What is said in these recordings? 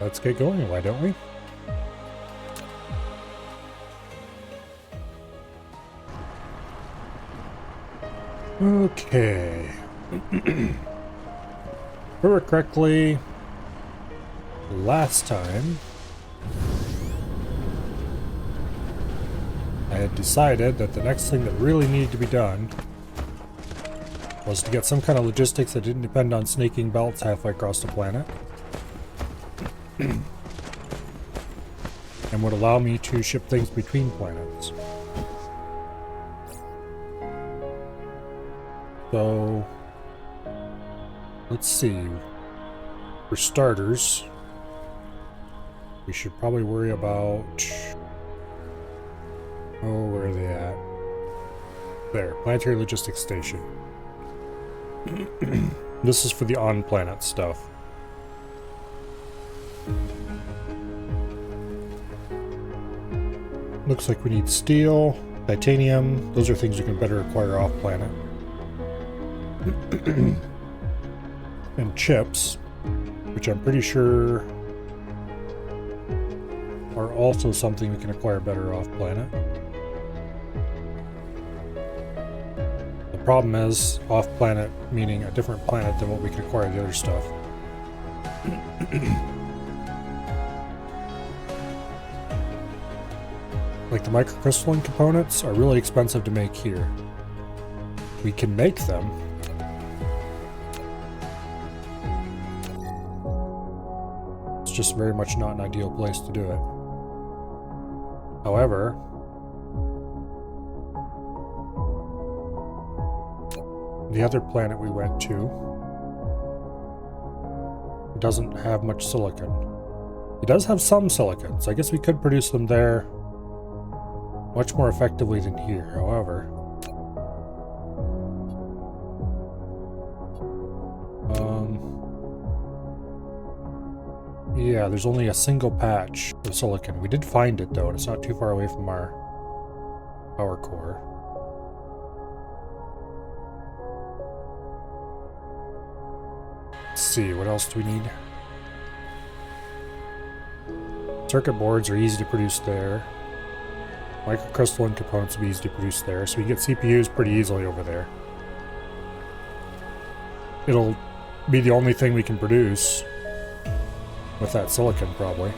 Let's get going, why don't we? Okay. If I remember correctly, last time I had decided that the next thing that really needed to be done was to get some kind of logistics that didn't depend on snaking belts halfway across the planet. And would allow me to ship things between planets. So, let's see. For starters, we should probably worry about... Oh, where are they at? There, Planetary Logistics Station. This is for the on-planet stuff. Looks like we need steel, titanium. Those are things you can better acquire off-planet. And chips, which I'm pretty sure are also something we can acquire better off-planet. The problem is, off-planet meaning a different planet than what we can acquire the other stuff. Like the microcrystalline components are really expensive to make here. We can make them. It's just very much not an ideal place to do it. However, the other planet we went to doesn't have much silicon. It does have some silicon, so I guess we could produce them there much more effectively than here. However, yeah, there's only a single patch of silicon. We did find it though, and it's not too far away from our power core. Let's see, what else do we need? Circuit boards are easy to produce there. Microcrystalline components will be easy to produce there, so we can get CPUs pretty easily over there. It'll be the only thing we can produce with that silicon, probably.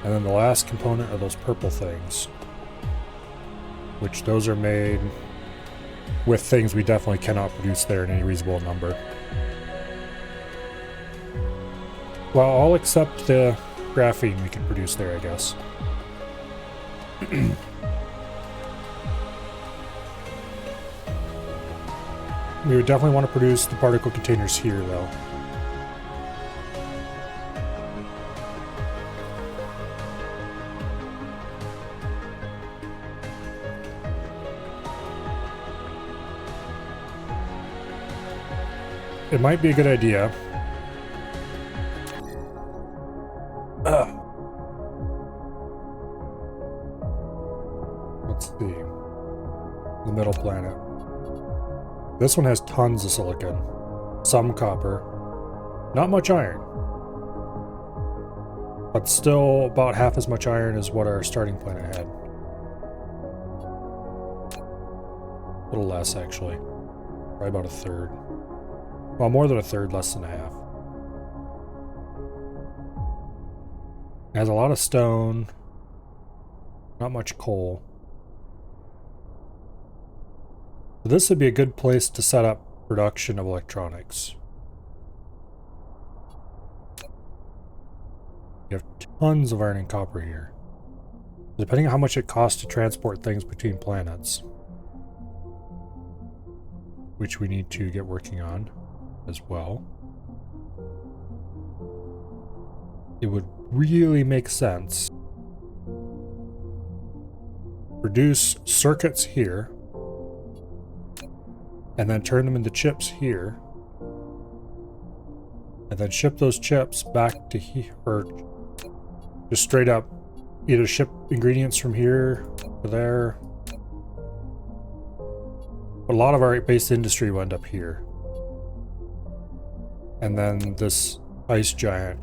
And then the last component are those purple things, which those are made with things we definitely cannot produce there in any reasonable number. Well, all except the graphene we can produce there, I guess. We would definitely want to produce the particle containers here, though. It might be a good idea. Let's see. The middle planet. This one has tons of silicon. Some copper. Not much iron. But still about half as much iron as what our starting planet had. A little less, actually. Probably about a third. Well, more than a third, less than a half. It has a lot of stone. Not much coal. So this would be a good place to set up production of electronics. You have tons of iron and copper here. Depending on how much it costs to transport things between planets, which we need to get working on as well, it would really make sense. Produce circuits here, and then turn them into chips here, and then ship those chips back to here, or just straight up either ship ingredients from here to there. But a lot of our base industry will end up here. And then this ice giant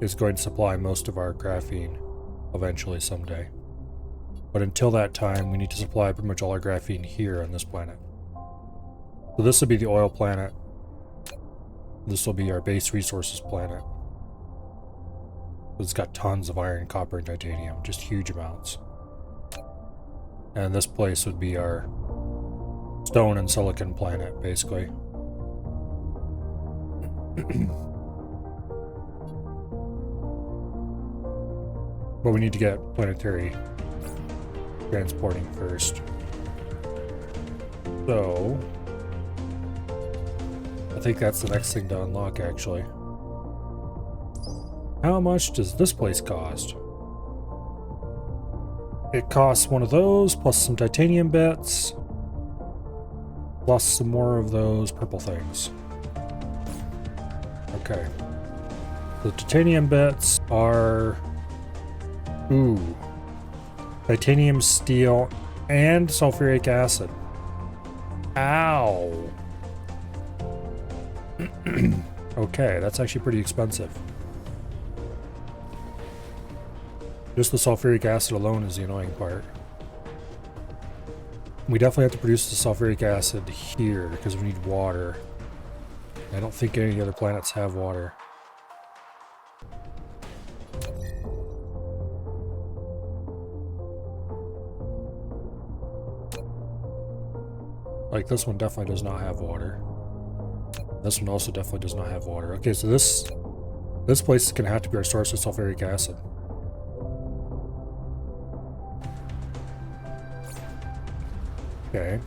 is going to supply most of our graphene eventually someday. But until that time, we need to supply pretty much all our graphene here on this planet. So this will be the oil planet. This will be our base resources planet. It's got tons of iron, copper, and titanium, just huge amounts. And this place would be our stone and silicon planet, basically. But we need to get planetary transporting first. So I think that's the next thing to unlock, actually. How much does this place cost? It costs one of those, plus some titanium bits, plus some more of those purple things. Okay. The titanium bits are... Ooh. Titanium, steel, and sulfuric acid. Ow! Okay, that's actually pretty expensive. Just the sulfuric acid alone is the annoying part. We definitely have to produce the sulfuric acid here because we need water. I don't think any other planets have water. Like this one definitely does not have water. This one also definitely does not have water. Okay, so this place is gonna have to be our source of sulfuric acid. Okay.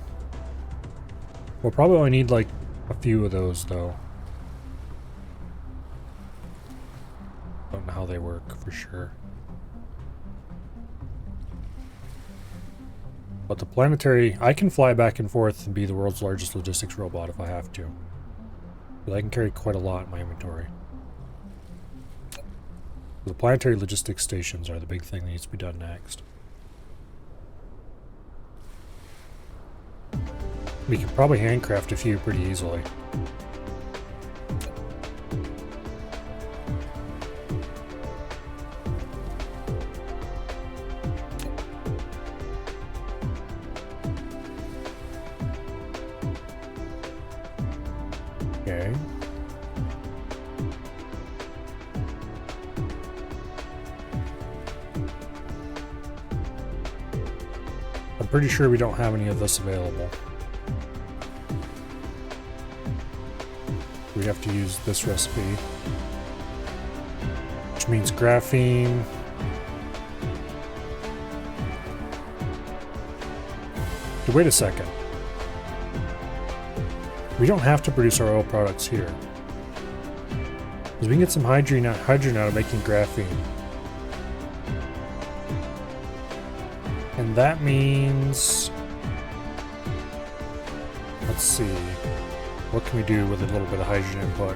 We'll probably only need like a few of those though. Don't know how they work for sure. But the planetary, I can fly back and forth and be the world's largest logistics robot if I have to. But I can carry quite a lot in my inventory. The planetary logistics stations are the big thing that needs to be done next. We can probably handcraft a few pretty easily. Okay. I'm pretty sure we don't have any of this available. We have to use this recipe, which means graphene. Wait a second. We don't have to produce our oil products here, because we can get some hydrogen out of making graphene, and that means, let's see. What can we do with a little bit of hydrogen input?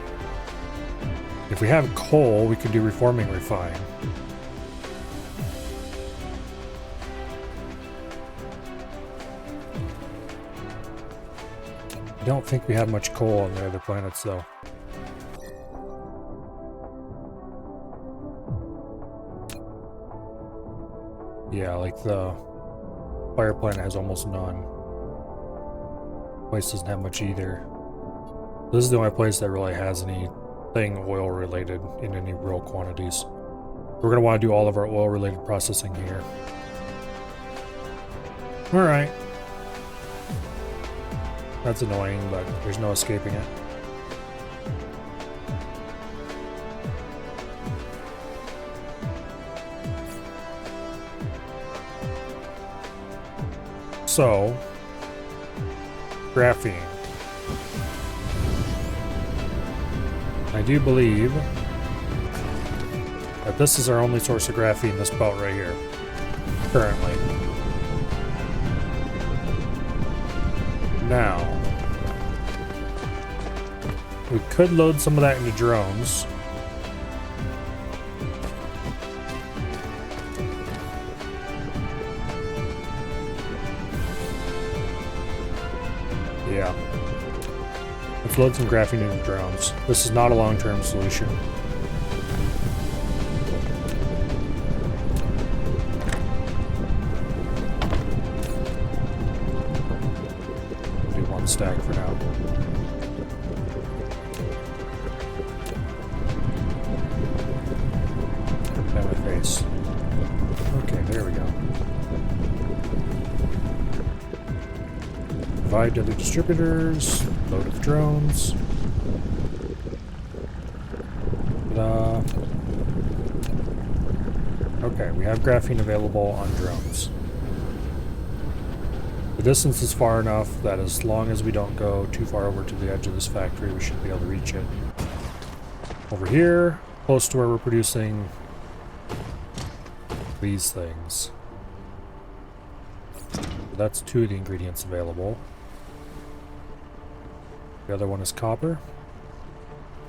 If we have coal, we can do reforming refine. I don't think we have much coal on the other planets, though. Yeah, like the fire planet has almost none. Place doesn't have much either. This is the only place that really has anything oil related in any real quantities. We're going to want to do all of our oil related processing here. Alright. That's annoying, but there's no escaping it. So, graphene. I do believe that this is our only source of graphene, this belt right here, currently. Now, we could load some of that into drones. Yeah. Let's load some graphene into drones. This is not a long-term solution. Do one stack for now. And my face. Okay, there we go. Provide to other distributors. Load of drones. Ta-da. Okay, we have graphene available on drones. The distance is far enough that as long as we don't go too far over to the edge of this factory, we should be able to reach it. Over here, close to where we're producing these things. That's 2 of the ingredients available. The other one is copper.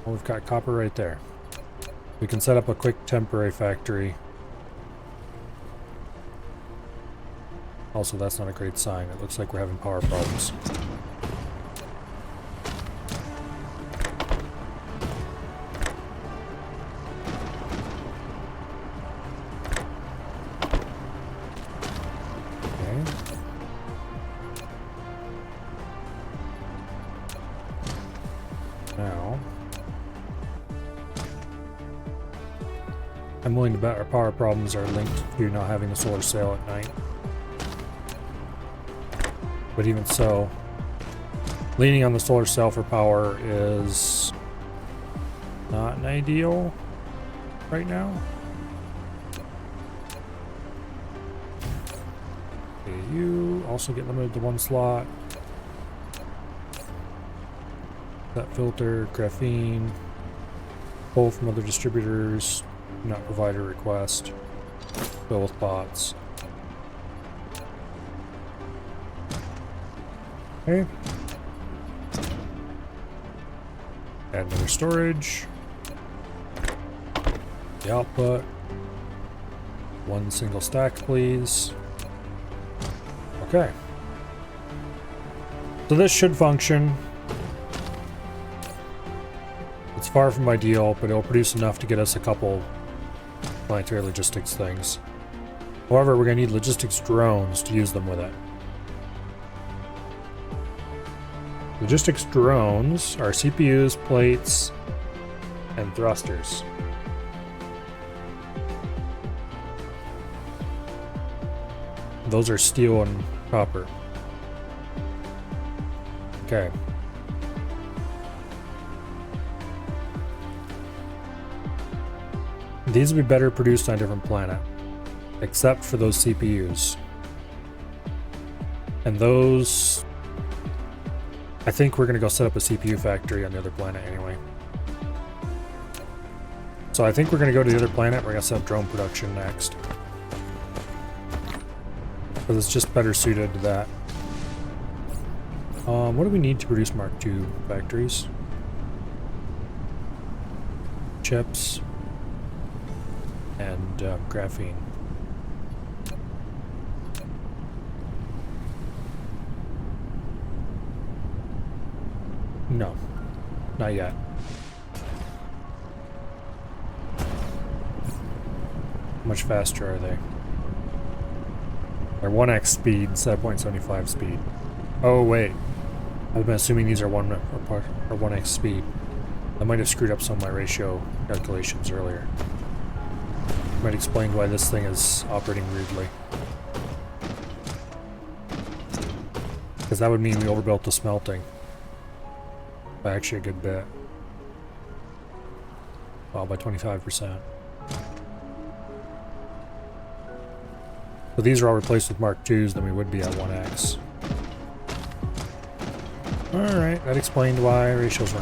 Oh, we've got copper right there. We can set up a quick temporary factory. Also, that's not a great sign. It looks like we're having power problems. Now, I'm willing to bet our power problems are linked to not having a solar sail at night. But even so, leaning on the solar cell for power is not an ideal right now. Okay, you also get limited to 1 slot. That filter, graphene, pull from other distributors, not provide a request, fill with bots. Okay. Add another storage. The output. 1 single stack, please. Okay. So this should function. It's far from ideal, but it'll produce enough to get us a couple planetary logistics things. However, we're going to need logistics drones to use them with it. Logistics drones are CPUs, plates, and thrusters. Those are steel and copper. Okay. These would be better produced on a different planet, except for those CPUs. And those... I think we're going to go set up a CPU factory on the other planet anyway. So I think we're going to go to the other planet. We're going to set up drone production next. Because it's just better suited to that. What do we need to produce Mark II factories? Chips. And graphene. No, not yet. How much faster are they? They're 1x speed instead of 0.75 speed. Oh wait, I've been assuming these are 1x speed. I might have screwed up some of my ratio calculations earlier. Might explain why this thing is operating weirdly. Because that would mean we overbuilt the smelting. By actually a good bit. Well, by 25%. So these are all replaced with Mark IIs, then we would be at 1x. Alright, that explained why ratios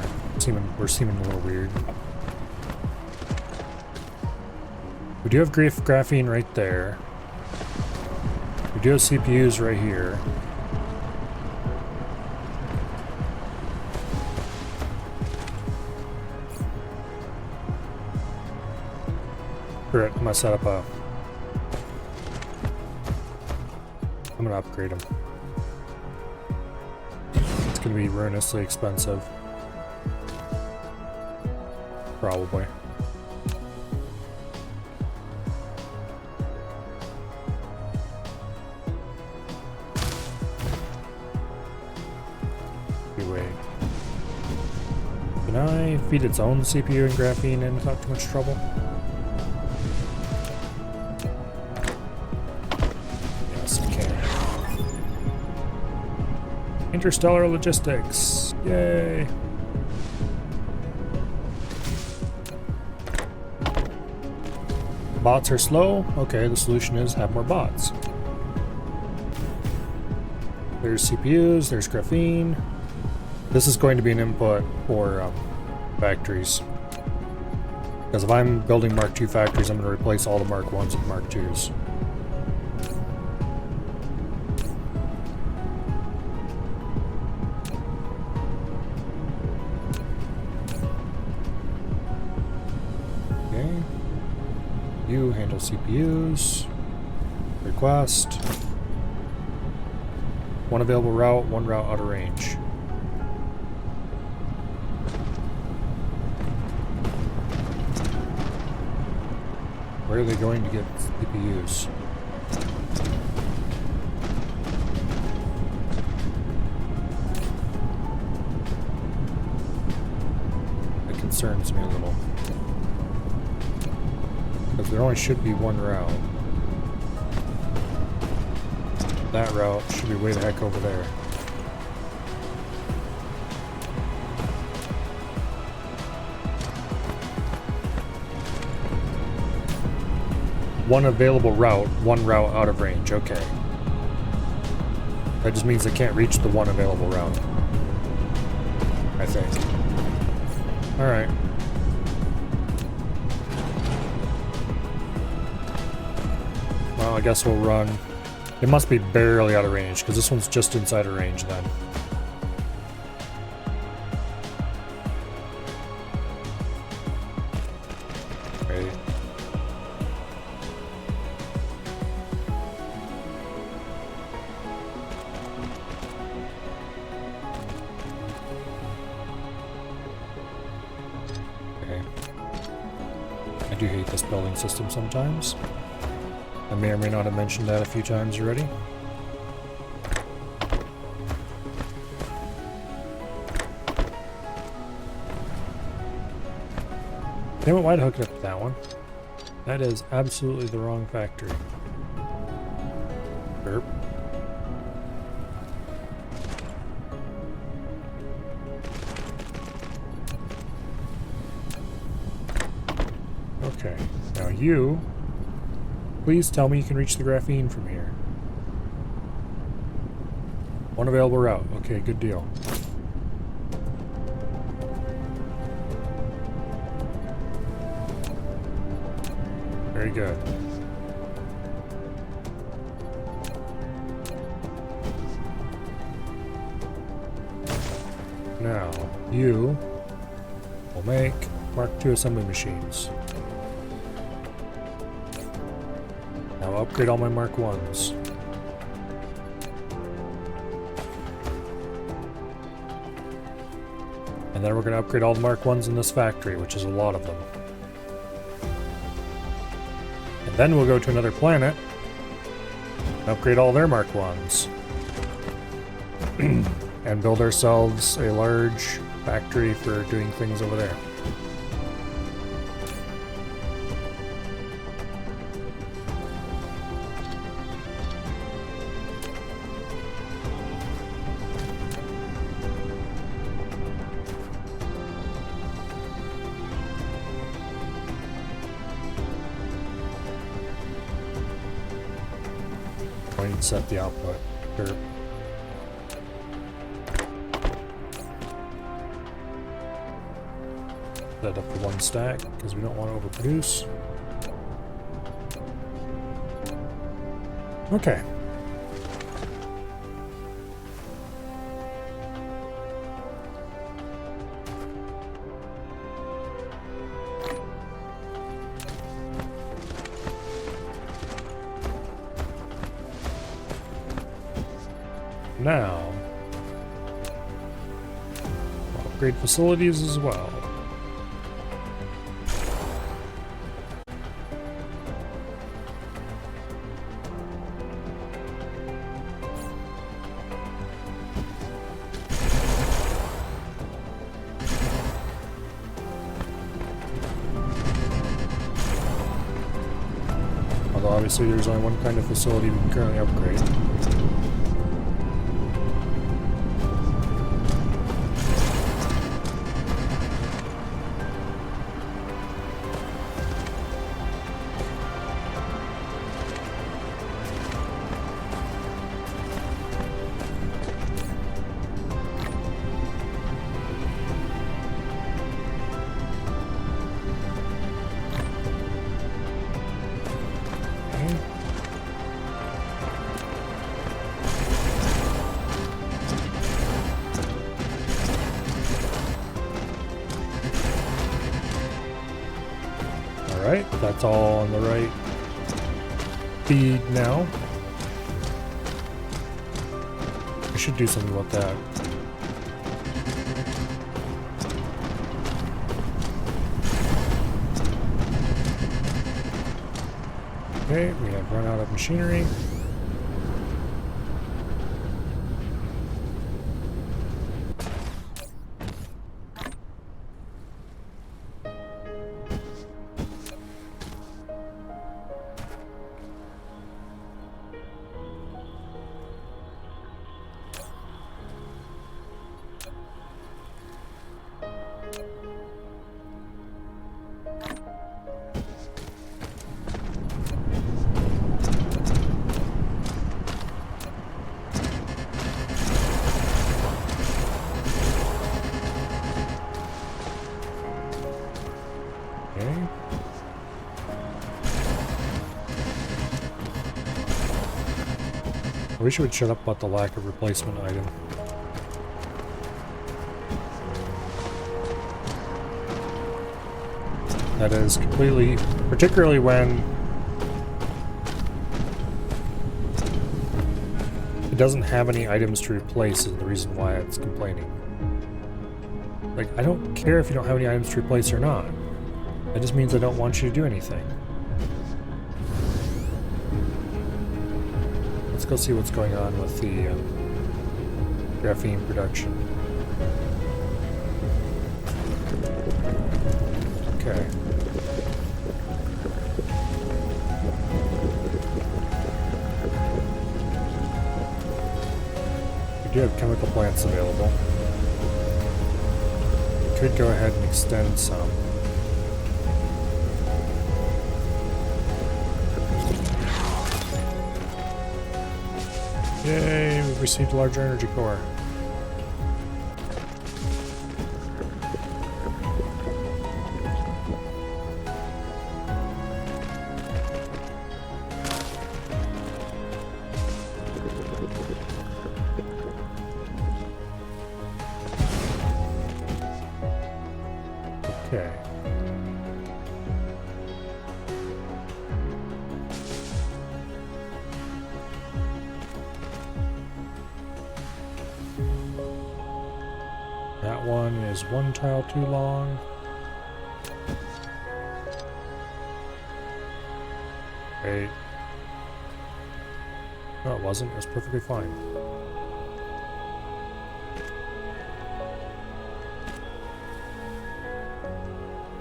were seeming a little weird. We do have graphene right there. We do have CPUs right here. I'm gonna set up a... I'm gonna upgrade them. It's gonna be ruinously expensive. Probably. Wait. Can I feed its own CPU and graphene in without too much trouble? Yes, I can. Interstellar logistics. Yay! Bots are slow. Okay, the solution is have more bots. There's CPUs, there's graphene. This is going to be an input for factories. Because if I'm building Mark II factories, I'm going to replace all the Mark 1s with Mark 2s. Okay. You handle CPUs. Request. One available route, one route out of range. Where are they going to get CPUs? That concerns me a little. Because there only should be one route. That route should be way the heck over there. One available route, one route out of range. Okay. That just means they can't reach the one available route. I think. Alright. Well, I guess we'll run. It must be barely out of range, because this one's just inside of range then. Right. Okay. I do hate this building system sometimes. I may or may not have mentioned that a few times already. Damn it, why'd I hook it up to that one? That is absolutely the wrong factory. Burp. Okay, now you... Please tell me you can reach the graphene from here. One available route. Okay, good deal. Very good. Now, you will make Mark II assembly machines. Now upgrade all my Mark 1s. And then we're going to upgrade all the Mark 1s in this factory, which is a lot of them. And then we'll go to another planet and upgrade all their Mark 1s. And build ourselves a large factory for doing things over there. Going to set the output. Sure. Set up to one stack because we don't want to overproduce. Okay. Now, upgrade facilities as well. obviously there's only one kind of facility we can currently upgrade. Alright, that's all on the right feed now. I should do something about that. Okay, we have run out of machinery. I wish you would shut up about the lack of replacement item. That is completely, particularly when it doesn't have any items to replace is the reason why it's complaining. Like, I don't care if you don't have any items to replace or not. That just means I don't want you to do anything. Let's go see what's going on with the graphene production. Okay. We do have chemical plants available. We could go ahead and extend some. Yay, we've received a larger energy core. Okay. That one is one tile too long. Wait. No, it wasn't. It was perfectly fine.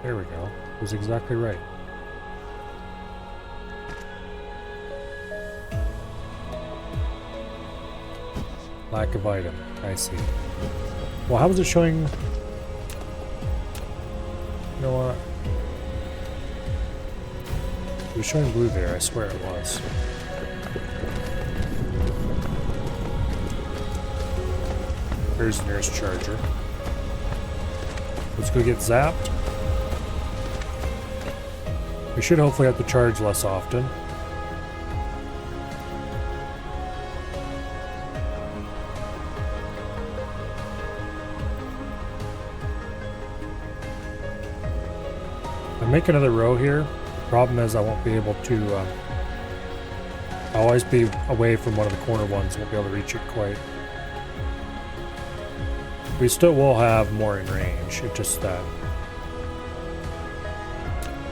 There we go. It was exactly right. Lack of item. I see. Well, how was it showing? You know what? It was showing blue there. I swear it was. Here's the nearest charger. Let's go get zapped. We should hopefully have to charge less often. Make another row here. The problem is I won't be able to I'll always be away from one of the corner ones, won't be able to reach it quite. We still will have more in range, it's just that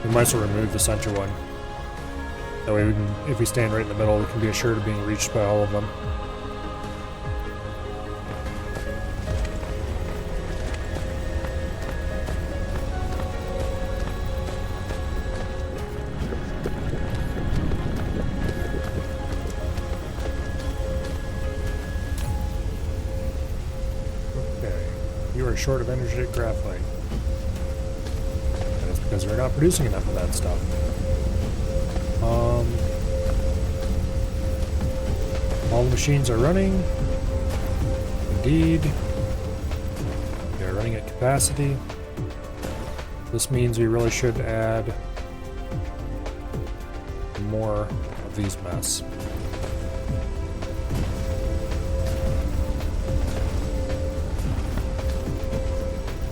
we might as well remove the center one. That way we can, if we stand right in the middle, we can be assured of being reached by all of them. short of energetic graphite. And it's because we're not producing enough of that stuff. All the machines are running. Indeed. They're running at capacity. This means we really should add more of these mess.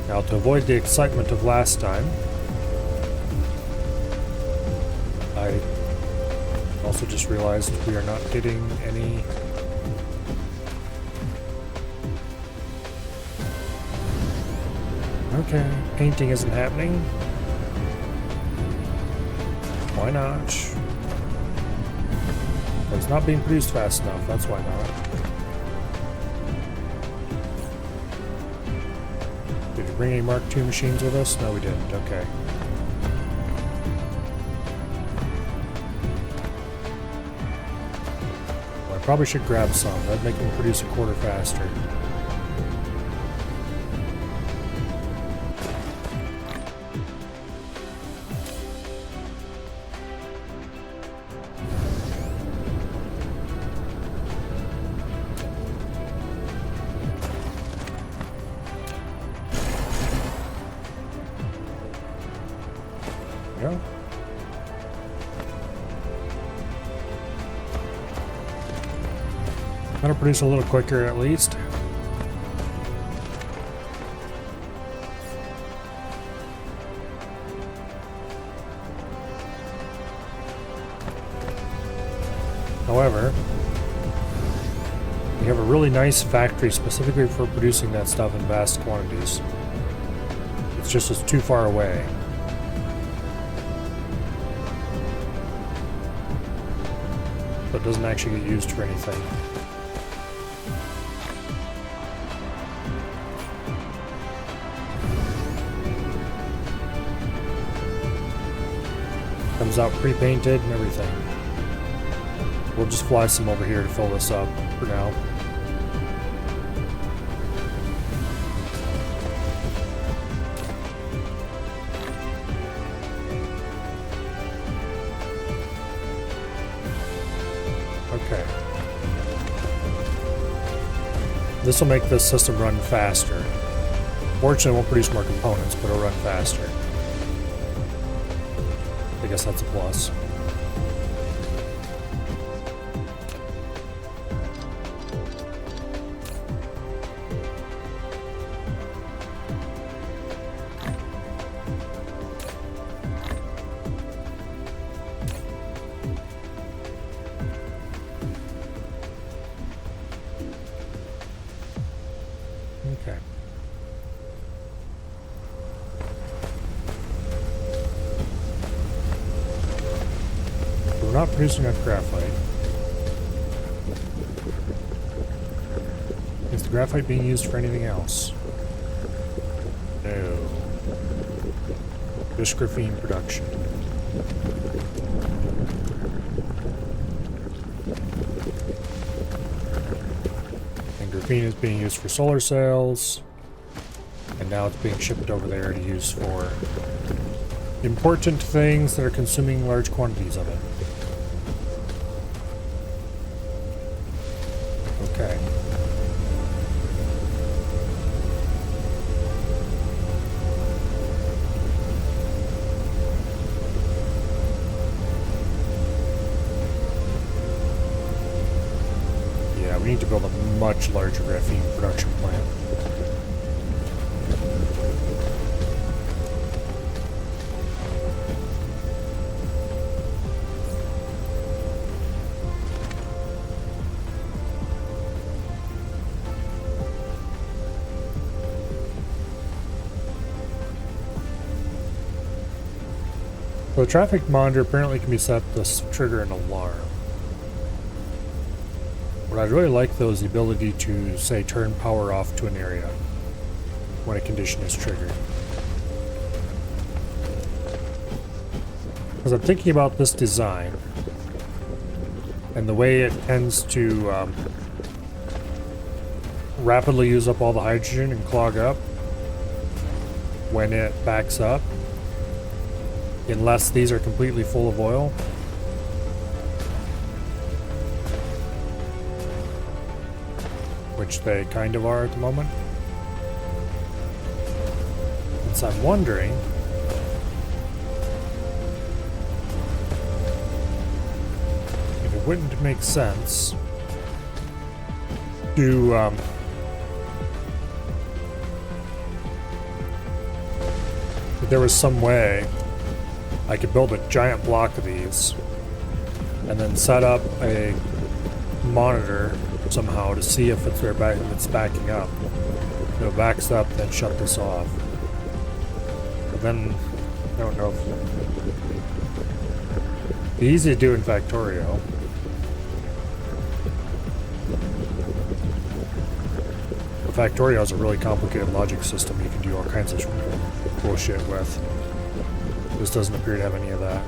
Now, to avoid the excitement of last time, I also just realized we are not getting any okay, painting isn't happening. Why not? Well, it's not being produced fast enough, that's why not. Did we bring any Mark II machines with us? No, we didn't. Okay. Well, I probably should grab some. That'd make them produce a quarter faster. Yeah. Gotta produce a little quicker at least. However, we have a really nice factory specifically for producing that stuff in vast quantities. It's just it's too far away. So it doesn't actually get used for anything. Comes out pre-painted and everything. We'll just fly some over here to fill this up for now. Okay. This will make this system run faster. Fortunately, it won't produce more components, but it'll run faster. I guess that's a plus. Okay. We're not producing enough graphite. Is the graphite being used for anything else? No. Just graphene production. And graphene is being used for solar cells. And now it's being shipped over there to use for important things that are consuming large quantities of it. Okay. Yeah, we need to build a much larger graphene production plant. So the traffic monitor apparently can be set to trigger an alarm. What I'd really like though is the ability to, say, turn power off to an area when a condition is triggered. Because I'm thinking about this design and the way it tends to rapidly use up all the hydrogen and clog up. when it backs up, unless these are completely full of oil. Which they kind of are at the moment. And so I'm wondering if it wouldn't make sense to if there was some way I could build a giant block of these and then set up a monitor somehow to see if it's backing up. If it backs up, then shut this off. But then I don't know if it's easy to do in Factorio. But Factorio is a really complicated logic system. You can do all kinds of bullshit with. This doesn't appear to have any of that.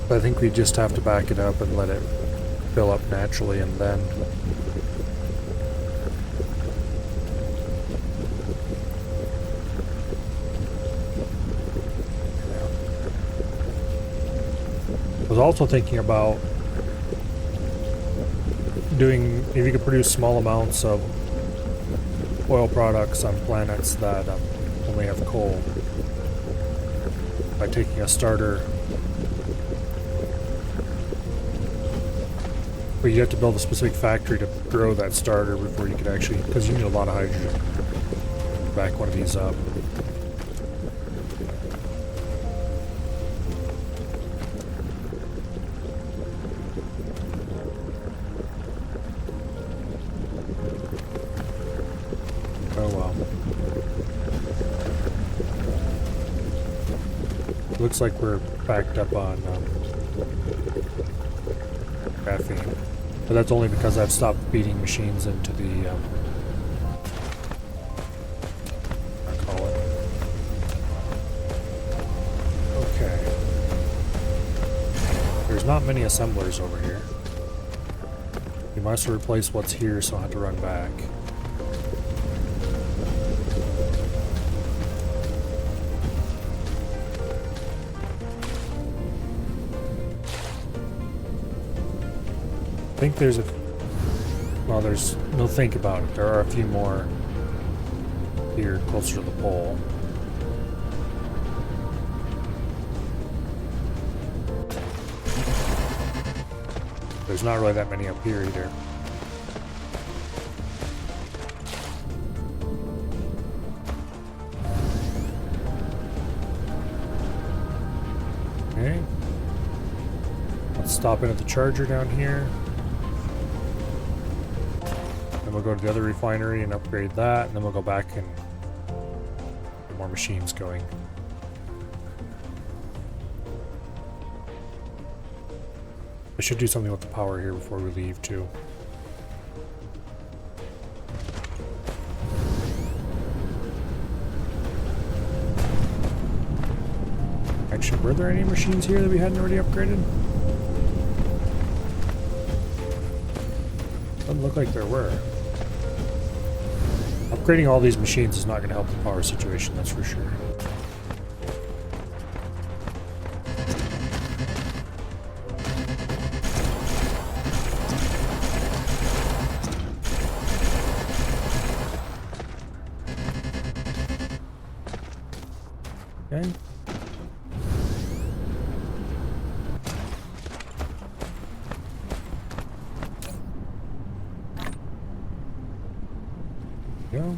I think we just have to back it up and let it fill up naturally, and then I was also thinking about doing, if you could produce small amounts of oil products on planets that only have coal, by taking a starter. But you have to build a specific factory to grow that starter before you could actually, because you need a lot of hydrogen to back one of these up. Oh well. Looks like we're backed up on graphene. But that's only because I've stopped feeding machines into the, I call it. Okay. There's not many assemblers over here. We must replace what's here so I have to run back. I think there's a, well, there's no think about it. There are a few more here closer to the pole. There's not really that many up here either. Okay. Let's stop in at the charger down here. Then we'll go to the other refinery and upgrade that, and then we'll go back and get more machines going. I should do something with the power here before we leave too. Actually, were there any machines here that we hadn't already upgraded? Doesn't look like there were. Upgrading all these machines is not going to help the power situation, that's for sure. Okay. Go.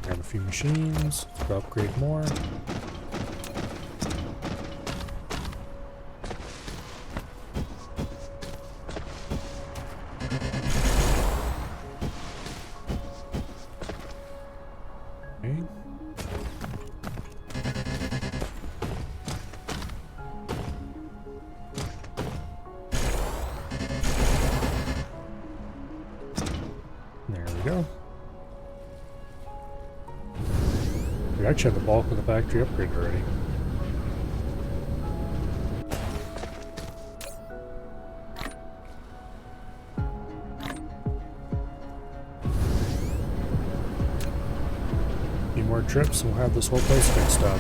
Grab a few machines. Let's go upgrade more. Okay. actually have the bulk of the factory upgraded already. A few more trips and we'll have this whole place fixed up.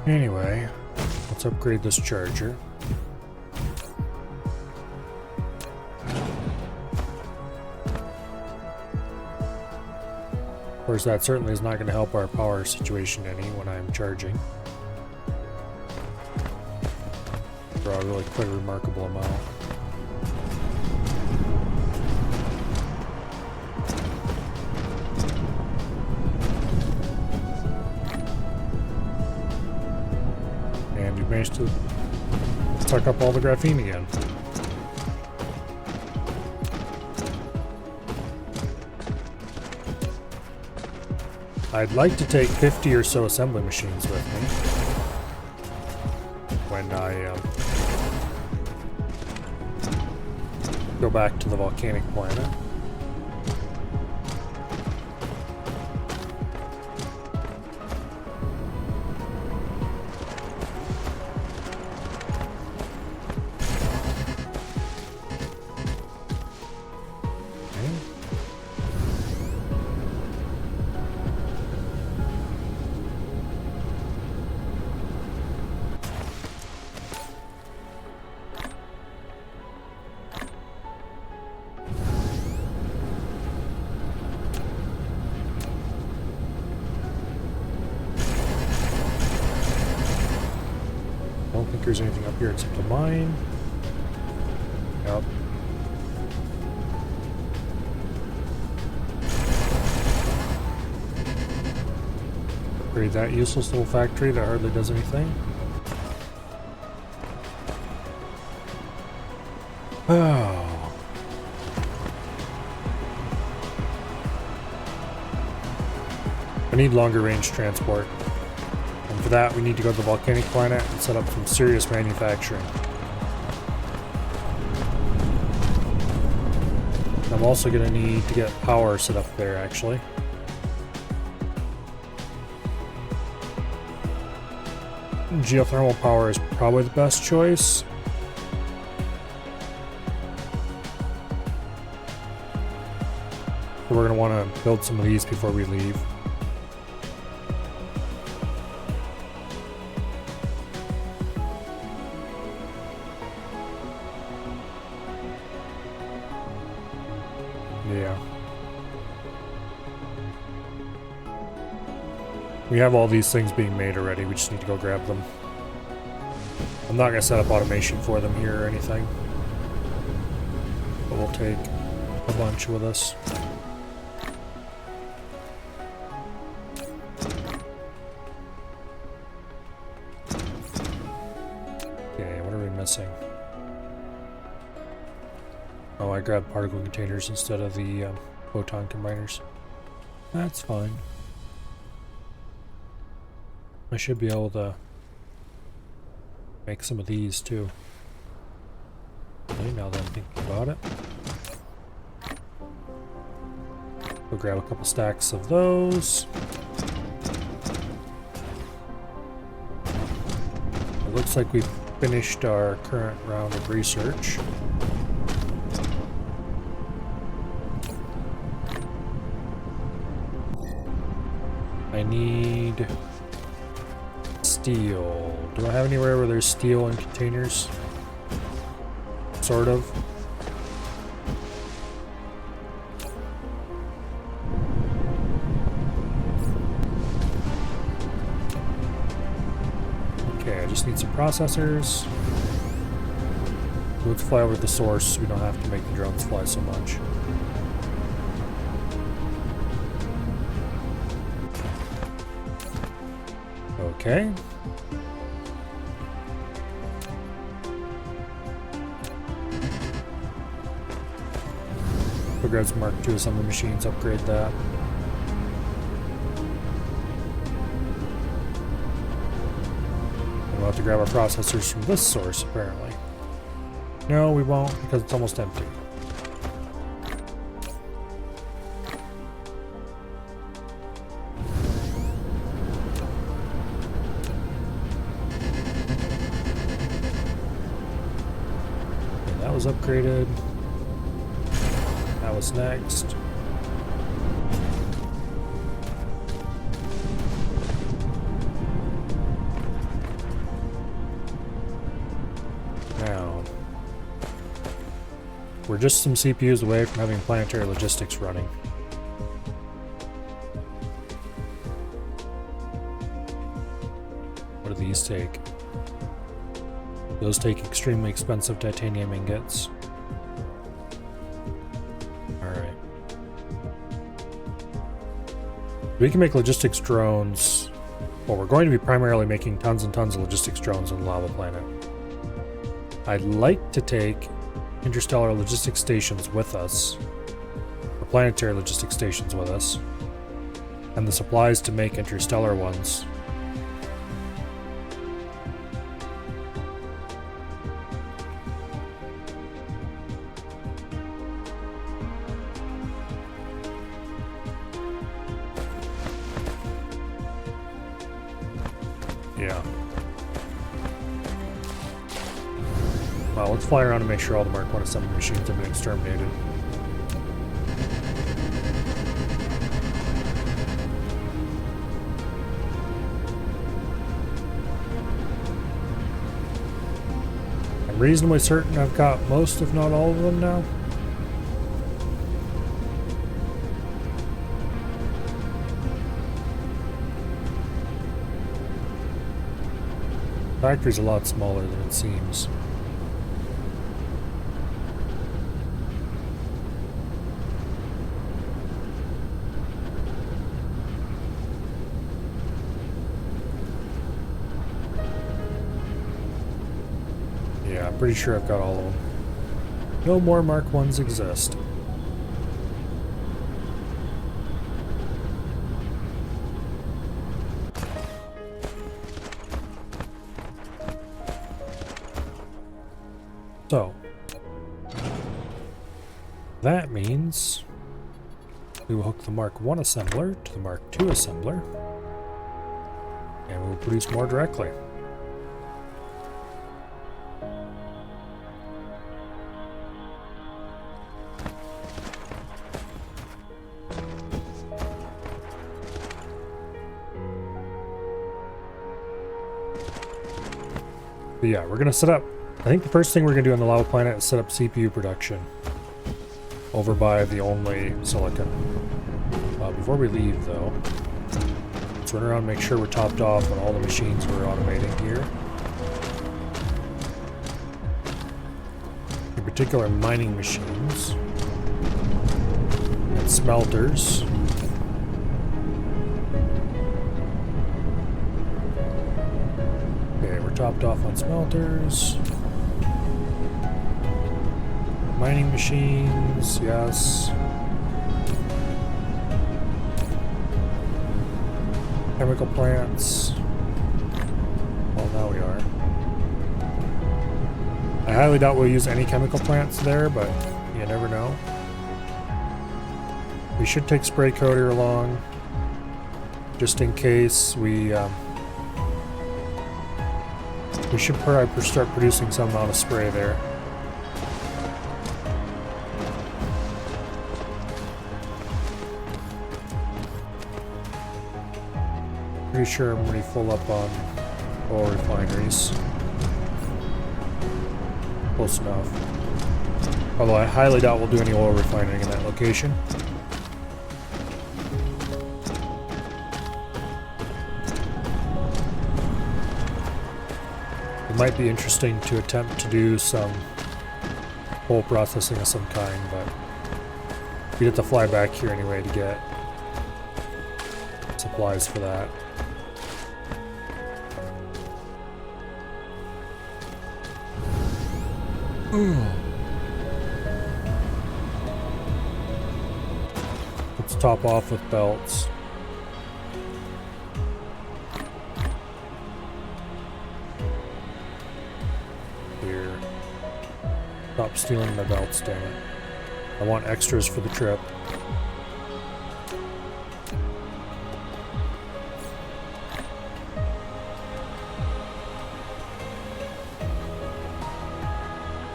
Anyway, let's upgrade this charger. Of course, that certainly is not going to help our power situation any when I'm charging. Draw a really quite remarkable amount. And we've managed to suck up all the graphene again. I'd like to take 50 or so assembly machines with me when I go back to the volcanic planet. I don't think there's anything up here except a mine. Yep. Upgrade that useless little factory that hardly does anything. Oh. I need longer range transport. And for that, we need to go to the volcanic planet and set up some serious manufacturing. I'm also going to need to get power set up there, actually. Geothermal power is probably the best choice. So we're going to want to build some of these before we leave. Yeah. We have all these things being made already, we just need to go grab them. I'm not going to set up automation for them here or anything. But we'll take a bunch with us. Okay, what are we missing? Oh, I grabbed particle containers instead of the photon combiners. That's fine. I should be able to make some of these too. Okay, now that I'm thinking about it. We'll grab a couple stacks of those. It looks like we've finished our current round of research. I need steel. Do I have anywhere where there's steel in containers? Sort of. Okay, I just need some processors. Let's fly over to the source so we don't have to make the drones fly so much. Okay. We'll grab some Mark II assembly machines, upgrade that. And we'll have to grab our processors from this source, apparently. No, we won't, because it's almost empty. And that was upgraded. That was next. Now, we're just some CPUs away from having planetary logistics running. What do these take? Those take extremely expensive titanium ingots. Alright. We can make logistics drones. Well, we're going to be primarily making tons and tons of logistics drones on the Lava Planet. I'd like to take interstellar logistics stations with us, or planetary logistics stations with us, and the supplies to make interstellar ones. Yeah. Well, let's fly around and make sure all the Mark I assembly machines have been exterminated. I'm reasonably certain I've got most, if not all of them now. The factory's a lot smaller than it seems. Yeah, I'm pretty sure I've got all of them. No more Mark I's exist. So, that means we will hook the Mark I assembler to the Mark II assembler, and we will produce more directly. But yeah, we're going to set up, I think the first thing we're going to do on the Lava Planet is set up CPU production over by the only silicon. Before we leave though, let's run around and make sure we're topped off on all the machines we're automating here. In particular, mining machines and smelters. Topped off on smelters. Mining machines, yes. Chemical plants. Well, now we are. I highly doubt we'll use any chemical plants there, but you never know. We should take spray coater along, just in case we should probably start producing some amount of spray there. Pretty sure I'm already full up on oil refineries. Close enough. Although I highly doubt we'll do any oil refining in that location. It might be interesting to attempt to do some coal processing of some kind, but we'd have to fly back here anyway to get supplies for that. Let's top off with belts. Here. Stop stealing my belts, damn it. I want extras for the trip.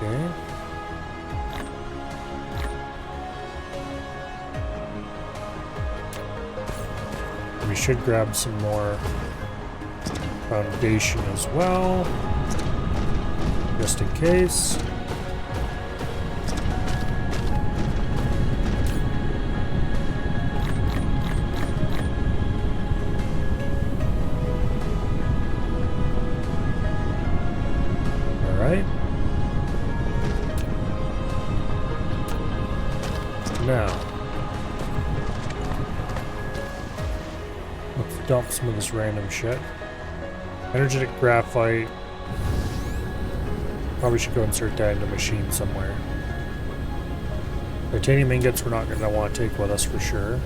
Okay. We should grab some more foundation as well, just in case. Alright. Now, let's dump some of this random shit. Energetic graphite. Probably should go insert that in the machine somewhere. Titanium ingots we're not going to want to take with us for sure.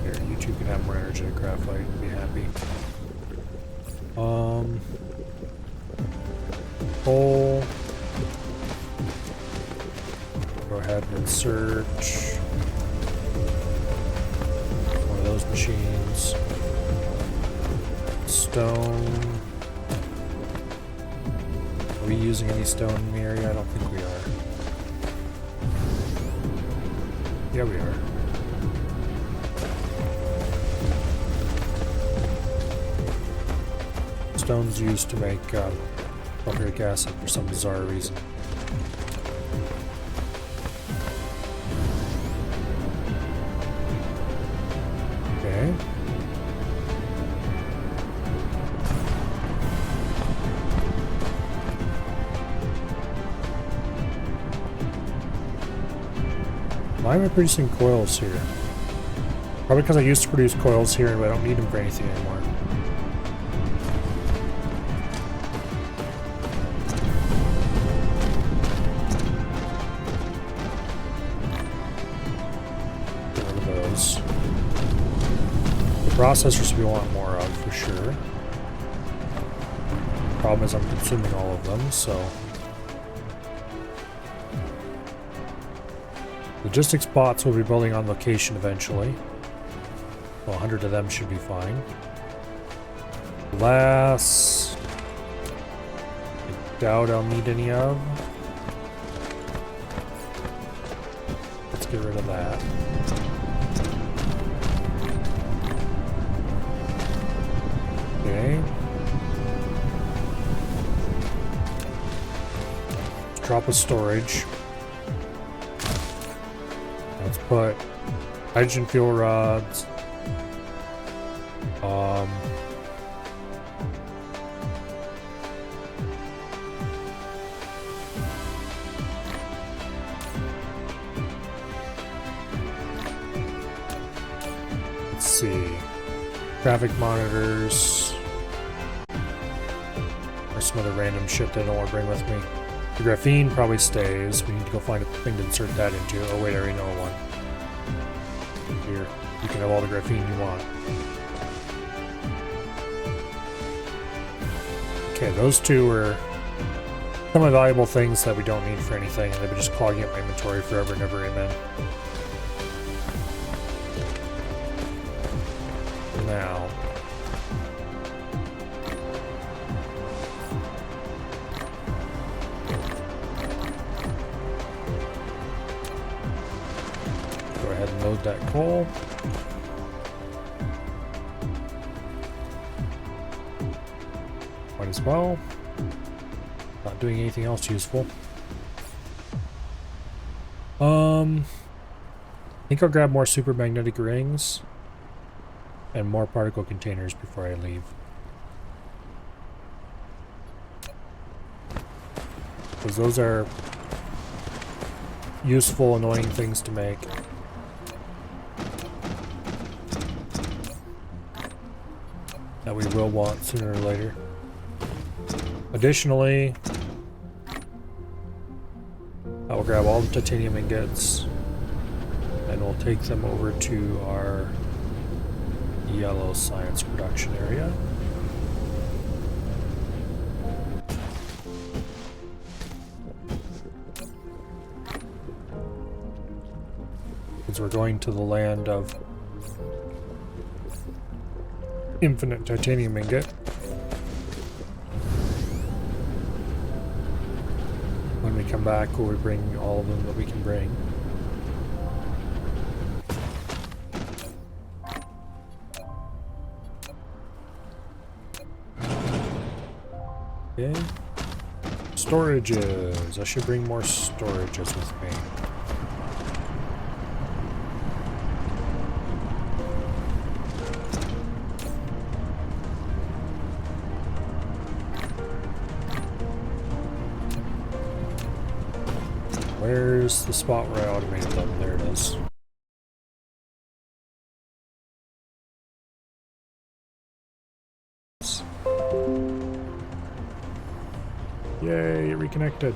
Here, you two can have more energetic graphite and be happy. Coal. Go ahead and search one of those machines. Stone. Are we using any stone in the area? I don't think we are. Yeah, we are. Stone's used to make sulfuric acid for some bizarre reason. Okay. Why am I producing coils here? Probably because I used to produce coils here and I don't need them for anything anymore. Processors we want more of for sure. Problem is I'm consuming all of them, so. Logistics bots will be building on location eventually. Well, 100 of them should be fine. Glass. I doubt I'll need any of. Let's get rid of that. Okay. Drop a storage. Let's put hydrogen fuel rods. Let's see. Traffic monitors. Or some other random shit that I don't want to bring with me. The graphene probably stays. We need to go find a thing to insert that into. Oh wait, I already know one. Here, you can have all the graphene you want. Okay, those two are some of the valuable things that we don't need for anything, and they've been just clogging up my inventory forever and ever, amen. Now. Go ahead and load that coal. Might as well. Not doing anything else useful. I think I'll grab more super magnetic rings and more particle containers before I leave. Because those are useful, annoying things to make. That we will want sooner or later. Additionally, I will grab all the titanium ingots and we'll take them over to our yellow science production area. Because we're going to the land of infinite titanium ingot. When we come back, will we bring all of them that we can bring? Okay. Storages. I should bring more storages with me. Where's the spot where I automated them? There it is. Yay, it reconnected.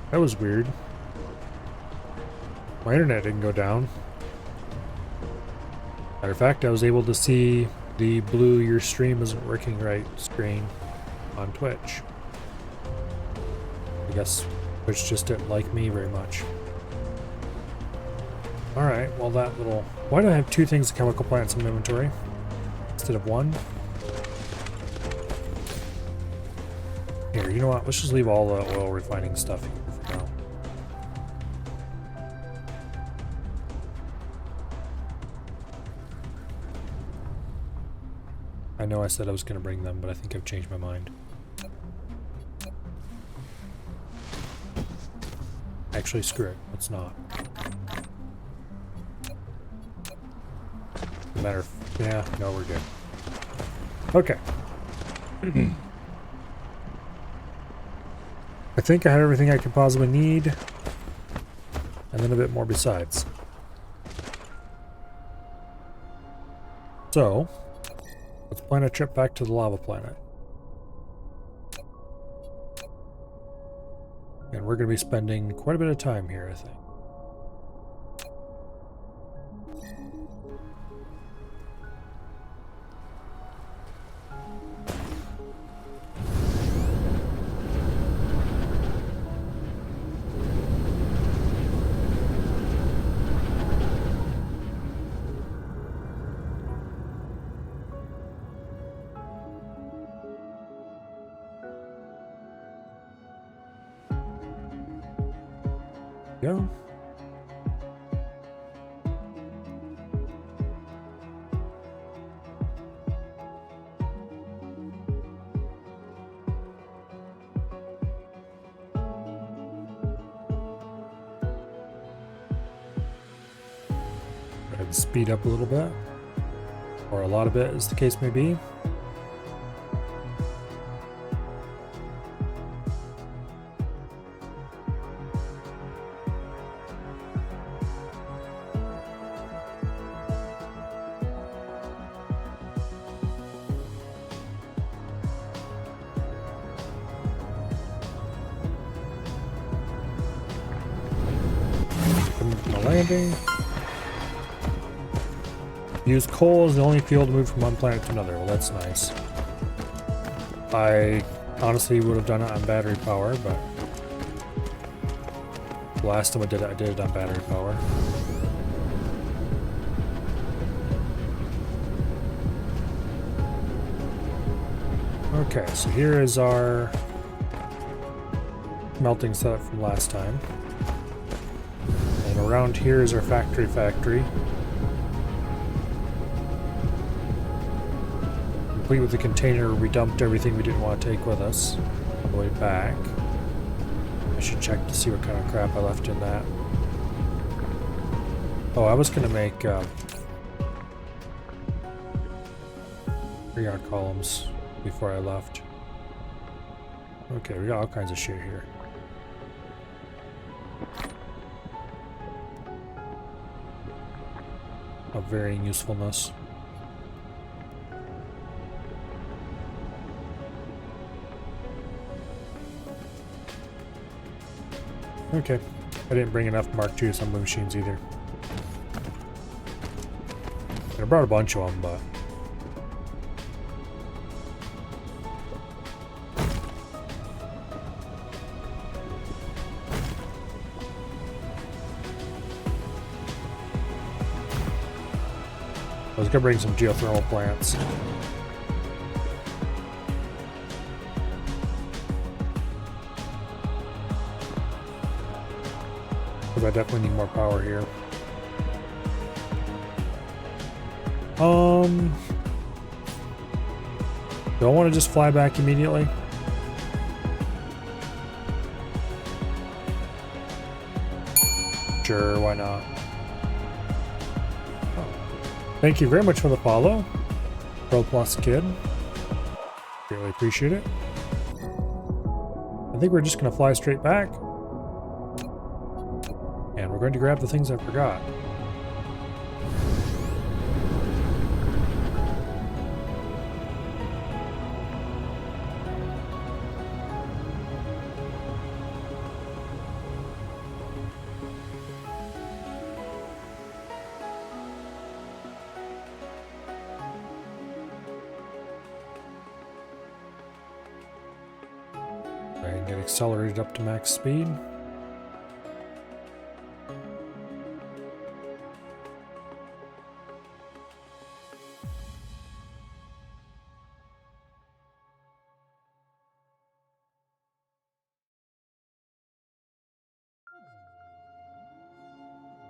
That was weird. My internet didn't go down. Matter of fact, I was able to see the blue "your stream isn't working right" screen on Twitch. I guess Twitch just didn't like me very much. Alright, well that little... Why do I have two things of chemical plants in my inventory instead of one? Here, you know what? Let's just leave all the oil refining stuff here for now. I know I said I was going to bring them, but I think I've changed my mind. Actually, screw it. Let's not. No matter if... Yeah, no, we're good. Okay. I think I have everything I could possibly need. And then a bit more besides. So, let's plan a trip back to the lava planet. And we're going to be spending quite a bit of time here, I think. Go. I'd speed up a little bit, or a lot of it, as the case may be. Landing. Use coal as the only fuel to move from one planet to another. Well, that's nice. I honestly would have done it on battery power, but the last time I did it on battery power. Okay, so here is our melting setup from last time. Around here is our factory. Complete with the container, we dumped everything we didn't want to take with us on the way back. I should check to see what kind of crap I left in that. Oh, I was going to make freon columns before I left. Okay, we got all kinds of shit here. Of varying usefulness. Okay. I didn't bring enough Mark II assembly machines either. I brought a bunch of them, but... I was gonna bring some geothermal plants. Because I definitely need more power here. Do I want to just fly back immediately? Sure, why not? Thank you very much for the follow, Pro Plus Kid. Really appreciate it. I think we're just going to fly straight back. And we're going to grab the things I forgot. And get accelerated up to max speed.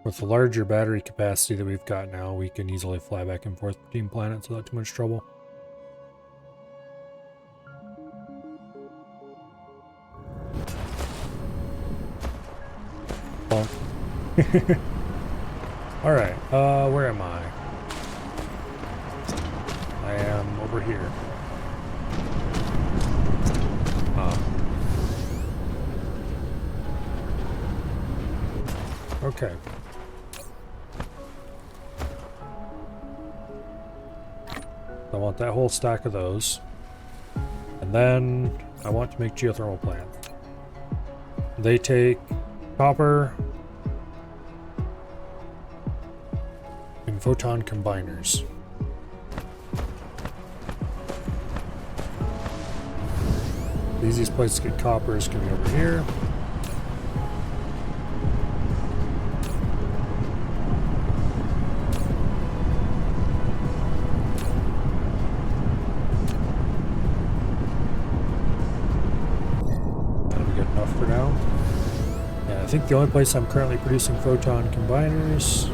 With the larger battery capacity that we've got now, we can easily fly back and forth between planets without too much trouble. Alright, where am I? I am over here. Okay. I want that whole stack of those. And then I want to make geothermal plants. They take copper and photon combiners. The easiest place to get copper is going to be over here. I think the only place I'm currently producing photon combiners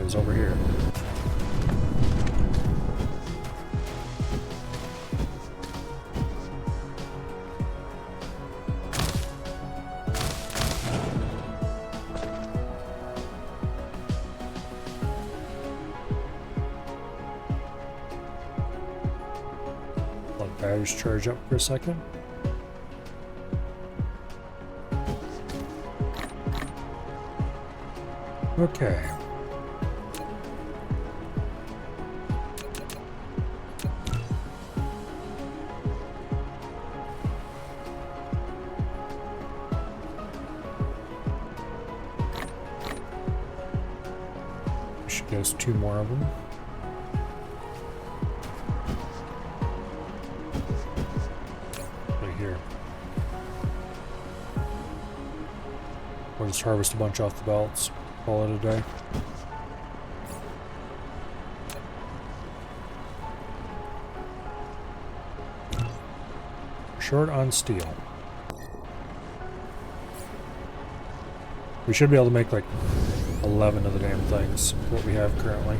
is over here. Batteries charge up for a second. Okay. Should get us 2 more of them. We'll just harvest a bunch off the belts. Call it a day. Short on steel. We should be able to make like 11 of the damn things, what we have currently.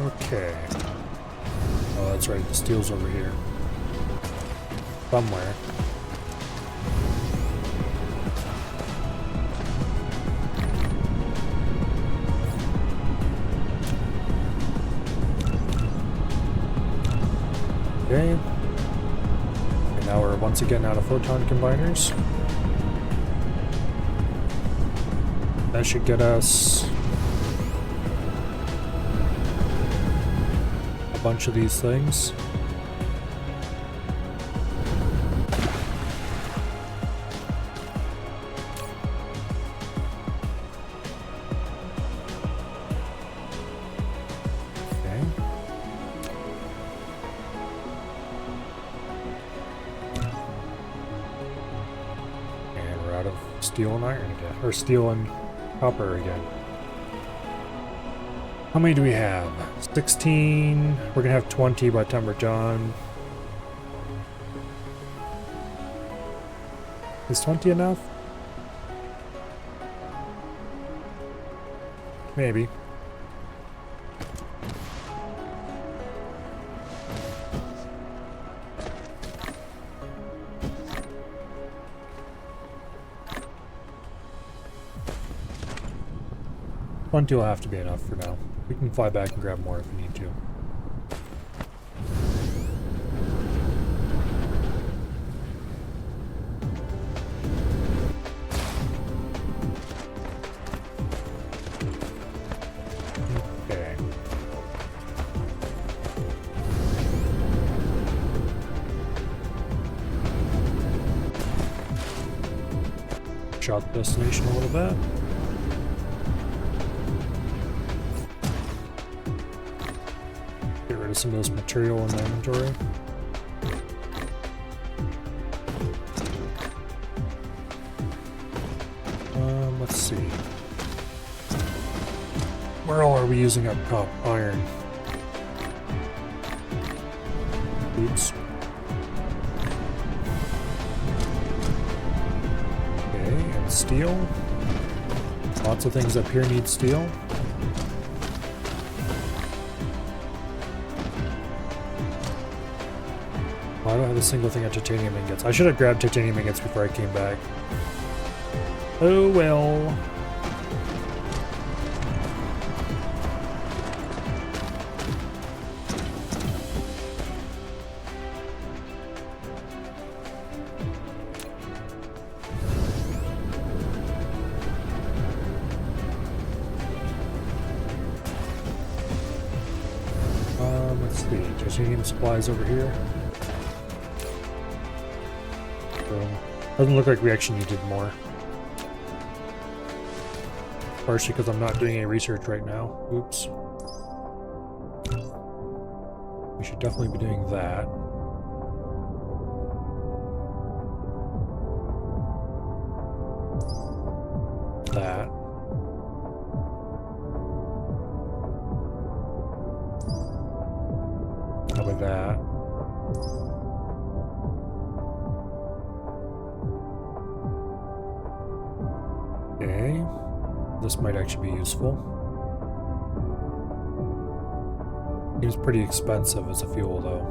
Okay. Oh, that's right. The steel's over here. Somewhere. Okay. And now we're once again out of photon combiners. That should get us a bunch of these things. Steel and iron again, or steel and copper again. How many do we have? 16. We're gonna have 20 by the time we're done. Is 20 enough? Maybe. Plenty will have to be enough for now. We can fly back and grab more if we need to. Okay. Shot the destination a little bit. Some of this material in the inventory. Let's see. Where all are we using up iron? Oops. Okay, and steel. Lots of things up here need steel. I don't have a single thing of titanium ingots. I should have grabbed titanium ingots before I came back. Oh well. Let's see. Titanium supplies over here. Doesn't look like we actually needed more. Partially because I'm not doing any research right now. Oops. We should definitely be doing that. That. How about that? Okay, this might actually be useful. Seems pretty expensive as a fuel, though.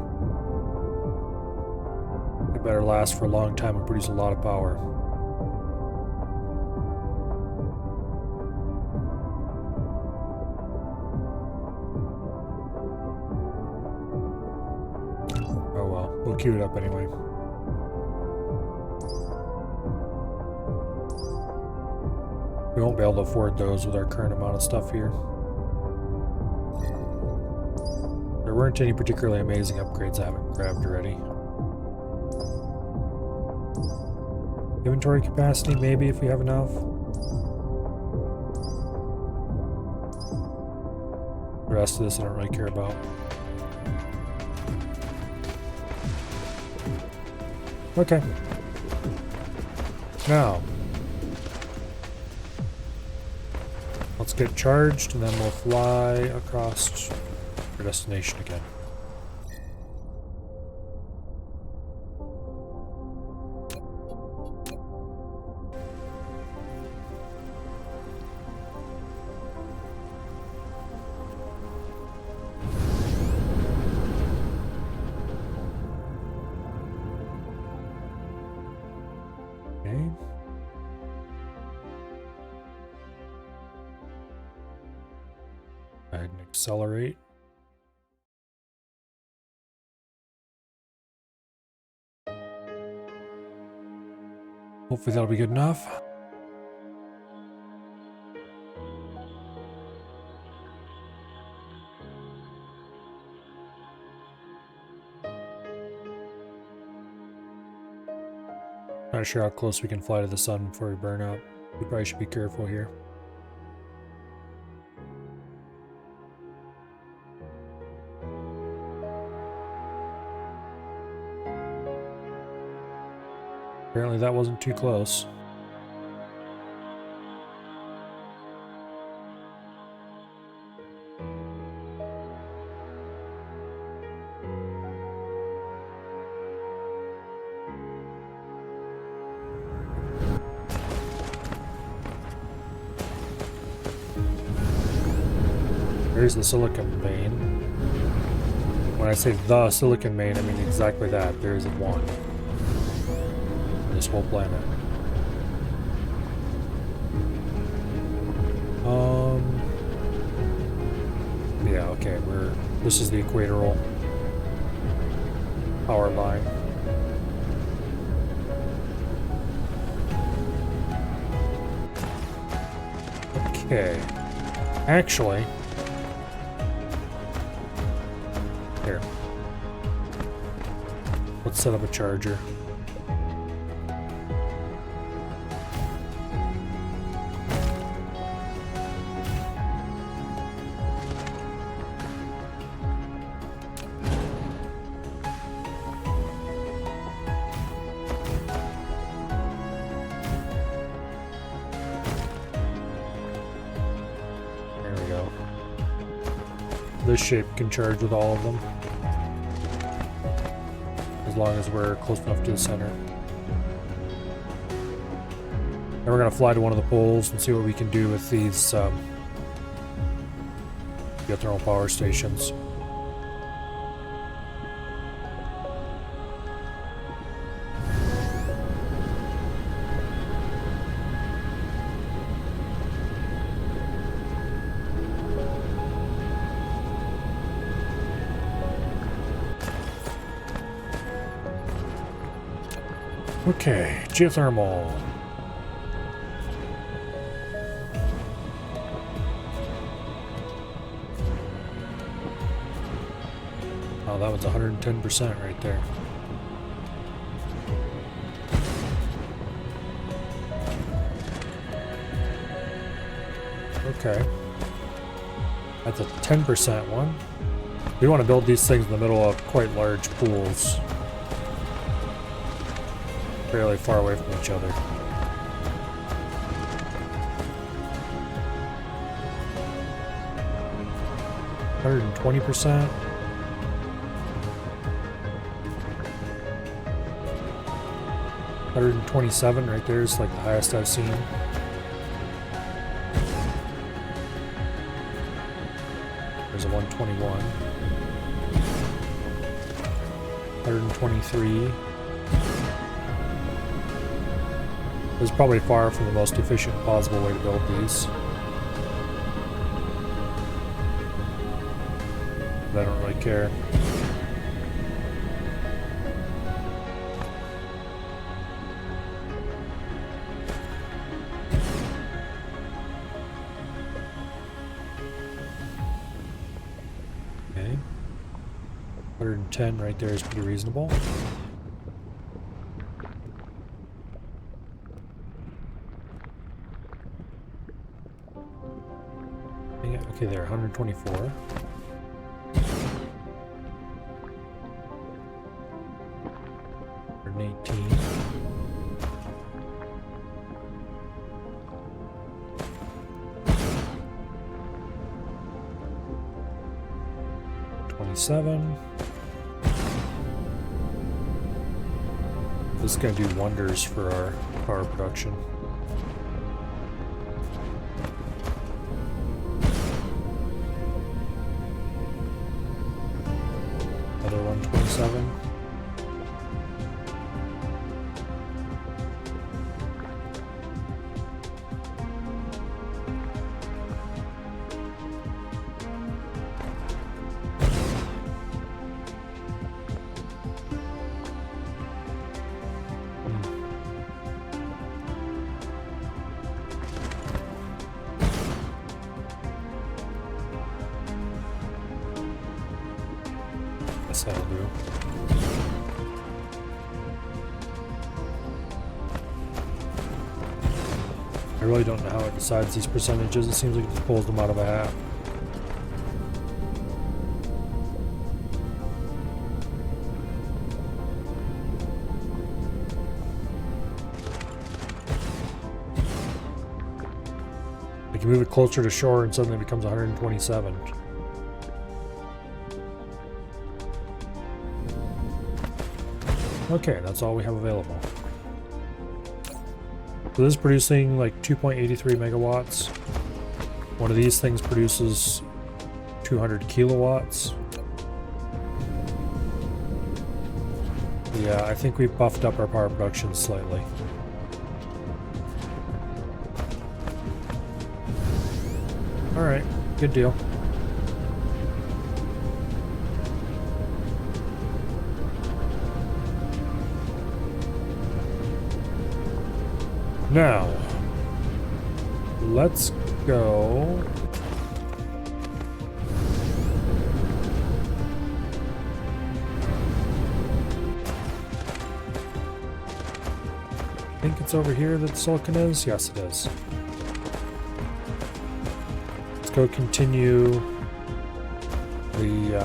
It better last for a long time and produce a lot of power. Oh well, we'll queue it up anyway. We won't be able to afford those with our current amount of stuff here. There weren't any particularly amazing upgrades I haven't grabbed already. Inventory capacity, maybe, if we have enough. The rest of this I don't really care about. Okay. Now, let's get charged, and then we'll fly across our destination again. Okay. Go ahead and accelerate. Hopefully that'll be good enough. Not sure how close we can fly to the sun before we burn up. We probably should be careful here. Apparently that wasn't too close. Here's the silicon vein. When I say the silicon vein, I mean exactly that. There is one. This whole planet. Yeah, okay, this is the equatorial power line. Okay. Actually, here. Let's set up a charger. This shape can charge with all of them, as long as we're close enough to the center. And we're going to fly to one of the poles and see what we can do with these geothermal power stations. Okay, geothermal. Oh, that one's 110% right there. Okay. That's a 10% one. We want to build these things in the middle of quite large pools. Fairly far away from each other. $120%. $127 right there is like the highest I've seen. There's a 121. 123. This is probably far from the most efficient possible way to build these. But I don't really care. Okay. 110 right there is pretty reasonable. Okay, there, 124. 118. 27. This is going to do wonders for our power production. Another 127. guess that'll do. I really don't know how it decides these percentages. It seems like it just pulls them out of a hat. You move it closer to shore and suddenly it becomes 127. Okay, that's all we have available. So this is producing like 2.83 megawatts. One of these things produces 200 kilowatts. Yeah, I think we've buffed up our power production slightly. Alright, good deal. Now, let's go. I think it's over here that the silicon is. Yes, it is. Let's go continue the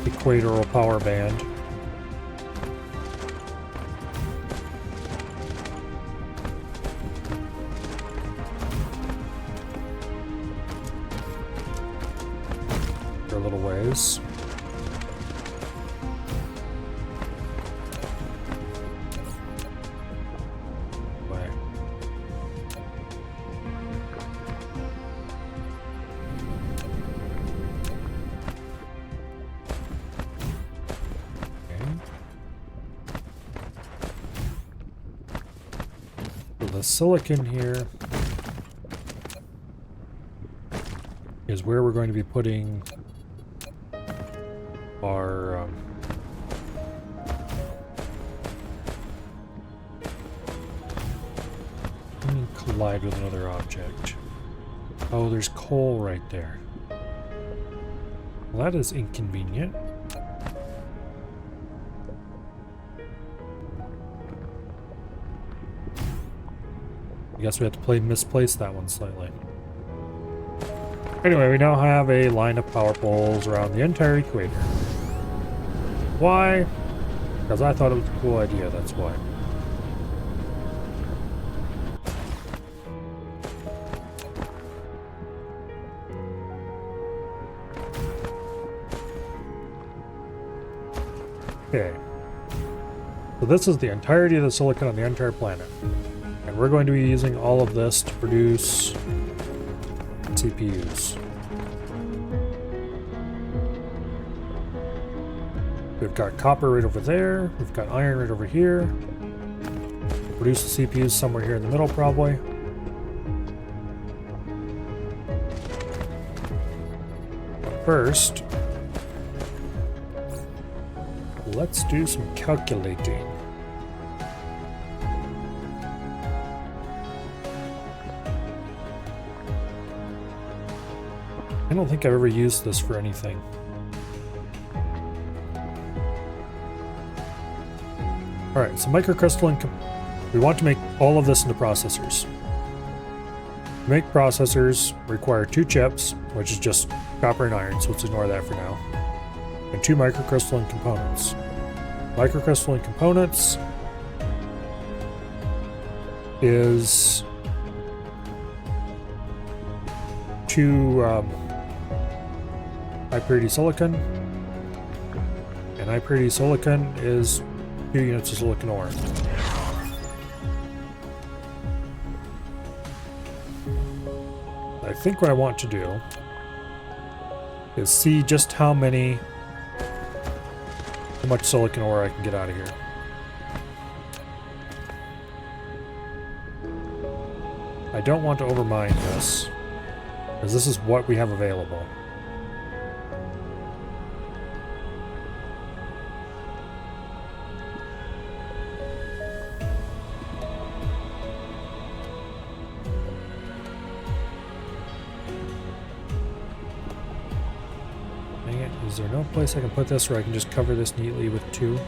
equatorial power band. For a little ways. The silicon here is where we're going to be putting our let me collide with another object. Oh, there's coal right there. Well, that is inconvenient. I guess we have to misplace that one slightly. Anyway, we now have a line of power poles around the entire equator. Why? Because I thought it was a cool idea, that's why. Okay. So this is the entirety of the silicon on the entire planet. And we're going to be using all of this to produce CPUs. We've got copper right over there. We've got iron right over here. Produce the CPUs somewhere here in the middle, probably. But first, let's do some calculating. I don't think I've ever used this for anything. Alright, so microcrystalline... We want to make all of this into processors. To make processors require 2 chips, which is just copper and iron, so let's ignore that for now. And 2 microcrystalline components. Microcrystalline components is 2 high purity silicon, and high purity silicon is 2 units of silicon ore. I think what I want to do is see just how much silicon ore I can get out of here. I don't want to overmine this, because this is what we have available. Is there no place I can put this where I can just cover this neatly with 2?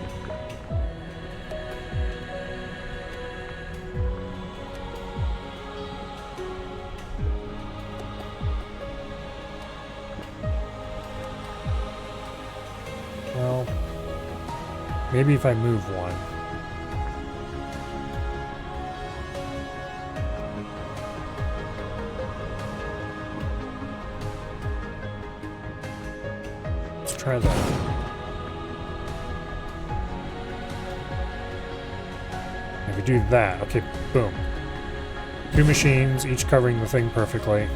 Well, maybe if I move one. Try that. If we do that, okay, boom. 2 machines, each covering the thing perfectly.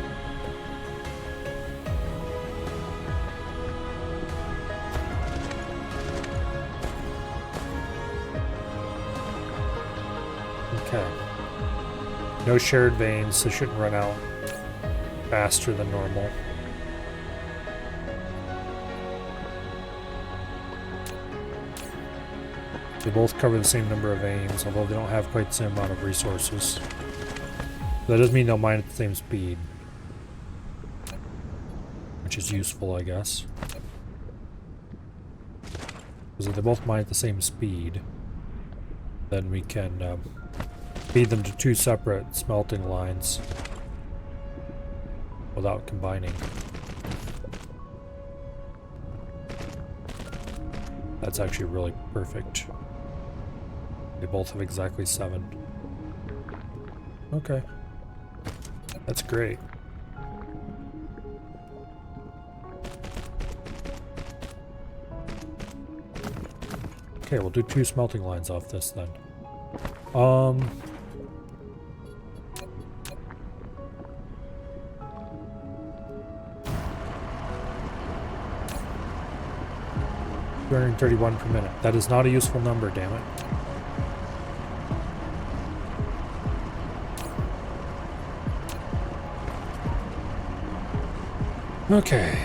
Okay. No shared veins, so shouldn't run out faster than normal. They both cover the same number of veins, although they don't have quite the same amount of resources. That doesn't mean they'll mine at the same speed. Which is useful, I guess. Because if they both mine at the same speed, then we can feed them to 2 separate smelting lines without combining. That's actually really perfect. They both have exactly 7. Okay. That's great. Okay, we'll do 2 smelting lines off this then. 231 per minute. That is not a useful number, damn it. Okay.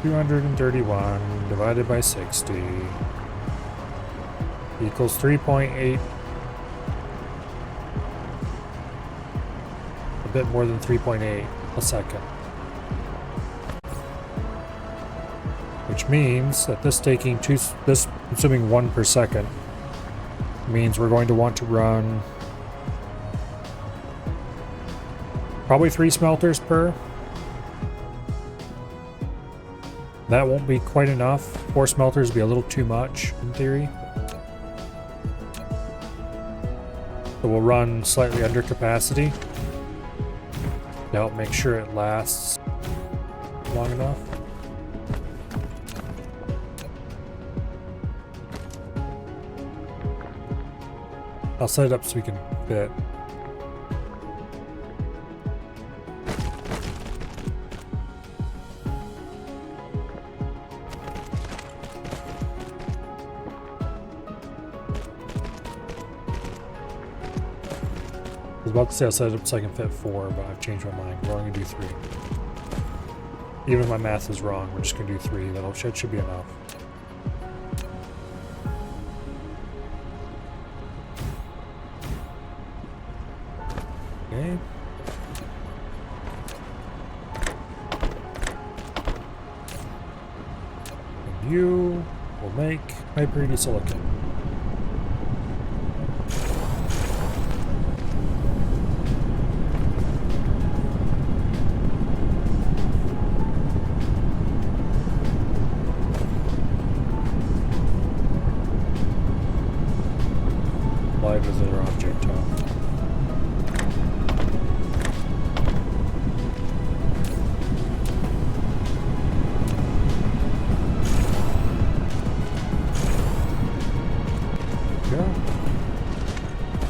$231 divided by 60 equals 3.8. A bit more than 3.8 a second. Which means that this consuming 1 per second means we're going to want to run probably 3 smelters per. That won't be quite enough. 4 smelters would be a little too much in theory. So we'll run slightly under capacity to help make sure it lasts long enough. I'll set it up so we can fit. I was about to say I'll set it up so I can fit 4, but I've changed my mind. We're only gonna do 3. Even if my math is wrong, we're just gonna do 3. That should be enough. Okay. And you will make hyper silicon. Live visitor object top.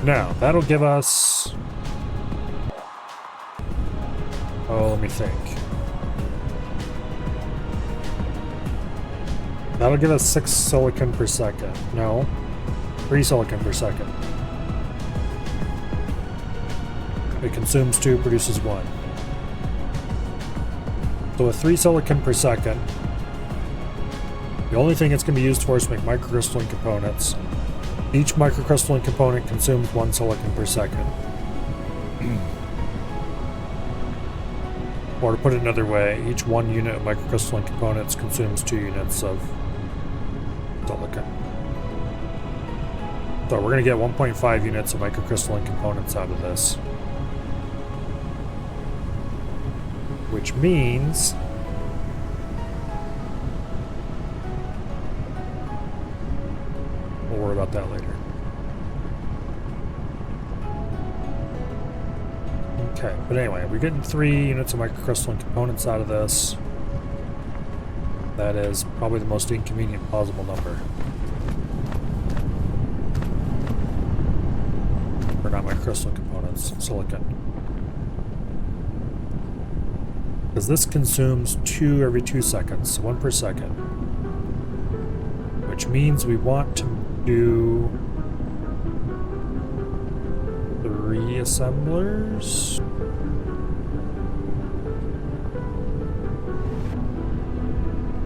Now, that'll give us... Oh, let me think. That'll give us 6 silicon per second. No, 3 silicon per second. It consumes 2, produces 1. So with 3 silicon per second, the only thing it's going to be used for is to make microcrystalline components. Each microcrystalline component consumes 1 silicon per second. Or to put it another way, each 1 unit of microcrystalline components consumes 2 units of silicon. So we're going to get 1.5 units of microcrystalline components out of this. Which means we'll worry about that later. Okay, but anyway, we're getting 3 units of microcrystalline components out of this. That is probably the most inconvenient possible number. Or not microcrystalline components, silicon. Because this consumes 2 every 2 seconds, 1 per second. Which means we want to do 3 assemblers.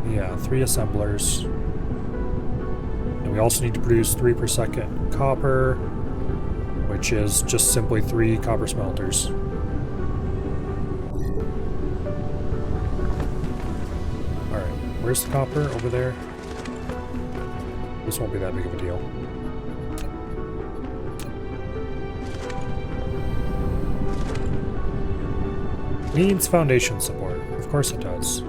Yeah, 3 assemblers. And we also need to produce 3 per second copper, which is just simply 3 copper smelters. Alright, where's the copper? Over there? This won't be that big of a deal. Needs foundation support. Of course it does.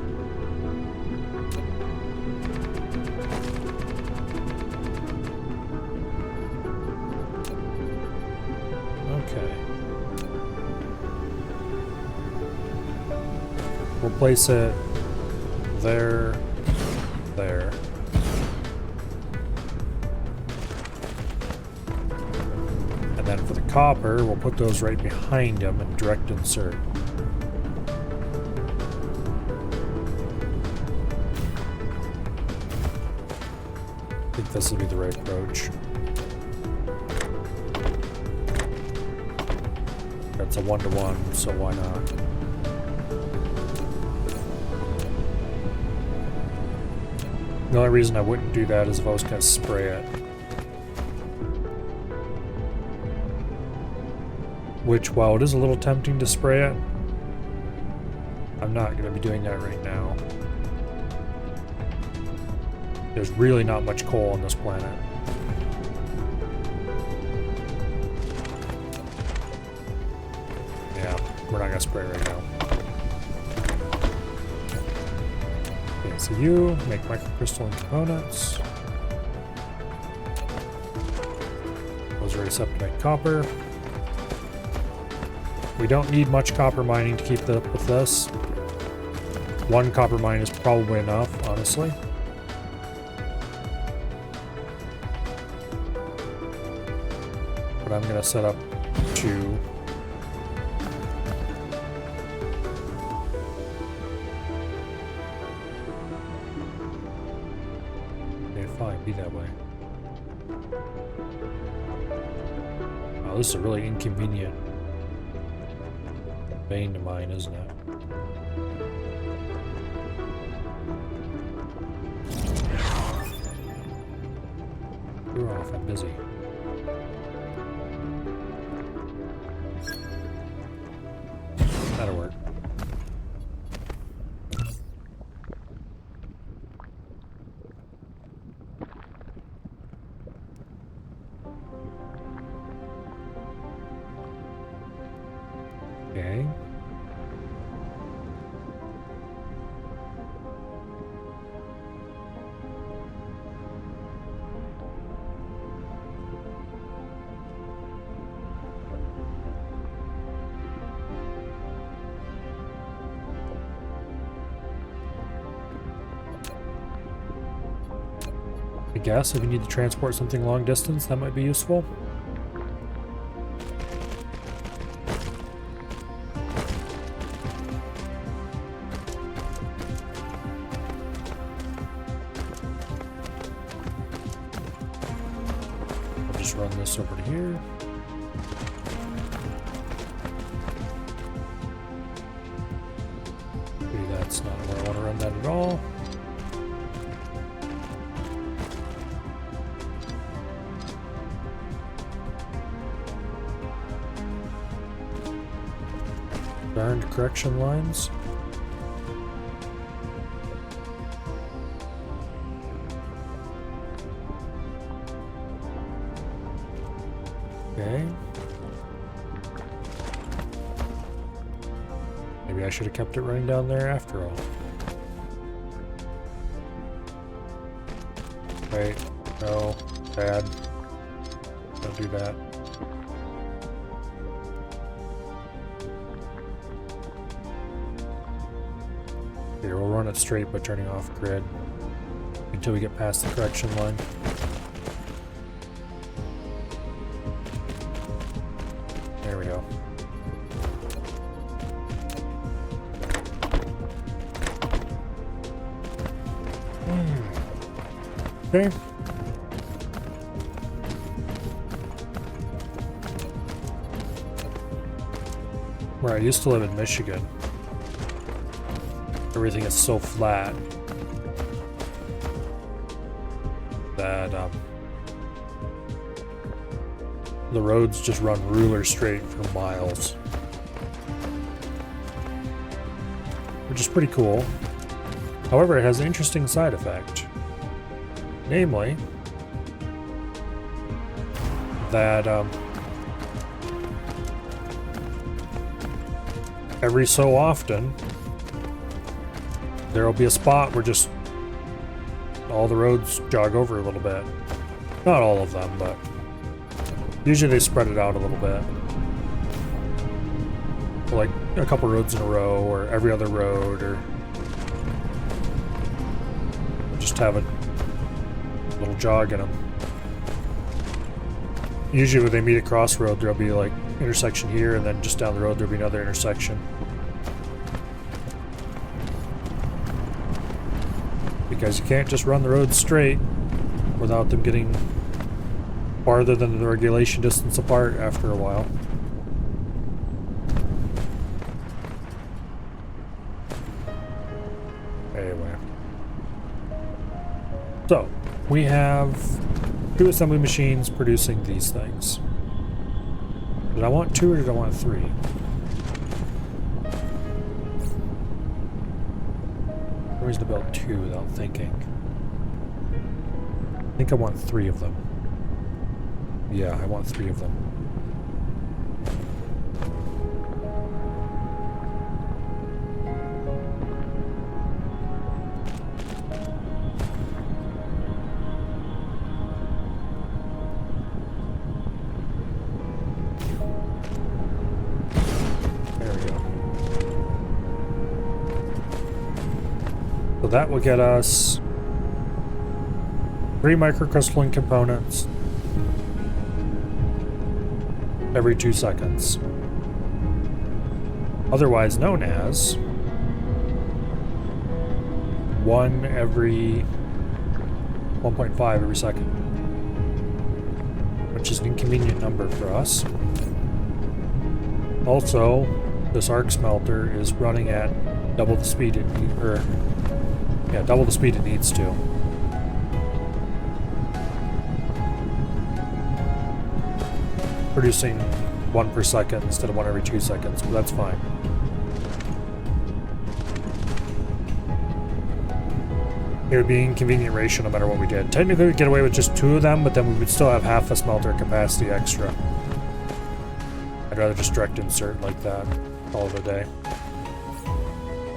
Okay. We'll place it there, there. And then for the copper, we'll put those right behind them and direct insert. I think this will be the right approach. That's a 1-to-1, so why not? The only reason I wouldn't do that is if I was going to spray it. Which, while it is a little tempting to spray it, I'm not going to be doing that right now. There's really not much coal on this planet. Yeah, we're not gonna spray right now. Okay, so you make microcrystalline components. Those are set to make copper. We don't need much copper mining to keep up with this. 1 copper mine is probably enough, honestly. But I'm going to set up 2. Okay, fine, be that way. Wow, this is a really inconvenient vein to mine, isn't it? You're off, I'm busy. That'll work. Okay. I guess if you need to transport something long distance, that might be useful. I'll just run this over to here. Maybe that's not where I want to run that at all. Darned correction lines. Okay. Maybe I should have kept it running down there after all. Wait, no, bad. Don't do that. Here, we'll run it straight by turning off grid until we get past the correction line. There we go. Okay. Where I used to live in Michigan, everything is so flat that the roads just run ruler straight for miles, which is pretty cool. However, it has an interesting side effect. Namely, that every so often there will be a spot where just all the roads jog over a little bit. Not all of them, but usually they spread it out a little bit. Like a couple roads in a row, or every other road, or just have a little jog in them. Usually when they meet at crossroad, there'll be like intersection here, and then just down the road there'll be another intersection. Because you can't just run the road straight without them getting farther than the regulation distance apart after a while. Anyway. So, we have 2 assembly machines producing these things. Did I want 2 or did I want 3? No reason to build 2 without thinking. I think I want 3 of them. Yeah, I want 3 of them. So that will get us 3 microcrystalline components every 2 seconds. Otherwise known as 1 every 1.5 every second. Which is an inconvenient number for us. Also, this arc smelter is running at double the speed it double the speed it needs to. Producing 1 per second instead of 1 every 2 seconds, but that's fine. It would be an inconvenient ratio no matter what we did. Technically we'd get away with just 2 of them, but then we would still have half a smelter capacity extra. I'd rather just direct insert like that all of the day.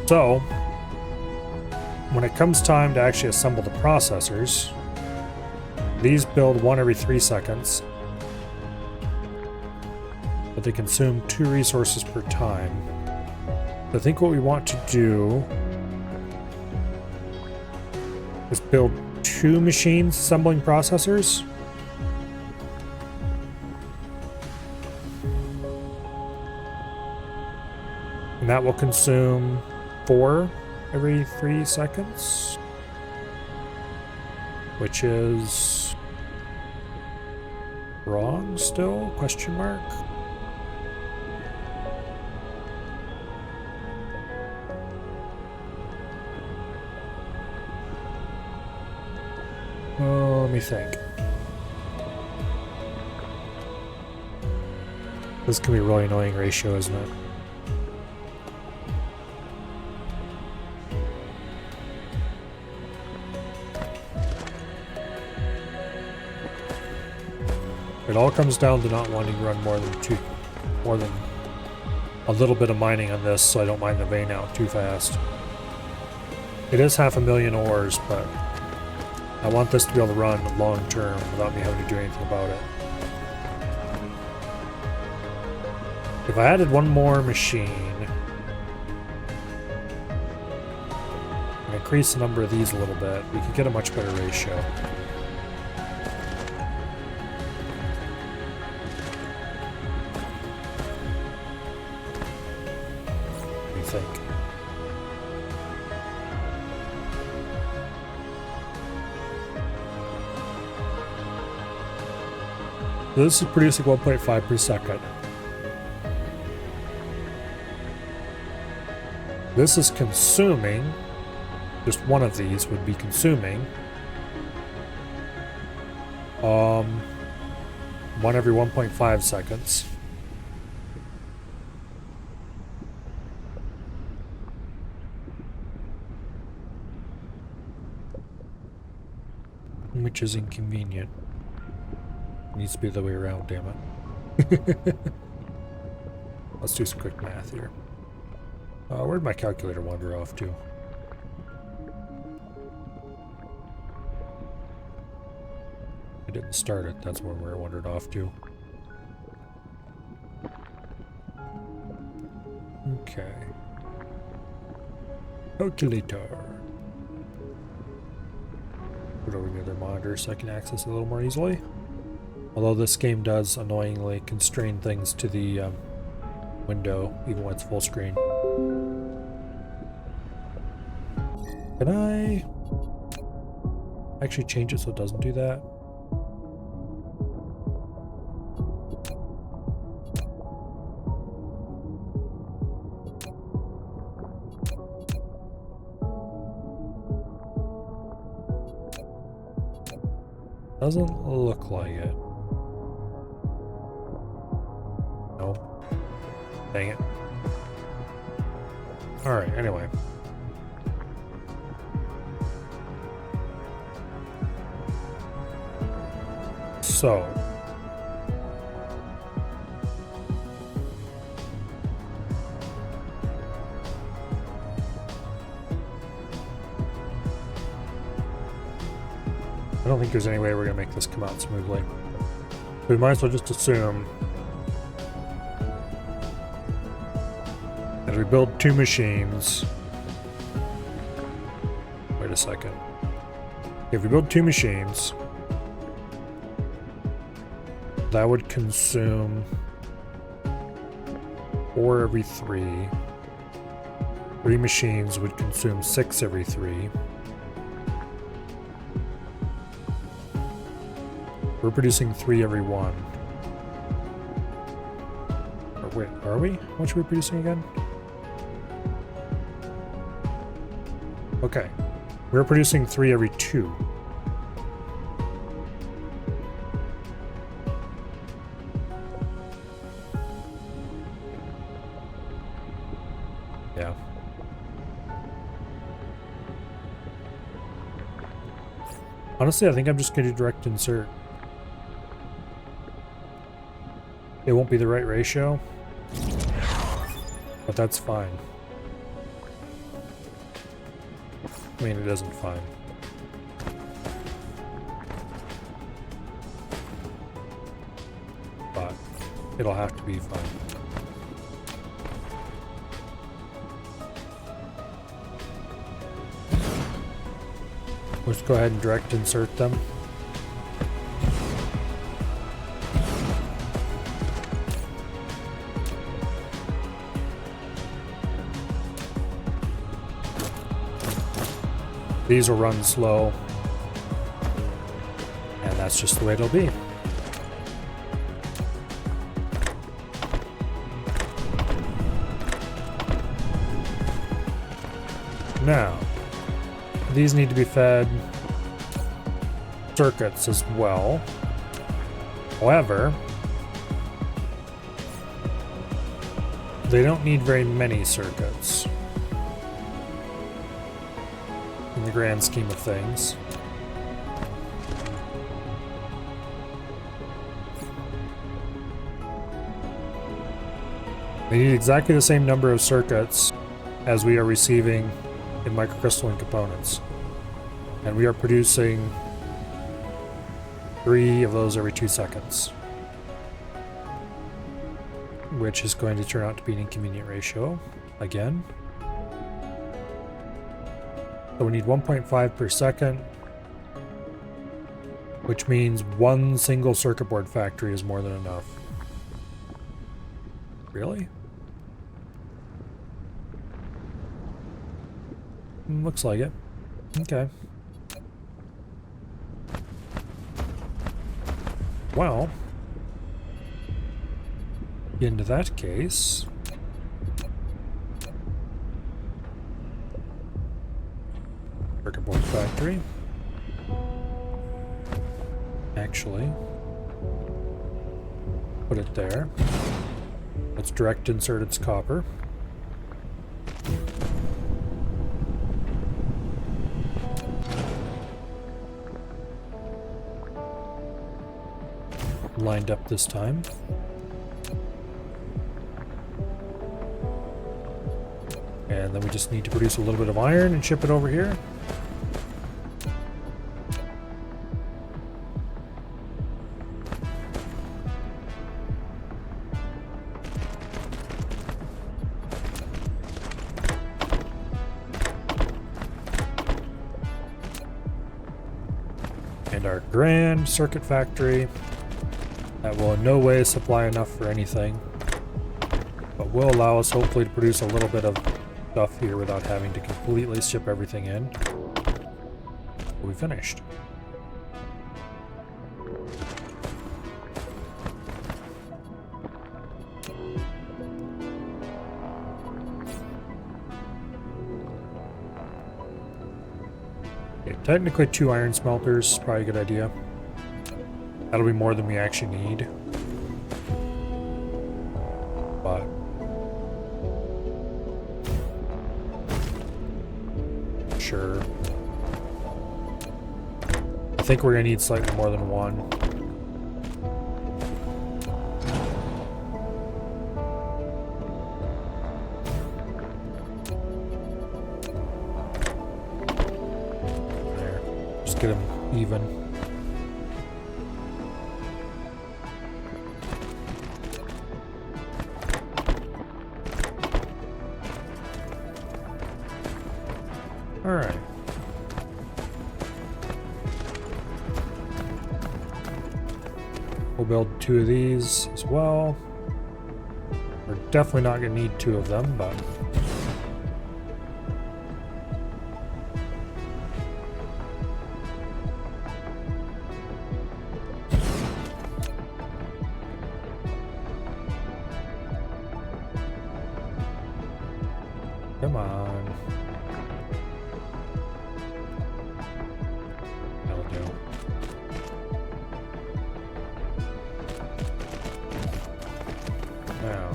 So, when it comes time to actually assemble the processors, these build 1 every 3 seconds, but they consume 2 resources per time. I think what we want to do is build 2 machines assembling processors. And that will consume 4 every 3 seconds, which is wrong still? Question mark? Oh, let me think. This can be a really annoying ratio, isn't it? It all comes down to not wanting to run more than a little bit of mining on this, so I don't mine the vein out too fast. It is 500,000 ores, but I want this to be able to run long term without me having to do anything about it. If I added one more machine and increase the number of these a little bit, we could get a much better ratio. Think. This is producing 1.5 per second. This is consuming, just one of these would be consuming one every 1.5 seconds. Which is inconvenient. It needs to be the other way around, damn it. Let's do some quick math here. Where'd my calculator wander off to? I didn't start it, that's where it wandered off to. Okay. Calculator. Put over the other monitor so I can access it a little more easily. Although this game does annoyingly constrain things to the window, even when it's full screen. Can I actually change it so it doesn't do that? Doesn't look like it. Nope. Dang it. Alright, anyway. So. I don't think there's any way we're going to make this come out smoothly. We might as well just assume that if we build two machines... Wait a second. If we build two machines, that would consume 4 every 3. 3 machines would consume 6 every 3. We're producing 3 every 1. Or wait, are we? How much are we producing again? Okay. We're producing 3 every 2. Yeah. Honestly, I think I'm just going to direct insert. It won't be the right ratio, but that's fine. I mean, it isn't fine. But it'll have to be fine. Let's go ahead and direct insert them. These will run slow, and that's just the way it'll be. Now, these need to be fed circuits as well. However, they don't need very many circuits in the grand scheme of things. They need exactly the same number of circuits as we are receiving in microcrystalline components. And we are producing 3 of those every 2 seconds. Which is going to turn out to be an inconvenient ratio, again. So we need 1.5 per second, which means 1 single circuit board factory is more than enough. Really? Looks like it. Okay. Well, into that case, circuit board factory. Actually, put it there. Let's direct insert its copper. Lined up this time. And then we just need to produce a little bit of iron and ship it over here. And our grand circuit factory that will in no way supply enough for anything, but will allow us hopefully to produce a little bit of stuff here without having to completely ship everything in. We finished. Okay, technically 2 iron smelters, probably a good idea. That'll be more than we actually need. But sure. I think we're gonna need slightly more than 1. There. Just get them even. Alright. We'll build 2 of these as well. We're definitely not going to need 2 of them, but... Come on. That'll do. Now.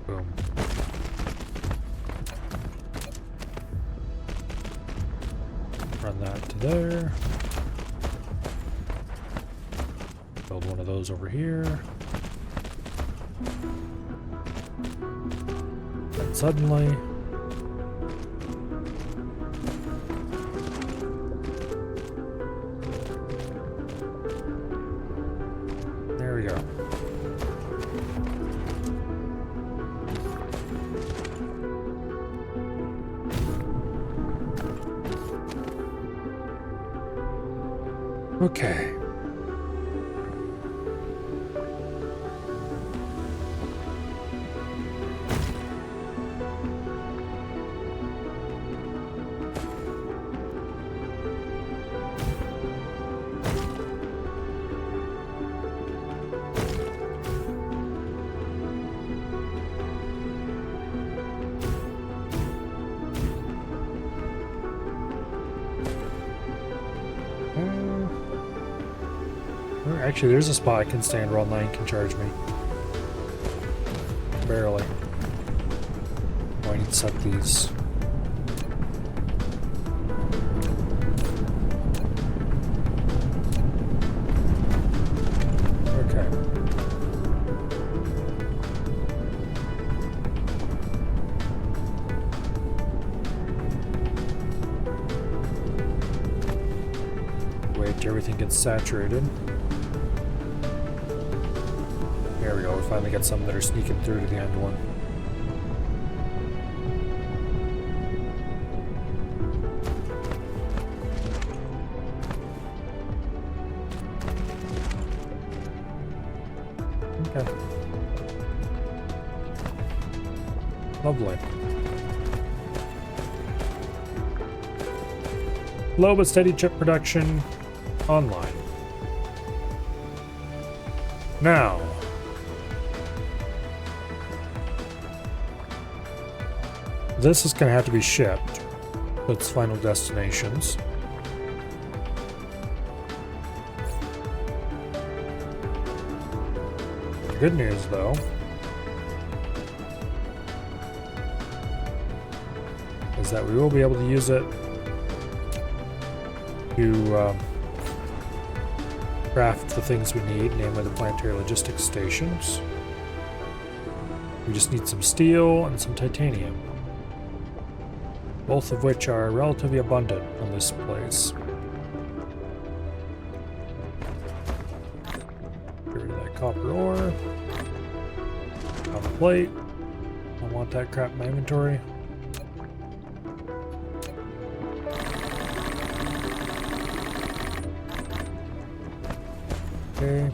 Boom. Run that to there. Build one of those over here. And suddenly... there we go. Okay. Actually, there's a spot I can stand where online can charge me. Barely. Oh, I need to set these. gets saturated. There we go, we finally got some that are sneaking through to the end one. Okay. Lovely. Low but steady chip production online. Now, this is going to have to be shipped to its final destinations. The good news, though, is that we will be able to use it to craft the things we need, namely the planetary logistics stations. We just need some steel and some titanium, both of which are relatively abundant in this place. Get rid of that copper ore. Copper plate. I don't want that crap in my inventory. Okay.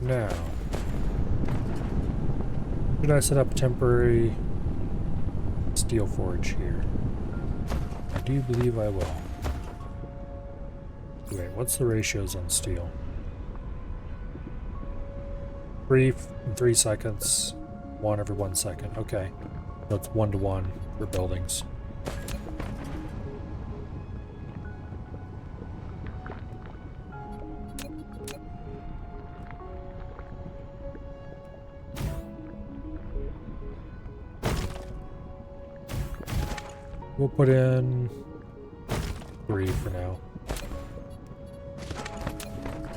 Now, should I set up a temporary steel forge here? I do believe I will. Wait, what's the ratios on steel? 3 in 3 seconds, 1 every 1 second. Okay, that's 1 to 1 for buildings. We'll put in 3 for now.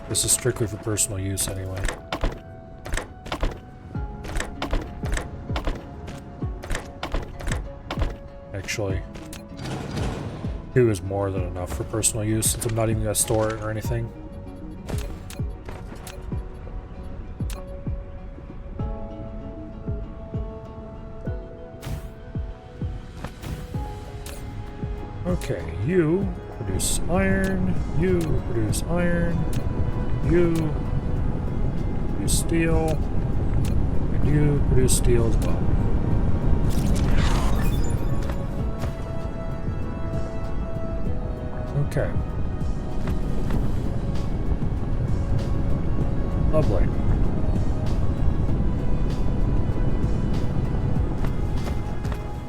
This is strictly for personal use anyway. Actually, 2 is more than enough for personal use since I'm not even going to store it or anything. Okay, you produce iron, you produce iron, you produce steel, and you produce steel as well. Okay. Lovely.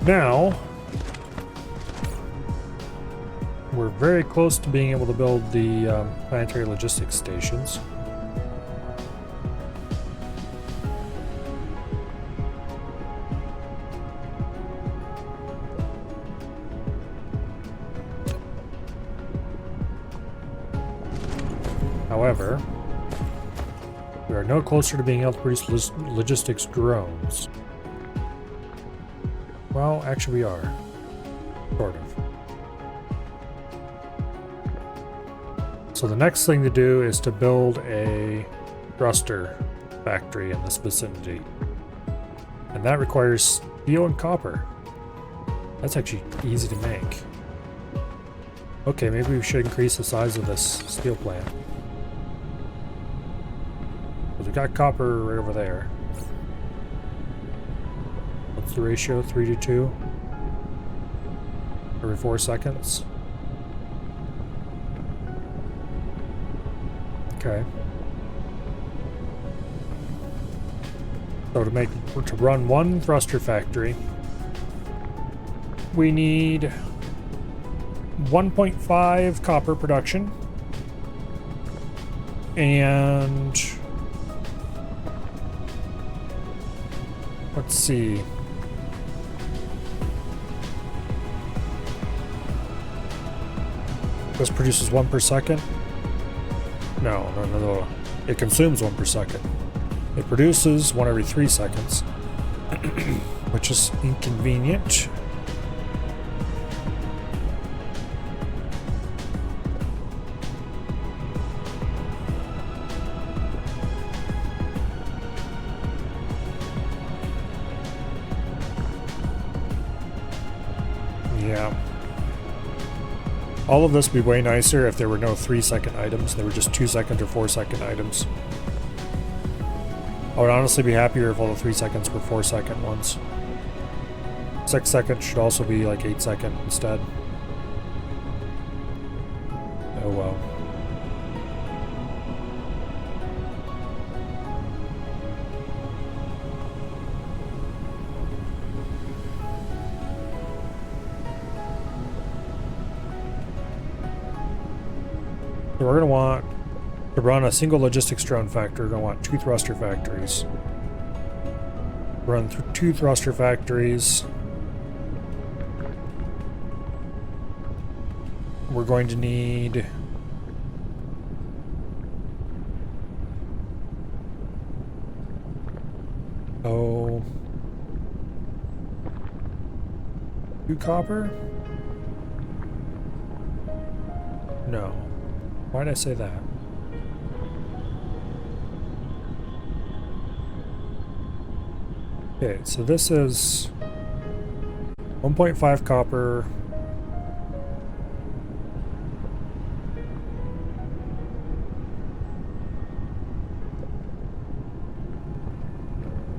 Now, we're very close to being able to build the planetary logistics stations. However, we are no closer to being able to produce logistics drones. Well, actually we are. Sort of. So the next thing to do is to build a thruster factory in this vicinity. And that requires steel and copper. That's actually easy to make. Okay, maybe we should increase the size of this steel plant. Because we got copper right over there. What's the ratio? 3 to 2? Every 4 seconds? Okay. So to run one thruster factory, we need 1.5 copper production and let's see. This produces 1 per second. No. It consumes 1 per second. It produces 1 every 3 seconds, which is inconvenient. Yeah. All of this would be way nicer if there were no 3-second items. They were just 2-second or 4-second items. I would honestly be happier if all the 3 seconds were 4-second ones. 6 seconds should also be like 8-second instead. Oh well. So we're going to want to run a single logistics drone factory. We're going to want 2 thruster factories. Run 2 thruster factories. We're going to need oh, 2 copper? No. Why did I say that? Okay, so this is 1.5 copper.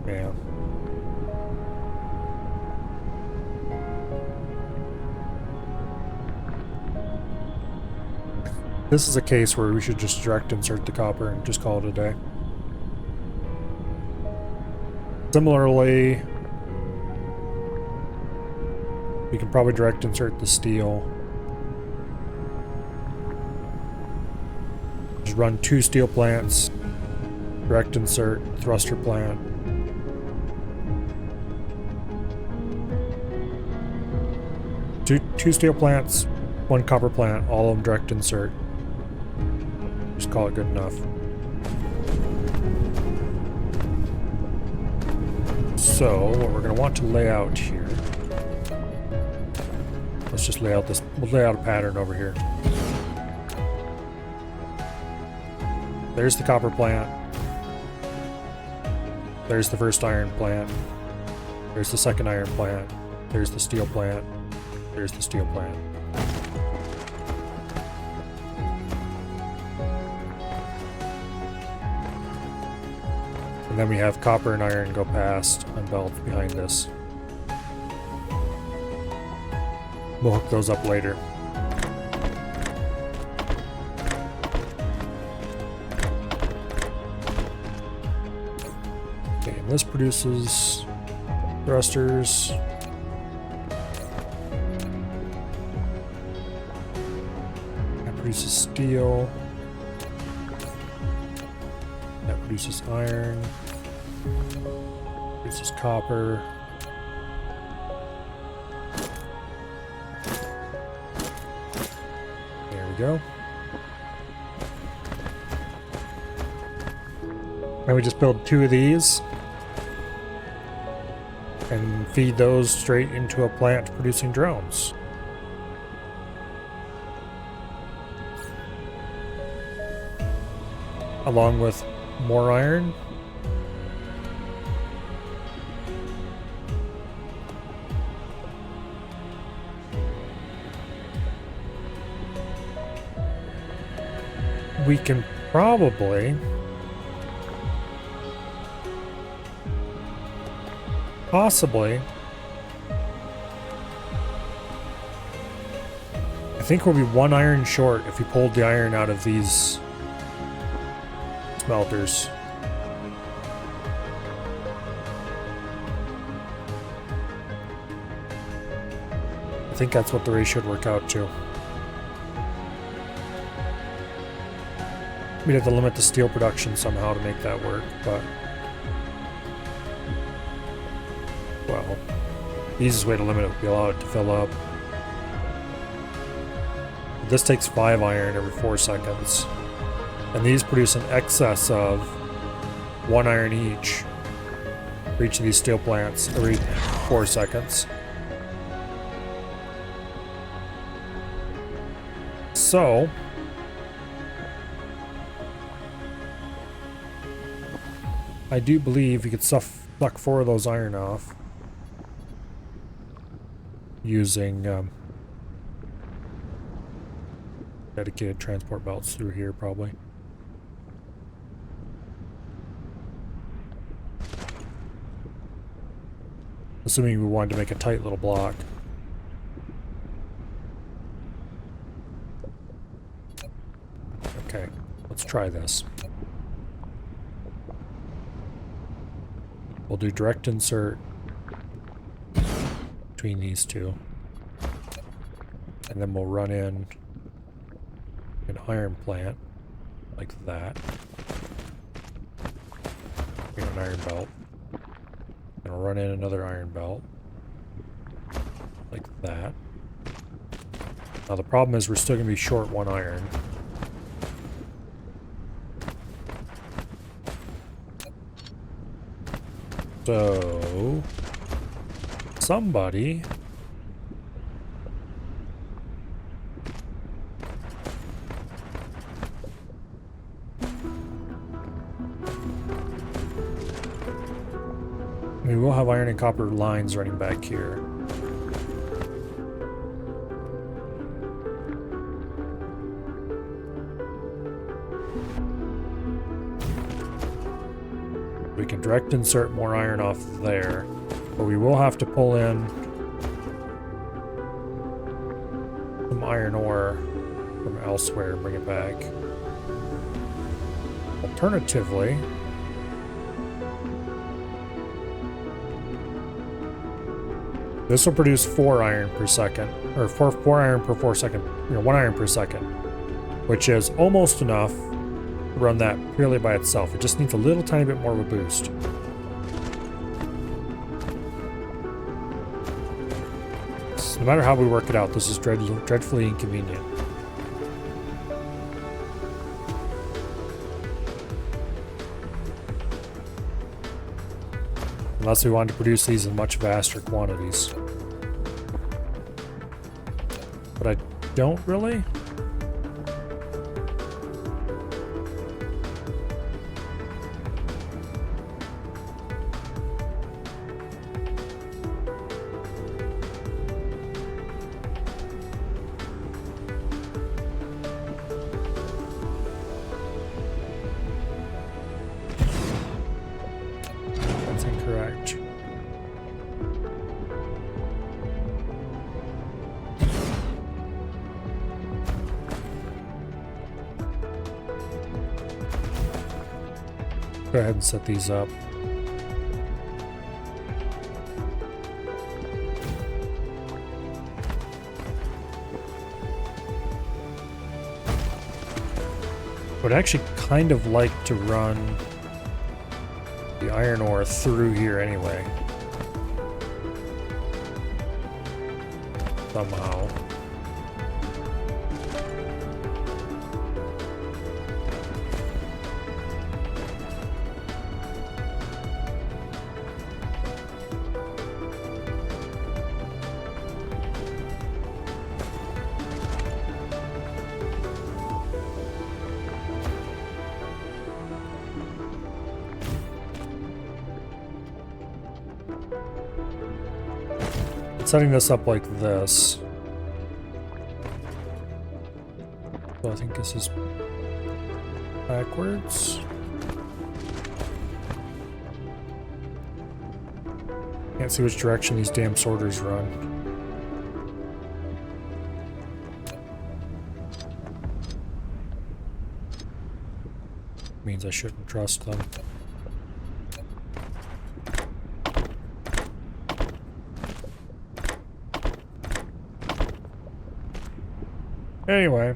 Yeah. This is a case where we should just direct insert the copper and just call it a day. Similarly, we can probably direct insert the steel. Just run 2 steel plants, direct insert, thruster plant. Two steel plants, 1 copper plant, all of them direct insert. Just call it good enough. So, what we're going to want to lay out here. Let's just lay out this. We'll lay out a pattern over here. There's the copper plant. There's the first iron plant. There's the second iron plant. There's the steel plant. There's the steel plant. And then we have copper and iron go past on belts behind this. We'll hook those up later. Okay, and this produces thrusters. That produces steel. That produces iron. Produces copper. There we go. And we just build 2 of these and feed those straight into a plant producing drones. Along with more iron. We can probably possibly I think we'll be 1 iron short if we pulled the iron out of these smelters. I think that's what the ratio would work out to. We'd have to limit the steel production somehow to make that work, but well, the easiest way to limit it would be allow it to fill up. This takes 5 iron every 4 seconds. And these produce an excess of 1 iron each for each of these steel plants every 4 seconds. So, I do believe you could suck 4 of those iron off using dedicated transport belts through here, probably. Assuming we wanted to make a tight little block. Okay, let's try this. We'll do direct insert between these two. And then we'll run in an iron plant like that. An iron belt. And we'll run in another iron belt like that. Now the problem is we're still going to be short one iron. So somebody we will have iron and copper lines running back here. We can direct insert more iron off there, but we will have to pull in some iron ore from elsewhere and bring it back. Alternatively, this will produce 4 iron per second, or 4 iron per 4 second, 1 iron per second, which is almost enough to run that purely by itself. It just needs a little tiny bit more of a boost. So no matter how we work it out, this is dreadfully inconvenient. Unless we wanted to produce these in much vaster quantities. But I don't really. Go ahead and set these up. Would actually kind of like to run the iron ore through here anyway. Somehow. Setting this up like this. So I think this is backwards. Can't see which direction these damn sorters run. Means I shouldn't trust them. Anyway.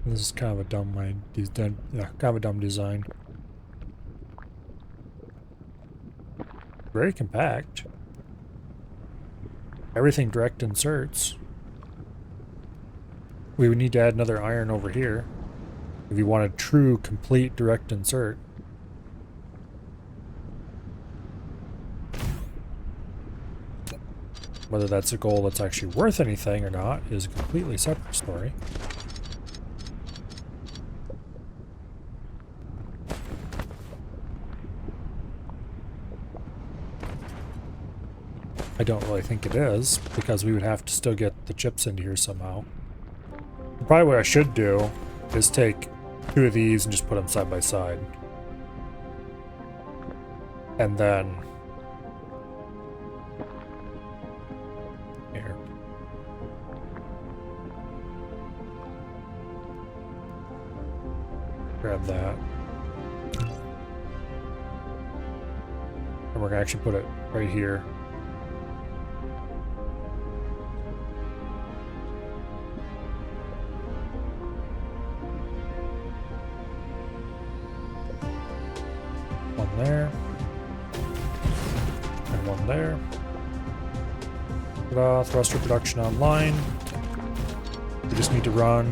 This is kind of a dumb kind of a dumb design. Very compact. Everything direct inserts. We would need to add another iron over here if you want a true, complete direct insert. Whether that's a goal that's actually worth anything or not is a completely separate story. I don't really think it is, because we would have to still get the chips into here somehow. Probably what I should do is take 2 of these and just put them side by side. And then... here. Grab that. And we're gonna actually put it right here. One there. And one there. Ta-da, thruster production online. We just need to run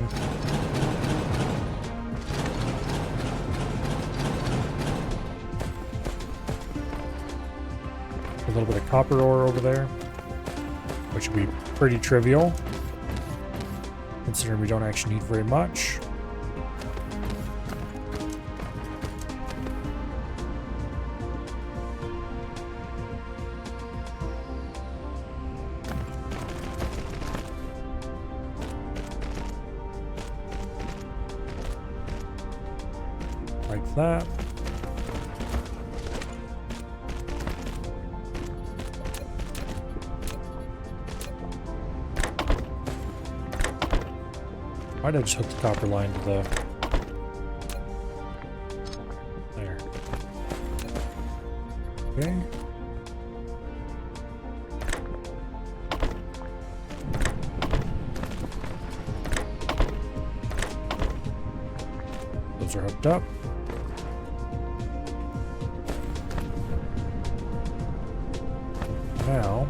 a little bit of copper ore over there, which would be pretty trivial, considering we don't actually need very much. Like that. Why did I just hook the copper line to the... there. Okay. Those are hooked up. Now...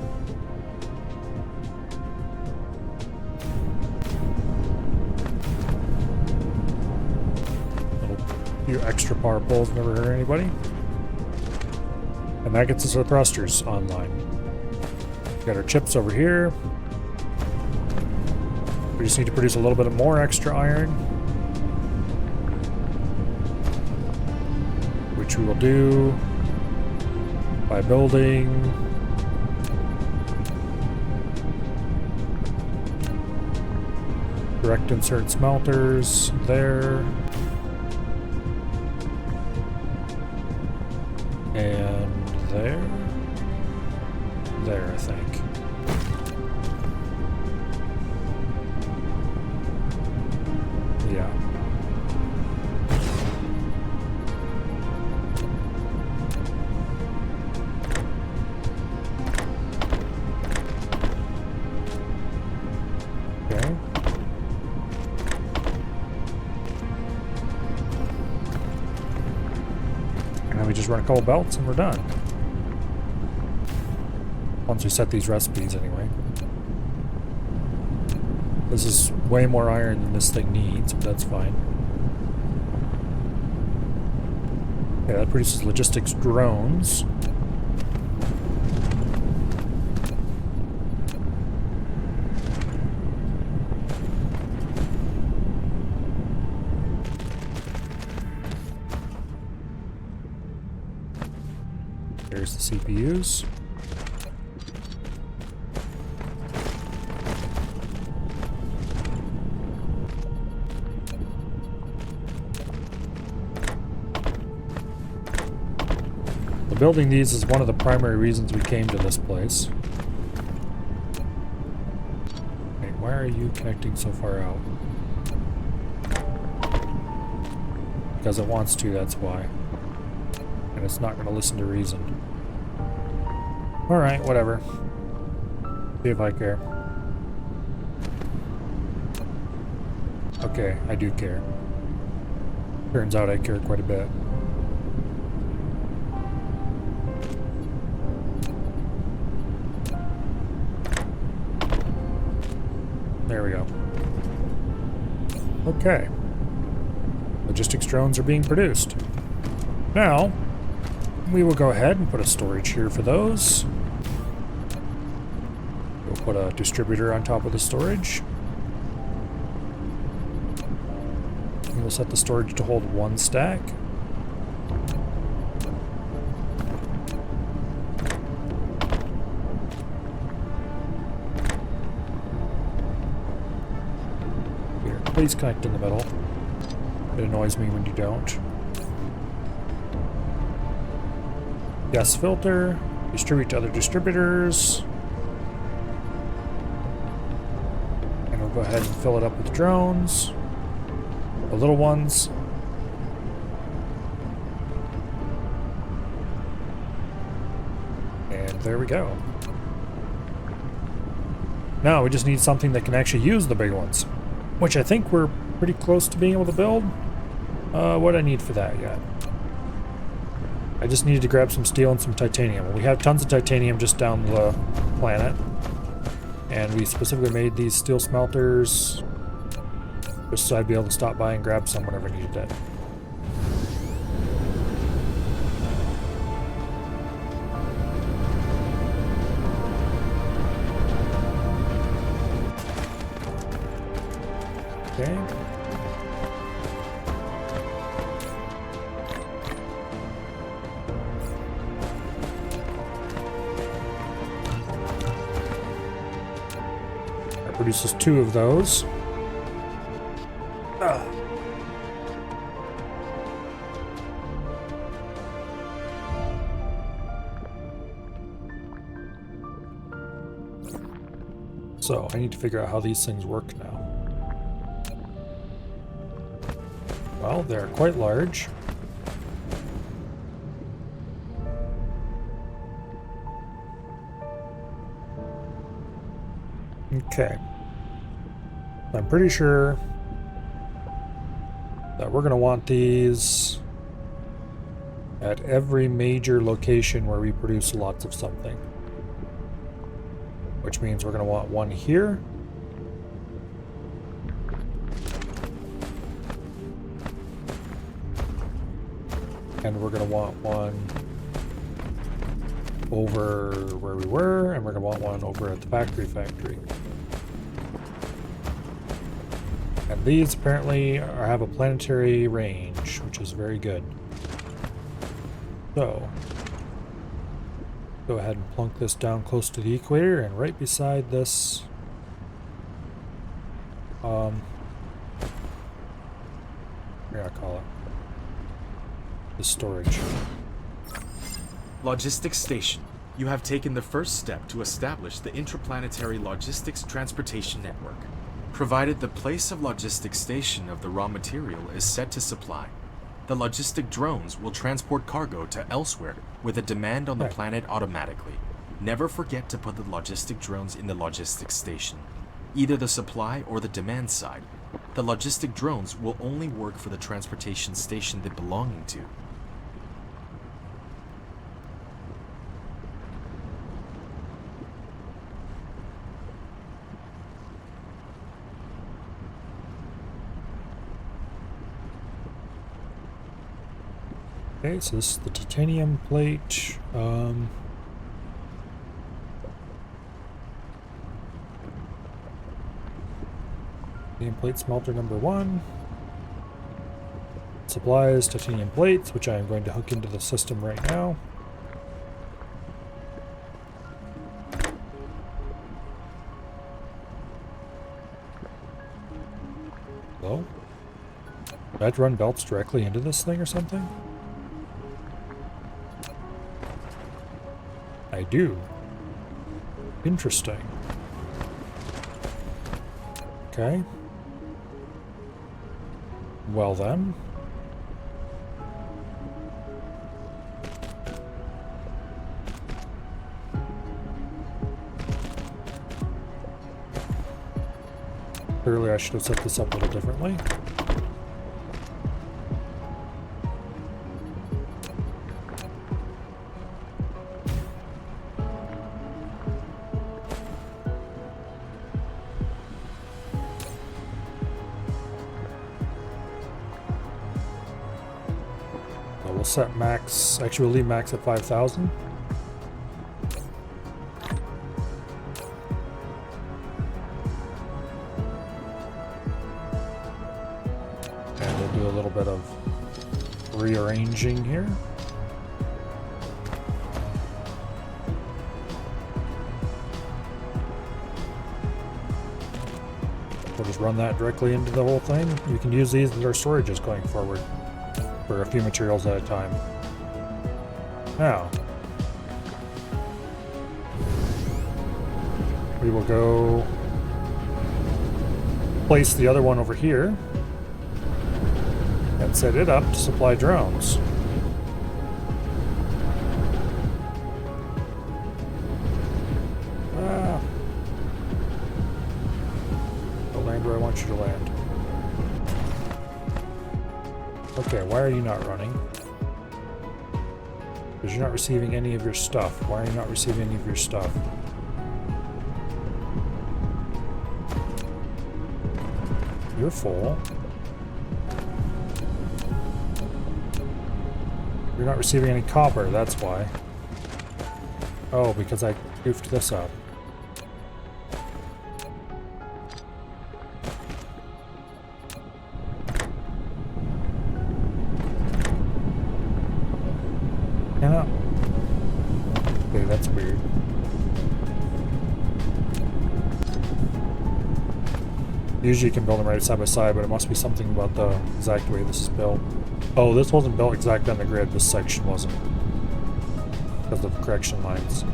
few extra power poles, never hurt anybody. And that gets us our thrusters online. We got our chips over here. We just need to produce a little bit of more extra iron, which we will do by building direct insert smelters there. And there. There, I think. Yeah. Okay. And then we just run a couple belts and we're done. Once we set these recipes, anyway. This is way more iron than this thing needs, but that's fine. Yeah, that produces logistics drones. There's the CPUs. Building these is one of the primary reasons we came to this place. Wait, why are you connecting so far out? Because it wants to, that's why. And it's not going to listen to reason. Alright, whatever. See if I care. Okay, I do care. Turns out I care quite a bit. There we go. Okay. Logistics drones are being produced. Now, we will go ahead and put a storage here for those. We'll put a distributor on top of the storage. And we'll set the storage to hold 1 stack. please connect in the middle. It annoys me when you don't. Gas filter. Distribute to other distributors. And we'll go ahead and fill it up with drones. The little ones. And there we go. Now we just need something that can actually use the big ones, which I think we're pretty close to being able to build. What do I need for that yet? I just needed to grab some steel and some titanium. We have tons of titanium just down the planet, and we specifically made these steel smelters just so I'd be able to stop by and grab some whenever I needed it. Okay. That produces 2 of those. So I need to figure out how these things work now. Well, they're quite large. Okay. I'm pretty sure that we're going to want these at every major location where we produce lots of something. Which means we're going to want one here. And we're going to want one over where we were, and we're going to want one over at the factory. And these apparently have a planetary range, which is very good. So, go ahead and plunk this down close to the equator, and right beside this, what do I call it? The storage. Logistics Station. You have taken the first step to establish the Interplanetary Logistics Transportation Network. Provided the place of logistics station of the raw material is set to supply, the logistic drones will transport cargo to elsewhere with a demand on the planet automatically. Never forget to put the logistic drones in the logistics station, either the supply or the demand side. The logistic drones will only work for the transportation station they're belonging to. Okay, so this is the titanium plate. Titanium plate smelter number 1. Supplies titanium plates, which I am going to hook into the system right now. Hello? Did I have to run belts directly into this thing or something? I do. Interesting. Okay. Well then. Clearly I should have set this up a little differently. We'll set max, actually we'll leave max at 5,000. And we'll do a little bit of rearranging here. We'll just run that directly into the whole thing. We can use these as our storages going forward for a few materials at a time. Now, we will go place the other one over here and set it up to supply drones. Don't land where I want you to land. Okay, why are you not running? Because you're not receiving any of your stuff. Why are you not receiving any of your stuff? You're full. You're not receiving any copper, that's why. Oh, because I goofed this up. Okay, that's weird. Usually you can build them right side by side, but it must be something about the exact way this is built. Oh, this wasn't built exactly on the grid. This section wasn't. Because of the correction lines.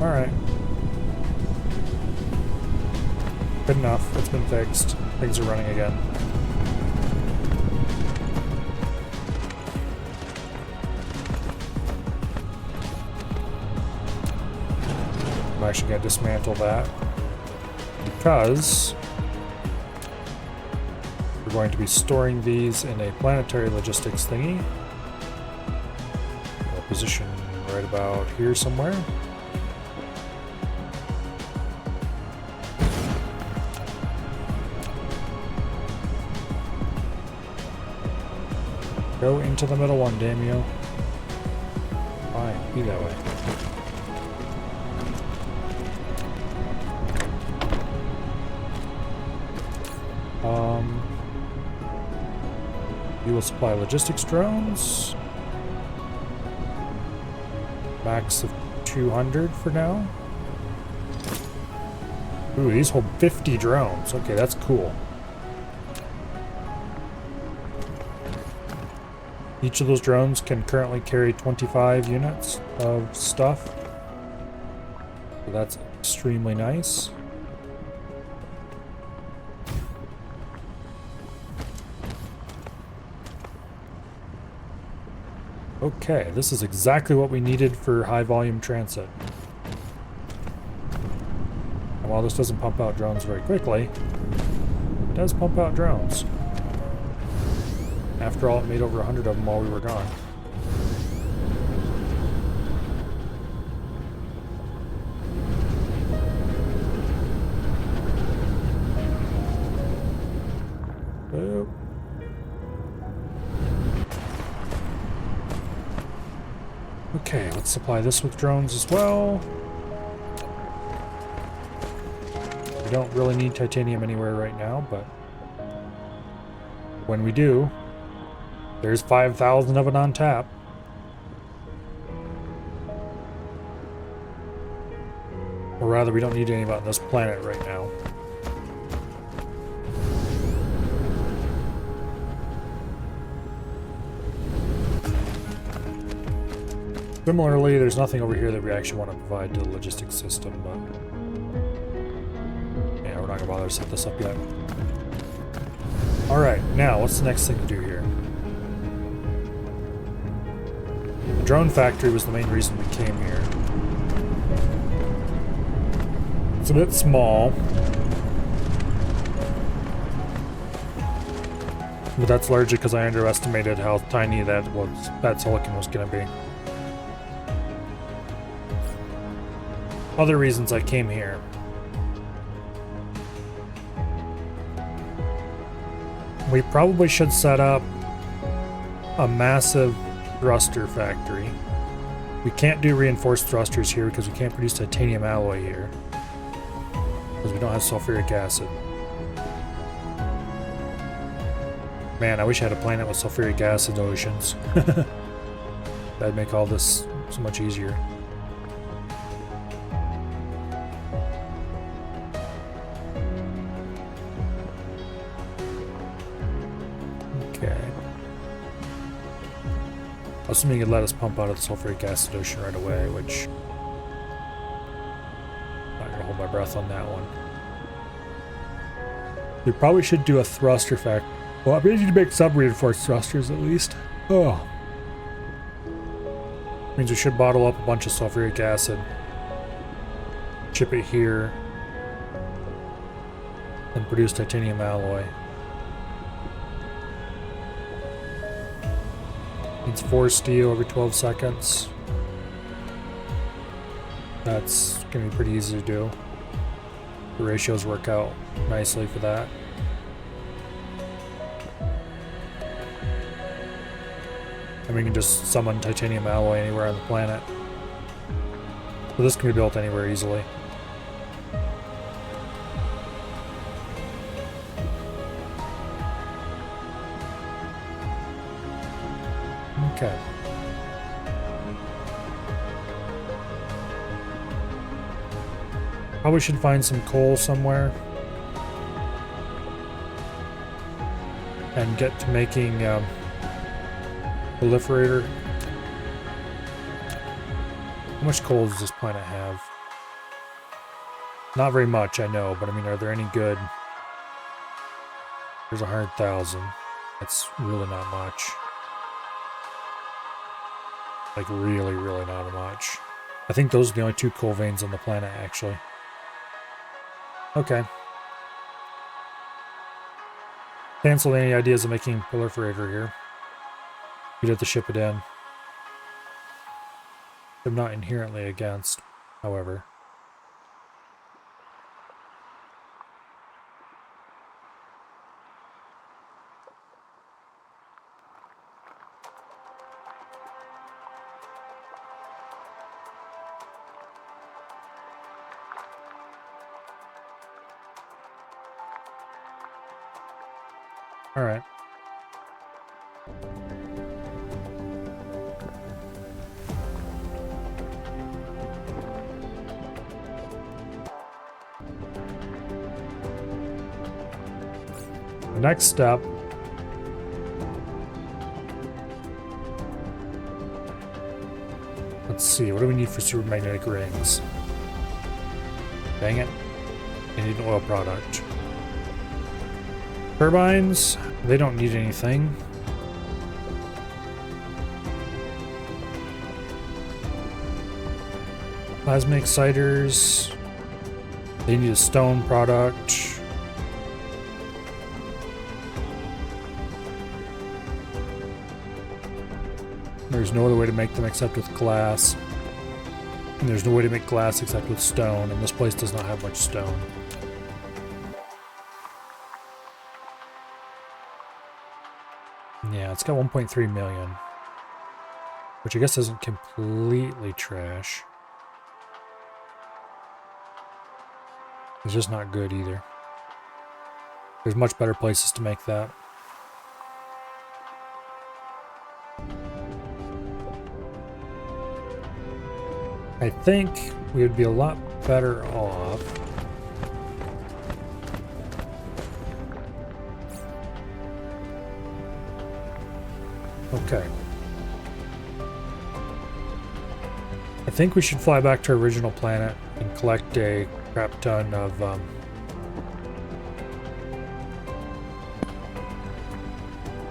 Alright. Good enough. It's been fixed. Things are running again. I'm actually going to dismantle that. Because we're going to be storing these in a planetary logistics thingy. We'll position right about here somewhere. Go into the middle one, damn you. Fine, be that way. You will supply logistics drones. Max of 200 for now. Ooh, these hold 50 drones. Okay, that's cool. Each of those drones can currently carry 25 units of stuff. So that's extremely nice. Okay, this is exactly what we needed for high volume transit. And while this doesn't pump out drones very quickly, it does pump out drones. After all, it made over 100 of them while we were gone. Boop. Okay, let's supply this with drones as well. We don't really need titanium anywhere right now, but when we do, there's 5,000 of it on tap. Or rather, we don't need any of it on this planet right now. Similarly, there's nothing over here that we actually want to provide to the logistics system, but yeah, we're not gonna bother to set this up yet. Alright, now what's the next thing to do here? The drone factory was the main reason we came here. It's a bit small, but that's largely because I underestimated how tiny that silicon was going to be. Other reasons I came here. We probably should set up a massive thruster factory. We can't do reinforced thrusters here because we can't produce titanium alloy here. Because we don't have sulfuric acid. Man, I wish I had a planet with sulfuric acid oceans. That'd make all this so much easier. Assuming you'd let us pump out of the sulfuric acid ocean right away, which... I'm not gonna hold my breath on that one. We probably should do a thruster fact. Well, I need to make some reinforced thrusters at least. Oh. Means we should bottle up a bunch of sulfuric acid. Ship it here. And produce titanium alloy. Needs 4 steel every 12 seconds. That's gonna be pretty easy to do. The ratios work out nicely for that. And we can just summon titanium alloy anywhere on the planet. So this can be built anywhere easily. Okay. Probably should find some coal somewhere. And get to making proliferator. How much coal does this planet have? Not very much, I know, but I mean, are there any good? There's 100,000. That's really not much. Like, really, really not much. I think those are the only 2 coal veins on the planet, actually. Okay. Cancel any ideas of making proliferator here. We'd have to ship it in. I'm not inherently against, however. All right. The next step let's see, what do we need for supermagnetic rings? Dang it. I need an oil product. Turbines, they don't need anything. Plasma exciters, they need a stone product. There's no other way to make them except with glass. And there's no way to make glass except with stone, and this place does not have much stone. Yeah, it's got 1.3 million. Which I guess isn't completely trash. It's just not good either. There's much better places to make that. I think we would be a lot better off. Okay. I think we should fly back to our original planet and collect a crap ton of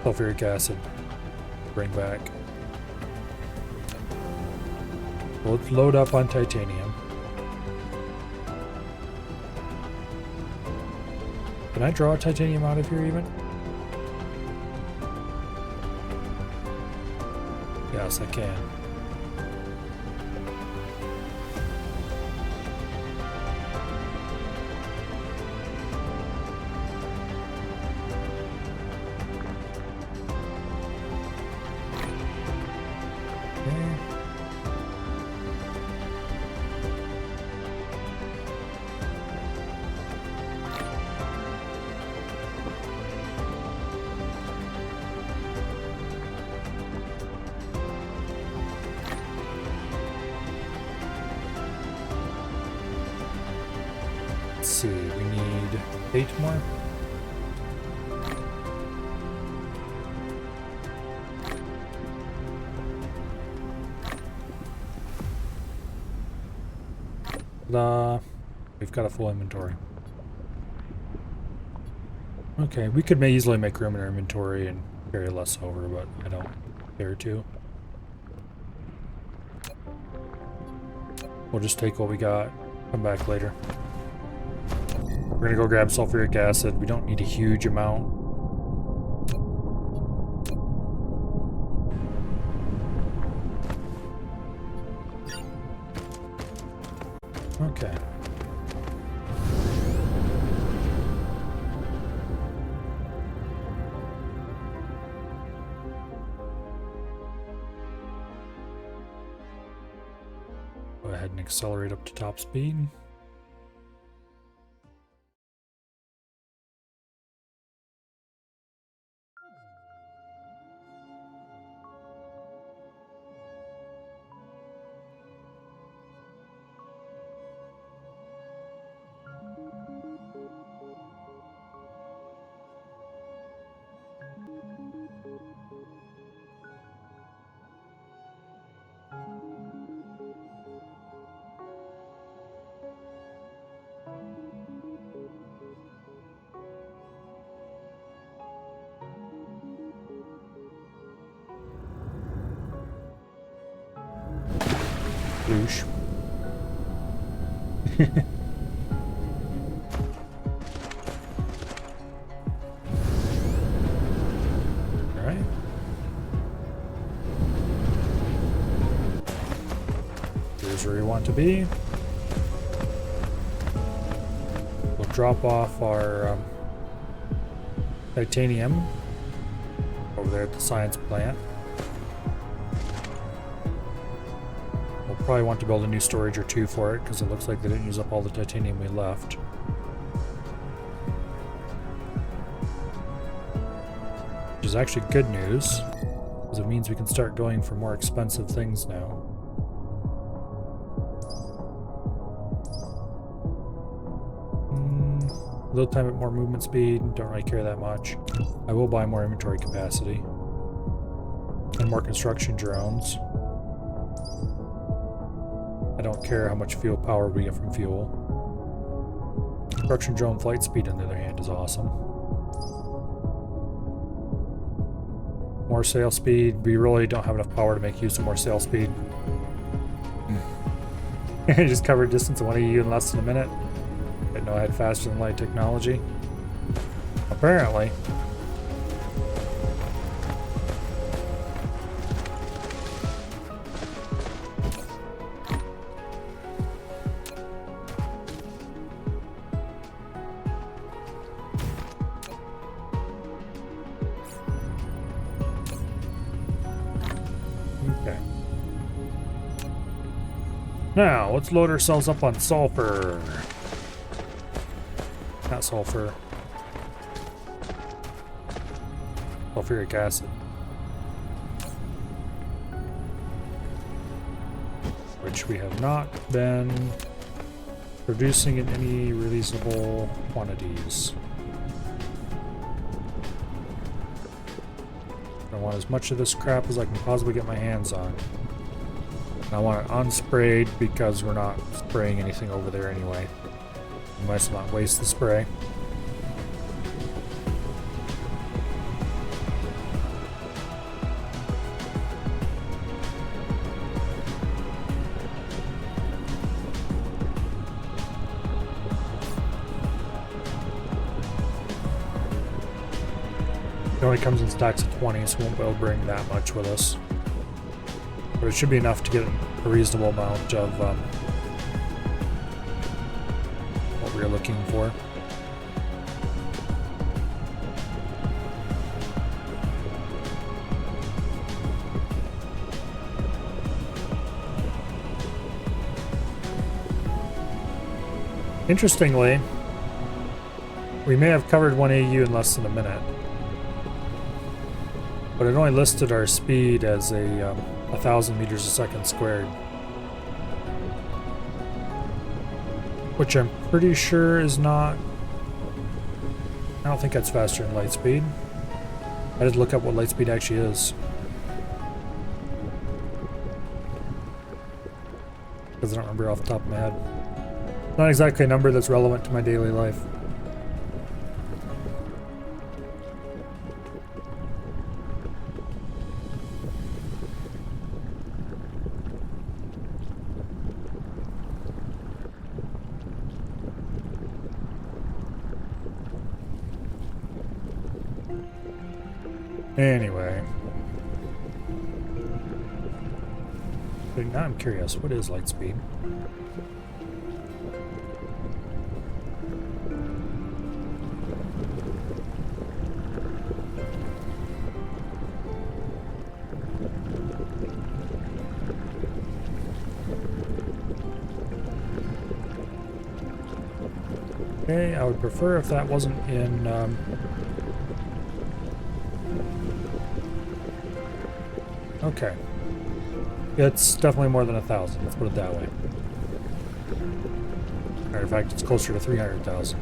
sulfuric acid. Bring back. Well, let's load up on titanium. Can I draw titanium out of here even? Yes, I can. Let's see, we need 8 more. We've got a full inventory. Okay, we could easily make room in our inventory and carry less over, but I don't care to. We'll just take what we got, come back later. We're gonna go grab sulfuric acid. We don't need a huge amount. Okay. Go ahead and accelerate up to top speed. Douche. Alright. Here's where you want to be. We'll drop off our titanium over there at the science plant. Probably want to build a new storage or two for it because it looks like they didn't use up all the titanium we left. Which is actually good news because it means we can start going for more expensive things now. Low time at more movement speed, don't really care that much. I will buy more inventory capacity and more construction drones. I don't care how much fuel power we get from fuel. Construction drone flight speed, on the other hand, is awesome. More sail speed. We really don't have enough power to make use of more sail speed. I just covered distance of one EU in less than a minute. I didn't know I had faster than light technology. Apparently. Now, let's load ourselves up on sulfur. Not sulfur. Sulfuric acid. Which we have not been producing in any reasonable quantities. I want as much of this crap as I can possibly get my hands on. I want it unsprayed because we're not spraying anything over there anyway. We might as well not waste the spray. It only comes in stacks of 20, so we won't be able to bring that much with us. But it should be enough to get a reasonable amount of what we're looking for. Interestingly, we may have covered 1 AU in less than a minute. But it only listed our speed as a 1,000 meters a second squared. Which I'm pretty sure is not... I don't think that's faster than light speed. I did look up what light speed actually is. Because I don't remember off the top of my head. Not exactly a number that's relevant to my daily life. Anyway. But now I'm curious, what is light speed? Okay, I would prefer if that wasn't in, okay. It's definitely more than 1,000, let's put it that way. Matter of fact, it's closer to 300,000.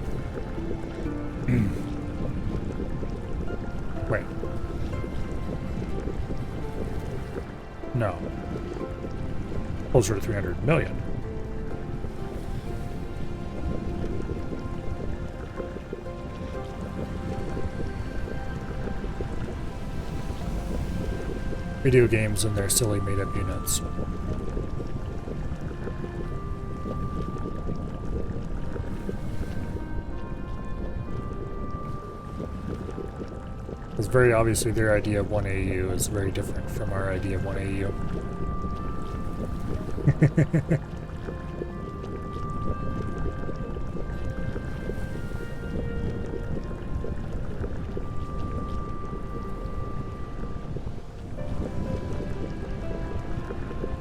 Wait. No. Closer to 300 million. Video games and their silly made-up units. It's very obviously their idea of 1 AU is very different from our idea of 1 AU.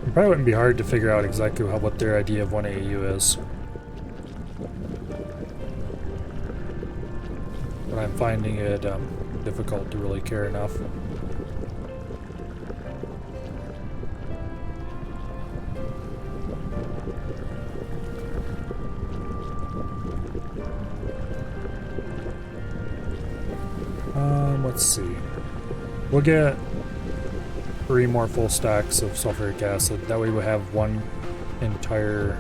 It probably wouldn't be hard to figure out exactly what their idea of 1 AU is. But I'm finding it difficult to really care enough. Let's see. We'll get 3 more full stacks of sulfuric acid. That way we'll have one entire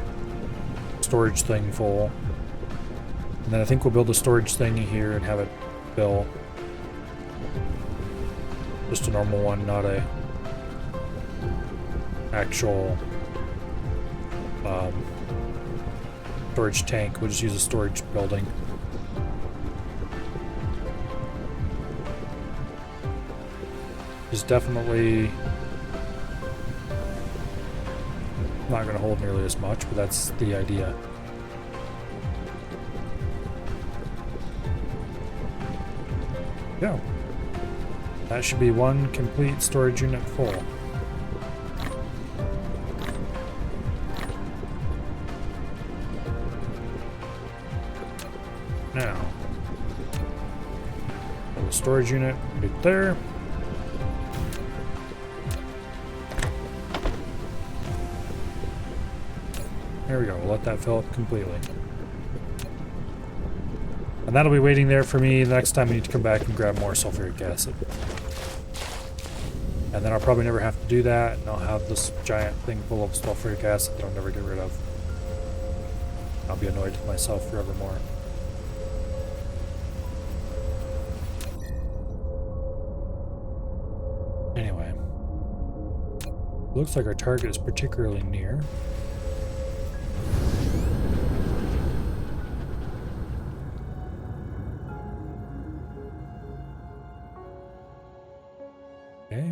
storage thing full. And then I think we'll build a storage thing here and have it fill. Just a normal one, not a actual storage tank. We'll just use a storage building. Is definitely not going to hold nearly as much, but that's the idea. Go. That should be one complete storage unit full. Now, the storage unit right there. There we go, we'll let that fill up completely. And that'll be waiting there for me the next time I need to come back and grab more sulfuric acid. And then I'll probably never have to do that, and I'll have this giant thing full of sulfuric acid that I'll never get rid of. I'll be annoyed with myself forevermore. Anyway. Looks like our target is particularly near. Okay.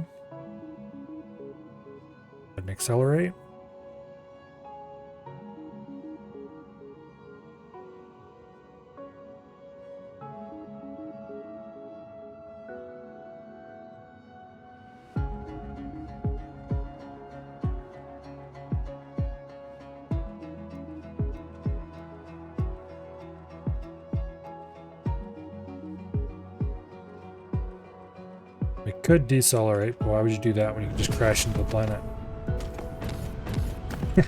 And accelerate. We could decelerate, but why would you do that when you can just crash into the planet? Okay.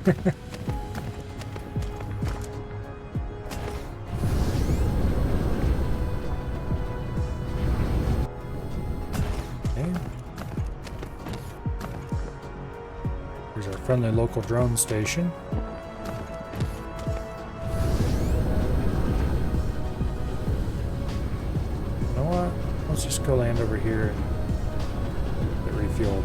Here's our friendly local drone station. Let's just go land over here and get refueled.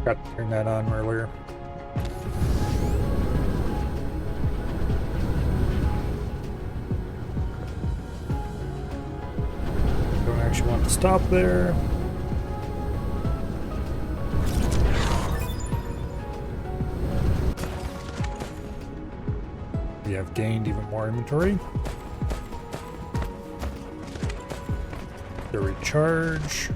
Got to turn that on earlier. Don't actually want to stop there. We have gained even more inventory. The recharge.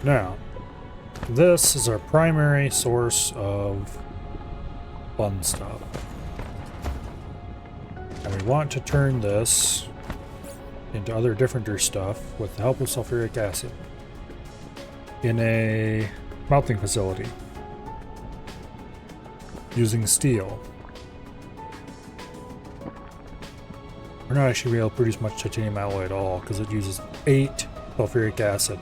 Now, this is our primary source of fun stuff. And we want to turn this into other differenter stuff with the help of sulfuric acid in a melting facility using steel. We're not actually able to produce much titanium alloy at all because it uses 8 sulfuric acid.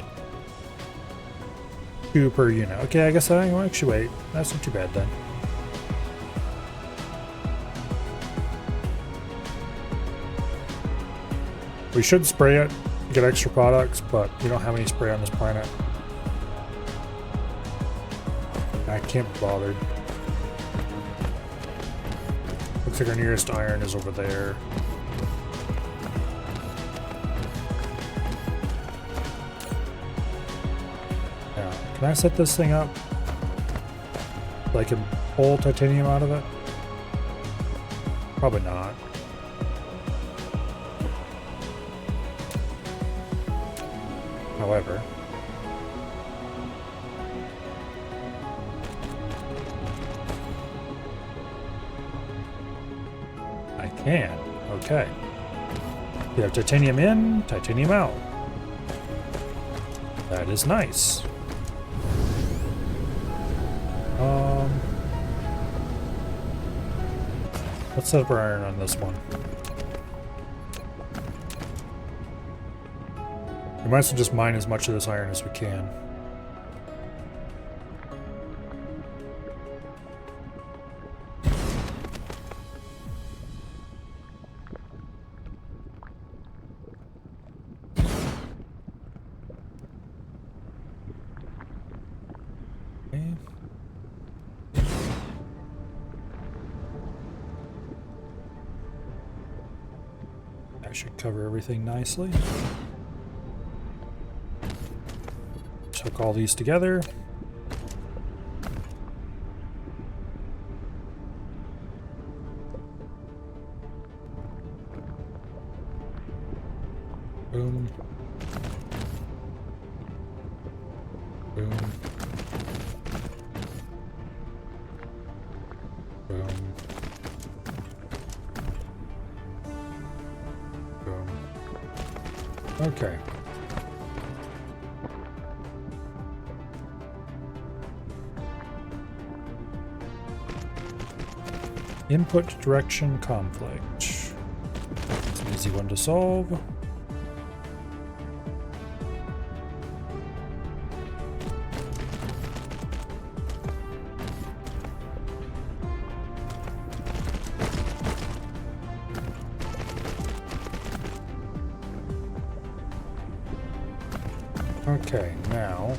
2 per unit. Okay, I guess I will actually wait. That's not too bad then. We should spray it to get extra products, but we don't have any spray on this planet. I can't be bothered. Looks like our nearest iron is over there. Can I set this thing up so I can pull titanium out of it? Probably not. However, I can. Okay. We have titanium in, titanium out. That is nice. Let's set up our iron on this one. We might as well just mine as much of this iron as we can. Should cover everything nicely. Just hook all these together. Boom. Boom. Boom. Okay. Input direction conflict. It's an easy one to solve. Okay, now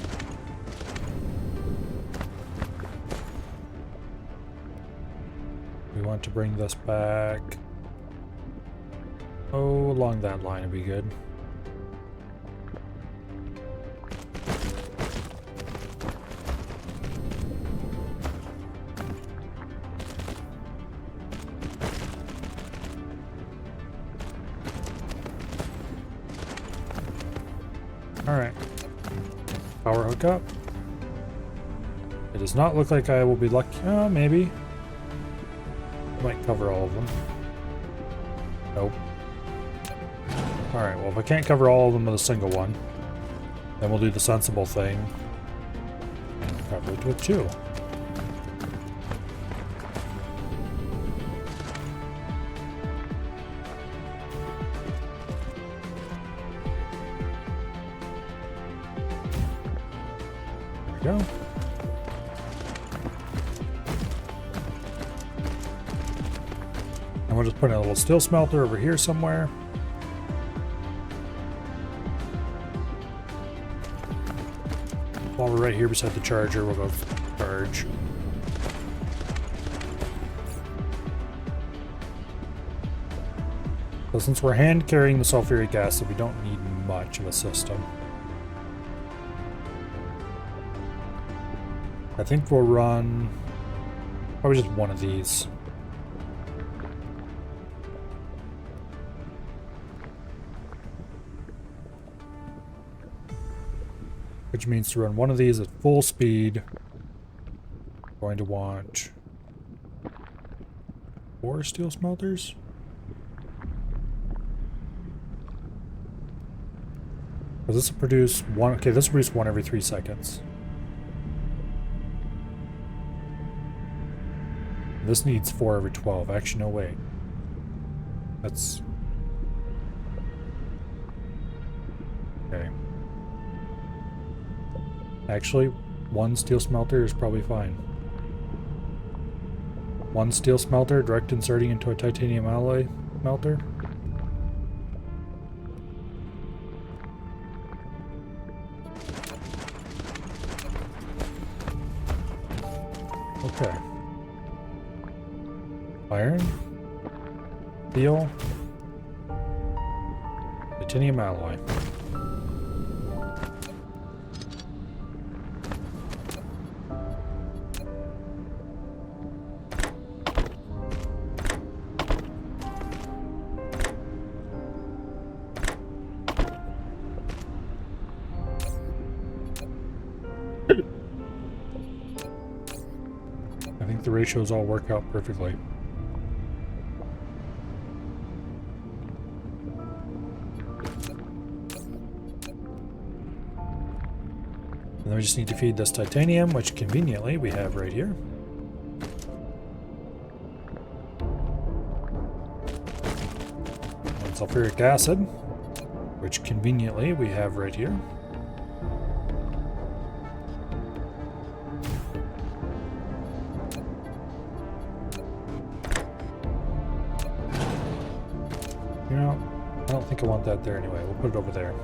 we want to bring this back. Oh, along that line would be good. All right. Power hook up. It does not look like I will be lucky. Oh, maybe. Might cover all of them. Nope. Alright, well if I can't cover all of them with a single one, then we'll do the sensible thing and cover it with 2. There we go. And we'll just put in a little steel smelter over here somewhere. While we're right here beside the charger, we'll go charge. So since we're hand carrying the sulfuric acid, we don't need much of a system. I think we'll run probably just one of these. Which means to run one of these at full speed, we're going to want 4 steel smelters. Because this will produce one. Okay, this will produce 1 every 3 seconds. This needs 4 every 12. Actually, no, wait. That's... okay. Actually, 1 steel smelter is probably fine. 1 steel smelter direct inserting into a titanium alloy smelter. Okay. Iron, steel, titanium alloy. I think the ratios all work out perfectly. And then we just need to feed this titanium, which conveniently we have right here. And sulfuric acid, which conveniently we have right here. You know, I don't think I want that there anyway. We'll put it over there.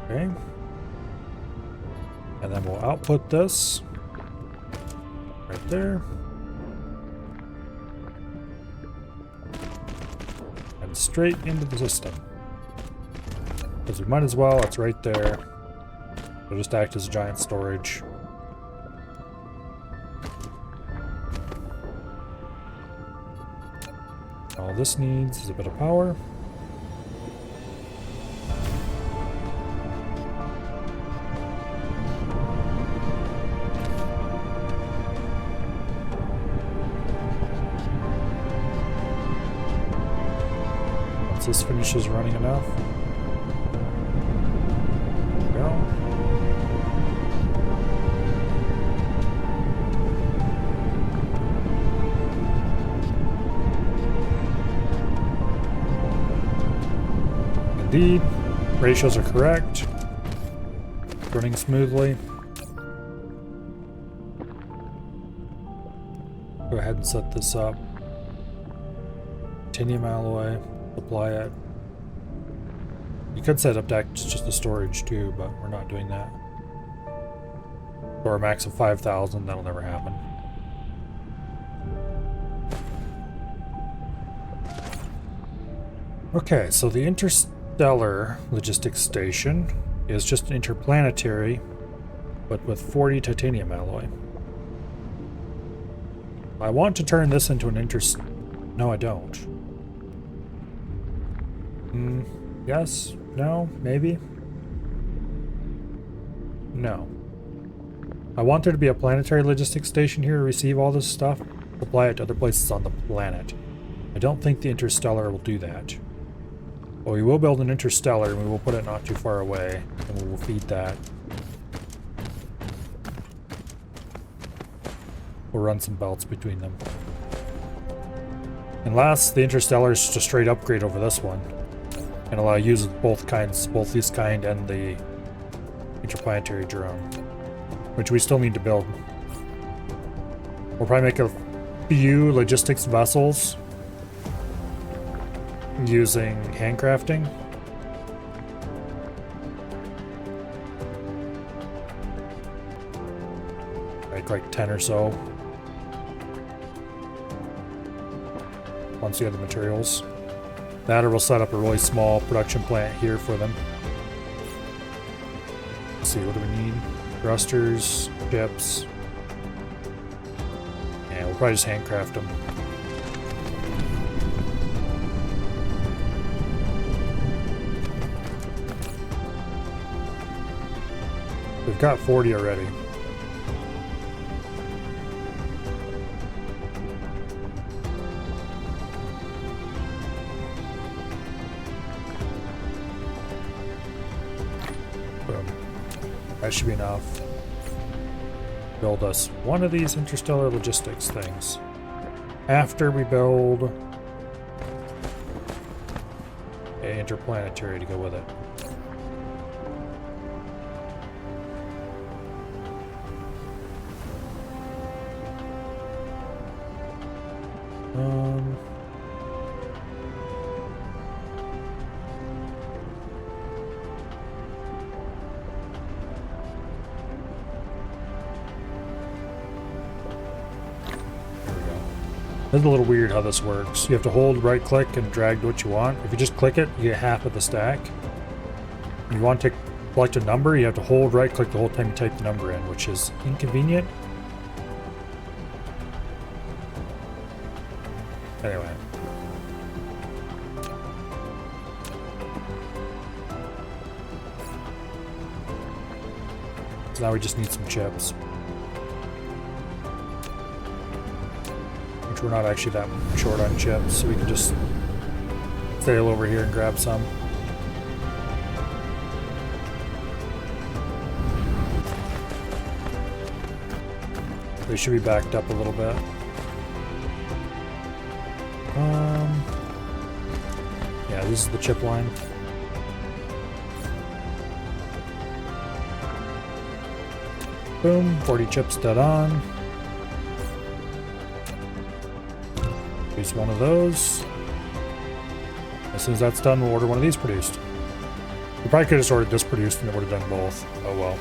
Okay. And then we'll output this right there. And straight into the system. Because we might as well, it's right there. It'll just act as a giant storage. All this needs is a bit of power. Once this finishes running enough. Indeed, ratios are correct. Running smoothly. Go ahead and set this up. Titanium alloy, apply it. You could set up to act just the storage too, but we're not doing that. Or a max of 5,000, that'll never happen. Okay, so the Interstellar Logistics Station is just interplanetary, but with 40 titanium alloy. I want to turn this into an No, I don't. Yes? No? Maybe? No. I want there to be a planetary logistics station here to receive all this stuff, supply it to other places on the planet. I don't think the Interstellar will do that. But we will build an Interstellar, and we will put it not too far away, and we will feed that. We'll run some belts between them. And last, the Interstellar is just a straight upgrade over this one. And allow use of both kinds, both this kind and the interplanetary drone. Which we still need to build. We'll probably make a few logistics vessels using handcrafting. Make like 10 or so. Once you have the materials. That, or we'll set up a really small production plant here for them. Let's see, what do we need? Thrusters, chips. Yeah, we'll probably just handcraft them. We've got 40 already. Boom. That should be enough. Build us one of these interstellar logistics things. After we build an interplanetary to go with it. It's a little weird how this works. You have to hold right click and drag to what you want. If you just click it, you get half of the stack. If you want to select a number, you have to hold right click the whole time you type the number in, which is inconvenient. Anyway. So now we just need some chips. We're not actually that short on chips, so we can just sail over here and grab some. They should be backed up a little bit. Yeah, this is the chip line. Boom, 40 chips dead on. Use one of those. As soon as that's done, we'll order one of these produced. We probably could have just ordered this produced and it would have done both. Oh well.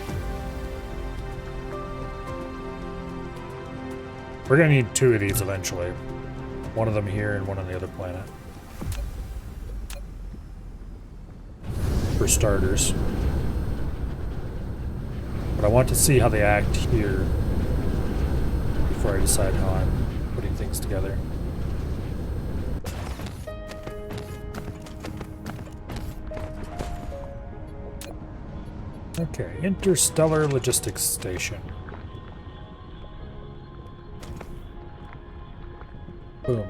We're gonna need two of these eventually. One of them here and one on the other planet. For starters. But I want to see how they act here before I decide how I'm putting things together. Okay, Interstellar Logistics Station. Boom.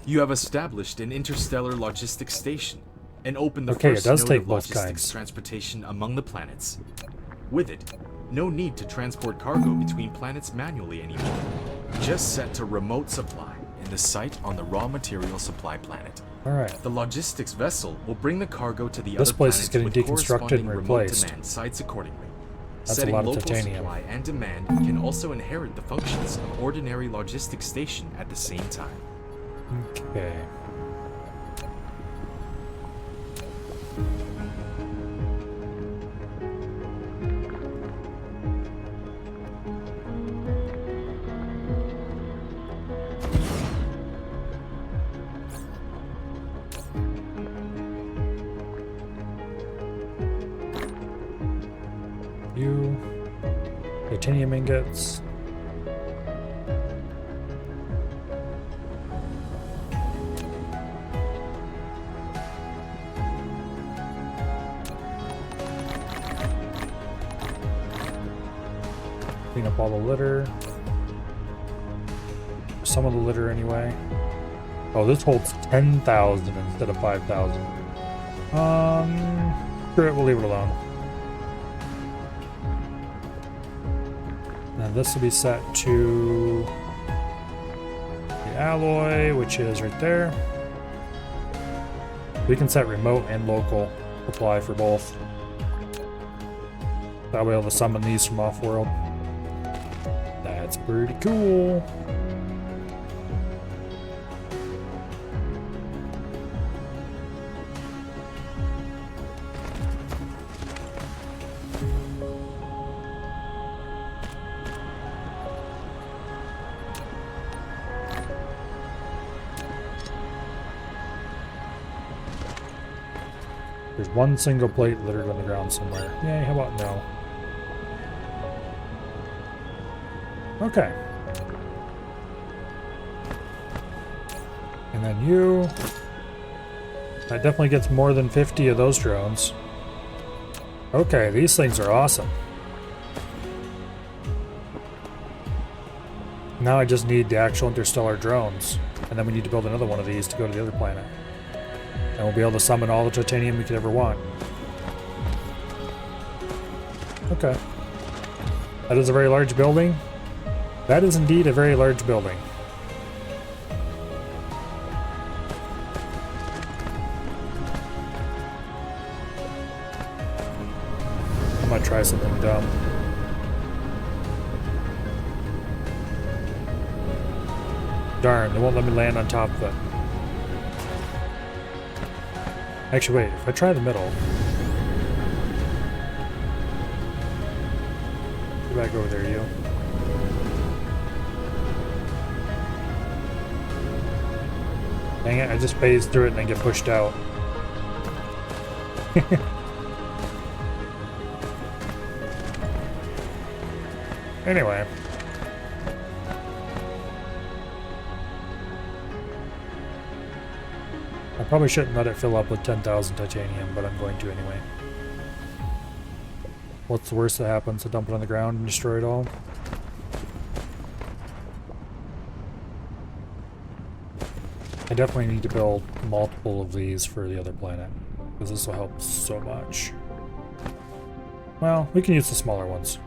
You have established an interstellar logistics station and opened the Okay, first it does node take of both logistics kinds. transportation among the planets. With it, no need to transport cargo between planets manually anymore. Just set to remote supply in the site on the raw material supply planet. Alright. The logistics vessel will bring the cargo to the This other place planets is getting with deconstructed and corresponding remote replaced. demand sites accordingly. That's a Setting lot of local titanium. supply and demand can also inherit the functions of ordinary logistics station at the same time. Okay. Titanium ingots. Clean up all the litter. Some of the litter anyway. Oh, this holds 10,000 instead of 5,000. Screw it, we'll leave it alone. And this will be set to the alloy, which is right there. We can set remote and local supply for both. That way I'll be able to summon these from off-world. That's pretty cool. There's one single plate littered on the ground somewhere. Yay, how about no? Okay. And then you. That definitely gets more than 50 of those drones. Okay, these things are awesome. Now I just need the actual interstellar drones. And then we need to build another one of these to go to the other planet. And we'll be able to summon all the titanium we could ever want. Okay. That is a very large building. That is indeed a very large building. I'm gonna try something dumb. Darn, they won't let me land on top of it. Actually, wait, if I try the middle. Get back over there, you. Dang it, I just phased through it and then get pushed out. Anyway. I probably shouldn't let it fill up with 10,000 titanium, but I'm going to anyway. What's the worst that happens? I dump it on the ground and destroy it all? I definitely need to build multiple of these for the other planet, because this will help so much. Well, we can use the smaller ones.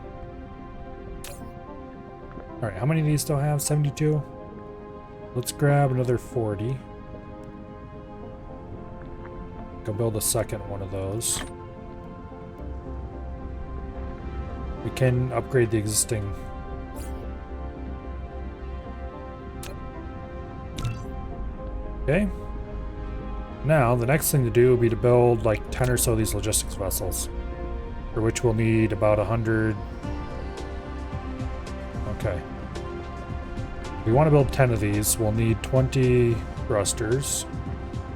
Alright, how many of these still have? 72? Let's grab another 40. Go build a second one of those. We can upgrade the existing. Okay. Now, the next thing to do will be to build like 10 or so of these logistics vessels, for which we'll need about 100. Okay. If we want to build 10 of these, we'll need 20 thrusters,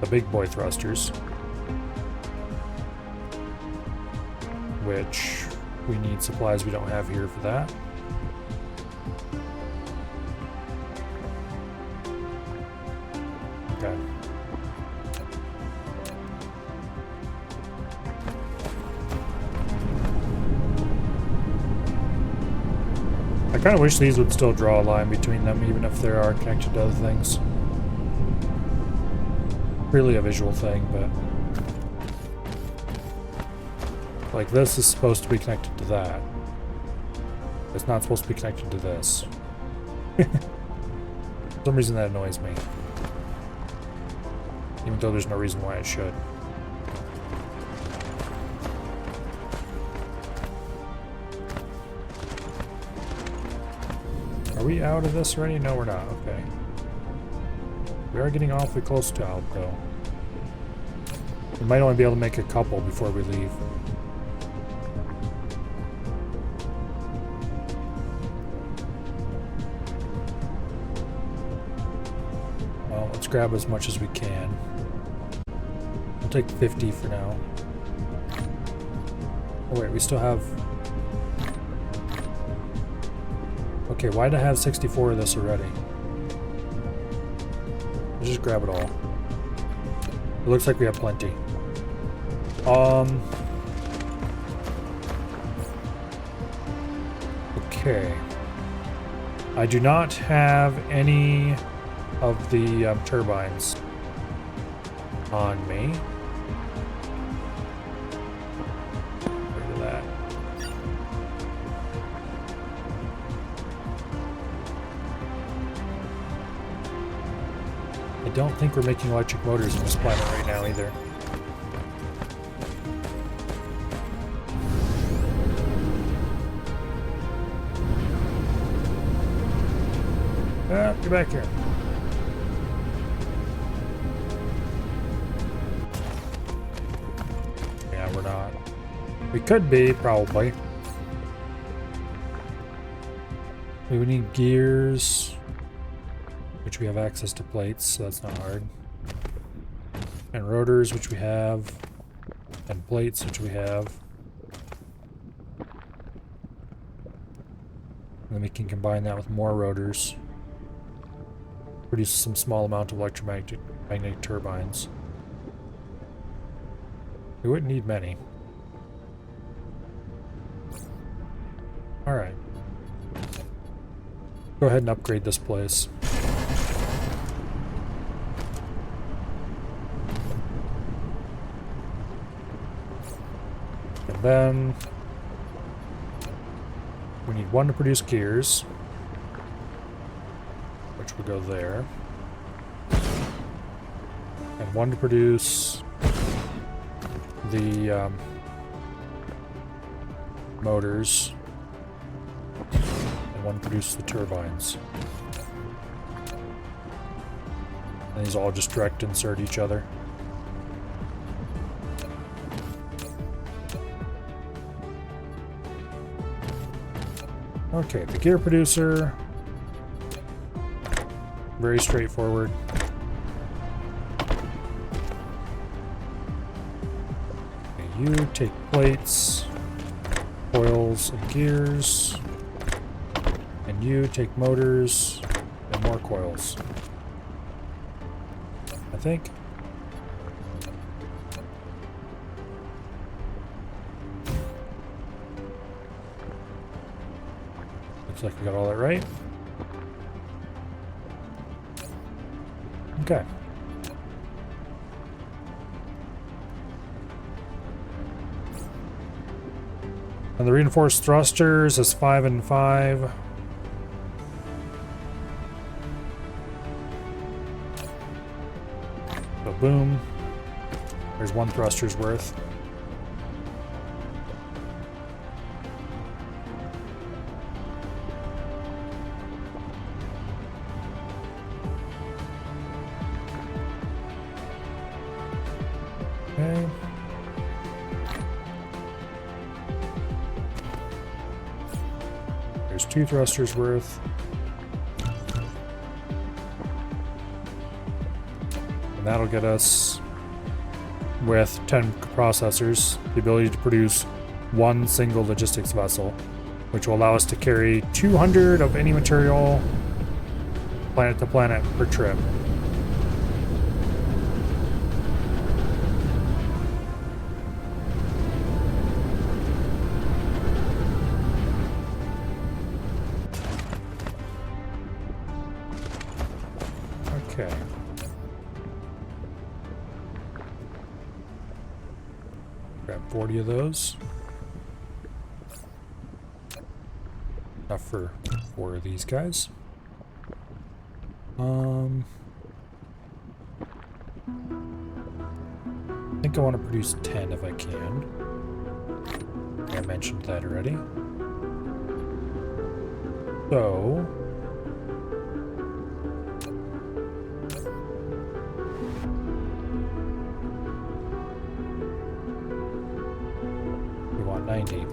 the big boy thrusters, which we need supplies we don't have here for that. Okay. I kind of wish these would still draw a line between them, even if they are connected to other things. Really a visual thing, but like this is supposed to be connected to that. It's not supposed to be connected to this. For some reason that annoys me. Even though there's no reason why it should. Are we out of this already? No, we're not. Okay. We are getting awfully close to out, though. We might only be able to make a couple before we leave. Well, let's grab as much as we can. We'll take 50 for now. Oh wait, we still have... Okay, why did I have 64 of this already? Let's just grab it all. It looks like we have plenty. Okay. I do not have any of the turbines on me. Look at that. I don't think we're making electric motors in this planet right now either. Get back here. Yeah, we're not. We could be, probably. We would need gears, which we have access to plates, so that's not hard. And rotors, which we have. And plates, which we have. And then we can combine that with more rotors. Produce some small amount of electromagnetic turbines. We wouldn't need many. Alright. Go ahead and upgrade this place. And then we need one to produce gears, which will go there. And one to produce the motors. And one to produce the turbines. And these all just direct insert each other. Okay, the gear producer. Very straightforward. Okay, you take plates, coils, and gears. And you take motors and more coils. I think. Looks like we got all that right. Okay. And the reinforced thrusters is 5 and 5. So boom. There's one thruster's worth. Okay. There's 2 thrusters worth. And that'll get us, with 10 processors, the ability to produce one single logistics vessel, which will allow us to carry 200 of any material planet to planet per trip. Okay. Grab 40 of those. Enough for 4 of these guys. I think I want to produce 10 if I can. I mentioned that already. So we want 90.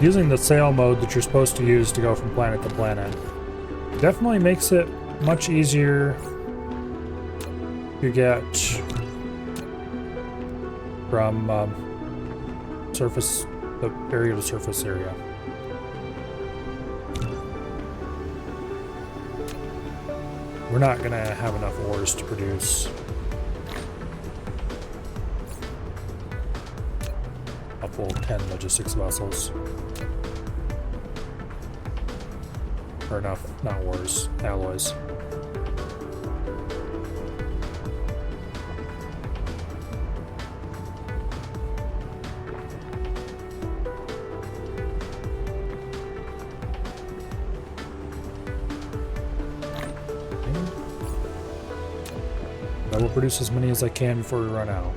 Using the sail mode that you're supposed to use to go from planet to planet definitely makes it much easier to get from surface, the area to surface area. we're not gonna have enough ores to produce a full 10 logistics vessels. Or enough, not ores, alloys. I will produce as many as I can before we run out.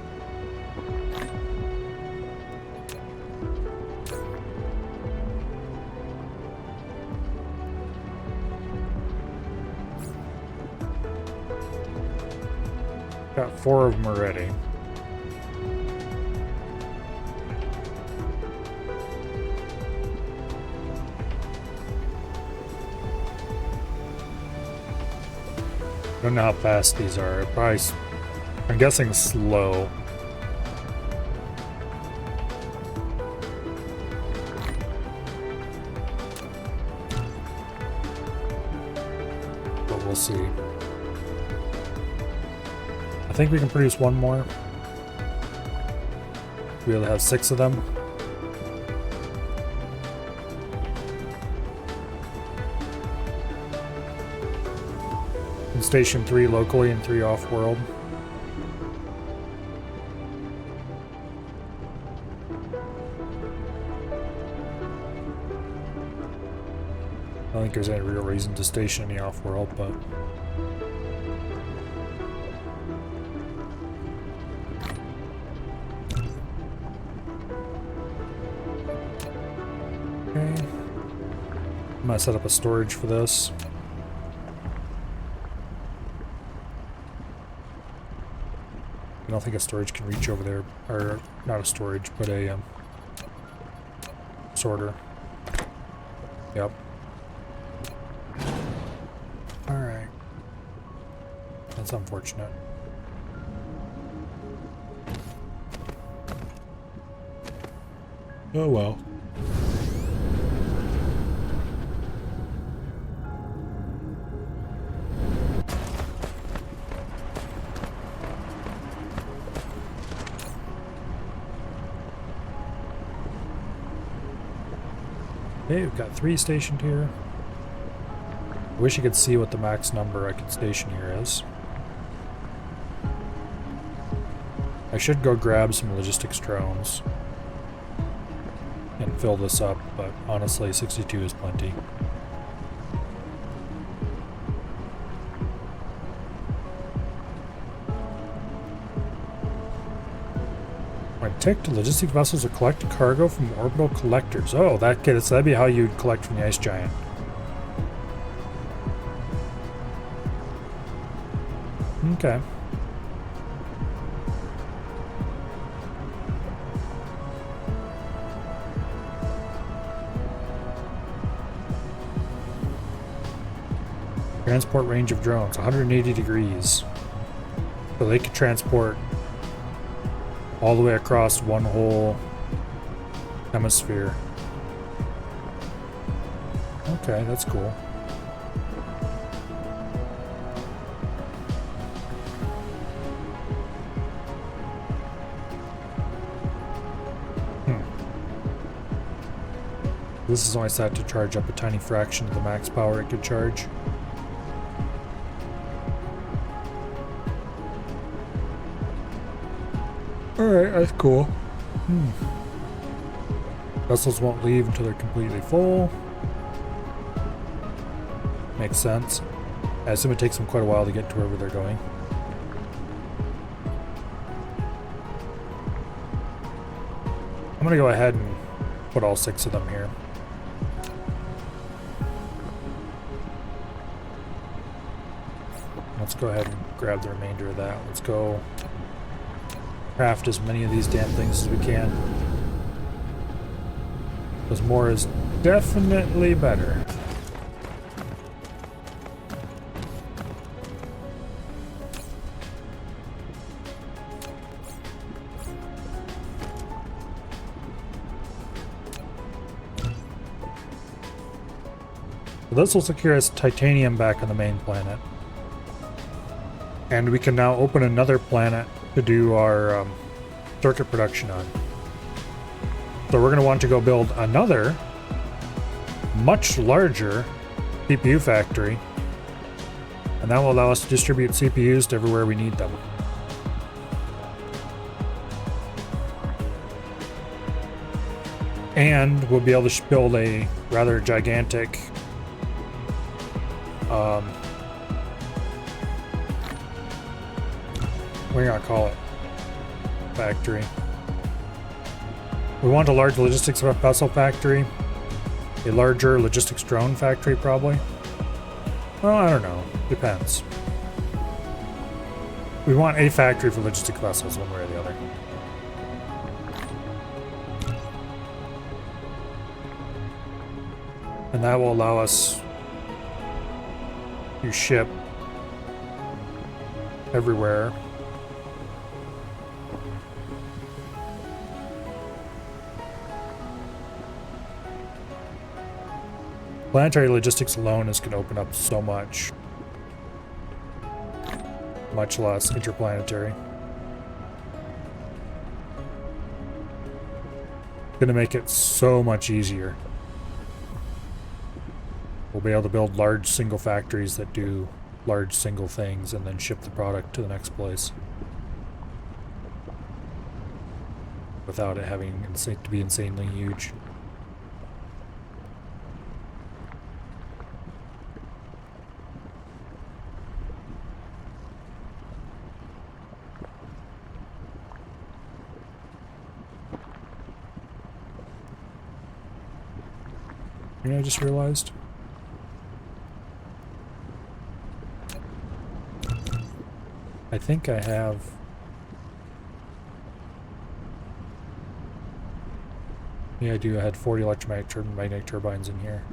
Got 4 of them already. I don't know how fast these are. Probably, I'm guessing slow. But we'll see. I think we can produce one more. We'll have 6 of them. Station 3 locally and 3 off-world. I don't think there's any real reason to station any off-world, but... Okay. I'm gonna set up a storage for this. I don't think a storage can reach over there, or not a storage, but a sorter. Yep. Alright. That's unfortunate. Oh well. Okay, we've got 3 stationed here. I wish you could see what the max number I could station here is. I should go grab some logistics drones and fill this up, but honestly 62 is plenty. When ticked, logistic vessels will collect cargo from orbital collectors. Oh, that'd be how you'd collect from the ice giant. Okay. Transport range of drones, 180 degrees. So they could transport all the way across one whole hemisphere. Okay, that's cool. This is only set to charge up a tiny fraction of the max power it could charge. Alright, that's cool. Vessels won't leave until they're completely full. Makes sense. I assume it takes them quite a while to get to wherever they're going. I'm gonna go ahead and put all 6 of them here. Let's go ahead and grab the remainder of that. Let's go craft as many of these damn things as we can. Because more is definitely better. So this will secure us titanium back on the main planet. And we can now open another planet to do our circuit production on. So we're going to want to go build another, much larger CPU factory. And that will allow us to distribute CPUs to everywhere we need them. And we'll be able to build a rather gigantic what are you gonna call it? Factory. We want a large logistics vessel factory. A larger logistics drone factory, probably. Well, I don't know. Depends. We want a factory for logistic vessels, one way or the other. And that will allow us to ship everywhere. Planetary logistics alone is going to open up so much. Much less interplanetary. Going to make it so much easier. We'll be able to build large single factories that do large single things and then ship the product to the next place. Without it having to be insanely huge. You know, I just realized. I think I have. Yeah, I do. I had 40 electromagnetic turbines in here.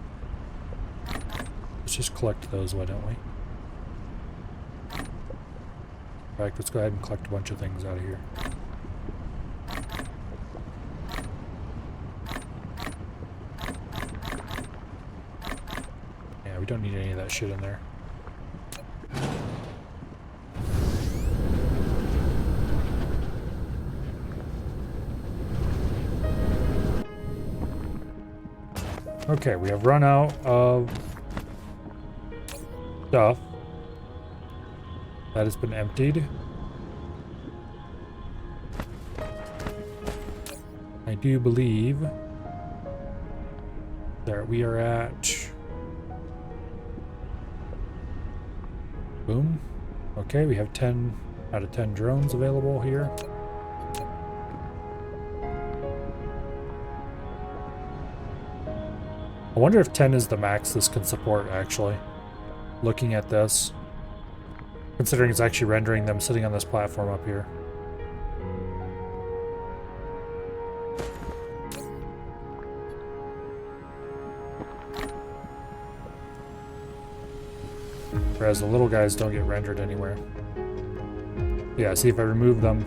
Let's just collect those, why don't we? In fact, let's go ahead and collect a bunch of things out of here. Yeah, we don't need any of that shit in there. Okay, we have run out of stuff. That has been emptied. I do believe there we are at. Boom. Okay, we have 10 out of 10 drones available here. I wonder if 10 is the max this can support, actually. Looking at this. Considering it's actually rendering them sitting on this platform up here. Whereas the little guys don't get rendered anywhere. Yeah, see if I remove them.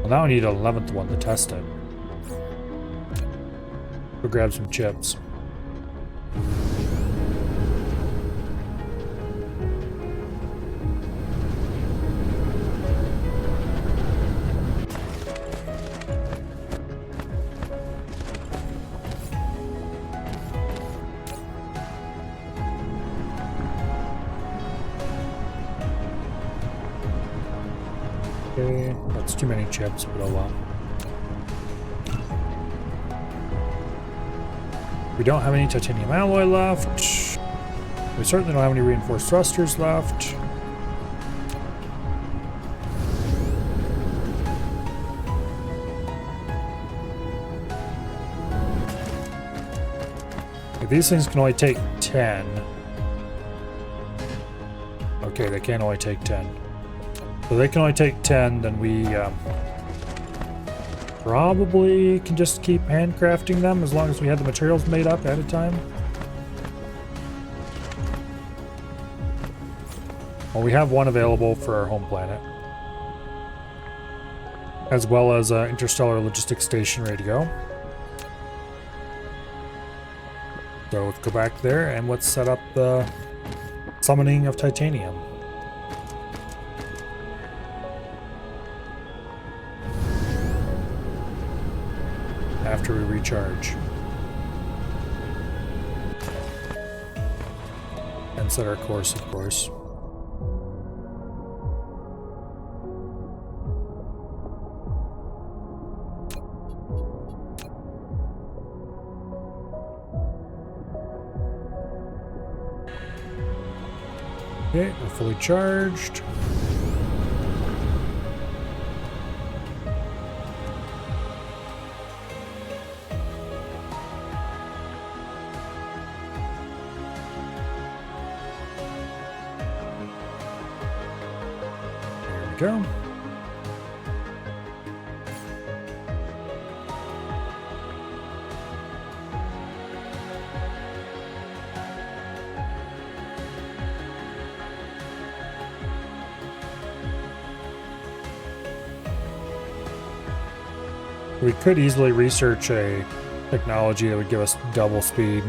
Well, now I need an 11th one to test it. Go grab some chips. Okay, that's too many chips, but oh well. We don't have any titanium alloy left. We certainly don't have any reinforced thrusters left. If these things can only take 10. Okay, they can only take 10. So they can only take 10, then we probably can just keep handcrafting them as long as we have the materials made up ahead of time. Well, we have one available for our home planet. As well as an interstellar logistics station ready to go. So let's go back there and let's set up the summoning of titanium. after we recharge. And set our course, of course. Okay, we're fully charged. There we go. We could easily research a technology that would give us double speed.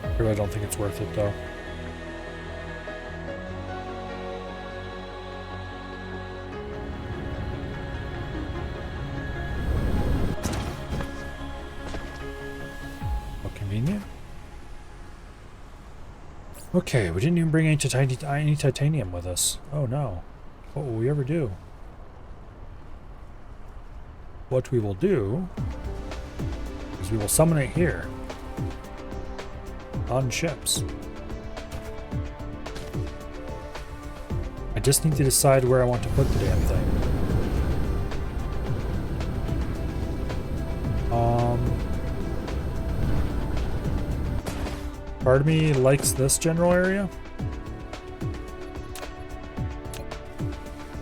I really don't think it's worth it though. How convenient. Okay, we didn't even bring any titanium with us. Oh no. What will we ever do? What we will do is we will summon it here. On ships. I just need to decide where I want to put the damn thing. Part of me likes this general area.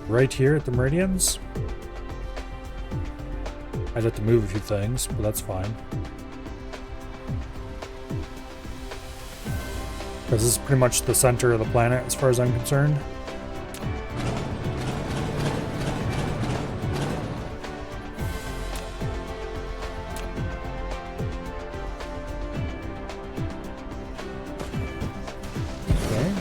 Right here at the meridians. I'd have to move a few things, but that's fine. Because this is pretty much the center of the planet as far as I'm concerned. Okay.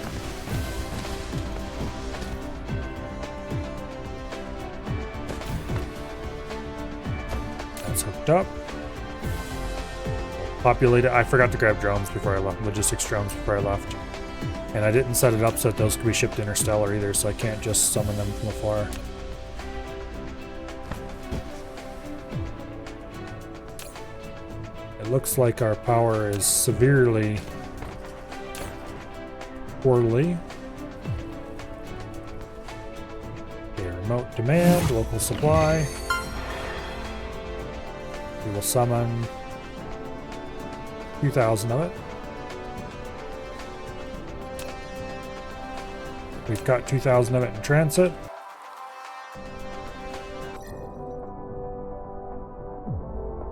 That's hooked up. Populate it. I forgot to grab drones before I left, logistics drones before I left. And I didn't set it up so that those could be shipped interstellar either, so I can't just summon them from afar. It looks like our power is severely poorly. Okay, remote demand, local supply. We will summon 2,000 of it. We've got 2,000 of it in transit.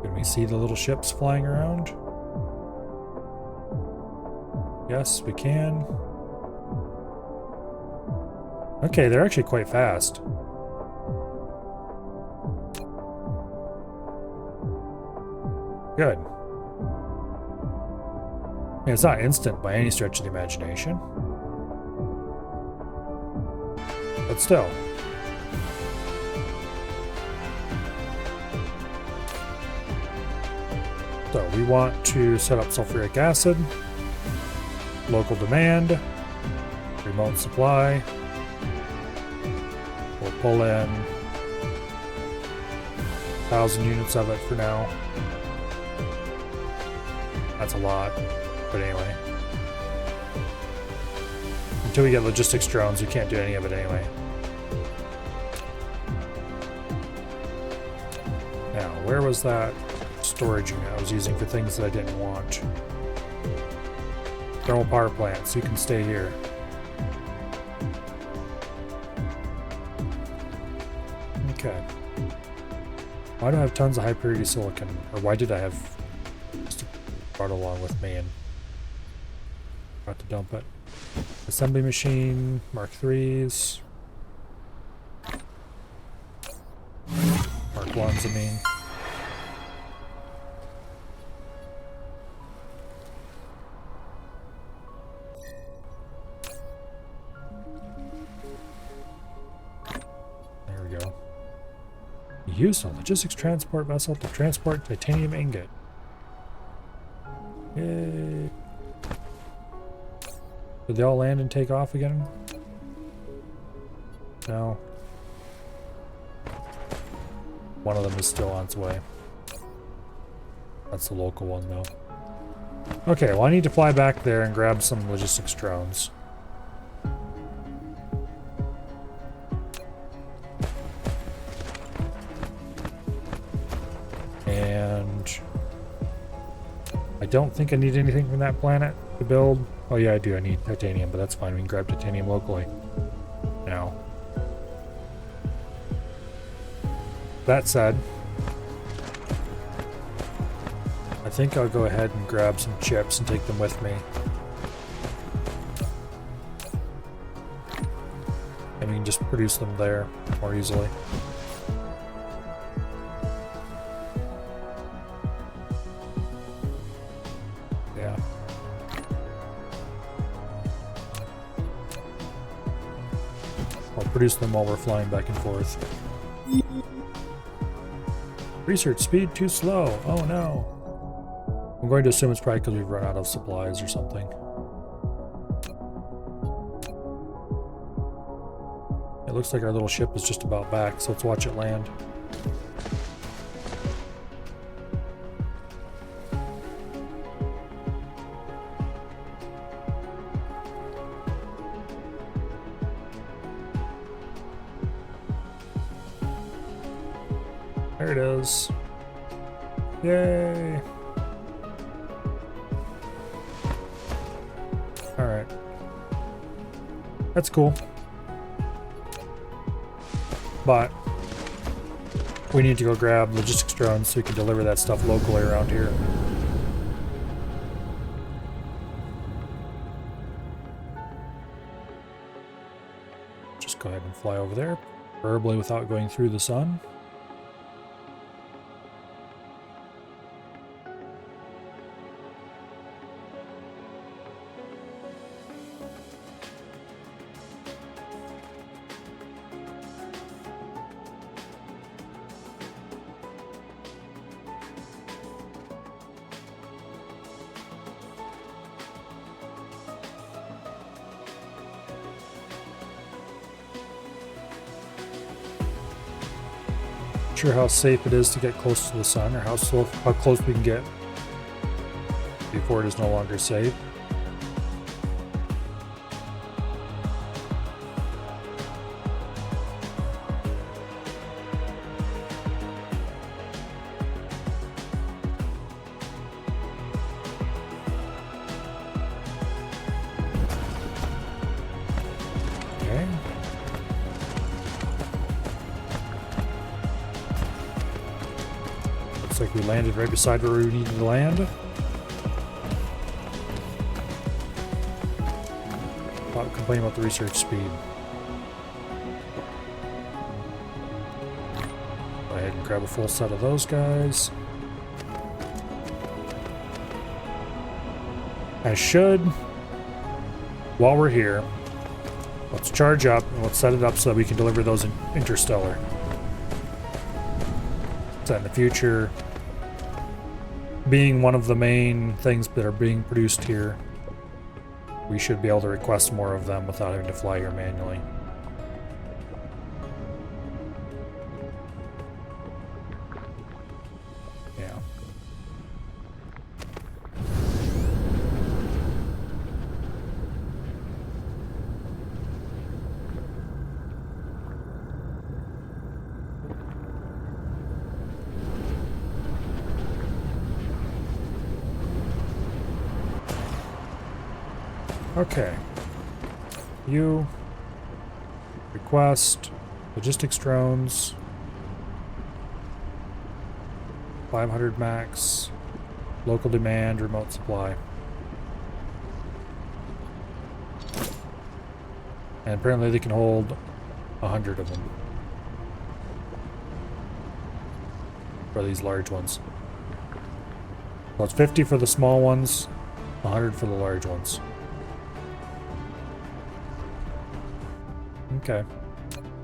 Can we see the little ships flying around? Yes, we can. Okay, they're actually quite fast. Good. I mean, it's not instant by any stretch of the imagination. But still. So we want to set up sulfuric acid, local demand, remote supply. We'll pull in 1,000 units of it for now. That's a lot, but anyway. Until we get logistics drones, we can't do any of it anyway. Now, where was that storage unit I was using for things that I didn't want? Thermal power plants, you can stay here. Okay. Why do I have tons of high purity silicon? Or why did I have just brought along with me and got to dump it? Assembly machine, Mark 3s. Mark 1s, I mean. use a logistics transport vessel to transport titanium ingot. Yay. Did they all land and take off again? No. One of them is still on its way. That's the local one, though. Okay, well, I need to fly back there and grab some logistics drones. And I don't think I need anything from that planet to build. Oh yeah, I do. I need titanium, but that's fine. We can grab titanium locally now. That said, I think I'll go ahead and grab some chips and take them with me. And we can just produce them there more easily. Yeah. I'll produce them while we're flying back and forth. Research speed too slow. Oh no. I'm going to assume it's probably because we've run out of supplies or something. It looks like our little ship is just about back, so let's watch it land. There it is. Yay! Alright. That's cool. But we need to go grab logistics drones so we can deliver that stuff locally around here. Just go ahead and fly over there, preferably without going through the sun. Sure how safe it is to get close to the sun, or how close we can get before it is no longer safe. Okay. Looks like we landed right beside where we needed to land. Stop complaining about the research speed. Go ahead and grab a full set of those guys. I should, while we're here, let's charge up and let's set it up so that we can deliver those in interstellar. So in the future, being one of the main things that are being produced here, we should be able to request more of them without having to fly here manually. Yeah. Okay. You request logistics drones, 500 max, local demand, remote supply. And apparently they can hold 100 of them. For these large ones. So it's 50 for the small ones, 100 for the large ones. Okay.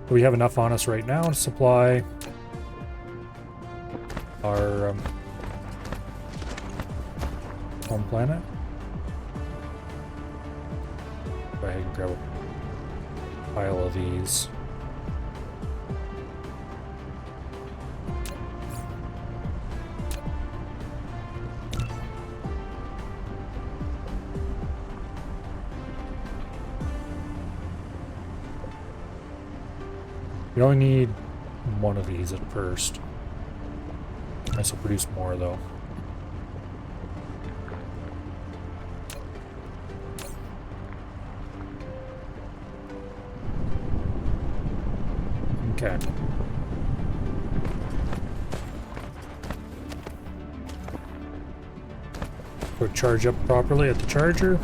So we have enough on us right now to supply our home planet. Go ahead and grab a pile of these. We only need one of these at first. This will produce more though. Okay. Go charge up properly at the charger.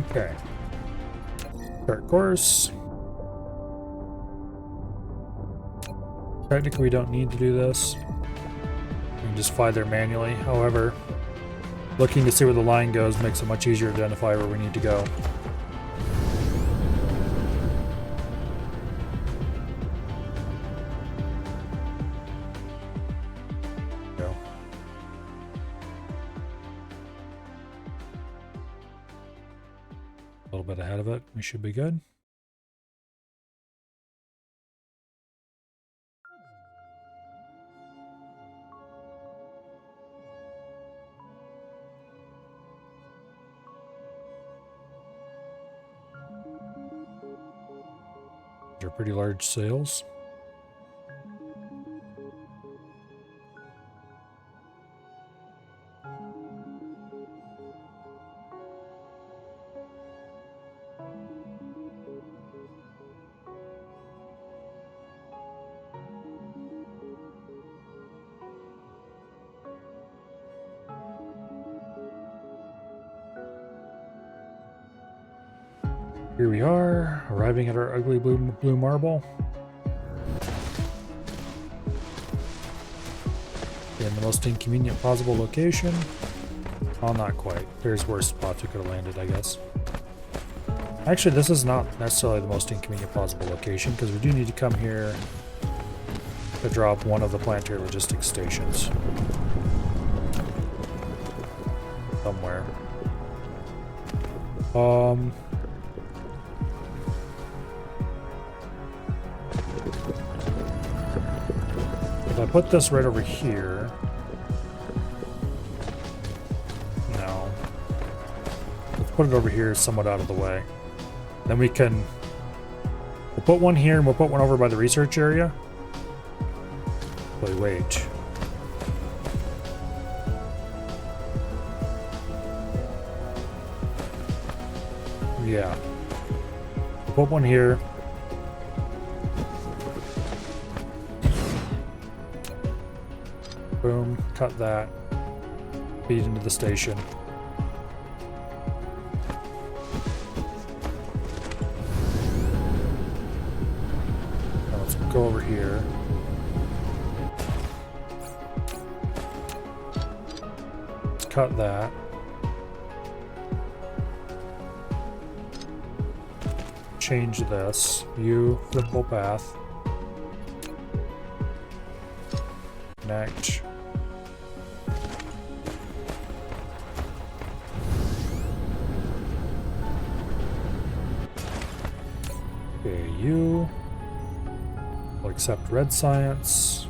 Okay. Start course. Technically, we don't need to do this. We can just fly there manually. However, looking to see where the line goes makes it much easier to identify where we need to go. Go. A little bit ahead of it. We should be good. They're pretty large sails. Here we are, arriving at our ugly blue marble. In the most inconvenient possible location. Well, not quite. There's worse spots we could have landed, I guess. Actually, this is not necessarily the most inconvenient possible location, because we do need to come here to drop one of the planetary logistics stations. Somewhere. If I put this right over here... No. Let's put it over here somewhat out of the way. Then we can... We'll put one here and we'll put one over by the research area. Wait. Yeah. We'll put one here. Boom, cut that. Feed into the station. Now let's go over here. Let's cut that. Change this. View, flippable path. Connect. Okay, you will accept red science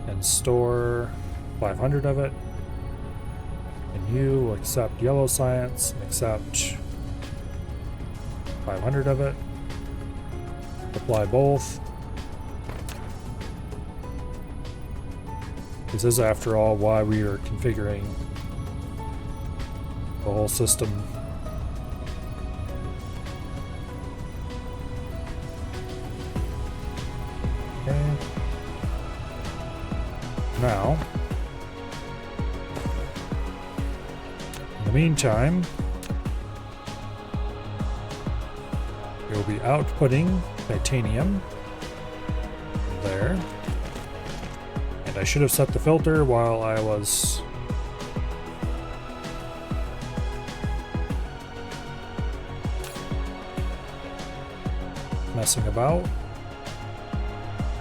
and store 500 of it. And you will accept yellow science and accept 500 of it. Apply both. This is, after all, why we are configuring the whole system. Okay. Now, in the meantime, we'll be outputting titanium there. I should have set the filter while I was messing about.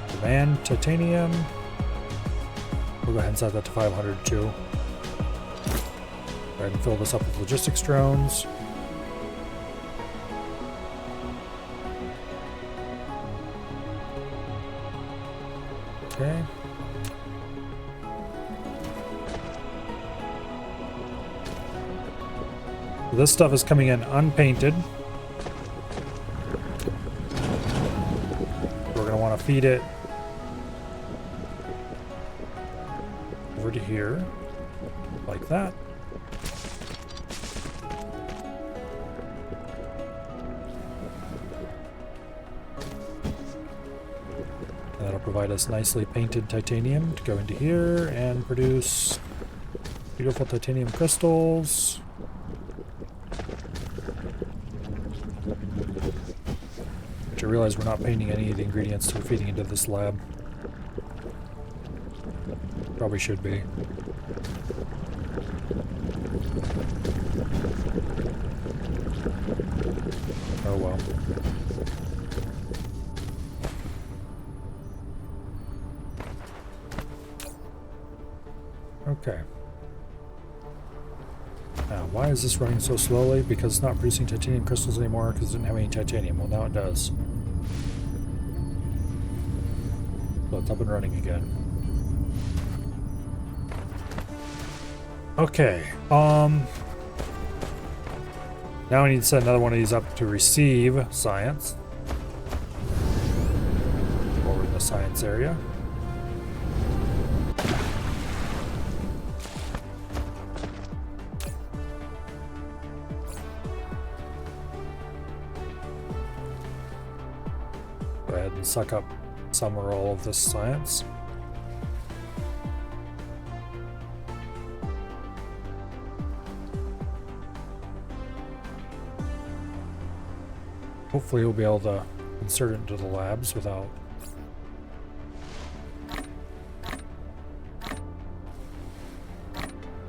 Demand titanium. We'll go ahead and set that to 500 too. Go ahead and fill this up with logistics drones. Okay. This stuff is coming in unpainted. We're going to want to feed it over to here, like that. And that'll provide us nicely painted titanium to go into here and produce beautiful titanium crystals. Which I realize we're not painting any of the ingredients we're feeding into this lab. Probably should be. Oh well. Okay. Now, why is this running so slowly? Because it's not producing titanium crystals anymore because it didn't have any titanium. Well, now it does. So it's up and running again. Okay. Now we need to set another one of these up to receive science. Over in the science area. Go ahead and suck up some or all of this science. Hopefully we'll be able to insert it into the labs without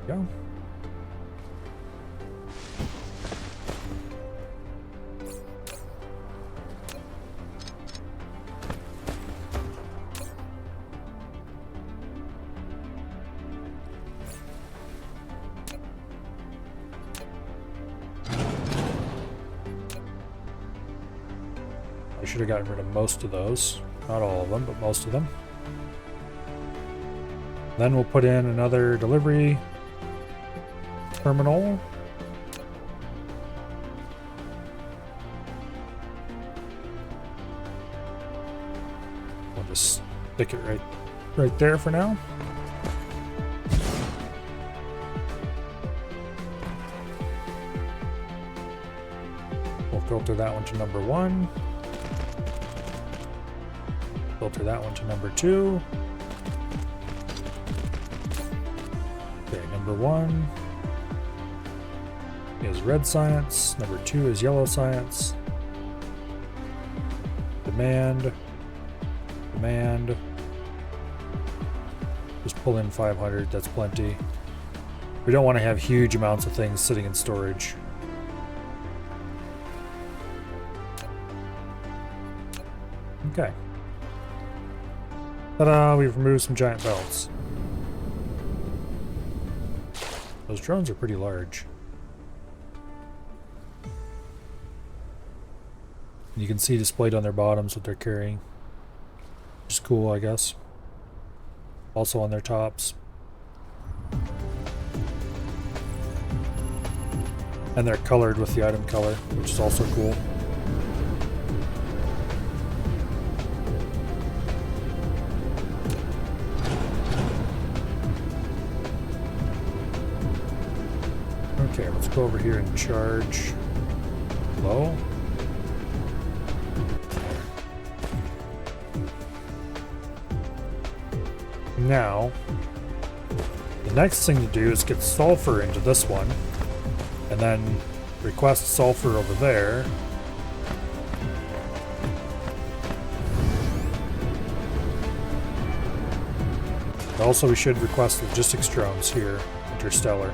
go. I should have gotten rid of most of those. Not all of them, but most of them. Then we'll put in another delivery terminal. We'll just stick it right there for now. We'll filter that one to number 1. Filter that one to number 2. Okay, number 1 is red science. Number 2 is yellow science. Demand. Just pull in 500, that's plenty. We don't want to have huge amounts of things sitting in storage. Okay. Ta-da, we've removed some giant belts. Those drones are pretty large. And you can see displayed on their bottoms what they're carrying. Which is cool, I guess. Also on their tops. And they're colored with the item color, which is also cool. Okay, let's go over here and charge low. Now, the next thing to do is get sulfur into this one, and then request sulfur over there. Also, we should request logistics drones here, Interstellar.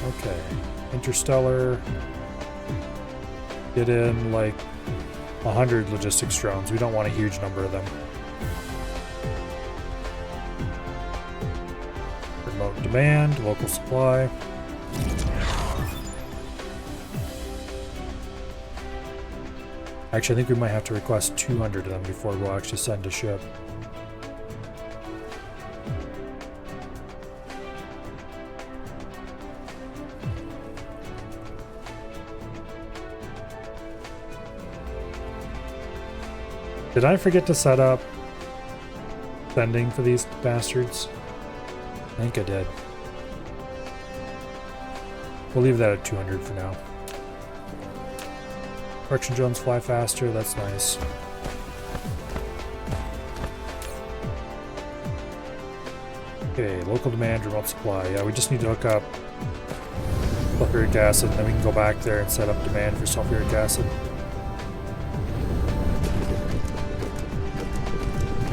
Okay, Interstellar. Get in like 100 logistics drones. We don't want a huge number of them. Remote demand, local supply. Actually, I think we might have to request 200 of them before we'll actually send a ship. Did I forget to set up sending for these bastards? I think I did. We'll leave that at 200 for now. Correction drones fly faster, that's nice. Okay, local demand, remote supply. Yeah, we just need to hook up sulfuric acid, and then we can go back there and set up demand for sulfuric acid.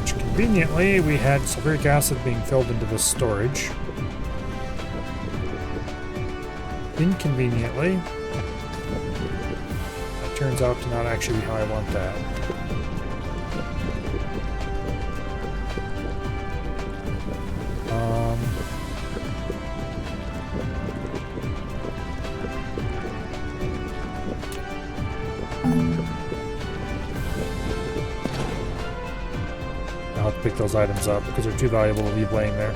Which conveniently, we had sulfuric acid being filled into this storage. Inconveniently, that turns out to not actually be how I want that. I'll have to pick those items up because they're too valuable to leave laying there.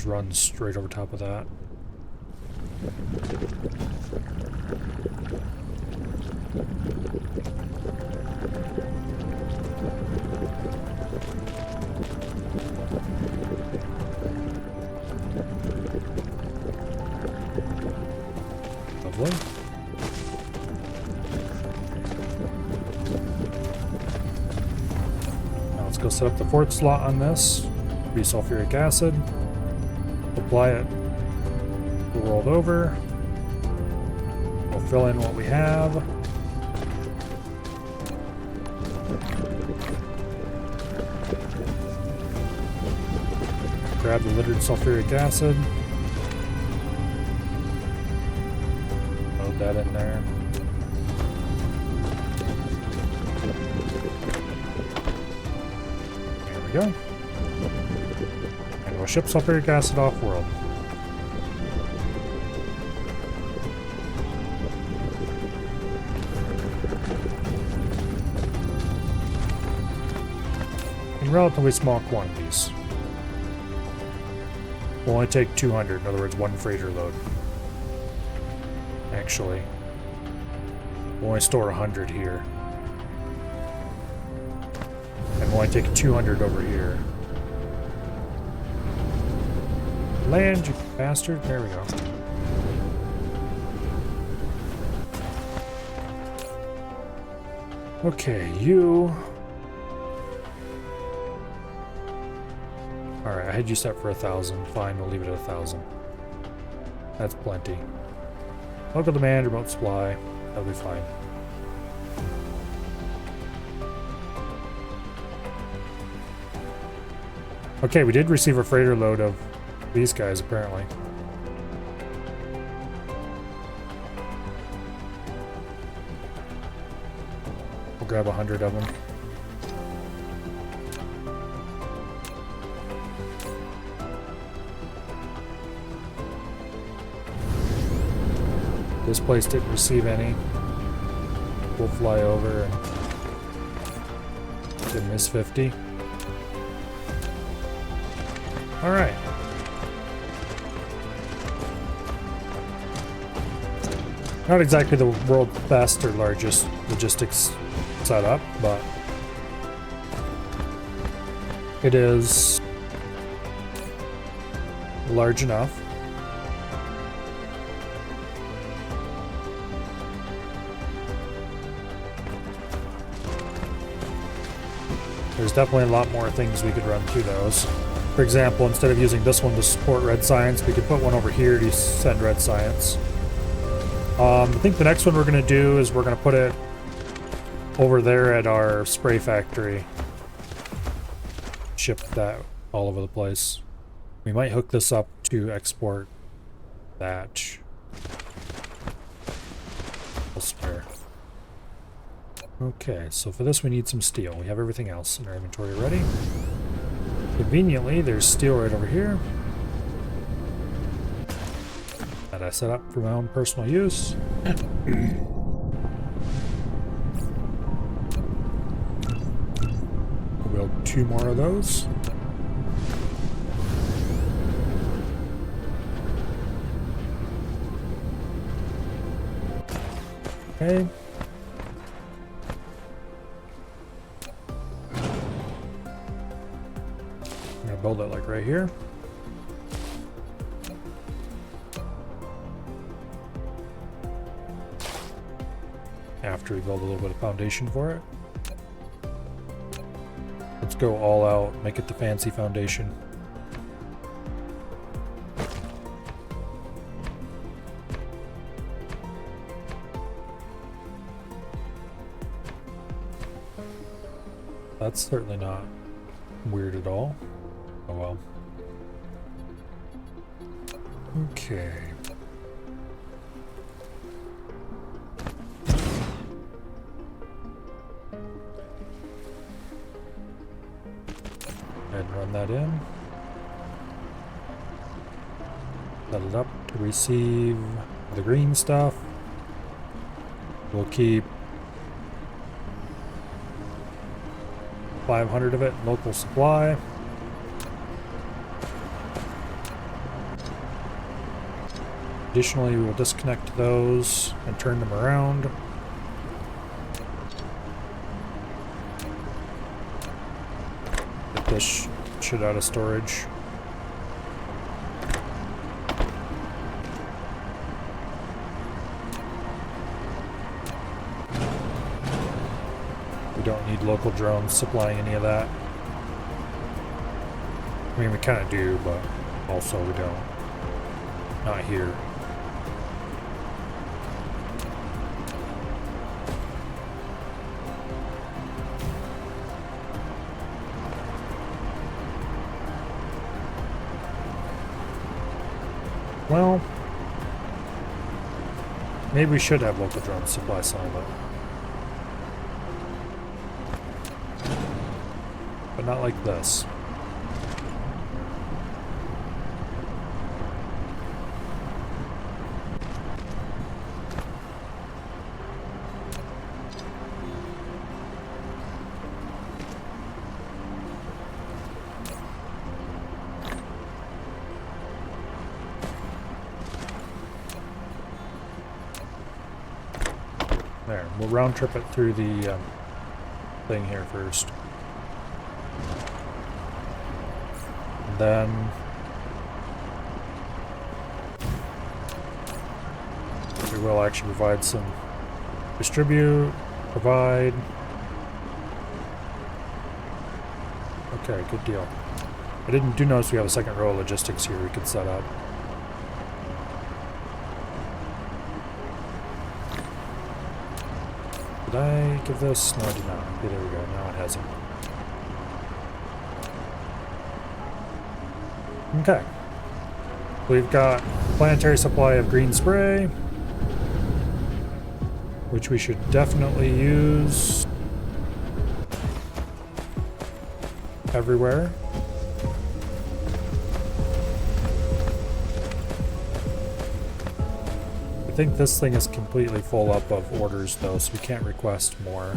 Run straight over top of that. Lovely. Now let's go set up the fourth slot on this. Be sulfuric acid. Apply it. We'll roll it over. We'll fill in what we have. Grab the littered sulfuric acid. Load that in there. There we go. We'll ship sulfuric acid off-world. In relatively small quantities. We'll only take 200, in other words, one freighter load. Actually, we'll only store 100 here. And we'll only take 200 over here. Land, you bastard. There we go. Okay, you... Alright, I had you set for 1,000. Fine, we'll leave it at 1,000. That's plenty. Local demand, remote supply. That'll be fine. Okay, we did receive a freighter load of these guys, apparently. We'll grab 100 of them. This place didn't receive any. We'll fly over and didn't miss 50. Alright. Not exactly the world's best or largest logistics setup, but it is large enough. There's definitely a lot more things we could run through those. For example, instead of using this one to support red science, we could put one over here to send red science. I think the next one we're going to do is we're going to put it over there at our spray factory. Ship that all over the place. We might hook this up to export that elsewhere. Okay, so for this we need some steel. We have everything else in our inventory ready. Conveniently, there's steel right over here that I set up for my own personal use. We'll build 2 more of those. Okay. I'm gonna build it like right here. After we build a little bit of foundation for it. Let's go all out, make it the fancy foundation. That's certainly not weird at all. Oh well. Okay. And run that in. Set it up to receive the green stuff. We'll keep 500 of it in local supply. Additionally, we will disconnect those and turn them around. Get this shit out of storage. We don't need local drones supplying any of that. I mean, we kind of do, but also we don't. Not here. Well, maybe we should have local drones supply some of it. But not like this. There, we'll round trip it through the thing here first. And then we will actually provide some distribute, provide. Okay, good deal. I do notice we have a second row of logistics here we could set up. Did I give this? No, I did not. Okay, there we go. Now it hasn't. Okay. We've got planetary supply of green spray, which we should definitely use everywhere. I think this thing is completely full up of orders though, so we can't request more.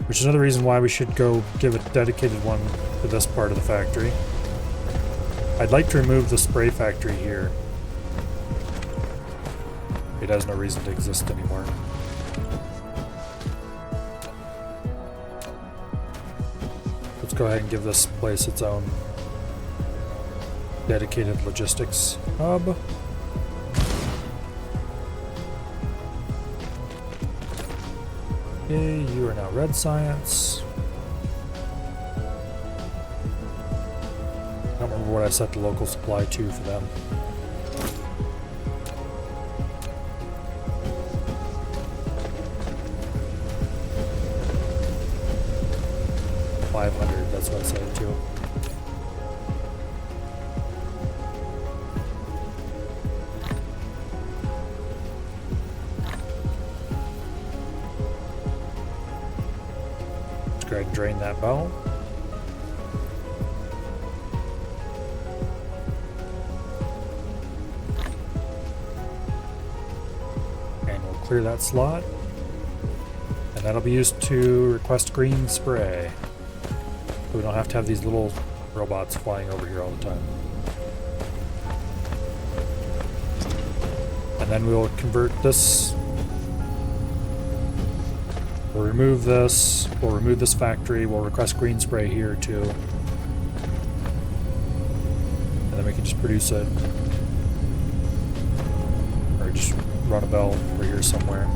Which is another reason why we should go give a dedicated one to this part of the factory. I'd like to remove the spray factory here. It has no reason to exist anymore. Let's go ahead and give this place its own dedicated logistics hub. Okay, you are now red science. I don't remember what I set the local supply to for them. $500, that's what I set it to. Let's go ahead and drain that bell. And we'll clear that slot. And that'll be used to request green spray. So we don't have to have these little robots flying over here all the time. And then we'll convert this. We'll remove this. We'll remove this factory. We'll request green spray here too. And then we can just produce it. Or just run a bell over here somewhere.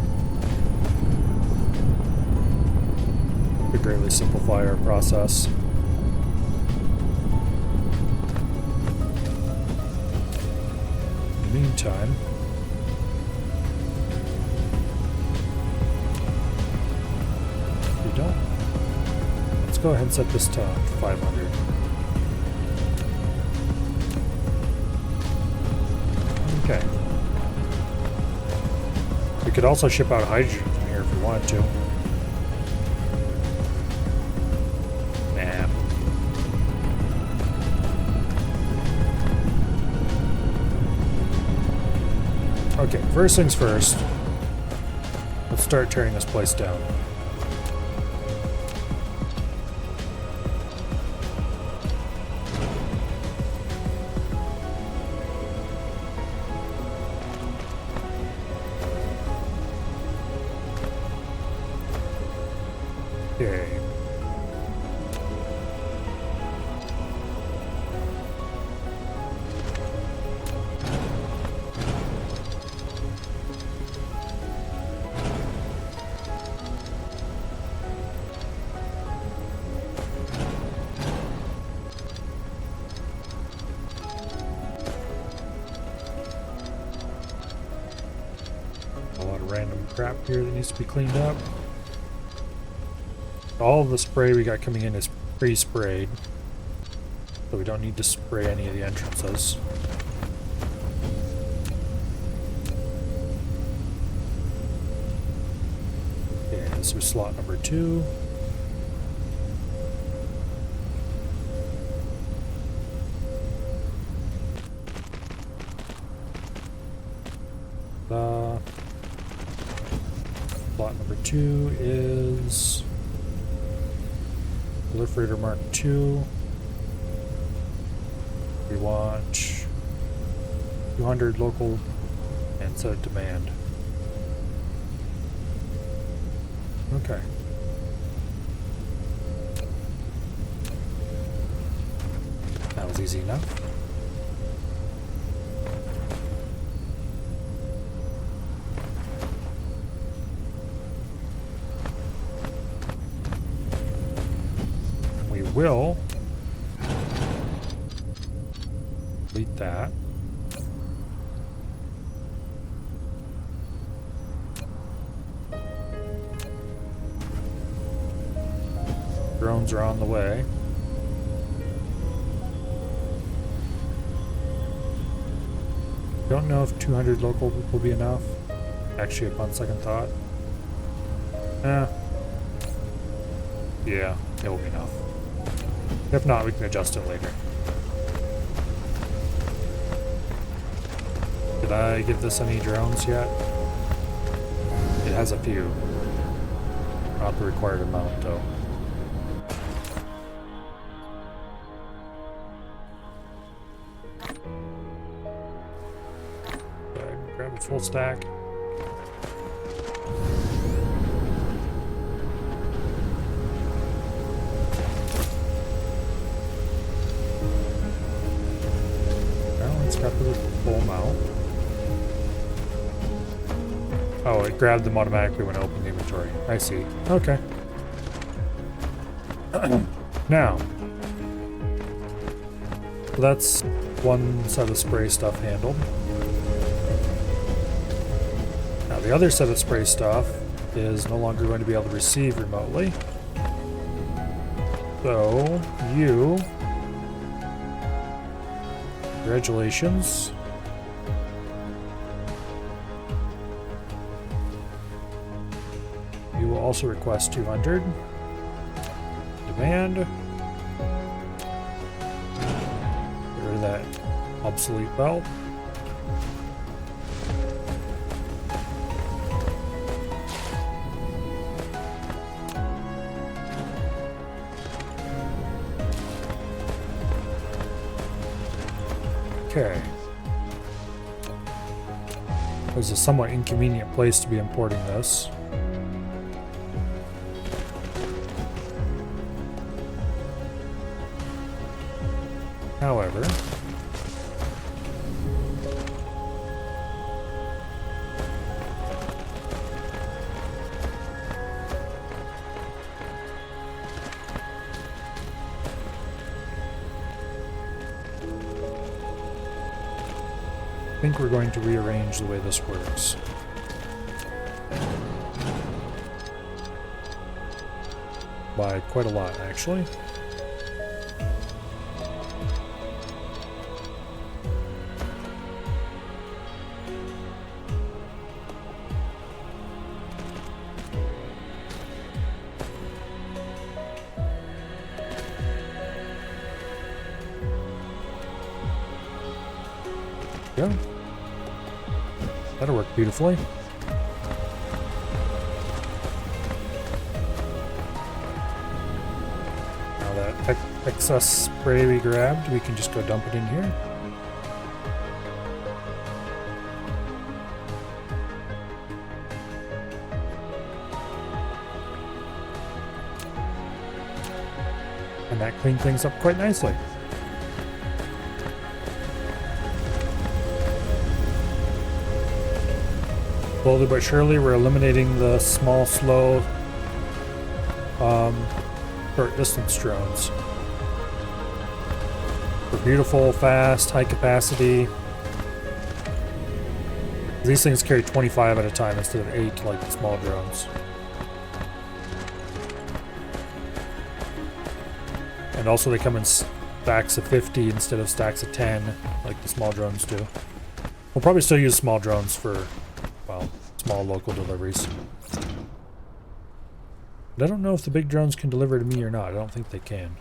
Could greatly simplify our process. In the meantime, we don't. Let's go ahead and set this to 500. Okay. We could also ship out hydrogen from here if we wanted to. Nah. Okay, first things first. Let's start tearing this place down. Okay. A lot of random crap here that needs to be cleaned up. All of the spray we got coming in is pre-sprayed, so we don't need to spray any of the entrances. Okay, this is slot number 2. Slot number 2 is Proliferator Mark II. We want 200 local and set demand. Okay. That was easy enough. Will delete that. Drones are on the way. Don't know if 200 local will be enough. Actually, upon second thought. Yeah, it will be enough. If not, we can adjust it later. Did I give this any drones yet? It has a few. Not the required amount, though. Go ahead and grab a full stack. grab them automatically when I open the inventory. I see. Okay. Now, so that's one set of spray stuff handled. Now the other set of spray stuff is no longer going to be able to receive remotely. So you, congratulations. You will also request 200. Demand. Get rid of that obsolete belt. Okay. This is a somewhat inconvenient place to be importing this. However, I think we're going to rearrange the way this works. By quite a lot, actually. Yeah. That'll work beautifully. Now that excess spray we grabbed, we can just go dump it in here. And that cleaned things up quite nicely. Slowly but surely, we're eliminating the small, slow, short distance drones. For beautiful, fast, high capacity. These things carry 25 at a time instead of 8 like the small drones. And also they come in stacks of 50 instead of stacks of 10 like the small drones do. We'll probably still use small drones for, well, small local deliveries. But I don't know if the big drones can deliver to me or not. I don't think they can.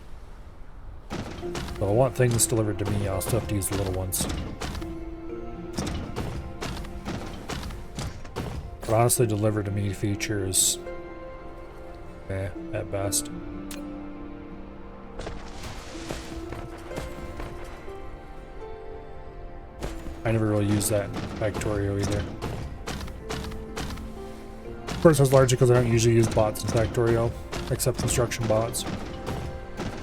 So I want things delivered to me. I'll still have to use the little ones. But honestly, deliver to me features at best. I never really used that in Factorio either. Of course, that's largely because I don't usually use bots in Factorio, except construction bots.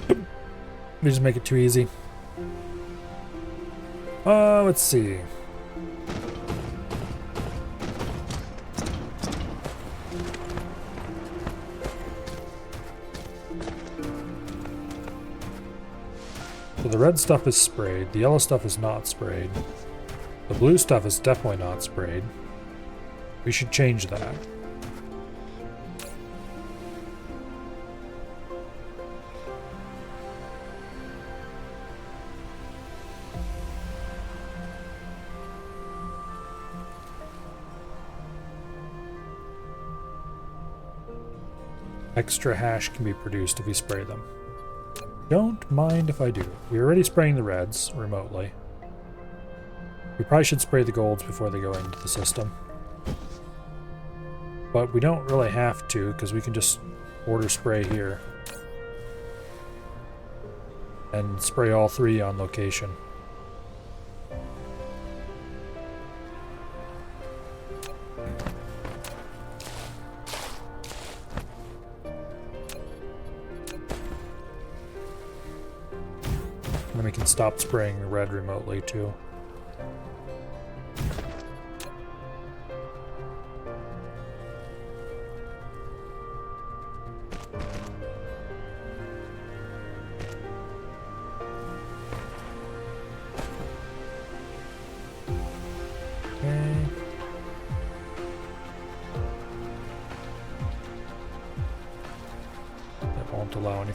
They just make it too easy. Let's see. So the red stuff is sprayed, the yellow stuff is not sprayed. The blue stuff is definitely not sprayed. We should change that. Extra hash can be produced if we spray them. Don't mind if I do. We're already spraying the reds remotely. We probably should spray the golds before they go into the system. But we don't really have to, because we can just order spray here. And spray all three on location. And then we can stop spraying the red remotely too.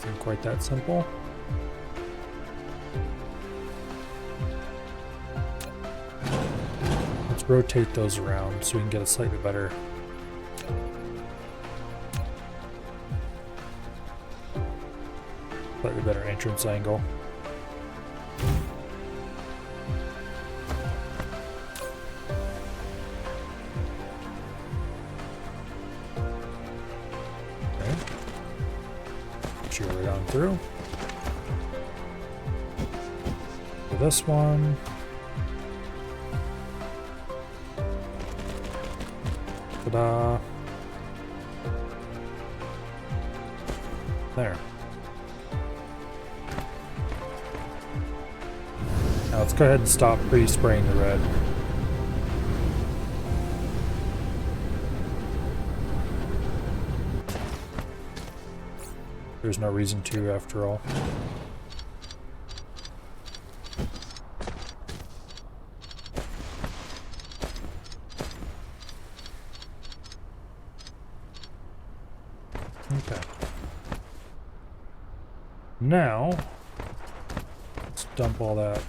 anything quite that simple. Let's rotate those around so we can get a slightly better entrance angle. Okay. Shear it on through. For this one. Ta-da. There. Now let's go ahead and stop pre-spraying the red. There's no reason to, after all. Okay. Now, let's dump all that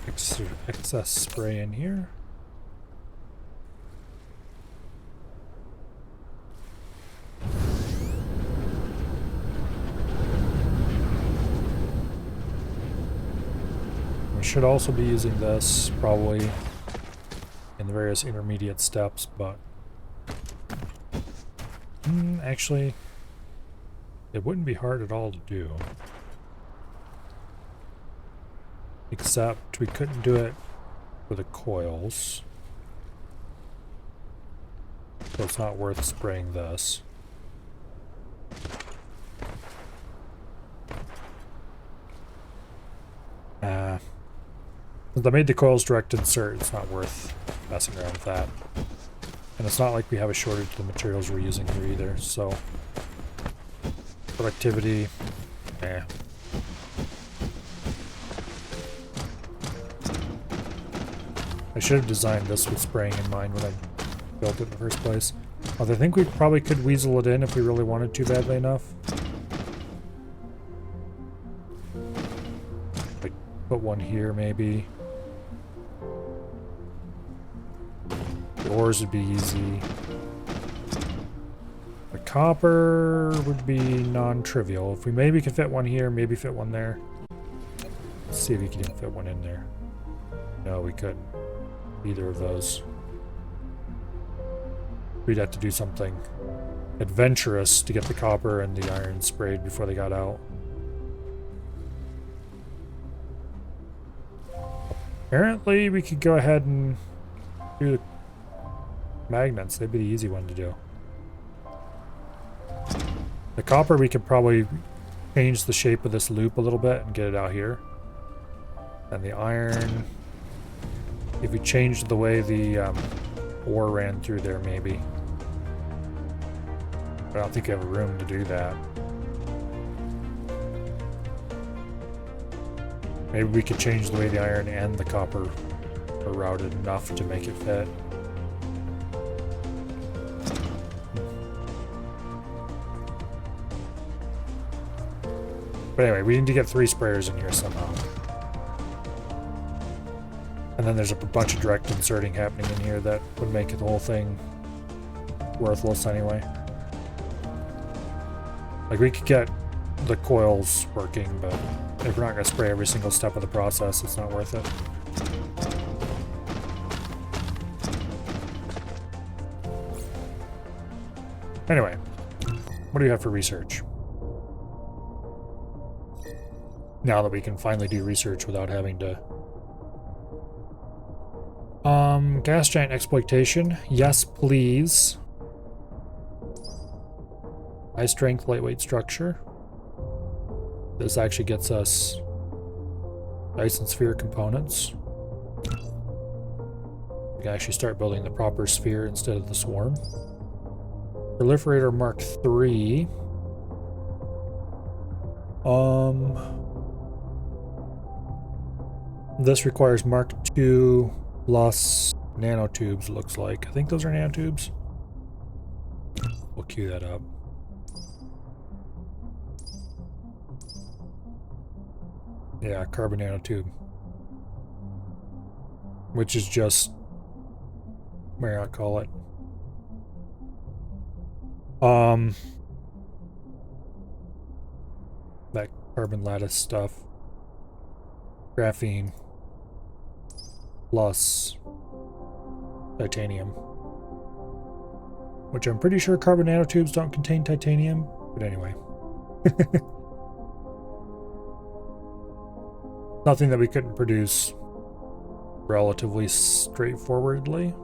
excess spray in here. We should also be using this probably in the various intermediate steps, but actually it wouldn't be hard at all to do. Except we couldn't do it for the coils. So it's not worth spraying this. Since I made the coils direct insert, it's not worth messing around with that. And it's not like we have a shortage of the materials we're using here either, so productivity, I should have designed this with spraying in mind when I built it in the first place. Although I think we probably could weasel it in if we really wanted to badly enough. Like, put one here maybe. The ores would be easy. The copper would be non-trivial. If we maybe could fit one here, maybe fit one there. Let's see if we can even fit one in there. No, we couldn't. Either of those. We'd have to do something adventurous to get the copper and the iron sprayed before they got out. Apparently, we could go ahead and do the magnets. They'd be the easy one to do. The copper, we could probably change the shape of this loop a little bit and get it out here. And the iron, if we changed the way the ore ran through there, maybe. But I don't think we have room to do that. Maybe we could change the way the iron and the copper are routed enough to make it fit. But anyway, we need to get 3 sprayers in here somehow. And then there's a bunch of direct inserting happening in here that would make the whole thing worthless anyway. Like, we could get the coils working, but if we're not going to spray every single step of the process, it's not worth it. Anyway, what do you have for research? Now that we can finally do research without having to... gas giant exploitation. Yes, please. High strength, lightweight structure. This actually gets us Dyson sphere components. We can actually start building the proper sphere instead of the swarm. Proliferator Mark III. This requires Mark II plus nanotubes, looks like. I think those are nanotubes. We'll queue that up. Yeah, carbon nanotube. Which is just, what do I call it? That carbon lattice stuff. Graphene. Plus titanium. Which I'm pretty sure carbon nanotubes don't contain titanium, but anyway. Nothing that we couldn't produce relatively straightforwardly.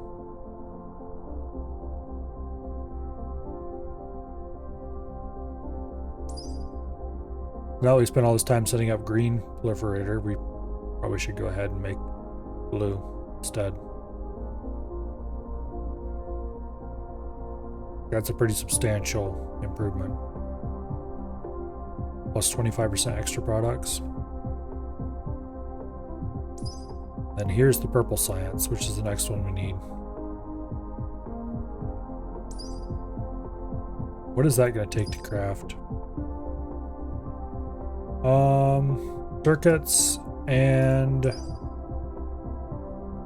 Now that we spent all this time setting up green proliferator, we probably should go ahead and make blue instead. That's a pretty substantial improvement. Plus 25% extra products. Then here's the purple science, which is the next one we need. What is that going to take to craft? Circuits and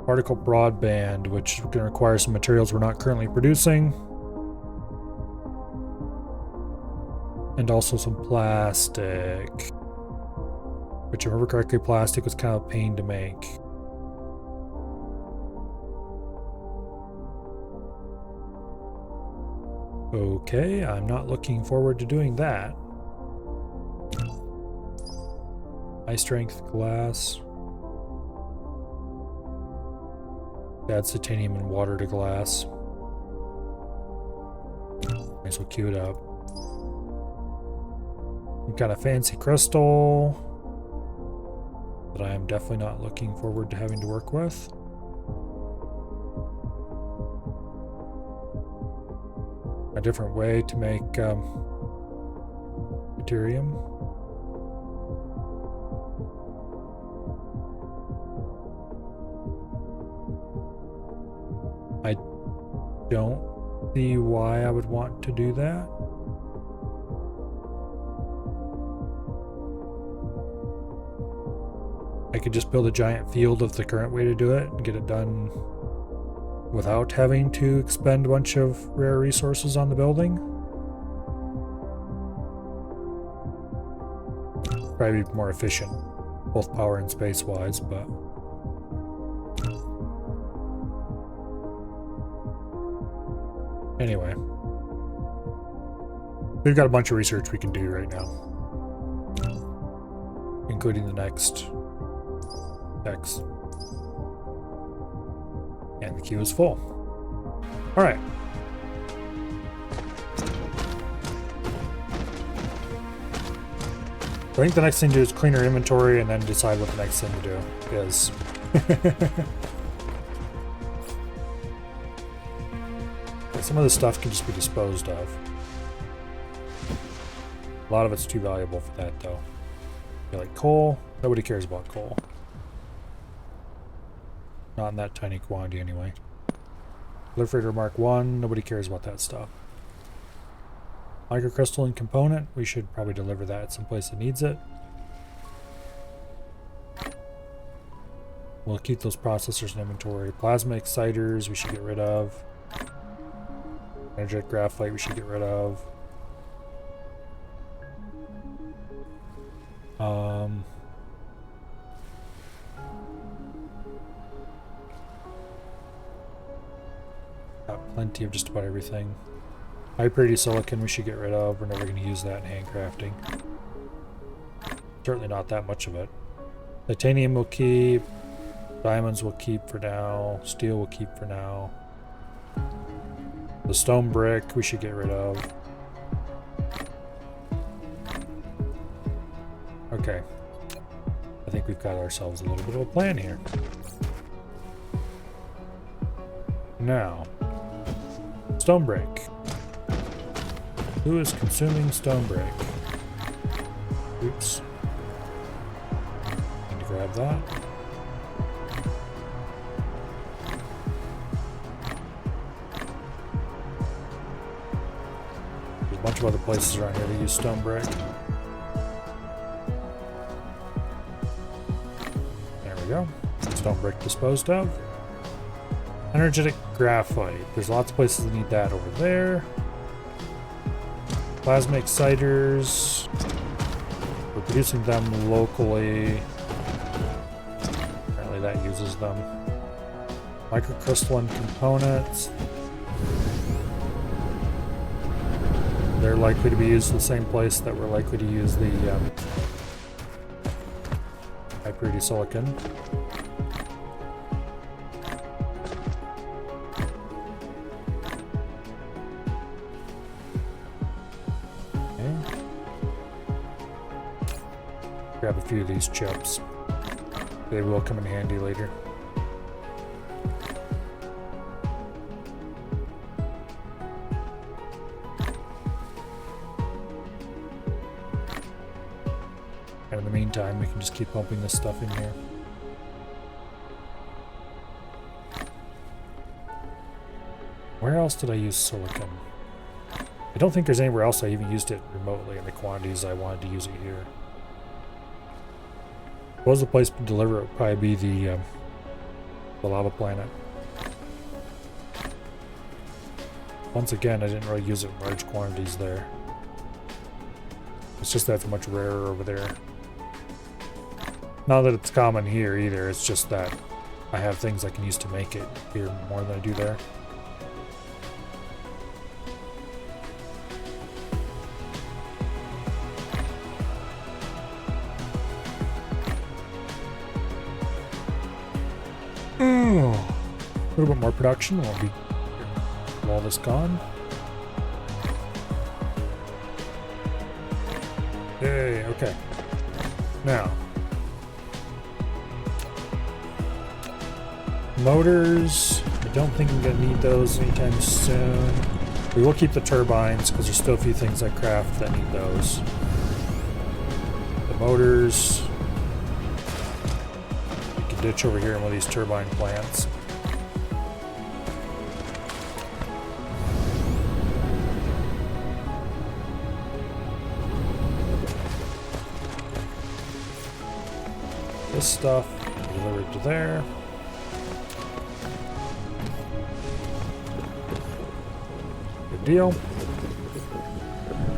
particle broadband, which is going to require some materials we're not currently producing. And also some plastic. Which, if I remember correctly, plastic was kind of a pain to make. Okay, I'm not looking forward to doing that. High strength glass. Add titanium and water to glass. Might as well queue it up. Some kind of fancy crystal that I am definitely not looking forward to having to work with. A different way to make deuterium. I don't see why I would want to do that. I could just build a giant field of the current way to do it and get it done without having to expend a bunch of rare resources on the building. Probably be more efficient, both power and space wise, but anyway. We've got a bunch of research we can do right now, including the next X. And the queue is full. All right. I think the next thing to do is clean our inventory and then decide what the next thing to do is. Some of this stuff can just be disposed of. A lot of it's too valuable for that, though. Like coal, nobody cares about coal. Not in that tiny quantity, anyway. Proliferator Mark 1, nobody cares about that stuff. Microcrystalline component, we should probably deliver that at some place that needs it. We'll keep those processors in inventory. Plasma exciters, we should get rid of. Energetic graphite, we should get rid of. Got plenty of just about everything. High purity silicon we should get rid of. We're never going to use that in handcrafting. Certainly not that much of it. Titanium we'll keep. Diamonds we'll keep for now. Steel we'll keep for now. The stone brick we should get rid of. Okay. I think we've got ourselves a little bit of a plan here. Now, stone brick. Who is consuming stone brick? Oops. Need to grab that. There's a bunch of other places around here that use stone brick. go. Stone brick disposed of. Energetic graphite. There's lots of places that need that over there. Plasma exciters. We're producing them locally. Apparently that uses them. Microcrystalline components. They're likely to be used in the same place that we're likely to use the high purity silicon. Okay. Grab a few of these chips. They will come in handy later. And in the meantime, we can just keep pumping this stuff in here. Where else did I use silicon? I don't think there's anywhere else I even used it remotely in the quantities I wanted to use it here. What was the place to deliver it? Would probably be the lava planet. Once again, I didn't really use it in large quantities there. It's just that it's much rarer over there. Not that it's common here either, it's just that I have things I can use to make it here more than I do there. Oh, a little bit more production will be all this gone. Yay, okay. Now, motors, I don't think I'm going to need those anytime soon. We will keep the turbines because there's still a few things I craft that need those. The motors, we can ditch over here in one of these turbine plants. This stuff delivered to there. Good deal.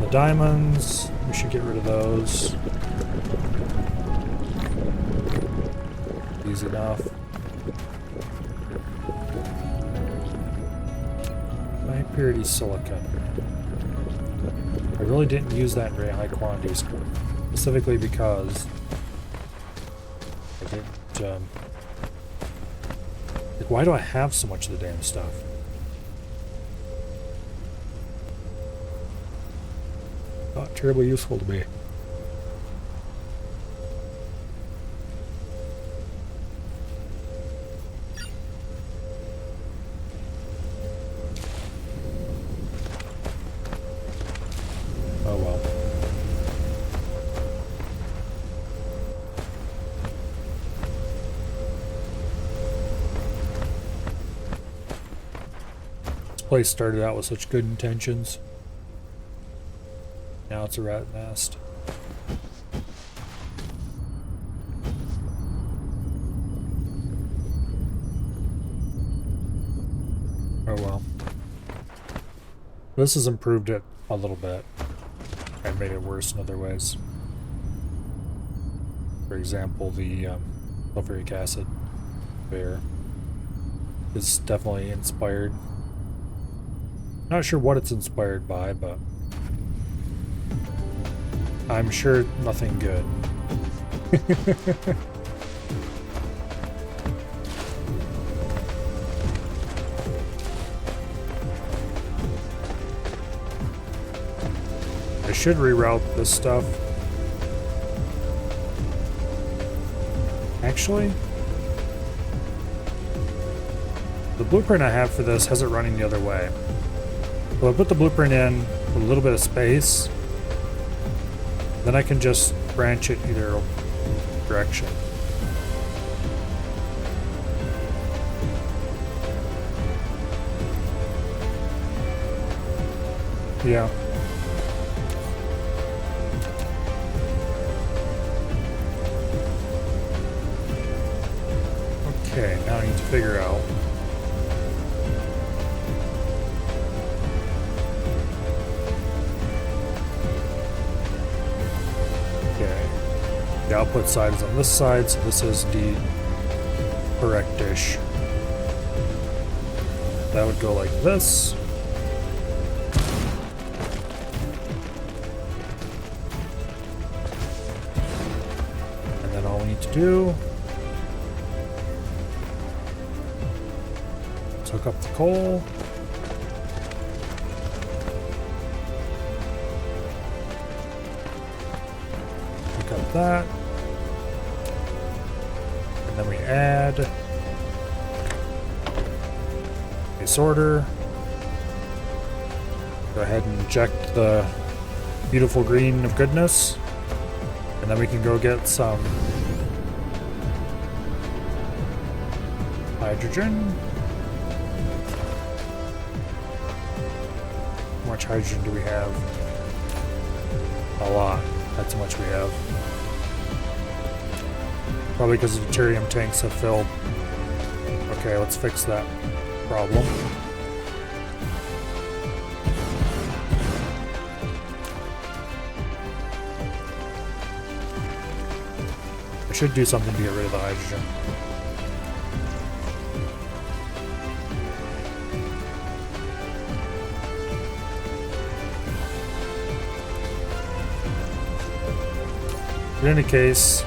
The diamonds, we should get rid of those. Easy enough. High purity silicon. I really didn't use that in very high quantities, specifically because I didn't, like, why do I have so much of the damn stuff? Not terribly useful to me. Oh well. This place started out with such good intentions. Now it's a rat nest. Oh well. This has improved it a little bit and made it worse in other ways. For example, the sulfuric acid bear is definitely inspired. Not sure what it's inspired by, but I'm sure nothing good. I should reroute this stuff. Actually, the blueprint I have for this has it running the other way. So I put the blueprint in with a little bit of space. Then I can just branch it either direction. Yeah. Okay, now I need to figure out. Okay. The output side is on this side, so this is the correct dish. That would go like this. And then all we need to do is hook up the coal. Hook up that. And then we add a sorter. Go ahead and inject the beautiful green of goodness. And then we can go get some hydrogen. How much hydrogen do we have? A lot. That's how much we have. Probably because the deuterium tanks have filled. Okay, let's fix that problem. I should do something to get rid of the hydrogen. In any case,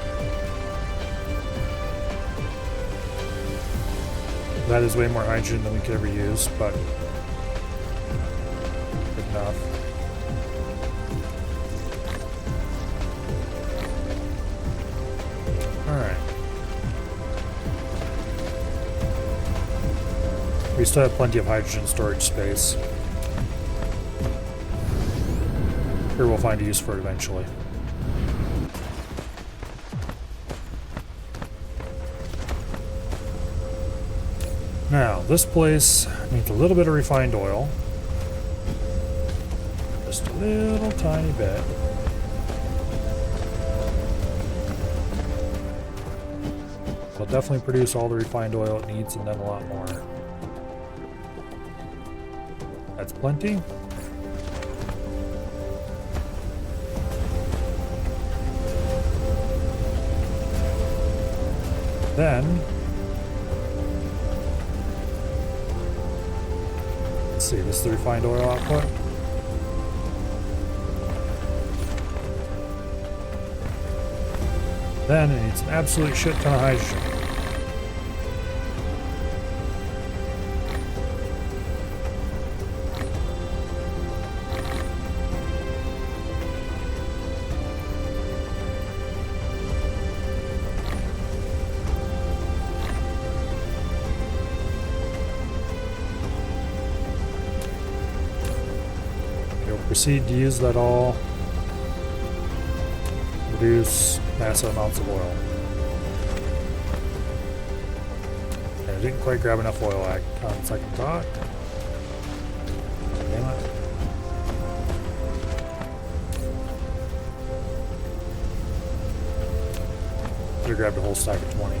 that is way more hydrogen than we could ever use, but good enough. Alright. We still have plenty of hydrogen storage space. Here we'll find a use for it eventually. Now, this place needs a little bit of refined oil. Just a little tiny bit. It'll definitely produce all the refined oil it needs and then a lot more. That's plenty. Then see, this is the refined oil output. Then it needs an absolute shit ton of hydrogen. Proceed to use that all. Produce massive amounts of oil. And I didn't quite grab enough oil on second thought. Damn it. Could have grabbed a whole stack of 20.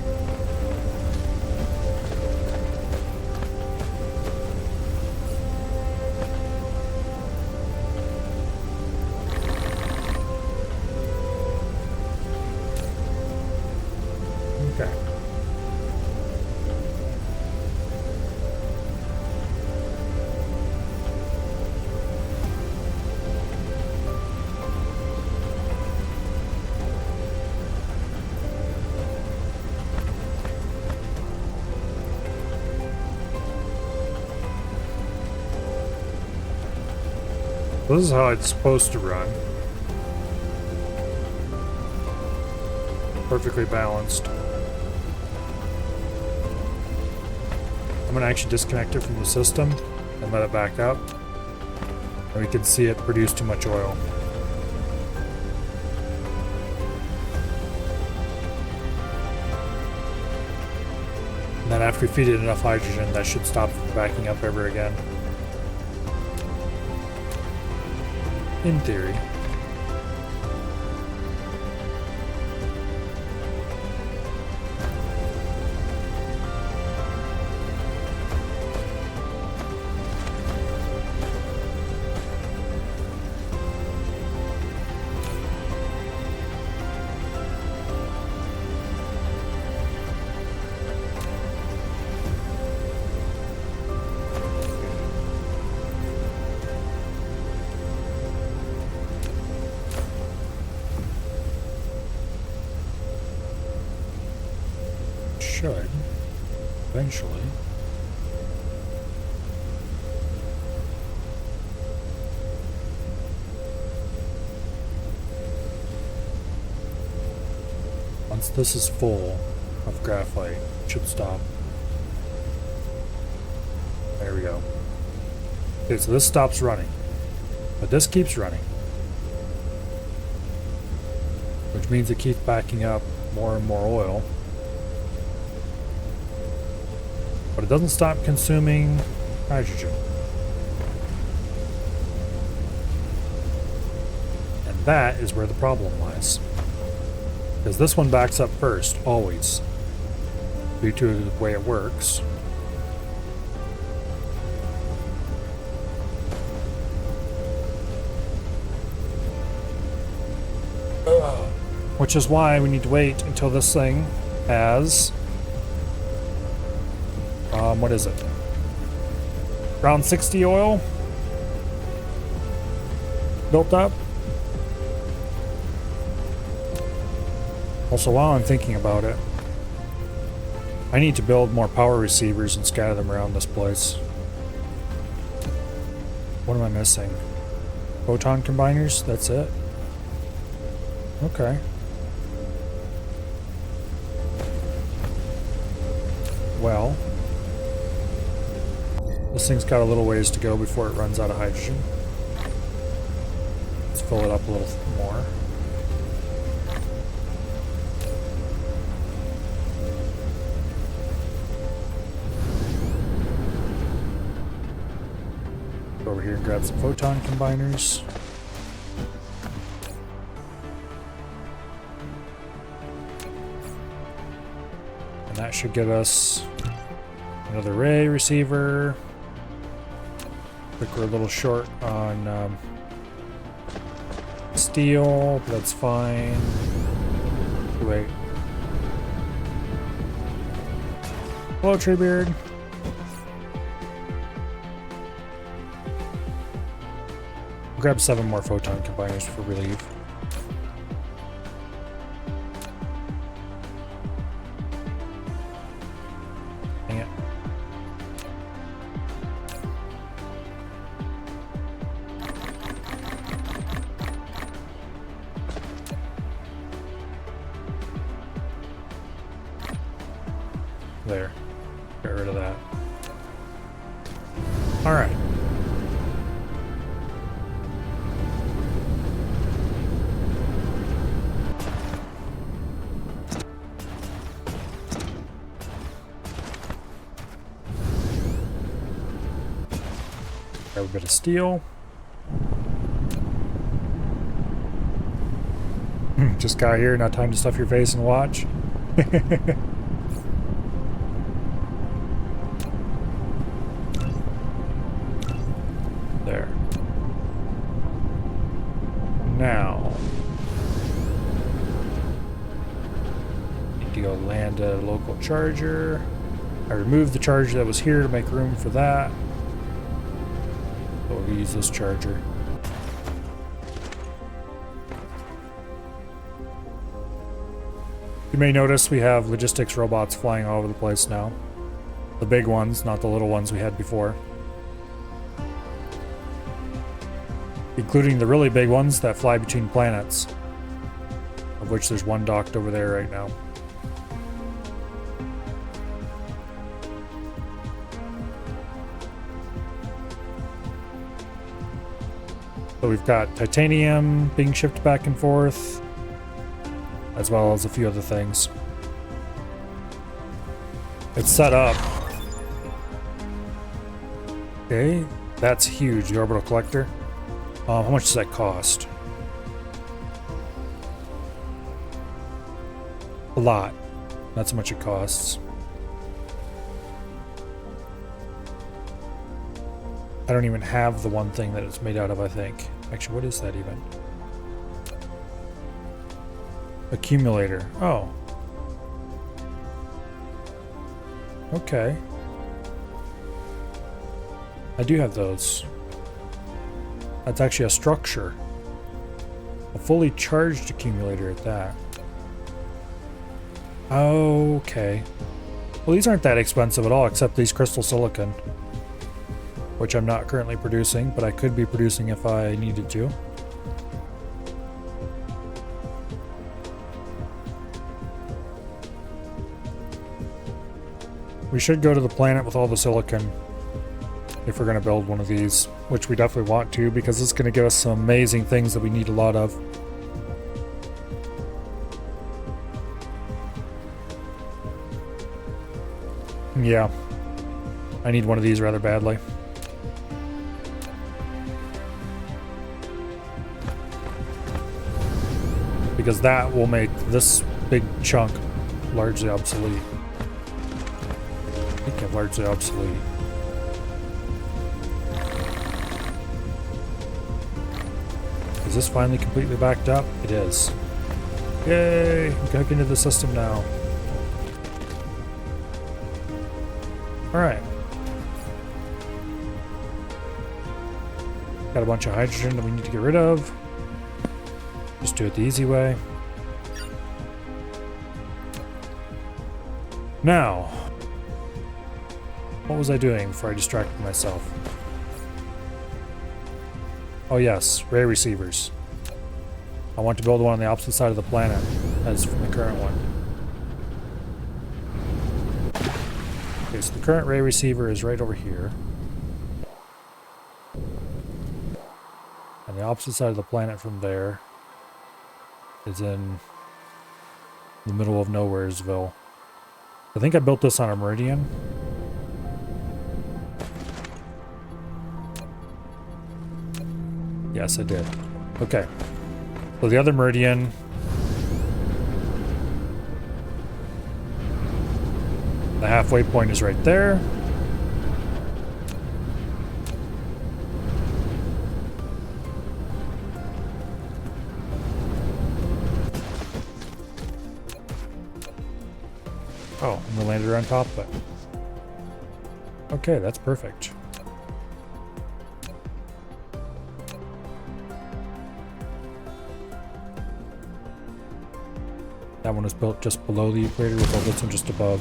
Okay. This is how it's supposed to run. Perfectly balanced. I'm going to actually disconnect it from the system and let it back up. And we can see it produce too much oil. And then after we feed it enough hydrogen, that should stop from backing up ever again. In theory. should. Eventually. Once this is full of graphite, it should stop. There we go. Okay, so this stops running. But this keeps running. Which means it keeps backing up more and more oil. But it doesn't stop consuming hydrogen. And that is where the problem lies. Because this one backs up first, always. Due to the way it works. Which is why we need to wait until this thing has... what is it? Around 60 oil? Built up? Also, while I'm thinking about it, I need to build more power receivers and scatter them around this place. What am I missing? Photon combiners? That's it? Okay. Well, this thing's got a little ways to go before it runs out of hydrogen. Let's fill it up a little more. Go over here and grab some photon combiners. And that should get us another ray receiver. Looks like we're a little short on steel, but that's fine. Wait. Hello, Treebeard. We'll grab 7 more photon combiners for relief. Dang it. There. Get rid of that. All right. Grab a bit of steel. Just got here, not time to stuff your face and watch. There. Now, need to go land a local charger. I removed the charger that was here to make room for that. So we'll use this charger. You may notice we have logistics robots flying all over the place now. The big ones, not the little ones we had before. Including the really big ones that fly between planets. Of which there's one docked over there right now. So we've got titanium being shipped back and forth, as well as a few other things. It's set up. Okay, that's huge, the orbital collector. How much does that cost? A lot. That's how much it costs. I don't even have the one thing that it's made out of, I think. Actually, what is that even? Accumulator. Oh. Okay. I do have those. That's actually a structure. A fully charged accumulator at that. Okay. Well, these aren't that expensive at all, except these crystal silicon, which I'm not currently producing, but I could be producing if I needed to. We should go to the planet with all the silicon if we're going to build one of these, which we definitely want to, because it's going to give us some amazing things that we need a lot of. Yeah, I need one of these rather badly. Because that will make this big chunk largely obsolete. I think largely obsolete. Is this finally completely backed up? It is. Yay! We can hook into the system now. Alright. Got a bunch of hydrogen that we need to get rid of. Just do it the easy way. Now, what was I doing before I distracted myself? Oh yes, ray receivers. I want to build one on the opposite side of the planet as from the current one. Okay, so the current ray receiver is right over here. And the opposite side of the planet from there is in the middle of Nowheresville. I think I built this on a meridian. Yes, I did. Okay. So the other meridian. The halfway point is right there. Oh, and we landed on top of it. Okay, that's perfect. That one is built just below the equator. We'll build this one just above.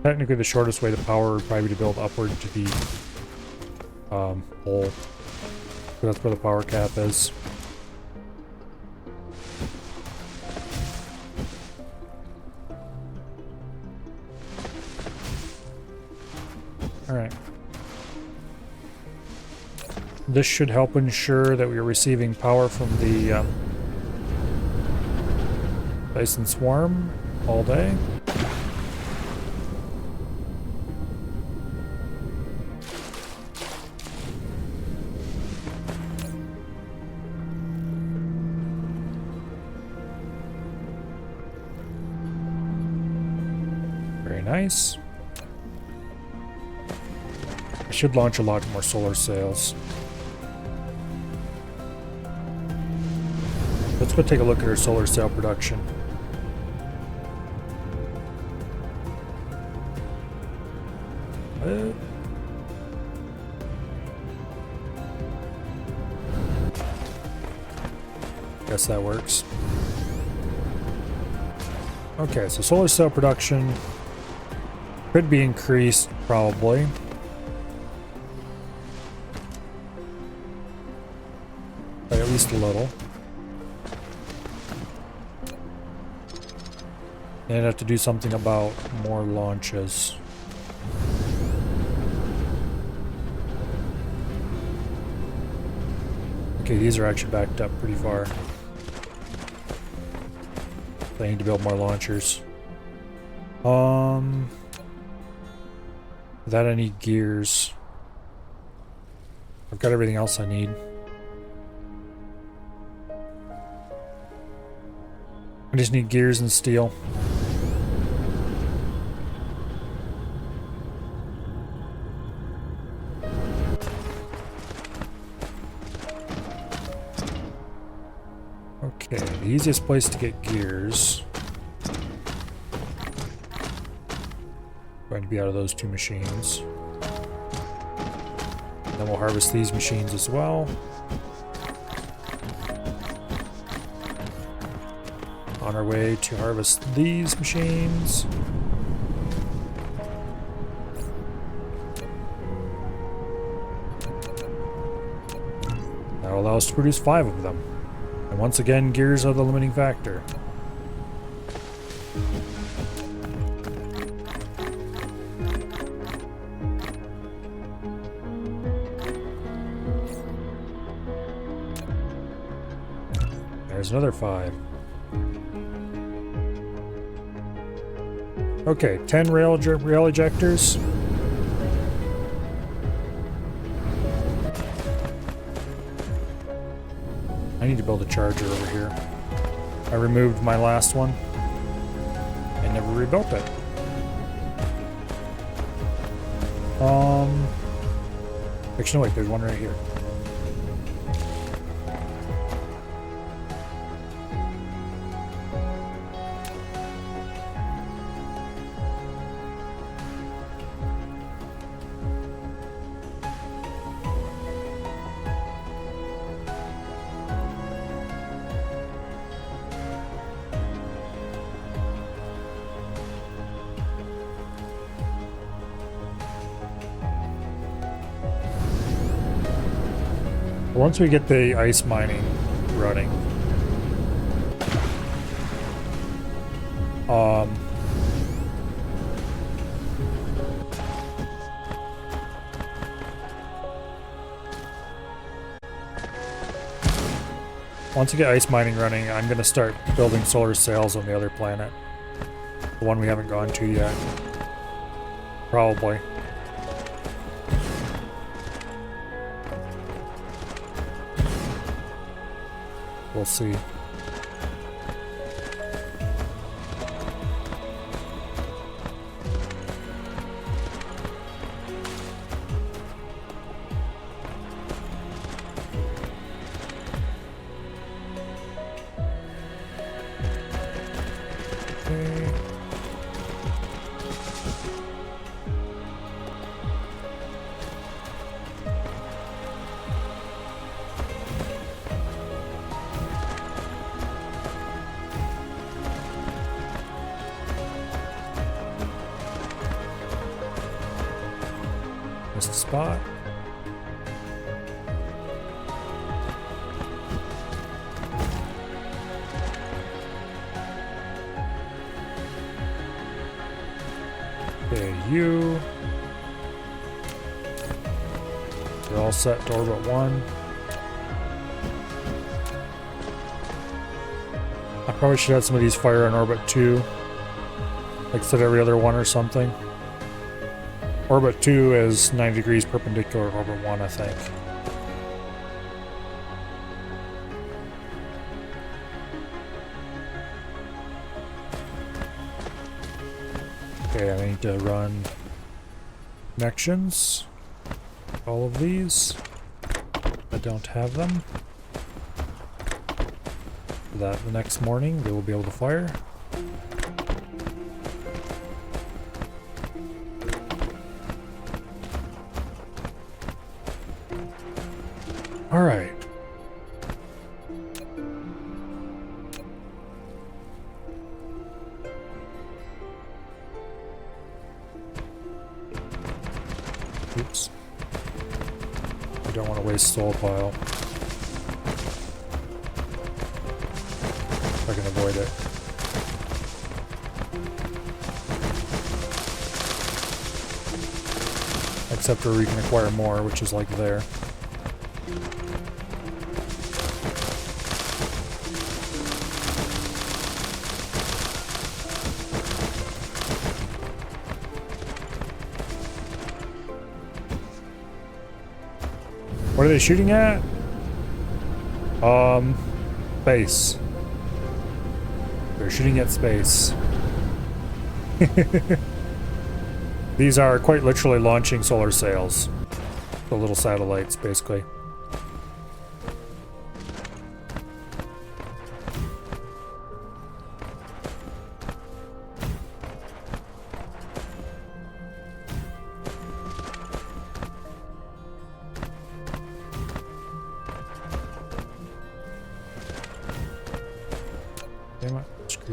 Technically, the shortest way to power would probably be to build upward to the pole. So that's where the power cap is. Alright. This should help ensure that we are receiving power from the Dyson Swarm all day. Very nice. I should launch a lot more solar sails. Let's go take a look at our solar sail production. Guess that works. Okay, so solar cell production could be increased, probably. By at least a little. And I'd have to do something about more launches. Okay, these are actually backed up pretty far. I need to build more launchers. Without any gears. I've got everything else I need. I just need gears and steel. Okay, the easiest place to get gears Going to be out of those 2 machines. Then we'll harvest these machines as well. On our way to harvest these machines. That'll allow us to produce 5 of them. And once again, gears are the limiting factor. There's another 5. Okay, 10 rail ejectors. I need to build a charger over here. I removed my last one and never rebuilt it. Actually, no, wait, there's one right here. Once we get the ice mining running, once we get ice mining running, I'm going to start building solar sails on the other planet. The one we haven't gone to yet. Probably. We'll see. Okay. Missed a spot. Okay, you. You're all set to orbit 1. I probably should have some of these fire in orbit 2. Like set every other one or something. Orbit 2 is 90 degrees perpendicular to orbit 1, I think. Okay, I need to run connections. All of these. I don't have them. So that the next morning they will be able to fire. All right. Oops. I don't want to waste soul pile. If I can avoid it. Except where we can acquire more, which is like there. What are they shooting at? Space. They're shooting at space. These are quite literally launching solar sails. The little satellites, basically.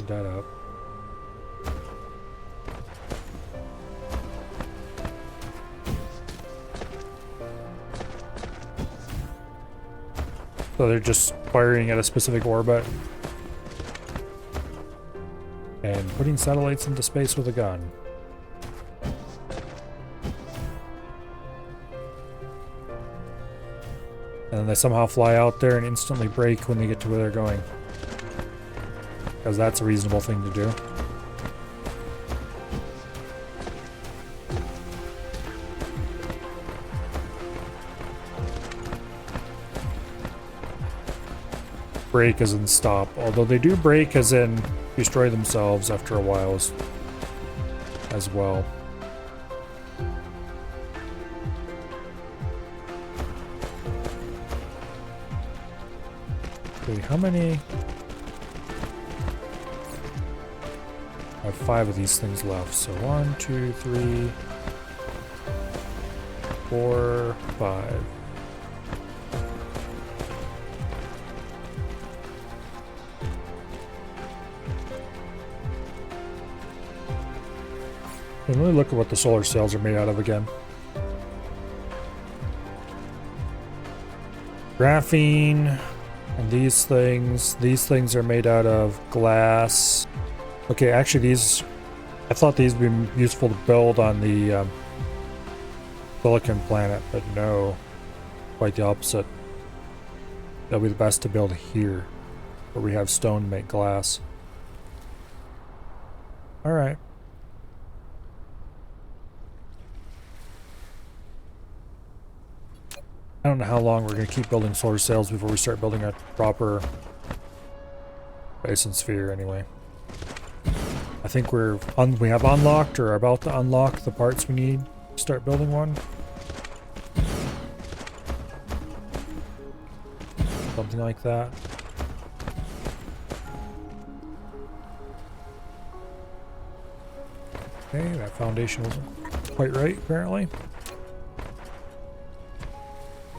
Speed that up. So they're just firing at a specific orbit and putting satellites into space with a gun. And then they somehow fly out there and instantly brake when they get to where they're going. Because that's a reasonable thing to do. Brake as in stop, although they do brake as in destroy themselves after a while as well. Okay, how many? I have 5 of these things left, so 1, 2, 3, 4, 5. And really look at what the solar cells are made out of again. Graphene, and these things are made out of glass. Okay, actually I thought these would be useful to build on the Silicon planet, but no, quite the opposite. That'll be the best to build here, where we have stone to make glass. Alright. I don't know how long we're going to keep building solar sails before we start building a proper Dyson sphere anyway. I think we have unlocked or are about to unlock the parts we need to start building one. Something like that. Okay, that foundation wasn't quite right apparently.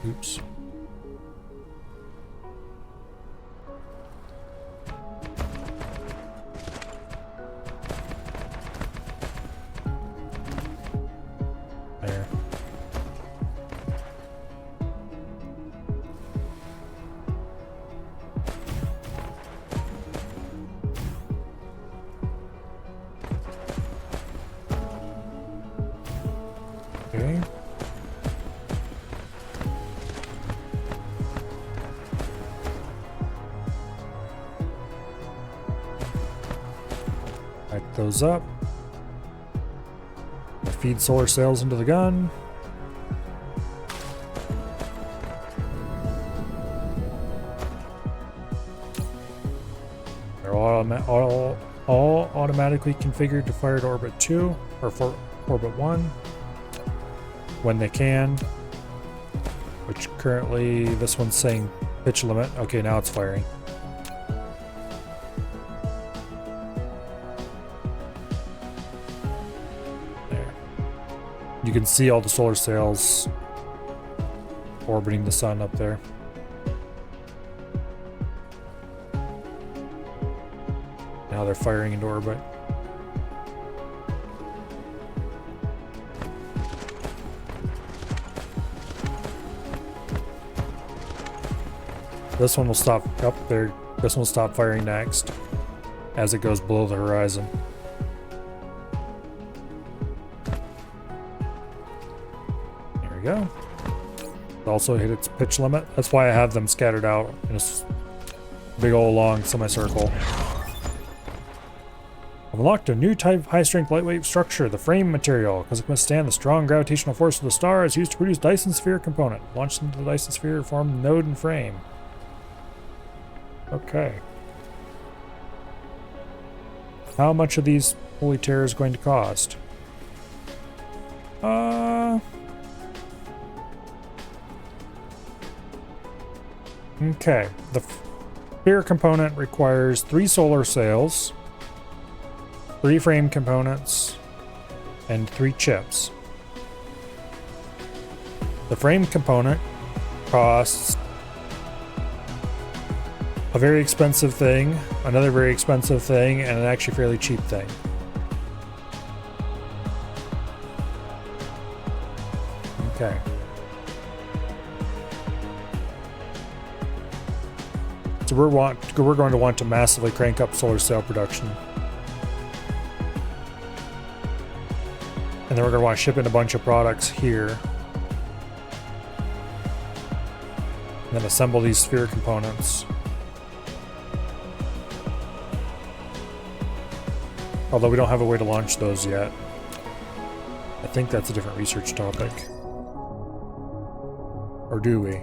Oops. There. Okay. Light those up. Feed solar cells into the gun. They're all automatically configured to fire to orbit 2 or for orbit 1 when they can. Which currently this one's saying pitch limit. Okay, now it's firing. You can see all the solar sails orbiting the sun up there. Now they're firing into orbit. This one will stop up there. This one will stop firing next as it goes below the horizon. Go. It also hit its pitch limit. That's why I have them scattered out in a big old long semicircle. I've unlocked a new type of high-strength lightweight structure, the frame material, because it can withstand the strong gravitational force of the star. It's used to produce Dyson sphere component. Launched into the Dyson sphere, form node and frame. Okay. How much are these holy terrors going to cost? Okay, the sphere component requires 3 solar sails, 3 frame components, and 3 chips. The frame component costs a very expensive thing, another very expensive thing, and an actually fairly cheap thing. Okay. So we're going to want to massively crank up solar cell production. And then we're going to want to ship in a bunch of products here. And then assemble these sphere components. Although we don't have a way to launch those yet. I think that's a different research topic. Or do we?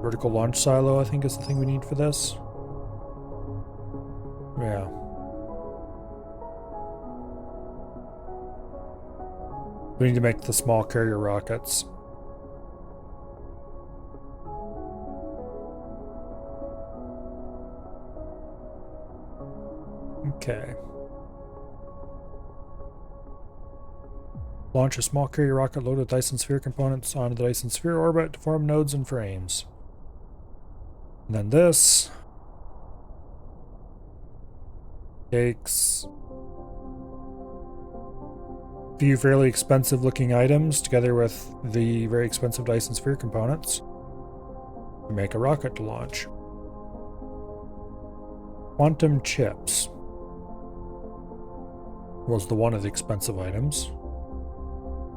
Vertical launch silo, I think, is the thing we need for this. Yeah. We need to make the small carrier rockets. Okay. Launch a small carrier rocket loaded with Dyson Sphere components onto the Dyson Sphere orbit to form nodes and frames. And then this takes a few fairly expensive looking items together with the very expensive Dyson Sphere components to make a rocket to launch. Quantum chips was the one of the expensive items.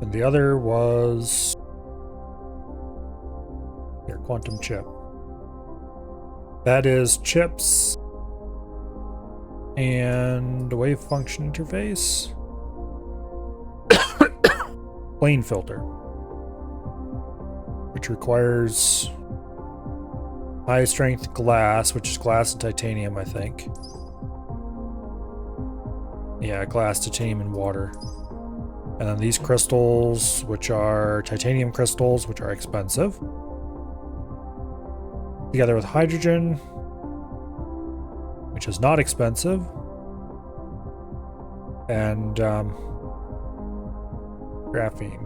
And the other was here, quantum chip. That is chips and a wave function interface. Plane filter, which requires high strength glass, which is glass and titanium, I think. Yeah, glass, titanium, and water. And then these crystals, which are titanium crystals, which are expensive. Together with hydrogen, which is not expensive. And graphene,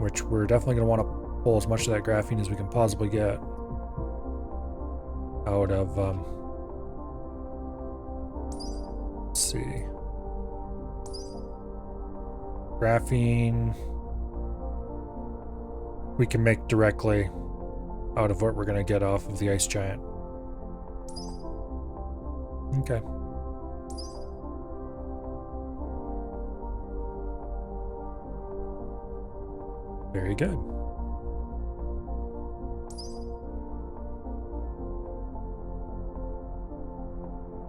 which we're definitely going to want to pull as much of that graphene as we can possibly get out of, let's see. Graphene we can make directly out of what we're going to get off of the ice giant. Okay. Very good.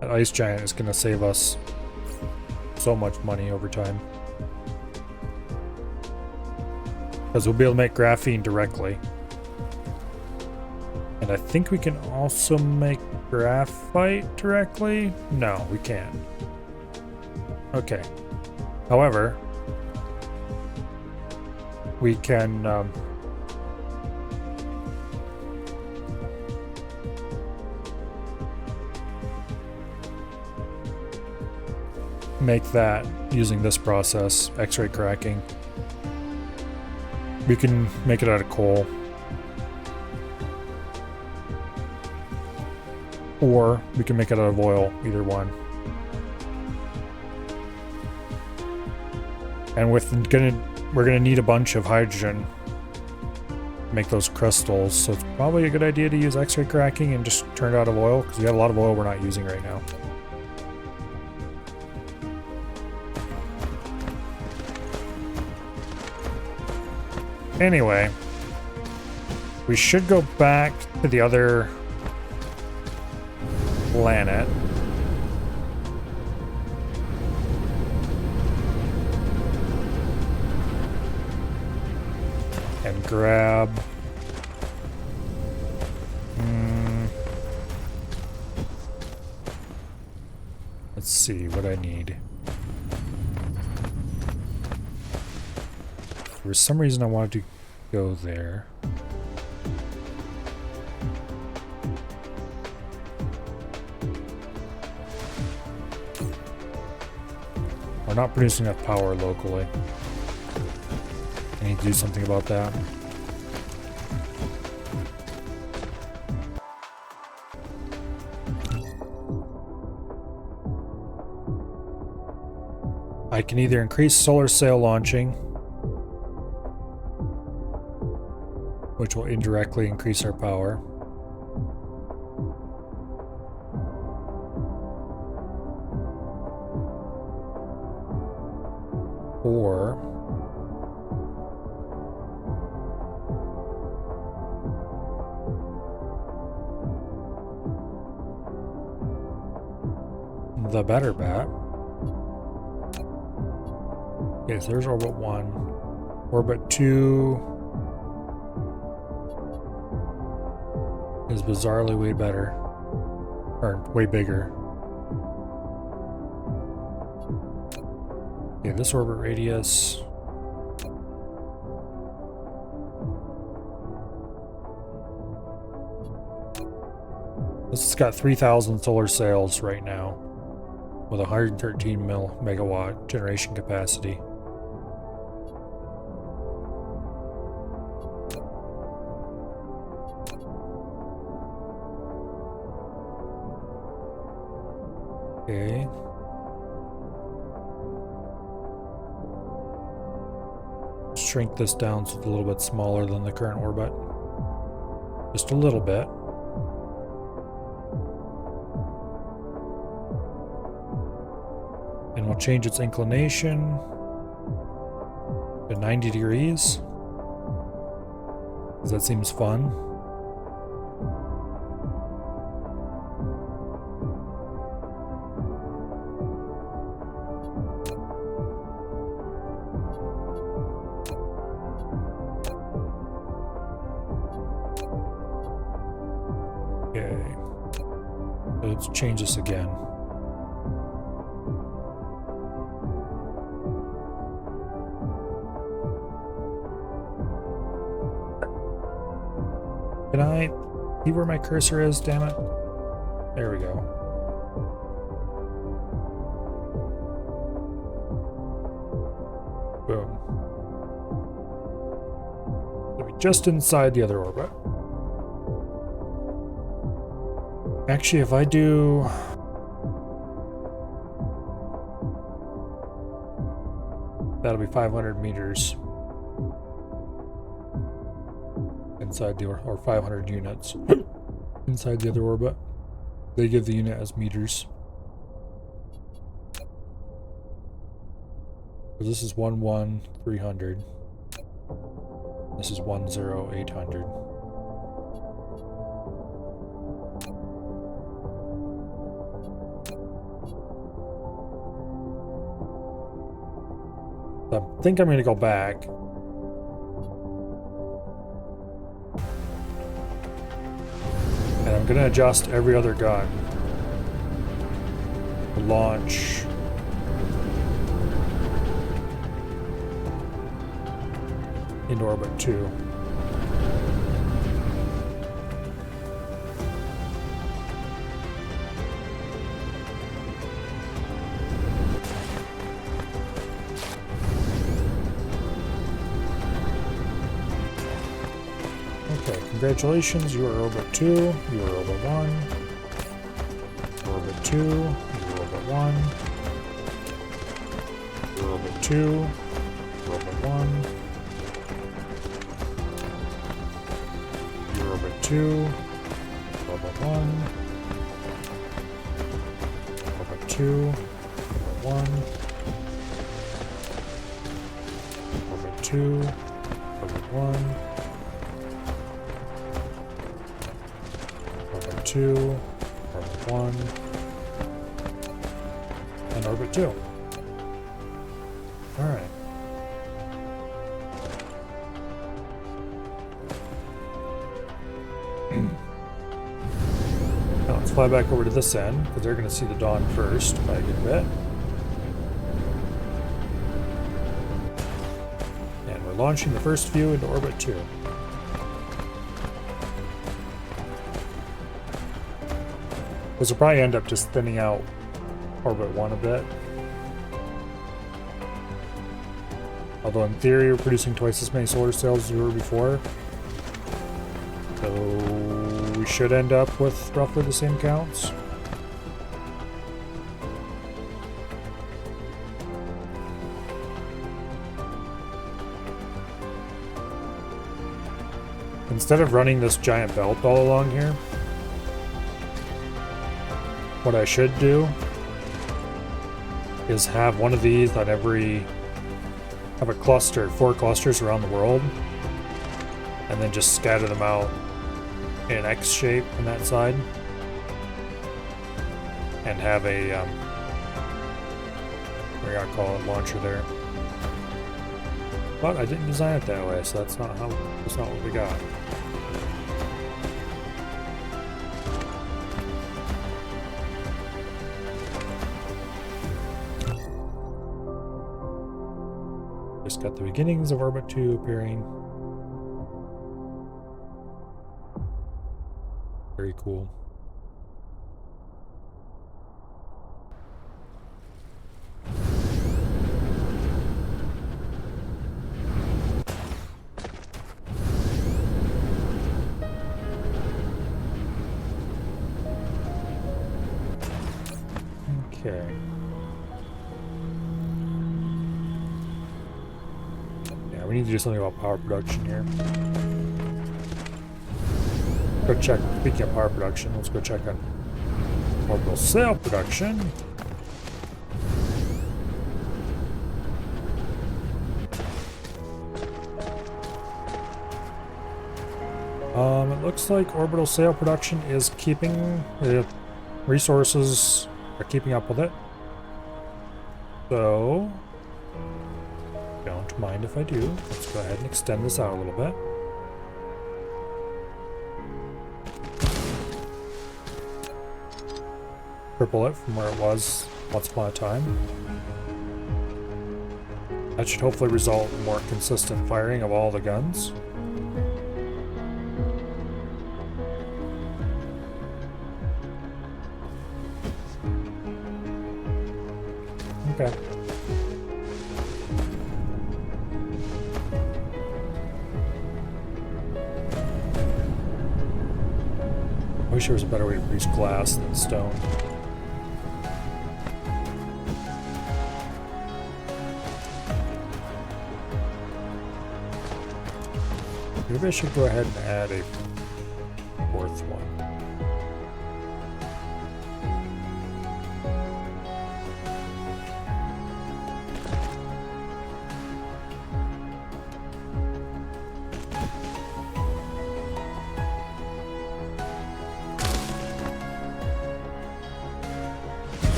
That ice giant is going to save us so much money over time. Because we'll be able to make graphene directly. And I think we can also make graphite directly? No, we can't. Okay. However, we can make that using this process, X-ray cracking. We can make it out of coal. Or we can make it out of oil, either one. And we're gonna need a bunch of hydrogen to make those crystals, so it's probably a good idea to use X-ray cracking and just turn it out of oil, because we got a lot of oil we're not using right now. Anyway, we should go back to the other planet. And grab... Let's see what I need. For some reason I wanted to go there. We're not producing enough power locally. I need to do something about that. I can either increase solar sail launching, which will indirectly increase our power, or the better bet. Okay, so there's orbit 1. Orbit 2 is bizarrely way better. Or way bigger. Okay, this orbit radius. This has got 3,000 solar sails right now, with 113 megawatt generation capacity. Okay. Shrink this down so it's a little bit smaller than the current orbit. Just a little bit. And we'll change its inclination to 90 degrees. Because that seems fun. Okay. Let's change this again. Can I see where my cursor is, damn it? There we go. Boom. It'll be just inside the other orbit. Actually, if I do... that'll be 500 meters. Inside the or 500 units inside the other orbit. They give the unit as meters. So this is 11300. This is 10800. I think I'm going to go back. And I'm going to adjust every other gun to launch into orbit 2. Okay, congratulations, you are orbit 2, you are orbit 1, orbit 2, you are orbit 1, you are orbit 2, orbit 1, you are orbit 2, orbit 1, orbit 2, orbit 1, orbit 2, orbit 1, 2, orbit 1, and orbit 2. Alright. Now let's fly back over to this end, because they're going to see the dawn first by a good bit. And we're launching the first few into orbit 2. This will probably end up just thinning out orbit 1 a bit. Although in theory, we're producing twice as many solar cells as we were before. So we should end up with roughly the same counts. Instead of running this giant belt all along here, what I should do is have one of these on every, have a cluster, 4 clusters around the world, and then just scatter them out in an X shape on that side, and have a, what do I call it, launcher there. But I didn't design it that way, so that's not what we got. Just got the beginnings of Orbit 2 appearing. Very cool. Okay. Yeah, we need to do something about power production here. Go check, speaking of power production, let's go check on orbital cell production. It looks like orbital sail production is keeping the resources are keeping up with it. So don't mind if I do. Let's go ahead and extend this out a little bit. Triple it from where it was once upon a time. That should hopefully result in more consistent firing of all the guns. Okay. I wish there was a better way to produce glass than stone. Maybe I should go ahead and add a 4th one.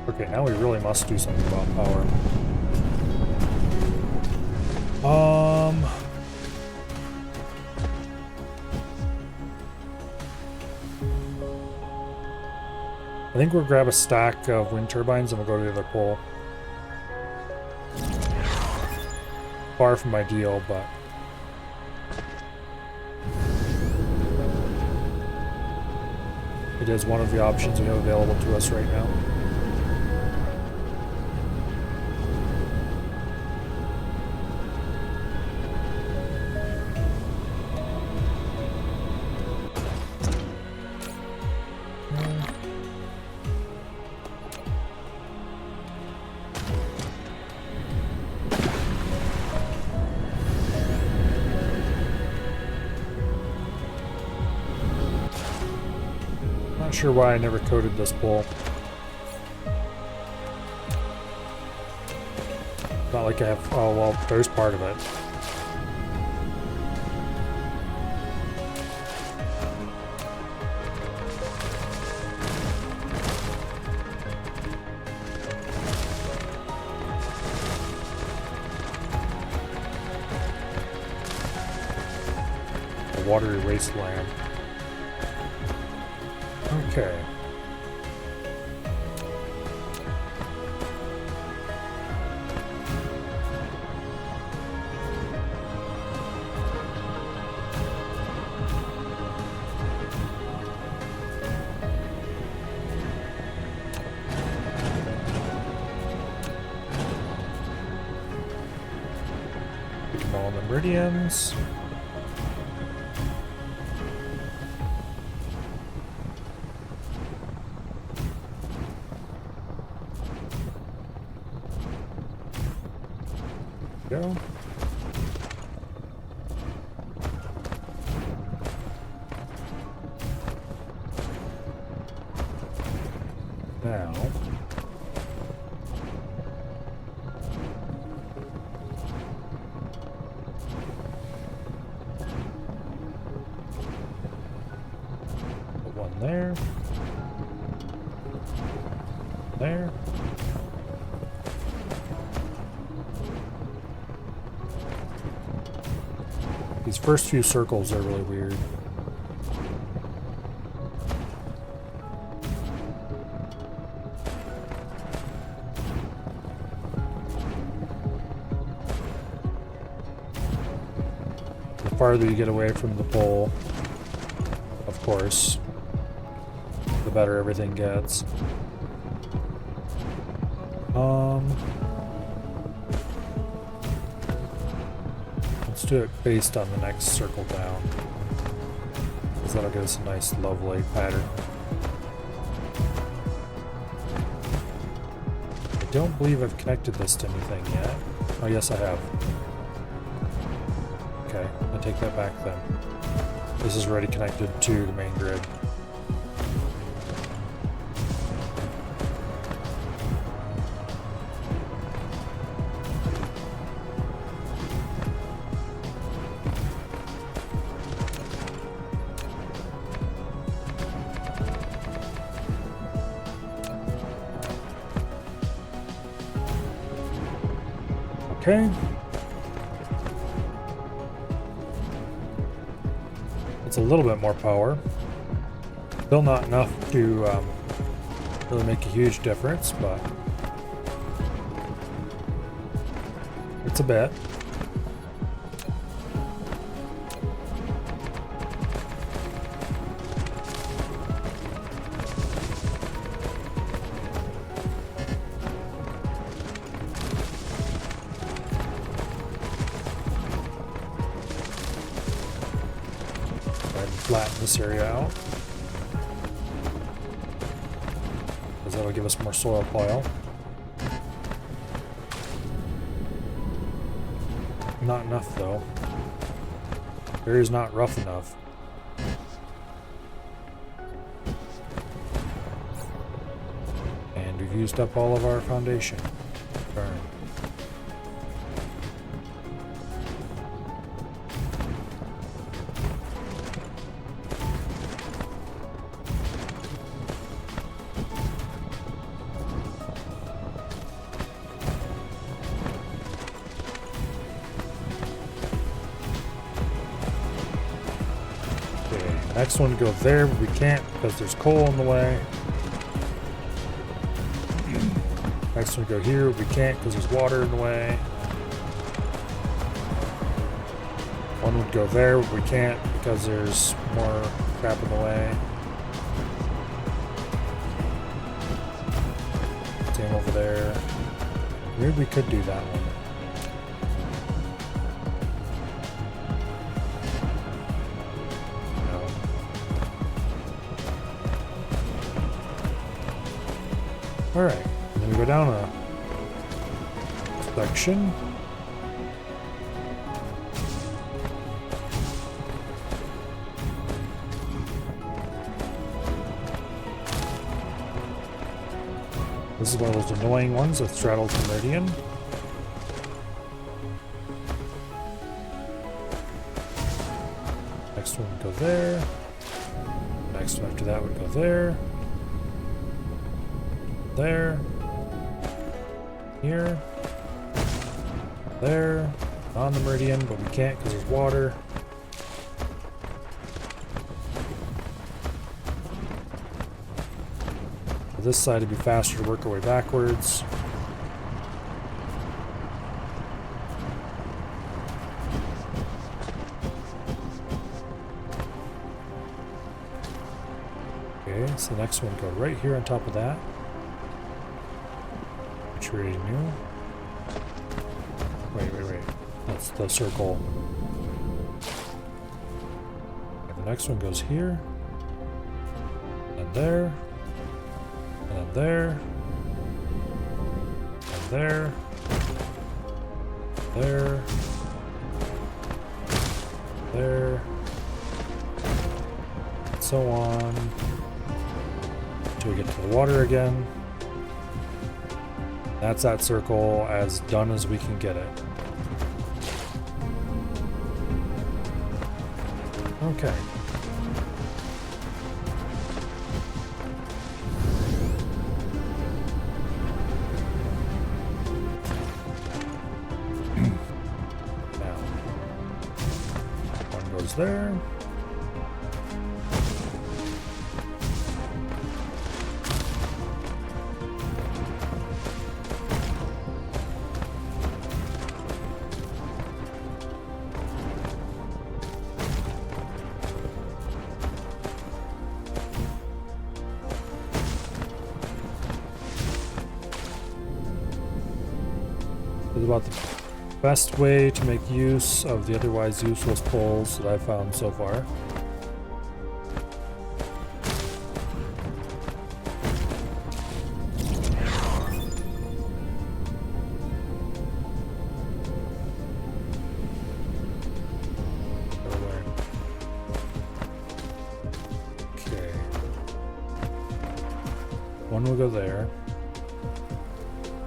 Okay, now we really must do something about power. I think we'll grab a stack of wind turbines and we'll go to the other pole. Far from ideal, but it is one of the options we have available to us right now. Not sure why I never coded this pole. Not like I have. Oh well, there's part of it. A watery wasteland. Okay. Pick them all on the meridians. Go. Now, put one there, there. These first few circles are really weird. The farther you get away from the pole, of course, the better everything gets. Let's do it based on the next circle down, because that'll give us a nice lovely pattern. I don't believe I've connected this to anything yet. Oh yes, I have. Okay, I take that back then. This is already connected to the main grid. Okay. It's a little bit more power. Still not enough to really make a huge difference, but it's a bit. Flatten this area out, because that'll give us more soil pile. Not enough though. The area's not rough enough. And we've used up all of our foundation. Burn. Next one go there, but we can't because there's coal in the way. Next one go here, we can't because there's water in the way. One would go there, but we can't because there's more crap in the way. Same over there. Maybe we could do that one. Alright, and then we go down a section. This is one of those annoying ones that straddles the meridian. Next one would go there. Next one after that would go there. There, here, there, on the meridian, but we can't because there's water. For this side it'd be faster to work our way backwards. Okay, so the next one go right here on top of that. Which we already knew. Wait. That's the circle. And the next one goes here. And there. And then there. And there. There. There. And so on. Until we get to the water again. That's that circle as done as we can get it. Okay. Now, one goes there. Is about the best way to make use of the otherwise useless poles that I've found so far. Okay. One will go there.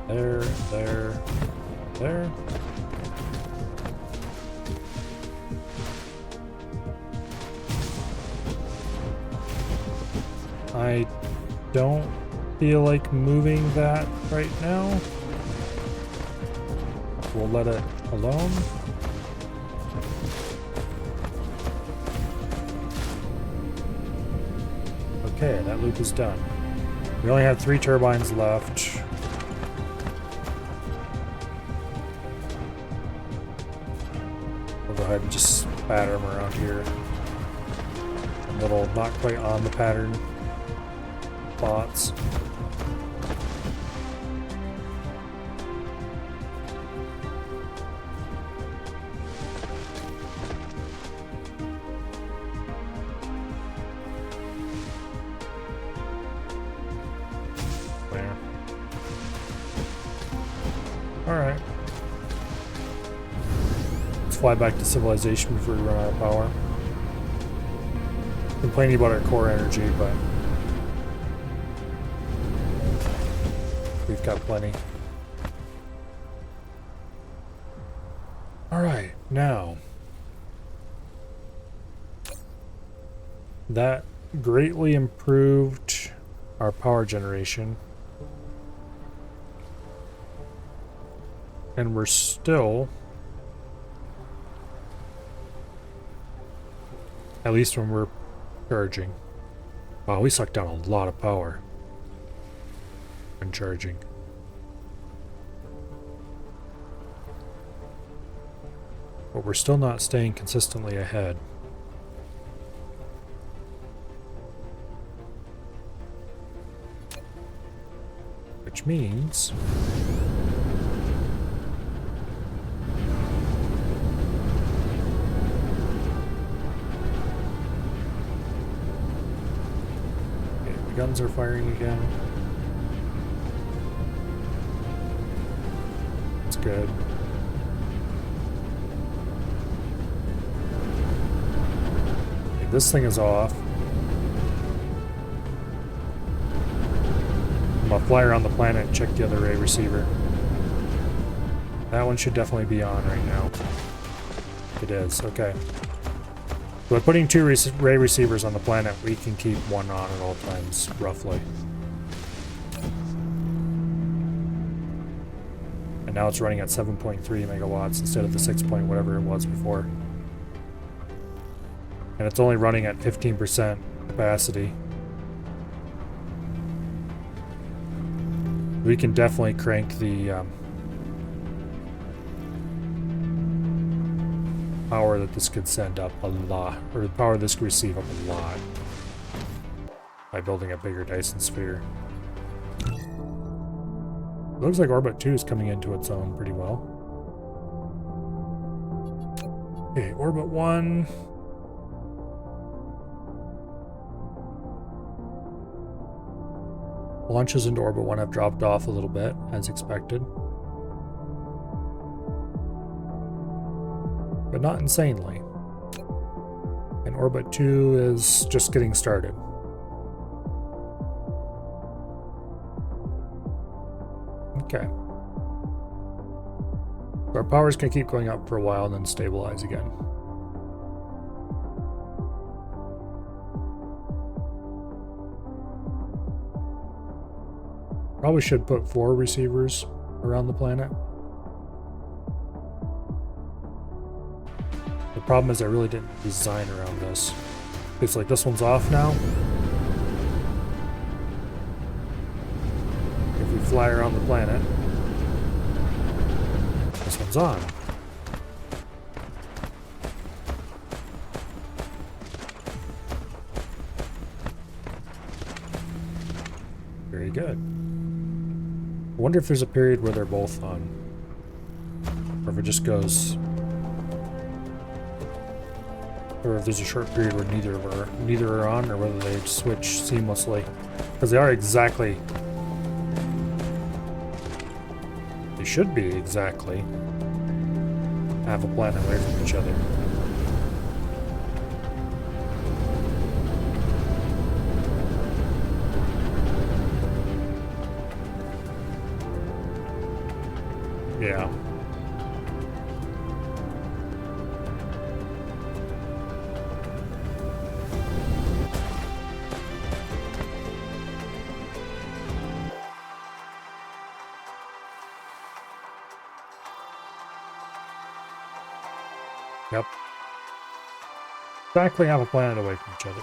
There, there. There. I don't feel like moving that right now. We'll let it alone. Okay, that loop is done. We only have 3 turbines left. Go ahead and just spatter them around here. A little not quite on the pattern spots. There. All right. Fly back to civilization before we run out of power. Complaining about our core energy, but we've got plenty. Alright, now that greatly improved our power generation. And we're still, at least when we're charging. Wow, we suck down a lot of power when charging. But we're still not staying consistently ahead. Which means the guns are firing again. That's good. Okay, this thing is off. I'm gonna fly around the planet and check the other ray receiver. That one should definitely be on right now. It is, okay. By putting 2 ray receivers on the planet, we can keep one on at all times, roughly. And now it's running at 7.3 megawatts instead of the 6 point whatever it was before. And it's only running at 15% capacity. We can definitely crank the power that this could send up a lot, or the power this could receive up a lot by building a bigger Dyson sphere. It looks like Orbit 2 is coming into its own pretty well. Okay, orbit 1. Launches into orbit 1 have dropped off a little bit, as expected. But not insanely. And orbit 2 is just getting started. Okay. So our power's gonna keep going up for a while and then stabilize again. Probably should put 4 receivers around the planet. The problem is I really didn't design around this. It's like this one's off now. If we fly around the planet, this one's on. Very good. I wonder if there's a period where they're both on. Or if it just goes... Or if there's a short period where neither are on, or whether they switch seamlessly. Because they are exactly... They should be exactly half a planet away from each other. Yeah. Yep. Exactly half a planet away from each other.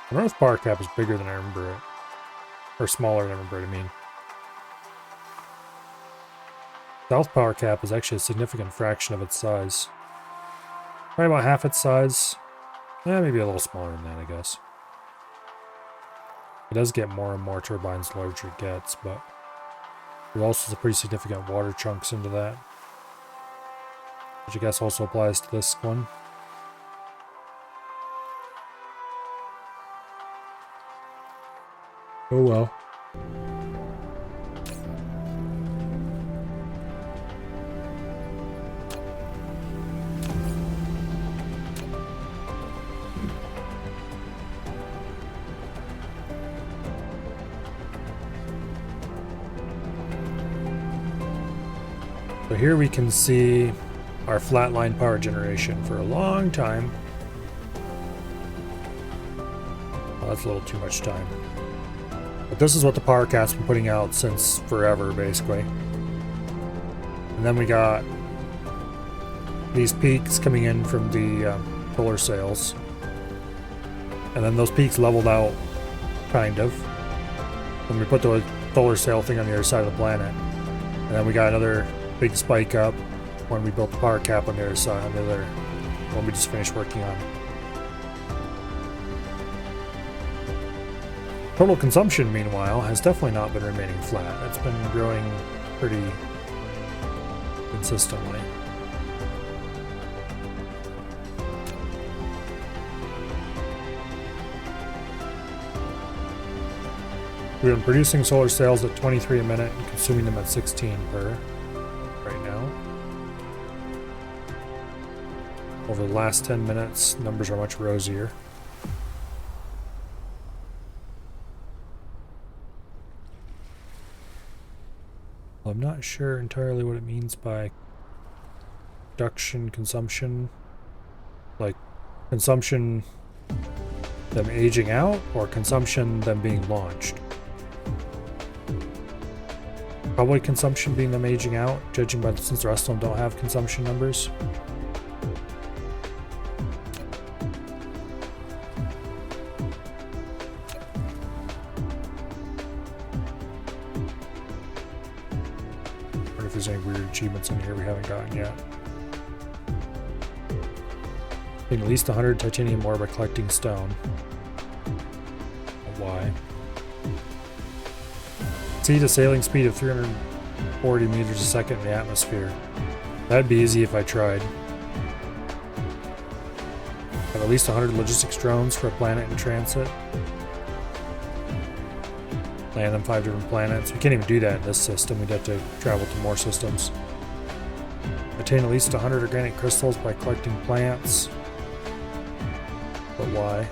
The North Power Cap is bigger than I remember it. Or smaller than I remember it, I mean. South Power Cap is actually a significant fraction of its size. Probably about half its size. Yeah, maybe a little smaller than that, I guess. It does get more and more turbines the larger it gets, but there also is a pretty significant water chunks into that. Which I guess also applies to this one. Oh well. So here we can see our flatline power generation for a long time. Oh, that's a little too much time. But this is what the power cap's been putting out since forever, basically. And then we got these peaks coming in from the solar sails. And then those peaks leveled out, kind of, when we put the solar sail thing on the other side of the planet. And then we got another big spike up when we built the power cap on the other side, on the other one we just finished working on. Total consumption, meanwhile, has definitely not been remaining flat. It's been growing pretty consistently. We've been producing solar sails at 23 a minute and consuming them at 16 per right now. Over the last 10 minutes, numbers are much rosier. I'm not sure entirely what it means by production, consumption, like consumption them aging out or consumption them being launched. Probably consumption being them aging out, judging by since the rest of them don't have consumption numbers. If there's any weird achievements in here we haven't gotten yet. Getting at least 100 titanium ore by collecting stone. Why? Exceed a sailing speed of 340 meters a second in the atmosphere. That'd be easy if I tried. Have at least 100 logistics drones for a planet in transit. Land on 5 different planets. We can't even do that in this system. We'd have to travel to more systems. Attain at least 100 organic crystals by collecting plants. But why?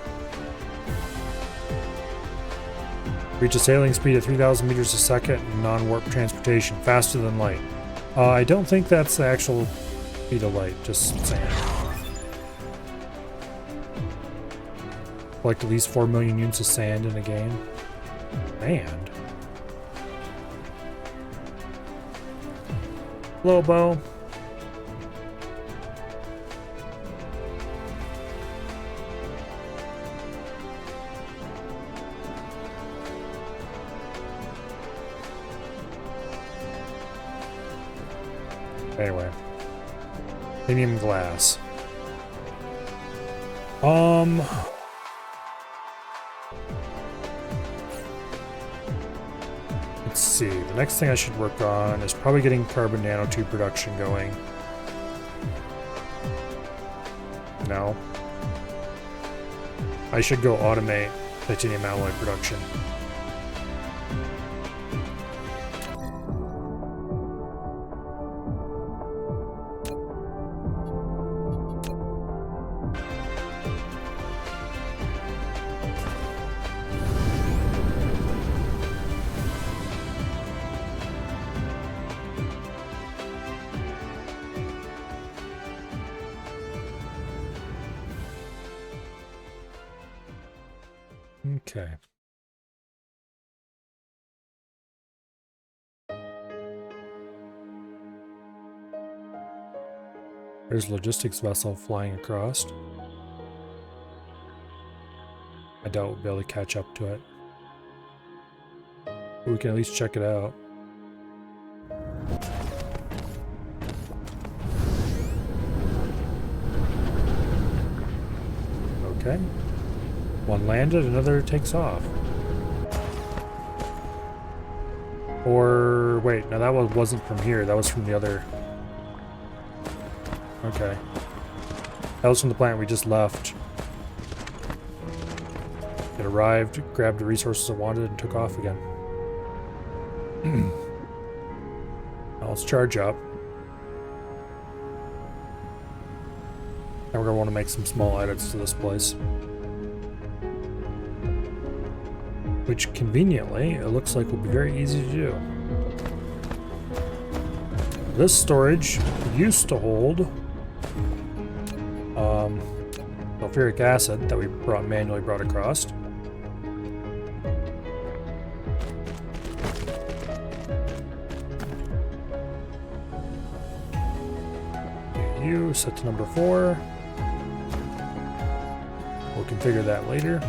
Reach a sailing speed of 3,000 meters a second in non-warp transportation, faster than light. I don't think that's the actual speed of light, just saying. Collect at least 4 million units of sand in a game. Sand? Lobo. Anyway. Premium glass. Let's see. The next thing I should work on is probably getting carbon nanotube production going. No. I should go automate titanium alloy production. Okay. There's a logistics vessel flying across. I doubt we'll be able to catch up to it. But we can at least check it out. Okay. One landed, another takes off. Or wait, no, that one wasn't from here. That was from the other. Okay. That was from the planet we just left. It arrived, grabbed the resources it wanted, and took off again. Now let's charge up. And we're going to want to make some small edits to this place. Which, conveniently, it looks like will be very easy to do. This storage used to hold sulfuric acid that we manually brought across. You set to number 4. We'll configure that later.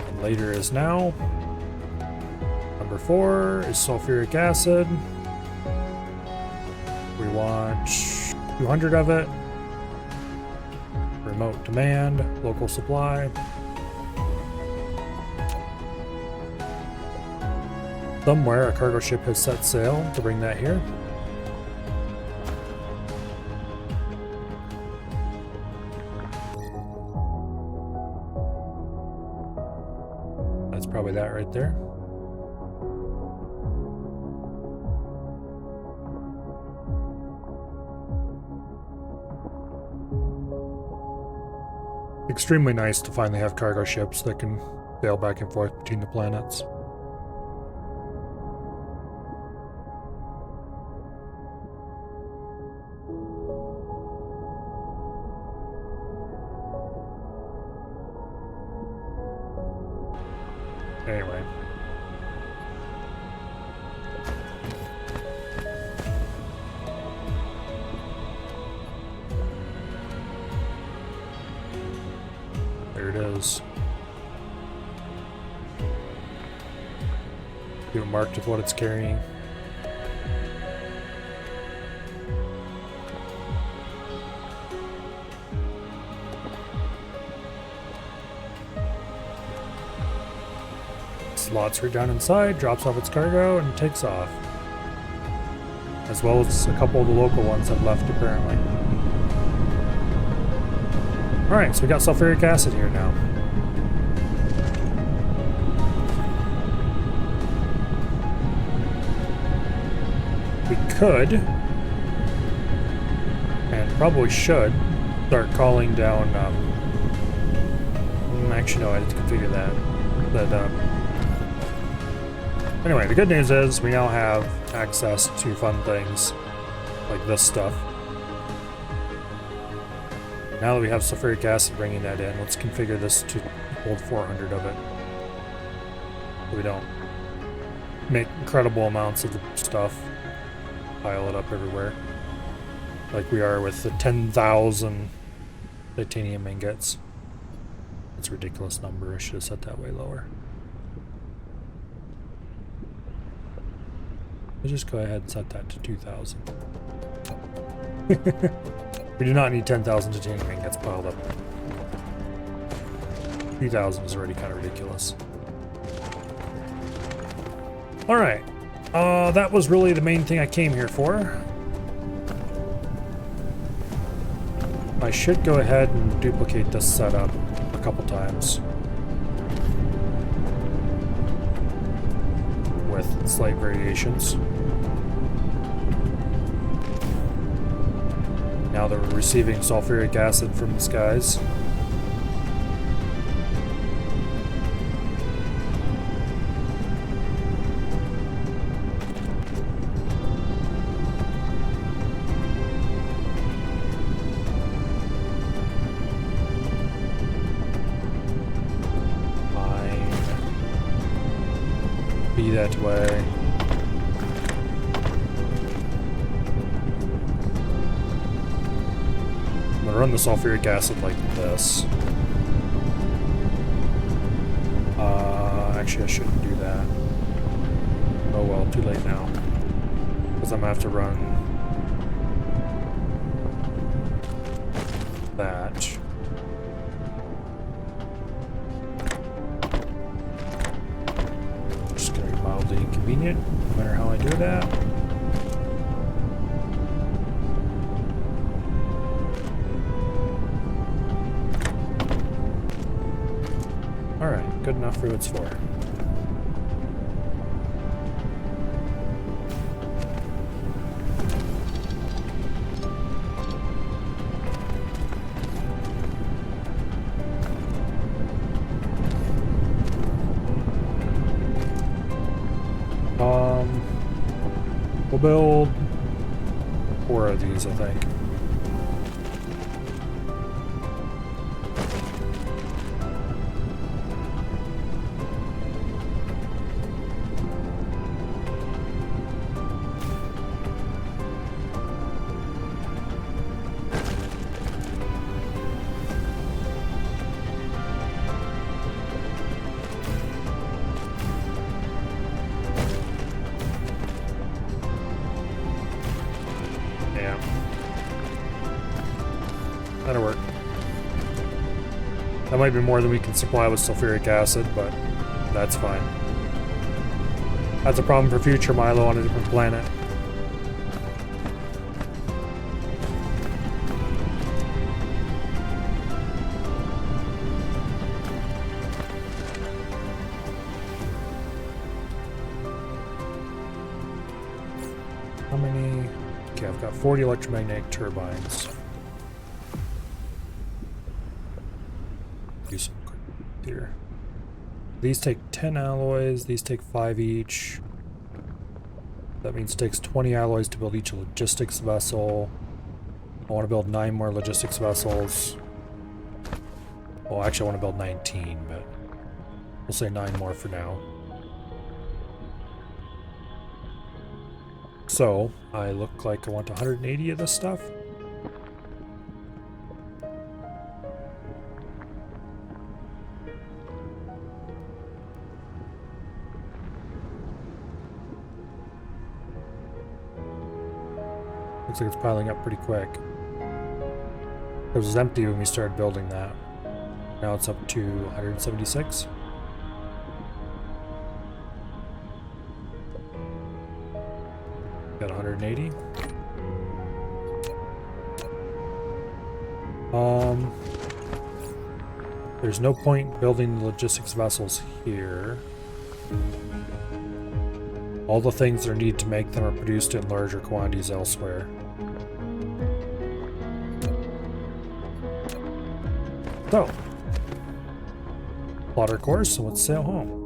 And later is now. Number 4 is sulfuric acid. We want 200 of it. Remote demand, local supply. Somewhere a cargo ship has set sail to bring that here. That's probably that right there. Extremely nice to finally have cargo ships that can sail back and forth between the planets. Anyway. There it is. Give it marked with what it's carrying. slots right down inside, drops off its cargo, and takes off. As well as a couple of the local ones have left, apparently. Alright, so we got sulfuric acid here now. We could, and probably should, start calling down, actually no, I didn't configure that. But, anyway, the good news is we now have access to fun things like this stuff. Now that we have sulfuric acid bringing that in, let's configure this to hold 400 of it. So we don't make incredible amounts of the stuff, pile it up everywhere, like we are with the 10,000 titanium ingots. That's a ridiculous number. I should have set that way lower. Let's just go ahead and set that to 2,000. We do not need 10,000 titanium ingots piled up. 2,000 is already kind of ridiculous. Alright. That was really the main thing I came here for. I should go ahead and duplicate this setup a couple times. With slight variations. Now that we're receiving sulfuric acid from the skies. Be that way. I'm gonna run the sulfuric acid like this. Actually I shouldn't do that. Oh well, too late now. Because I'm gonna have to run that. Mildly inconvenient, no matter how I do that. Alright, good enough for what it's for. We'll build 4 of these, I think. That'll work. That might be more than we can supply with sulfuric acid, but that's fine. That's a problem for future Milo on a different planet. How many? Okay, I've got 40 electromagnetic turbines. Do some quick here. These take 10 alloys, these take 5 each. That means it takes 20 alloys to build each logistics vessel. I want to build 9 more logistics vessels. Well, actually I want to build 19, but we'll say 9 more for now. So, I look like I want 180 of this stuff. Looks like it's piling up pretty quick. It was empty when we started building that. Now it's up to 176. 180. There's no point building the logistics vessels here. All the things that are needed to make them are produced in larger quantities elsewhere. So, plot our course and let's sail home.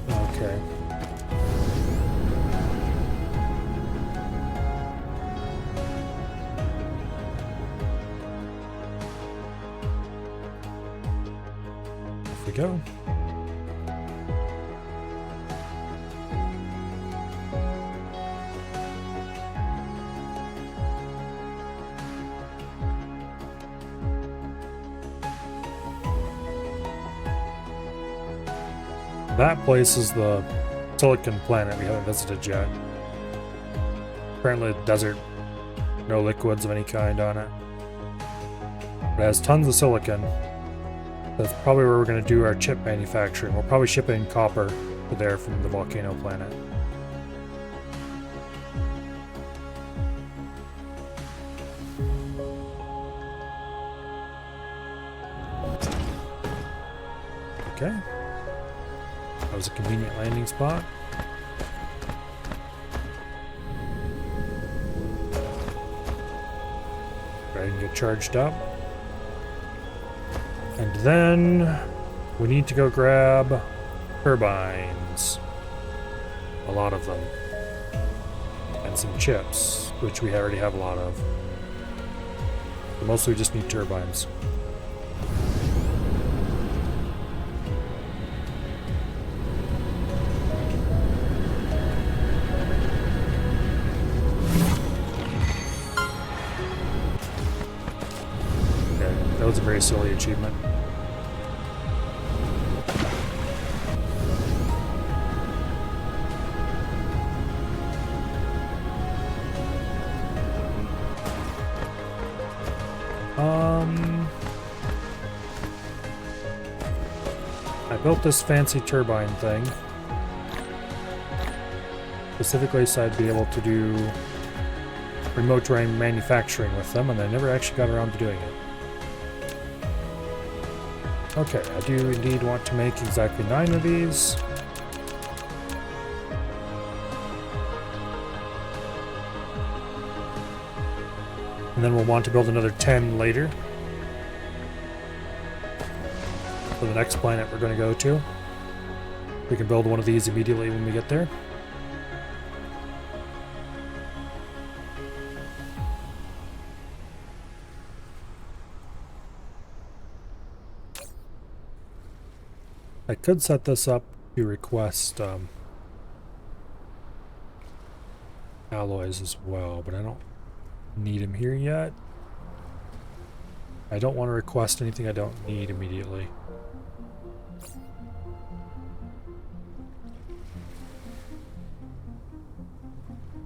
Okay. Off we go. That place is the silicon planet we haven't visited yet. Apparently a desert, no liquids of any kind on it. It has tons of silicon. That's probably where we're going to do our chip manufacturing. We'll probably ship in copper to there from the volcano planet. Okay. That was a convenient landing spot. Go ahead and get charged up. And then we need to go grab turbines. A lot of them. And some chips, which we already have a lot of. But mostly we just need turbines. That was a very silly achievement. I built this fancy turbine thing specifically so I'd be able to do remote terrain manufacturing with them, and I never actually got around to doing it. Okay, I do indeed want to make exactly 9 of these. And then we'll want to build another 10 later. For the next planet we're going to go to. We can build one of these immediately when we get there. I could set this up to request alloys as well, but I don't need them here yet. I don't want to request anything I don't need immediately.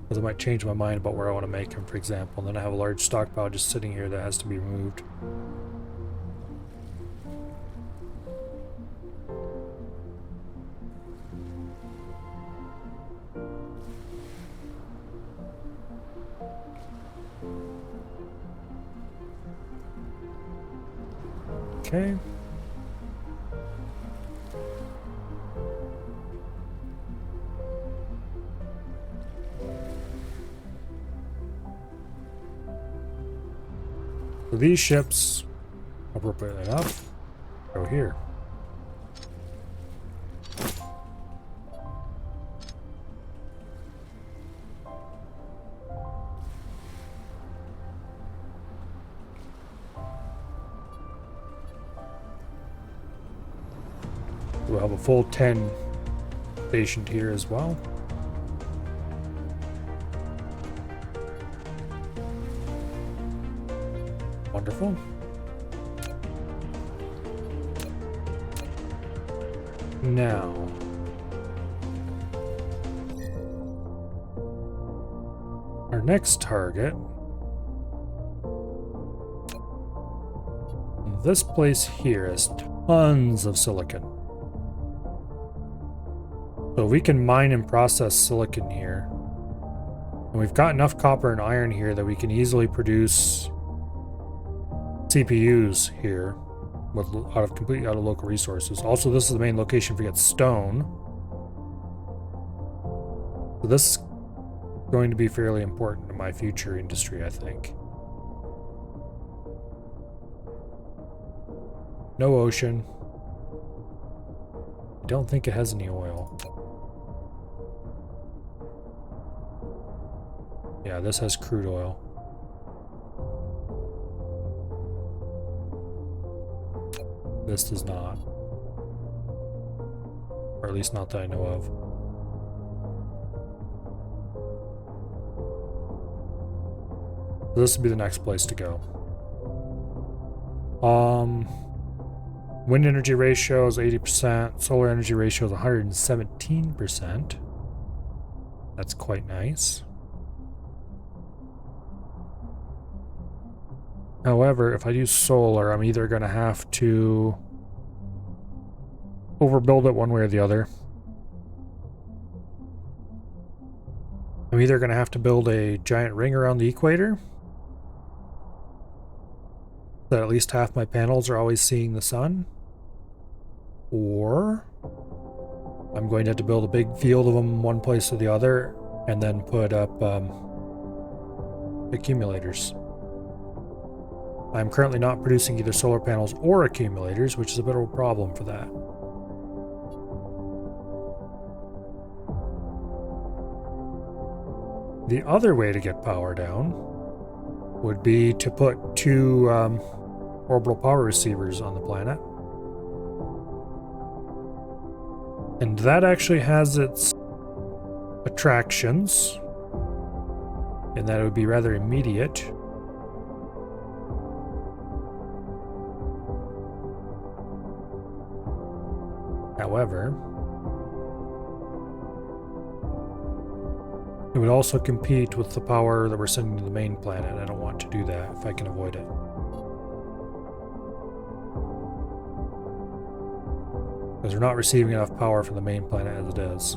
Because I might change my mind about where I want to make them, for example, and then I have a large stockpile just sitting here that has to be removed. Okay. So these ships, appropriately enough, go here. We'll have a full 10 stationed here as well. Wonderful. Now, our next target this place here has tons of silicon. So we can mine and process silicon here. And we've got enough copper and iron here that we can easily produce CPUs here with completely out of local resources. Also, this is the main location for get stone. So this is going to be fairly important to my future industry, I think. No ocean. I don't think it has any oil. Yeah, this has crude oil. This does not. Or at least not that I know of. This would be the next place to go. Wind energy ratio is 80%. Solar energy ratio is 117%. That's quite nice. However, if I do solar, I'm either going to have to overbuild it one way or the other. I'm either going to have to build a giant ring around the equator, so that at least half my panels are always seeing the sun, or I'm going to have to build a big field of them one place or the other, and then put up accumulators. I'm currently not producing either solar panels or accumulators, which is a bit of a problem for that. The other way to get power down would be to put two orbital power receivers on the planet. And that actually has its attractions, in that it would be rather immediate. However, it would also compete with the power that we're sending to the main planet. I don't want to do that if I can avoid it. Because we're not receiving enough power from the main planet as it is.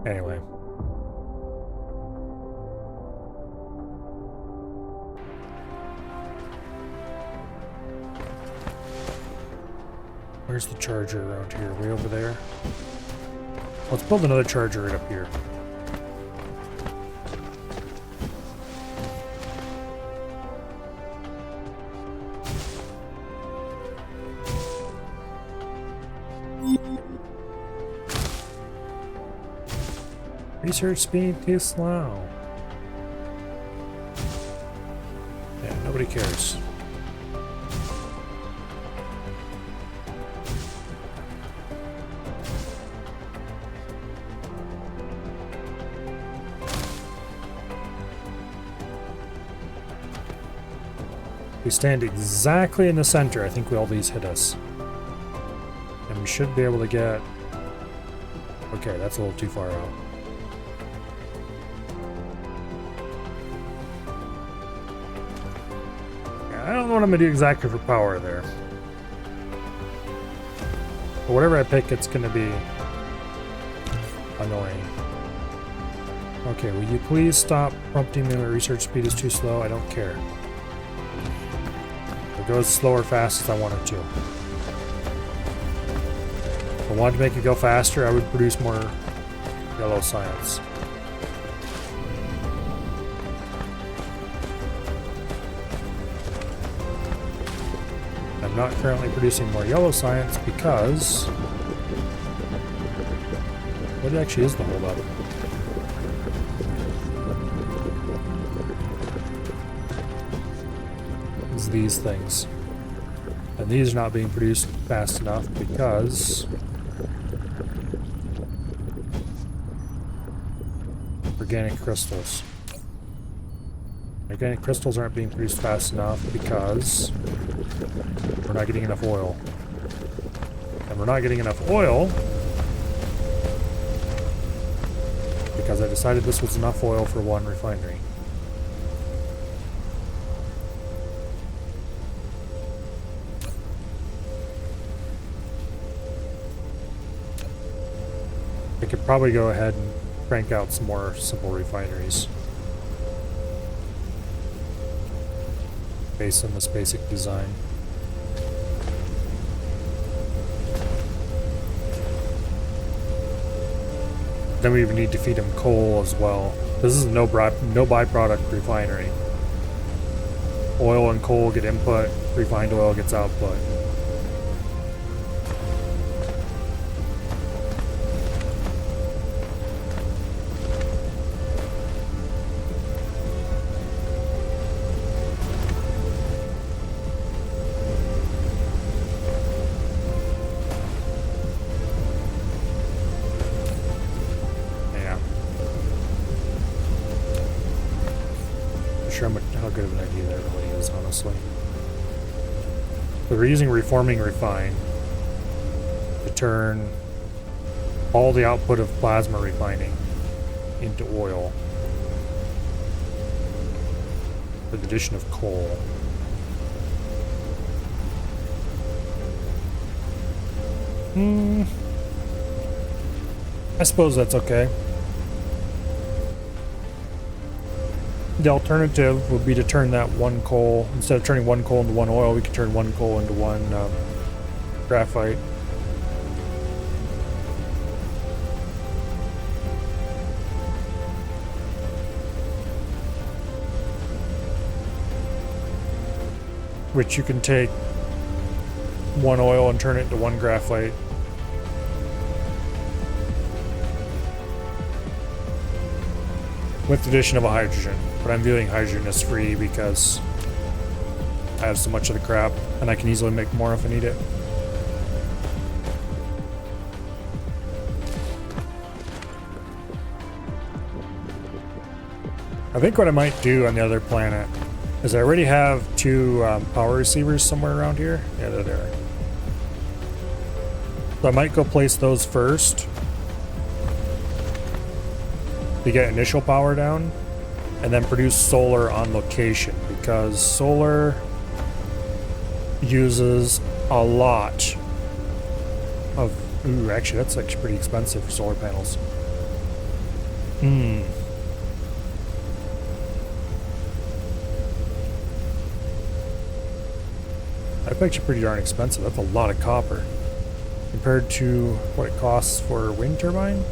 Anyway. Where's the charger around here? Way over there? Let's build another charger right up here. Research speed too slow. Yeah, nobody cares. We stand exactly in the center. I think all these hit us. And we should be able to get... Okay, that's a little too far out. Yeah, I don't know what I'm going to do exactly for power there. But whatever I pick, it's going to be annoying. Okay, will you please stop prompting me when my research speed is too slow? I don't care. It goes slow or fast as I want it to. If I wanted to make it go faster, I would produce more yellow science. I'm not currently producing more yellow science because... What actually is the holdup? It's these things. And these are not being produced fast enough because... Organic crystals. Organic crystals aren't being produced fast enough because we're not getting enough oil. And we're not getting enough oil because I decided this was enough oil for one refinery. I could probably go ahead and crank out some more simple refineries based on this basic design. Then we would need to feed them coal as well. This is no byproduct refinery. Oil and coal get input, refined oil gets output. How good of an idea that really is, honestly. But we're using reforming refine to turn all the output of plasma refining into oil with the addition of coal. I suppose that's okay. The alternative would be to turn that one coal, instead of turning one coal into one oil, we could turn one coal into one graphite. Which you can take one oil and turn it into one graphite. With the addition of a hydrogen. But I'm viewing hydrogen as free because I have so much of the crap and I can easily make more if I need it. I think what I might do on the other planet is I already have two power receivers somewhere around here. Yeah, they're there. So I might go place those first to get initial power down, and then produce solar on location, because solar uses a lot of... Ooh, actually, that's actually pretty expensive for solar panels. That's actually pretty darn expensive. That's a lot of copper compared to what it costs for a wind turbine.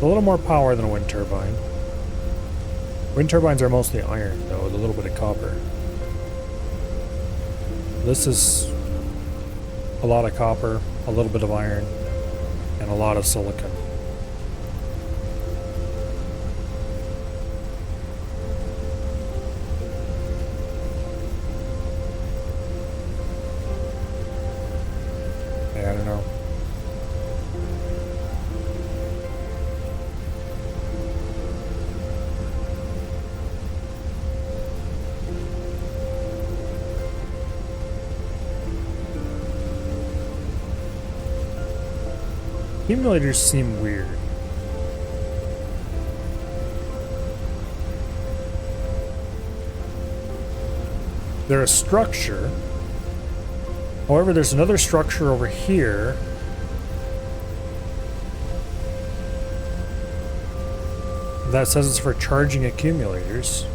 A little more power than a wind turbine. Wind turbines are mostly iron, though, with a little bit of copper. This is a lot of copper, a little bit of iron, and a lot of silicon. Yeah, I don't know. Accumulators seem weird. They're a structure. However, there's another structure over here that says it's for charging accumulators.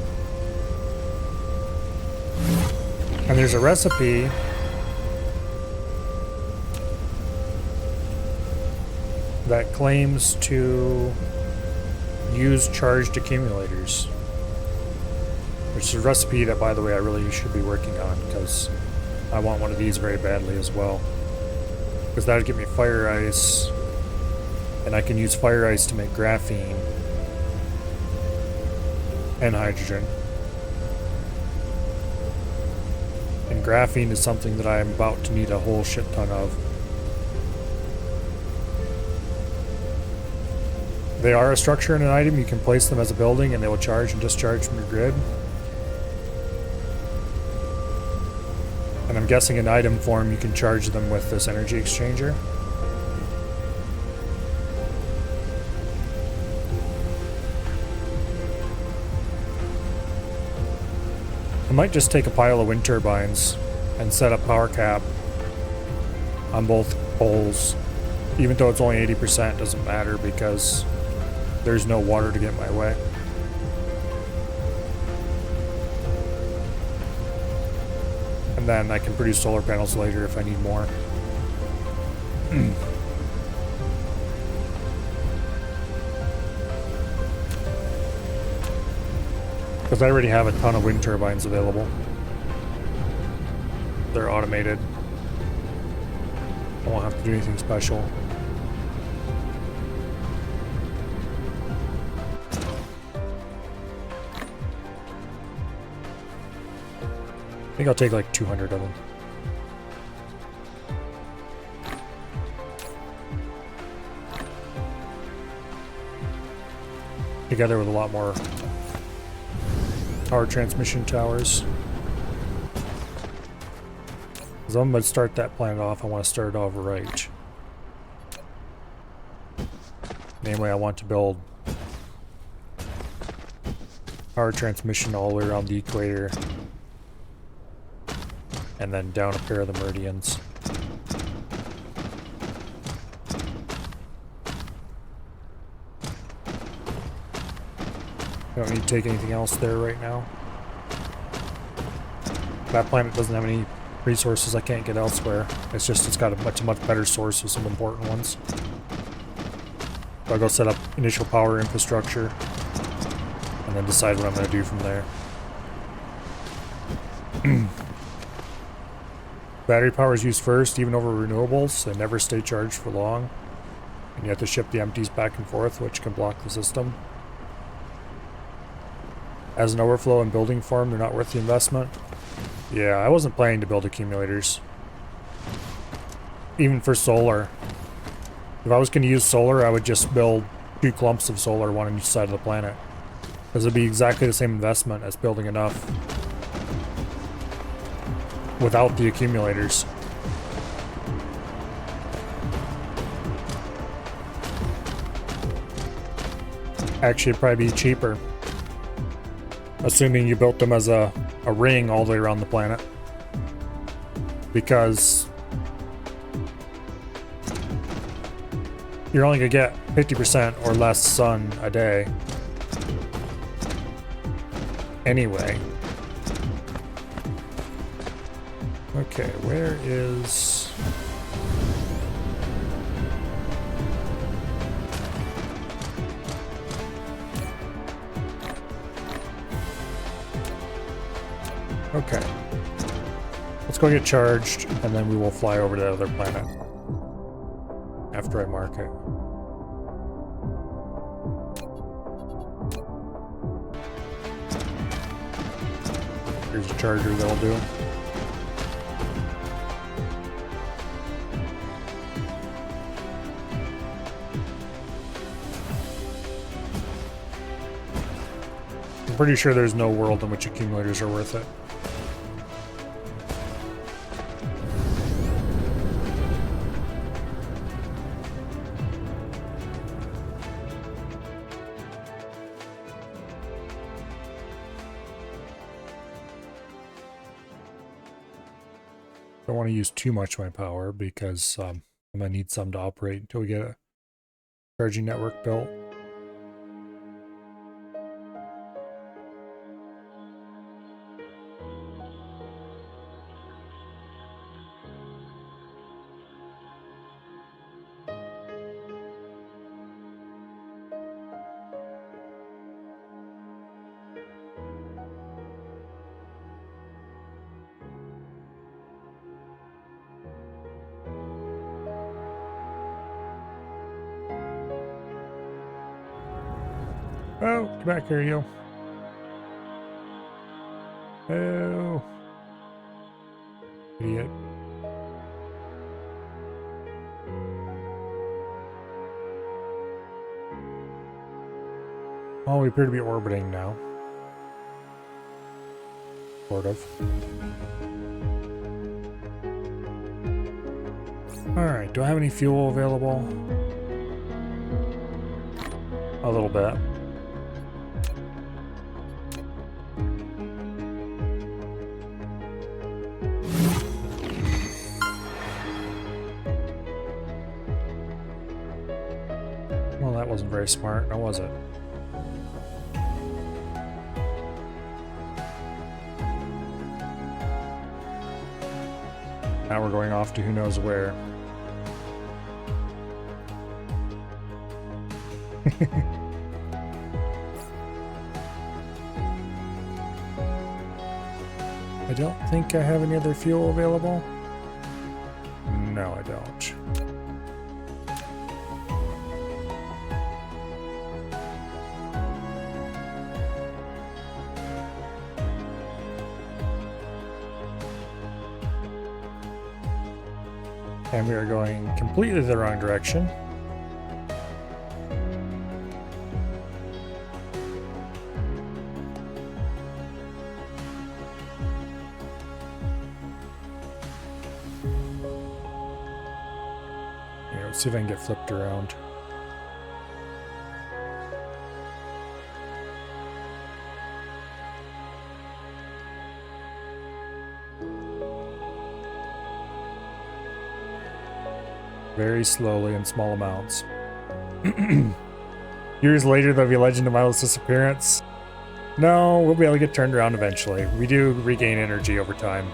And there's a recipe that claims to use charged accumulators. Which is a recipe that, by the way, I really should be working on, because I want one of these very badly as well. Because that would give me fire ice, and I can use fire ice to make graphene and hydrogen. And graphene is something that I am about to need a whole shit ton of. They are a structure and an item. You can place them as a building and they will charge and discharge from your grid. And I'm guessing in item form you can charge them with this energy exchanger. might just take a pile of wind turbines and set up power cap on both poles. Even though it's only 80%, doesn't matter because there's no water to get in my way. And then I can produce solar panels later if I need more. Because I already have a ton of wind turbines available. They're automated. I won't have to do anything special. I think I'll take like 200 of them. Together with a lot more power transmission towers. Because I'm going to start that planet off, I want to start it off right. Namely, I want to build power transmission all the way around the equator. And then down a pair of the meridians. I don't need to take anything else there right now. That planet doesn't have any resources I can't get elsewhere. It's just it's got a much better source with some important ones. So I'll go set up initial power infrastructure and then decide what I'm going to do from there. Battery power is used first, even over renewables. They never stay charged for long. And you have to ship the empties back and forth, which can block the system. As an overflow and building farm, they're not worth the investment. Yeah, I wasn't planning to build accumulators. Even for solar. If I was going to use solar, I would just build 2 clumps of solar, one on each side of the planet. Because it'd be exactly the same investment as building enough without the accumulators. Actually, it'd probably be cheaper. Assuming you built them as a ring all the way around the planet. Because you're only going to get 50% or less sun a day. Anyway. Okay, where is... Okay. Let's go get charged, and then we will fly over to the other planet. After I mark it. Here's a charger that'll do. I'm pretty sure there's no world in which accumulators are worth it. Don't want to use too much of my power because I'm going to need some to operate until we get a charging network built. Oh, get back here, you. Oh. Idiot. Oh, we appear to be orbiting now. Sort of. Alright, do I have any fuel available? A little bit. very smart, now was it? Now we're going off to who knows where. I don't think I have any other fuel available. No, I don't. And we are going completely the wrong direction. Here, let's see if I can get flipped around. Very slowly in small amounts. Years later, there'll be a legend of Milo's disappearance. No, we'll be able to get turned around eventually. We do regain energy over time.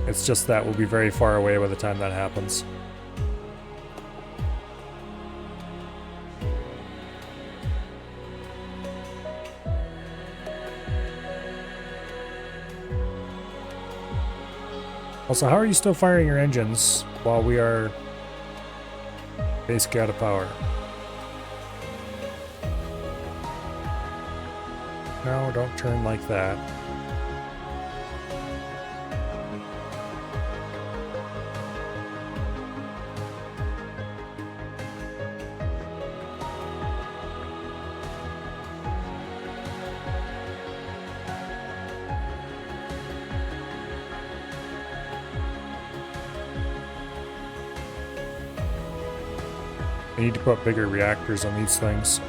It's just that we'll be very far away by the time that happens. Also, how are you still firing your engines while we are basically out of power? No, don't turn like that. I need to put bigger reactors on these things.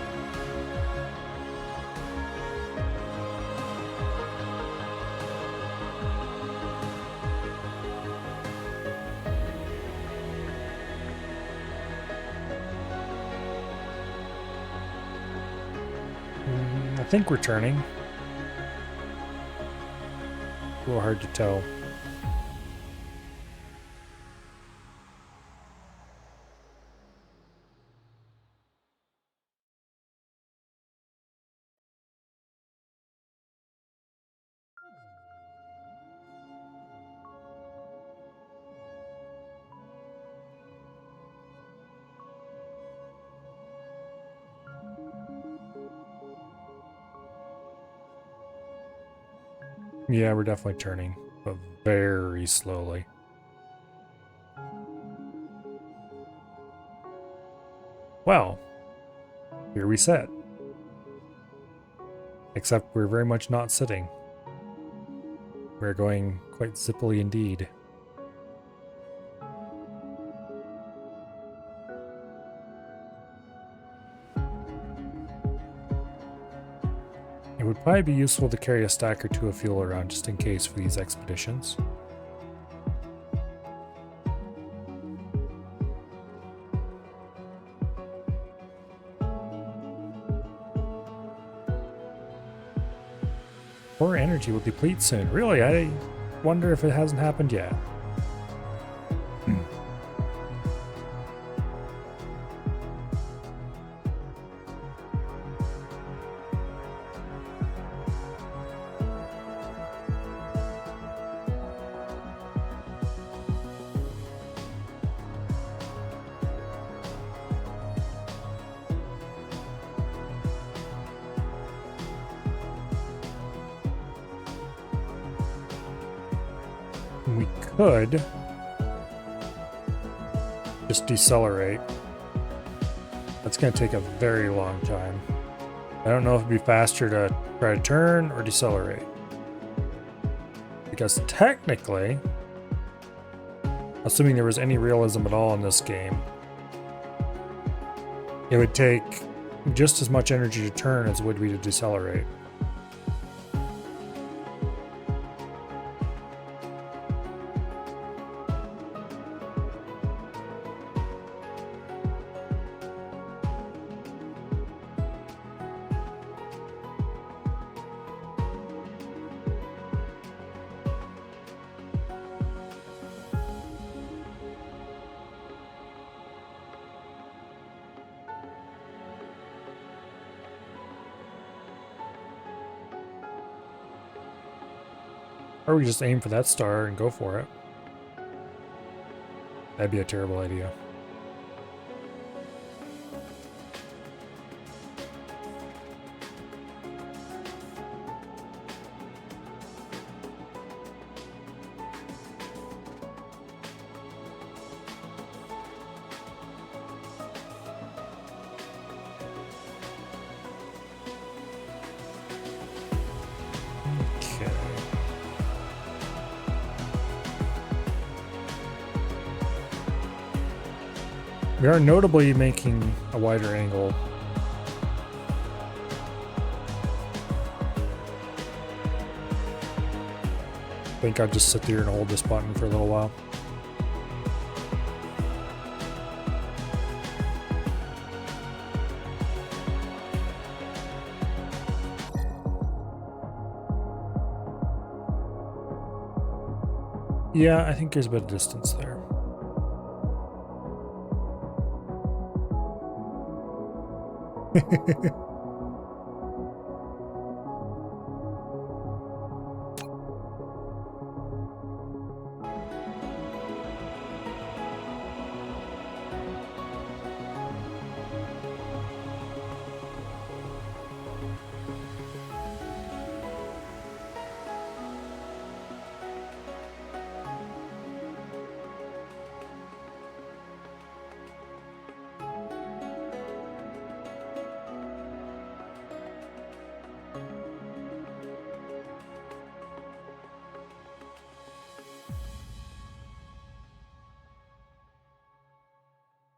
I think we're turning. A little hard to tell. Yeah, we're definitely turning, but very slowly. Well, here we sit. Except we're very much not sitting. We're going quite zippily indeed. It would probably be useful to carry a stack or two of fuel around just in case for these expeditions. Core energy will deplete soon. Really? I wonder if it hasn't happened yet. We could just decelerate. That's going to take a very long time. I don't know if it'd be faster to try to turn or decelerate. Because technically, assuming there was any realism at all in this game, it would take just as much energy to turn as it would be to decelerate. Or we just aim for that star and go for it. That'd be a terrible idea. Okay. We are notably making a wider angle. I think I'll just sit there and hold this button for a little while. Yeah, I think there's a bit of distance there.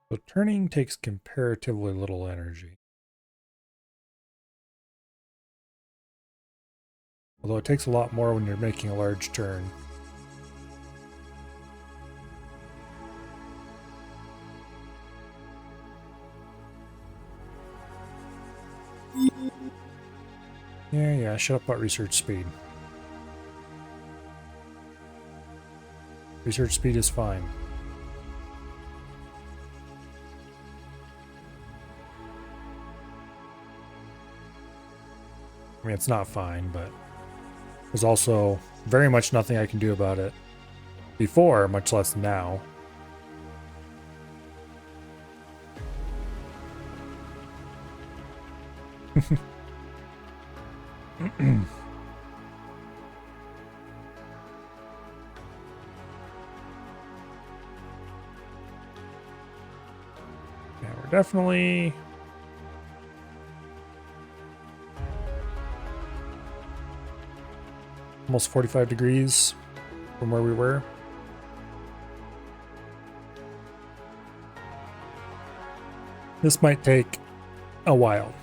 So turning takes comparatively little energy. Although it takes a lot more when you're making a large turn. Yeah, shut up about research speed. Research speed is fine. I mean, it's not fine, but there's also very much nothing I can do about it before, much less now. Yeah, we're definitely almost 45 degrees from where we were. This might take a while.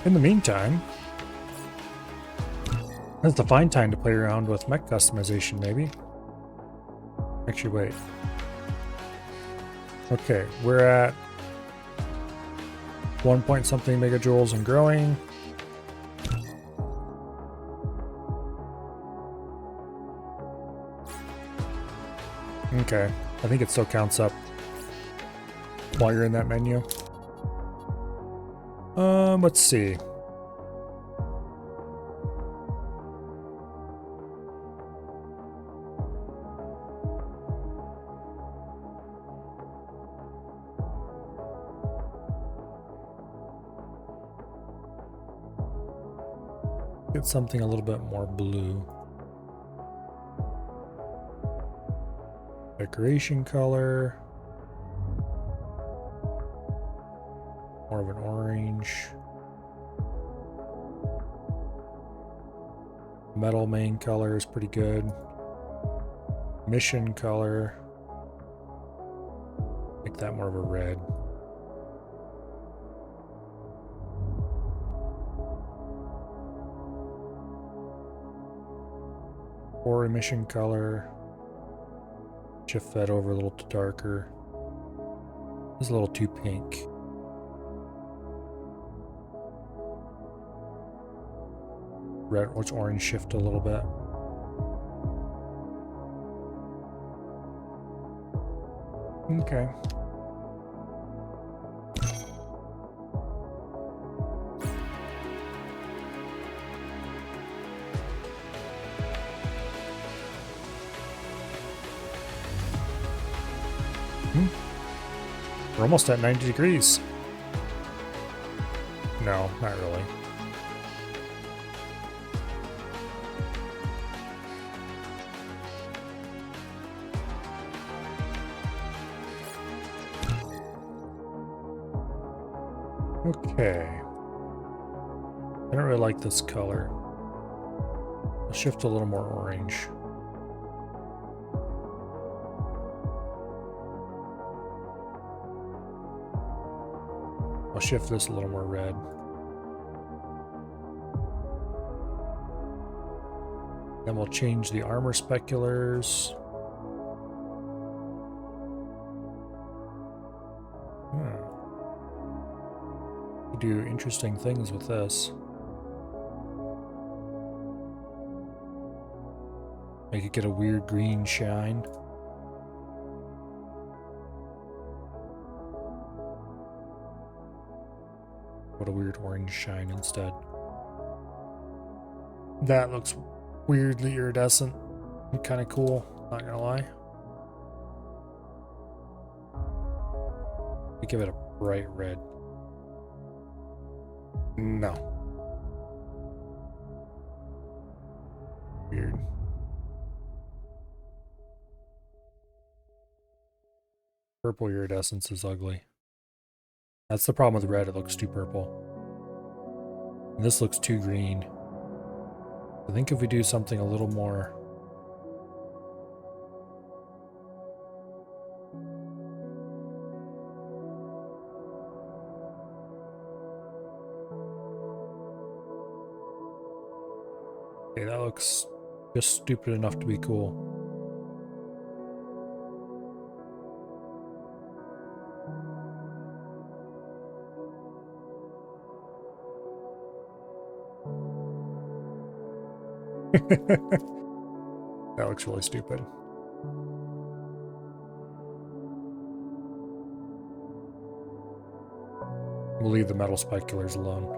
In the meantime, that's the fine time to play around with mech customization, maybe. Actually, wait. Okay, we're at 1 point something megajoules and growing. Okay, I think it still counts up while you're in that menu. Let's see. Get something a little bit more blue. Decoration color. More of an orange. Metal main color is pretty good. Mission color. Make that more of a red. Or emission color. Shift that over a little to darker. It's a little too pink. Red, let's orange shift a little bit. Okay. We're almost at 90 degrees. No, not really. Okay. I don't really like this color. I'll shift a little more orange. I'll shift this a little more red. Then we'll change the armor speculars. We do interesting things with this. Make it get a weird green shine. What a weird orange shine instead. That looks weirdly iridescent. Kind of cool, not gonna lie. We give it a bright red. No. Weird. Purple iridescence is ugly. That's the problem with red, it looks too purple. And this looks too green. I think if we do something a little more... Okay, that looks just stupid enough to be cool. That looks really stupid. We'll leave the metal speculars alone.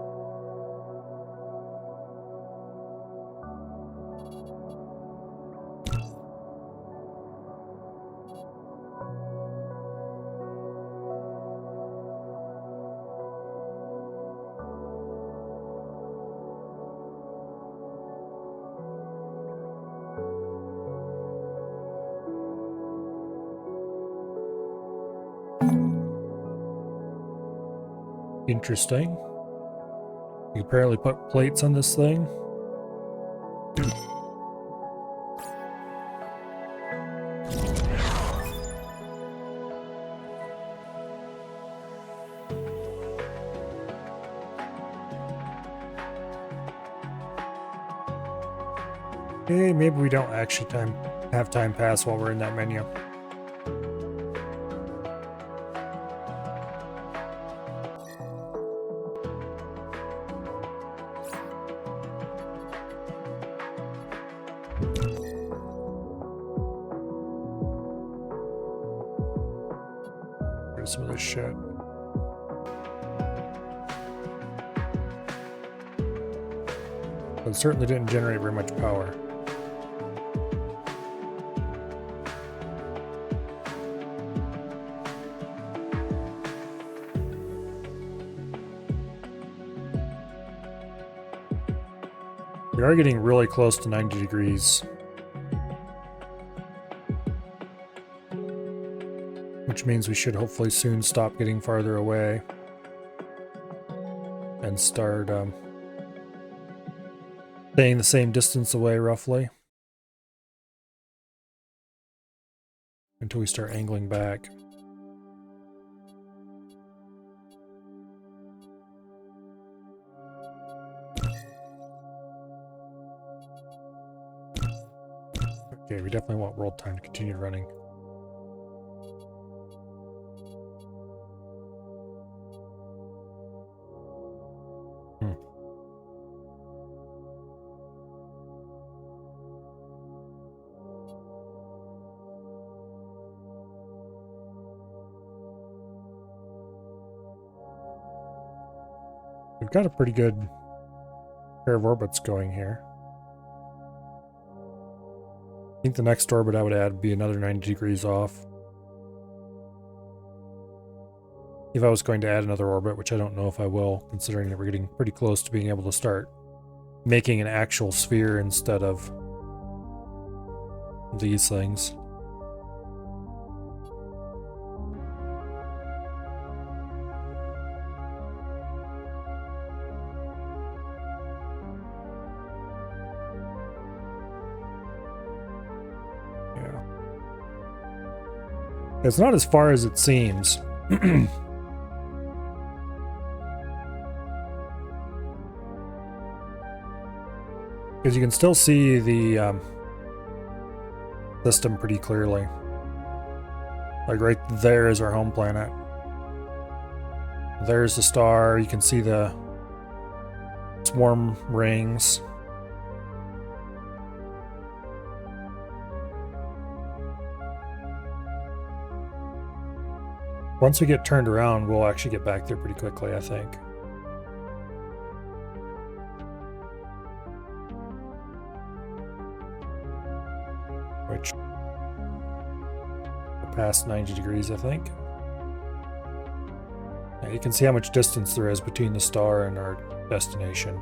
Interesting. You apparently put plates on this thing. Hey, maybe we don't actually have time pass while we're in that menu. Some of this shit. But it certainly didn't generate very much power. We are getting really close to 90 degrees. Which means we should hopefully soon stop getting farther away and start staying the same distance away roughly until we start angling back. Okay, we definitely want world time to continue running. We've got a pretty good pair of orbits going here. I think the next orbit I would add would be another 90 degrees off. If I was going to add another orbit, which I don't know if I will, considering that we're getting pretty close to being able to start making an actual sphere instead of these things. Yeah. It's not as far as it seems. Because you can still see the system pretty clearly. Like right there is our home planet. There's the star. You can see the swarm rings. Once we get turned around, we'll actually get back there pretty quickly, I think. Which we're past 90 degrees, I think. Yeah, you can see how much distance there is between the star and our destination.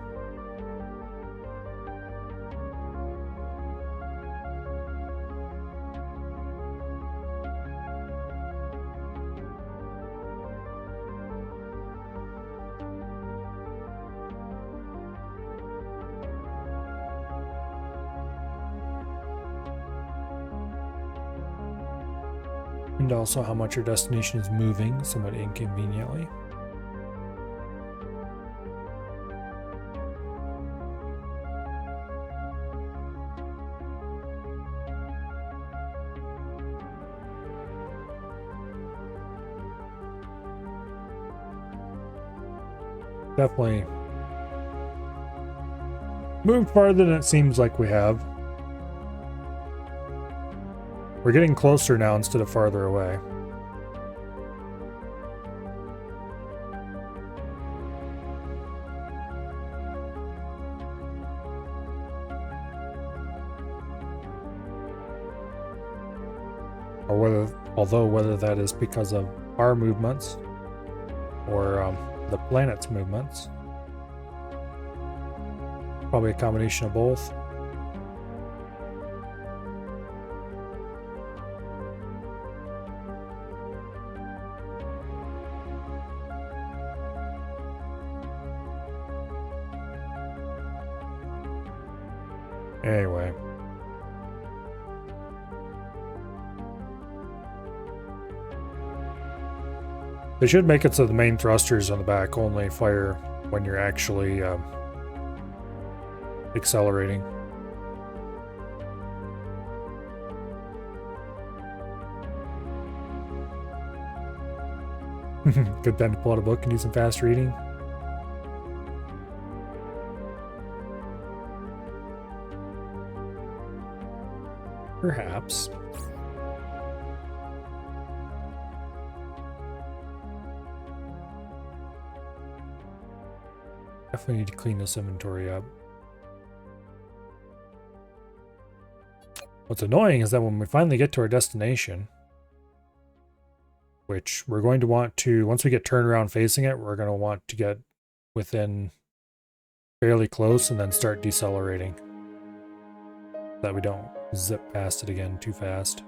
And also how much your destination is moving, somewhat inconveniently. Definitely moved farther than it seems like we have. We're getting closer now instead of farther away. Or whether that is because of our movements or the planet's movements. Probably a combination of both. Anyway. They should make it so the main thrusters on the back only fire when you're actually accelerating. Good time to pull out a book and do some fast reading. Perhaps. Definitely need to clean this inventory up. What's annoying is that when we finally get to our destination, which we're going to want to, once we get turned around facing it, we're going to want to get within fairly close and then start decelerating. So that we don't zip past it again too fast.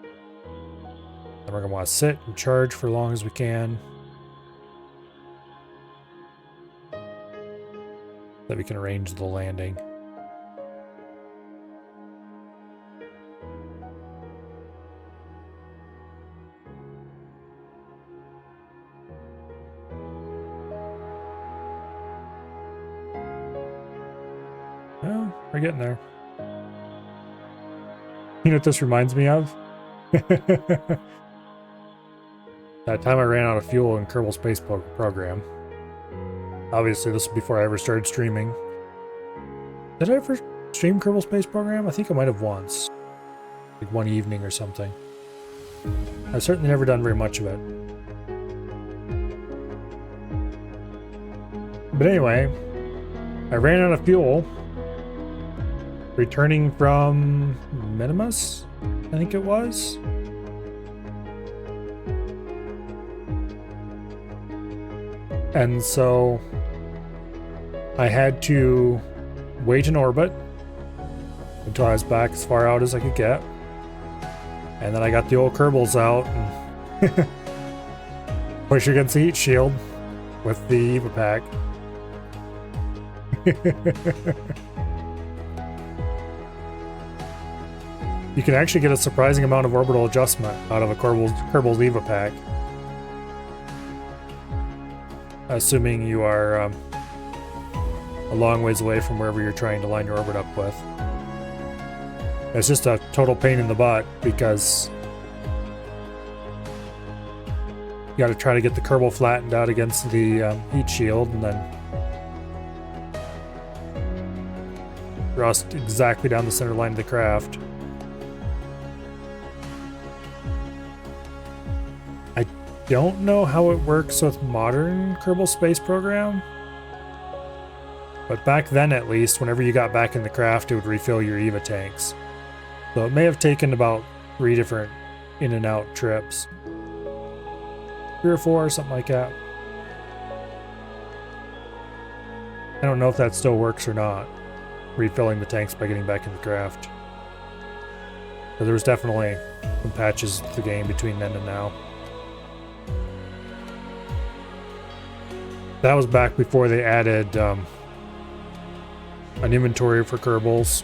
Then we're going to want to sit and charge for as long as we can. That we can arrange the landing. Well, we're getting there. You know what this reminds me of? That time I ran out of fuel in Kerbal Space Program. Obviously, this was before I ever started streaming. Did I ever stream Kerbal Space Program? I think I might have once. Like one evening or something. I've certainly never done very much of it. But anyway, I ran out of fuel. Returning from Minimus, I think it was. And so I had to wait in orbit until I was back as far out as I could get. And then I got the old Kerbals out and push against the heat shield with the EVA pack. You can actually get a surprising amount of orbital adjustment out of a Kerbals EVA pack. Assuming you are a long ways away from wherever you're trying to line your orbit up with. It's just a total pain in the butt because you got to try to get the Kerbal flattened out against the heat shield and then thrust exactly down the center line of the craft. I don't know how it works with modern Kerbal Space Program, but back then at least, whenever you got back in the craft, it would refill your EVA tanks. So it may have taken about 3 different in and out trips. 3 or 4, something like that. I don't know if that still works or not, refilling the tanks by getting back in the craft. But there was definitely some patches to the game between then and now. That was back before they added an inventory for Kerbals.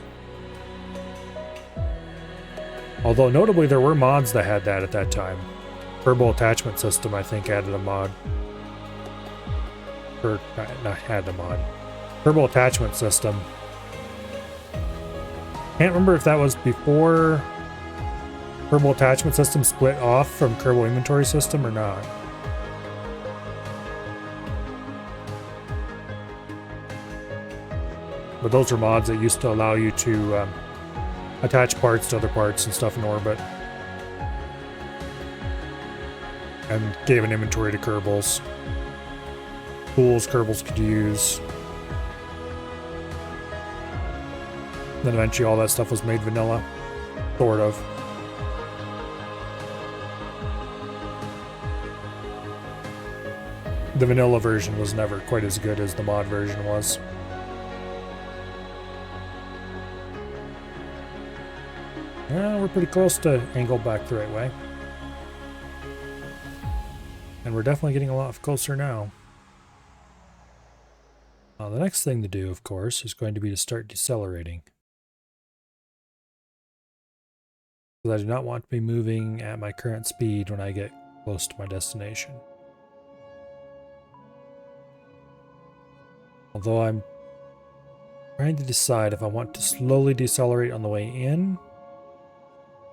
Although notably there were mods that had that at that time. Kerbal Attachment System, I think, added a mod. Or, not had a mod. Kerbal Attachment System. Can't remember if that was before Kerbal Attachment System split off from Kerbal Inventory System or not. But those are mods that used to allow you to attach parts to other parts and stuff in orbit. And gave an inventory to Kerbals. Tools Kerbals could use. Then eventually all that stuff was made vanilla. Sort of. The vanilla version was never quite as good as the mod version was. Well, we're pretty close to angled back the right way. And we're definitely getting a lot closer now. The next thing to do, of course, is going to be to start decelerating. Because I do not want to be moving at my current speed when I get close to my destination. Although I'm trying to decide if I want to slowly decelerate on the way in,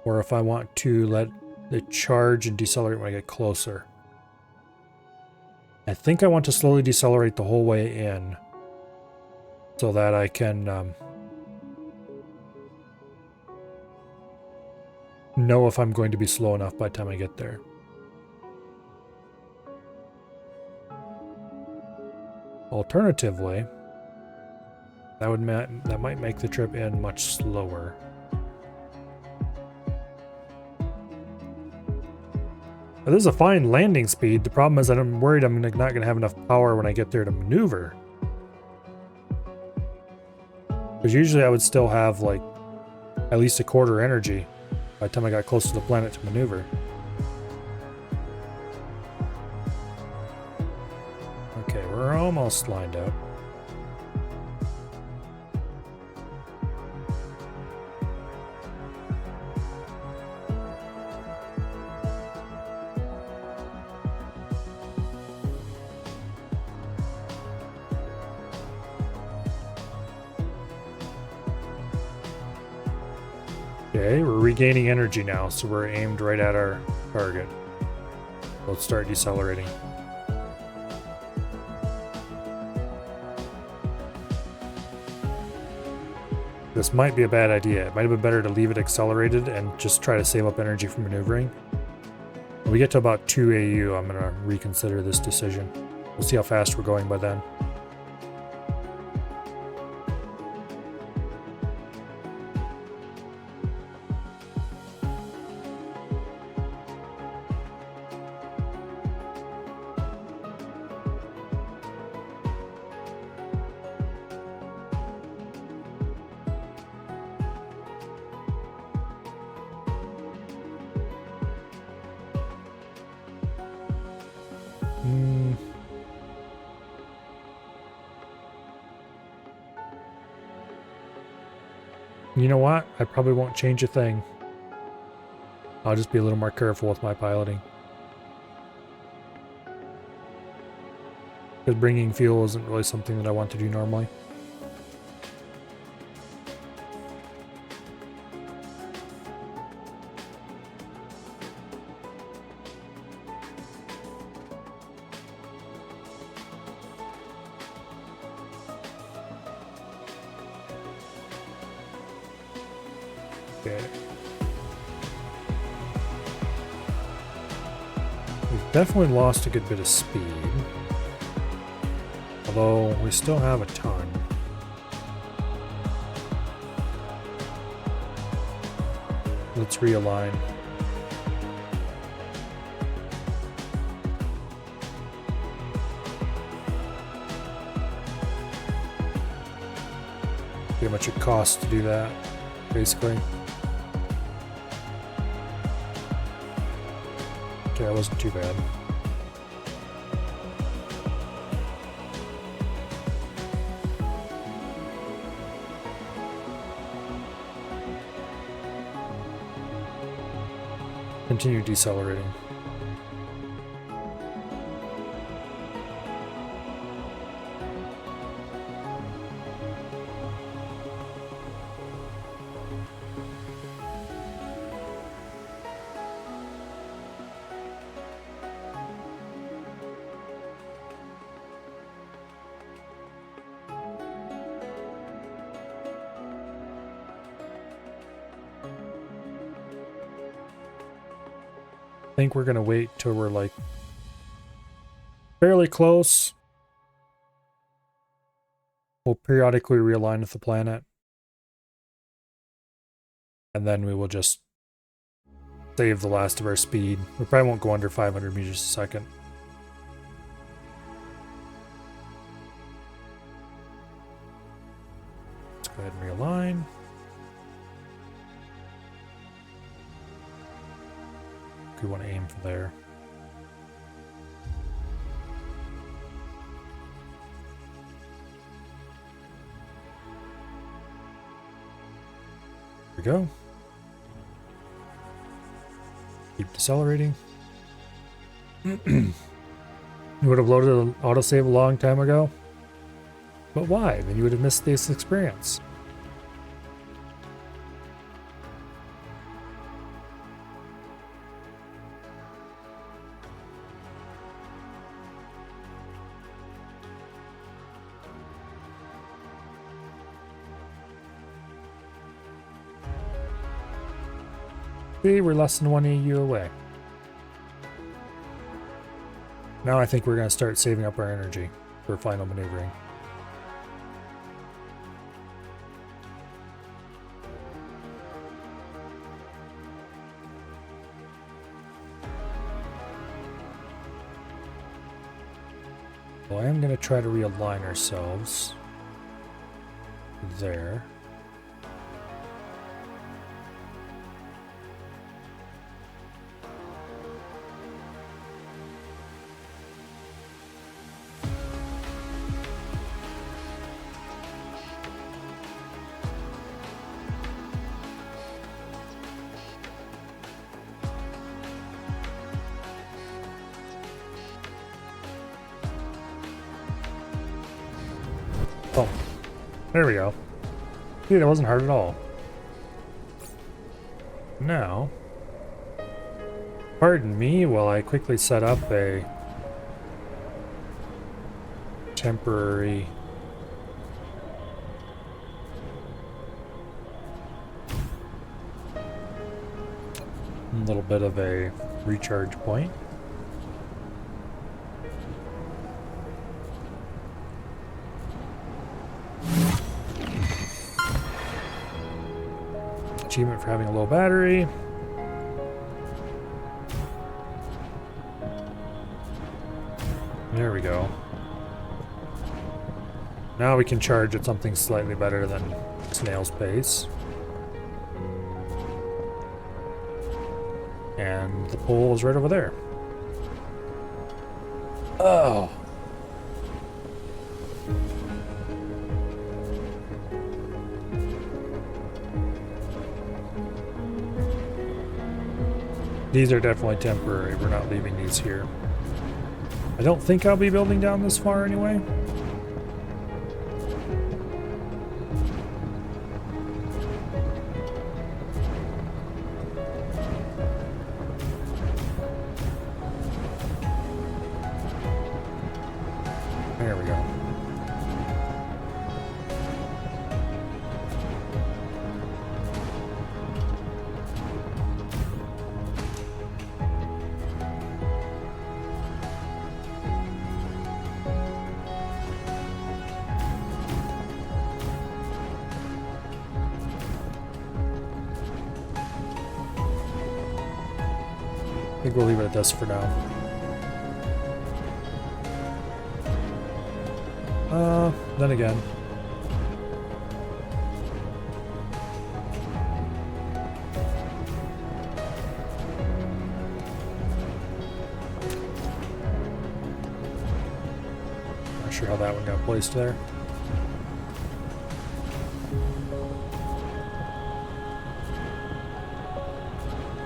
or if I want to let it charge and decelerate when I get closer. I think I want to slowly decelerate the whole way in, so that I can know if I'm going to be slow enough by the time I get there. Alternatively, that might make the trip in much slower. Now, this is a fine landing speed. The problem is that I'm worried I'm not going to have enough power when I get there to maneuver. Because usually I would still have like at least a quarter energy by the time I got close to the planet to maneuver. Okay, we're almost lined up. Okay, we're regaining energy now, so we're aimed right at our target. Let's start decelerating. This might be a bad idea. It might have been better to leave it accelerated and just try to save up energy for maneuvering. When we get to about 2 AU, I'm going to reconsider this decision. We'll see how fast we're going by then. You know what? I probably won't change a thing. I'll just be a little more careful with my piloting. Because bringing fuel isn't really something that I want to do normally. Okay. We've definitely lost a good bit of speed. Although we still have a ton. Let's realign. See how much it costs to do that, basically. Okay, that wasn't too bad. Continue decelerating. I think we're gonna wait till we're like fairly close. We'll periodically realign with the planet. And then we will just save the last of our speed. We probably won't go under 500 meters a second. Let's go ahead and realign. We want to aim for there. There we go. Keep decelerating. You would have loaded an autosave a long time ago. But why? Then you would have missed this experience. See, we're less than 1 EU away. Now I think we're going to start saving up our energy for final maneuvering. Well, I am going to try to realign ourselves there. Oh, there we go. Dude, that wasn't hard at all. Now, pardon me while I quickly set up a temporary little bit of a recharge point. Achievement for having a low battery. There we go. Now we can charge at something slightly better than snail's pace. And the pole is right over there. Oh. These are definitely temporary. We're not leaving these here. I don't think I'll be building down this far anyway. There we go. I think we'll leave it at this for now. Then again. Not sure how that one got placed there.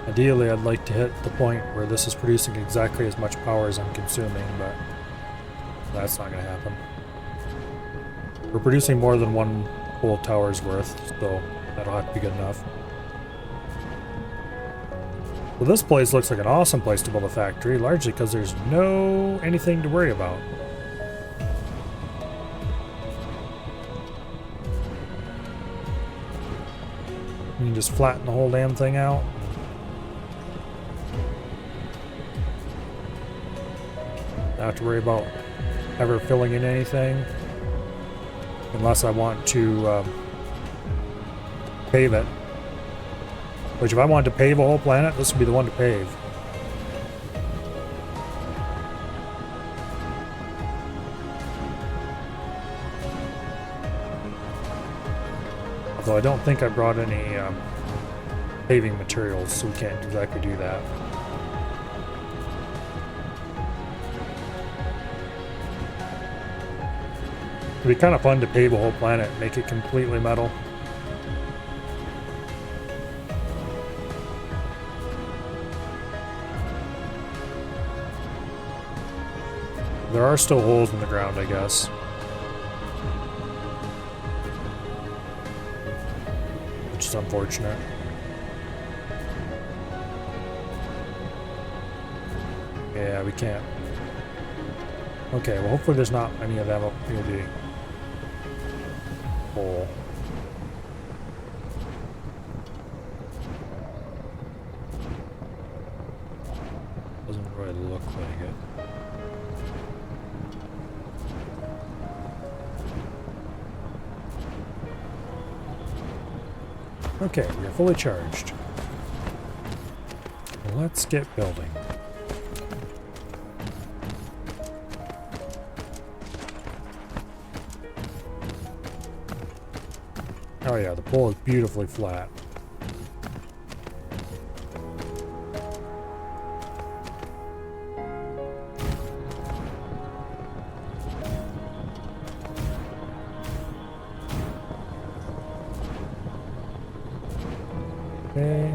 Ideally, I'd like to hit the point where this is producing exactly as much power as I'm consuming, but that's not going to happen. We're producing more than one whole tower's worth, so that'll have to be good enough. Well, this place looks like an awesome place to build a factory, largely because there's no anything to worry about. You can just flatten the whole damn thing out. Not have to worry about ever filling in anything. Unless I want to pave it. Which if I wanted to pave a whole planet, this would be the one to pave. Although I don't think I brought any paving materials, so we can't exactly do that. It'd be kind of fun to pave a whole planet and make it completely metal. There are still holes in the ground, I guess. Which is unfortunate. Yeah, we can't. Okay, well hopefully there's not any of them up near the hole. Doesn't really look like it. Okay, we are fully charged. Let's get building. Oh yeah, the pole is beautifully flat. Okay.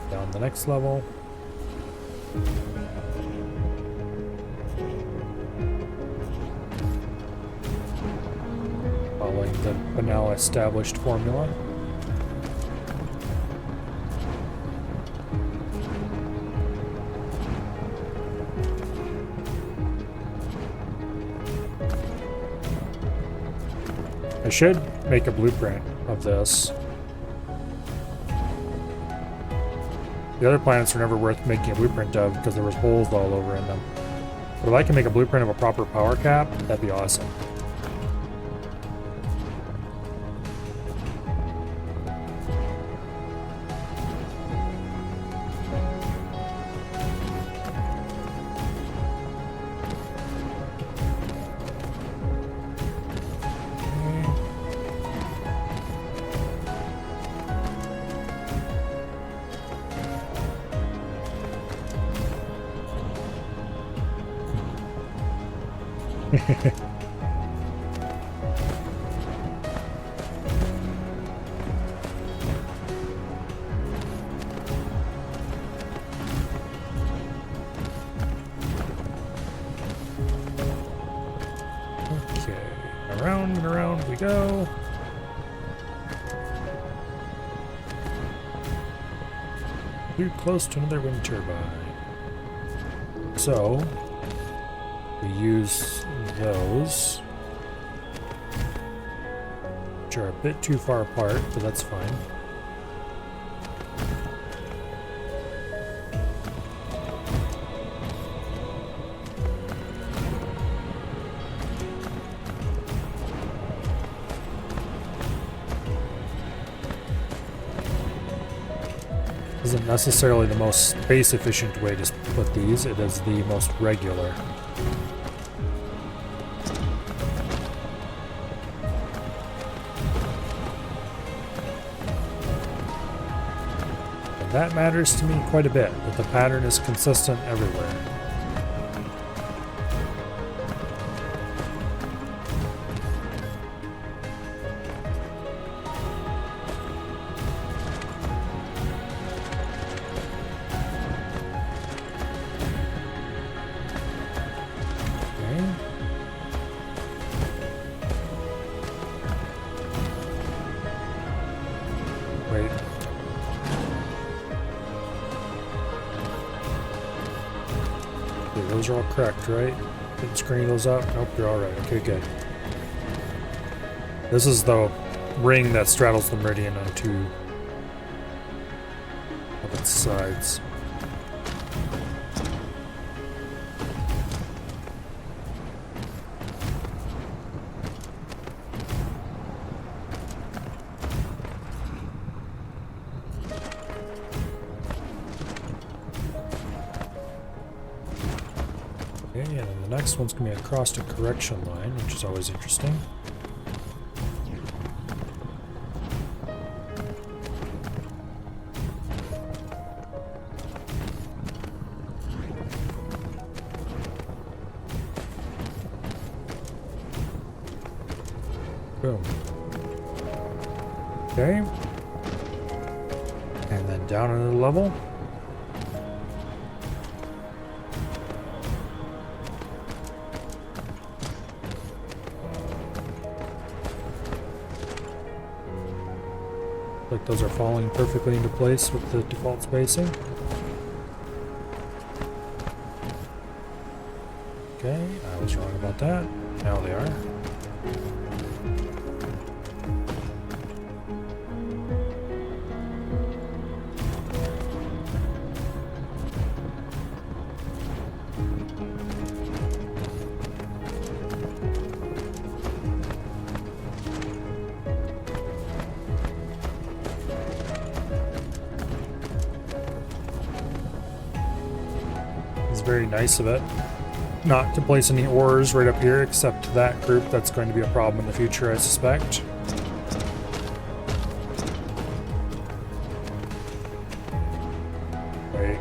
Down the next level. Following the now established formula. I should make a blueprint of this. The other planets are never worth making a blueprint of because there was holes all over in them. But if I can make a blueprint of a proper power cap, that'd be awesome. Okay, around and around we go. Too close to another wind turbine. So, we use those, which are a bit too far apart, but that's fine. Isn't necessarily the most space efficient way to put these, it is the most regular. And that matters to me quite a bit, that the pattern is consistent everywhere. Wait. Okay, those are all correct, right? Didn't screen those up? Nope, they're all right. Okay, good. This is the ring that straddles the meridian on two of its sides. Okay, and then the next one's going to be across a correction line, which is always interesting. Boom. Okay. And then down another level. Like those are falling perfectly into place with the default spacing. Okay, I was wrong about that. Now they are. Very nice of it not to place any ores right up here except that group. That's going to be a problem in the future, I suspect. Wait.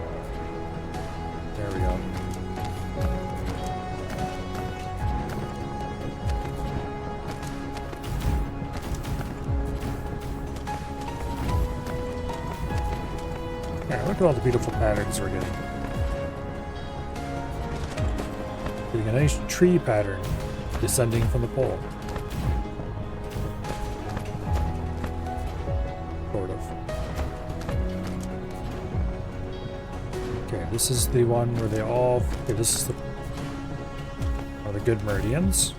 There we go. Yeah, look at all the beautiful patterns we're getting. Getting a nice tree pattern descending from the pole. Sort of. Okay, this is the one where they all... Okay, this is the... are the good meridians.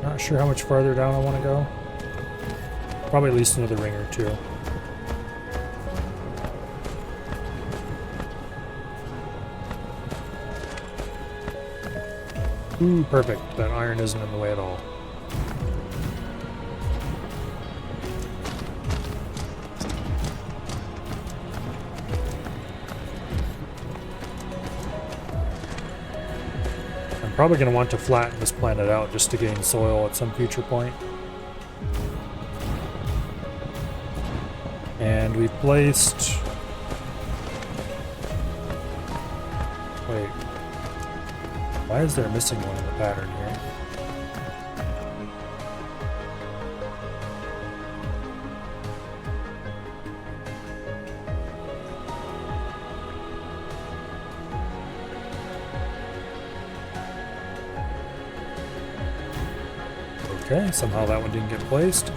Not sure how much farther down I want to go. Probably at least another ring or two. Ooh, perfect. That iron isn't in the way at all. I'm Probably going to want to flatten this planet out just to gain soil at some future point. And we've placed... Wait. Why is there a missing one in the pattern here? Okay, somehow that one didn't get placed.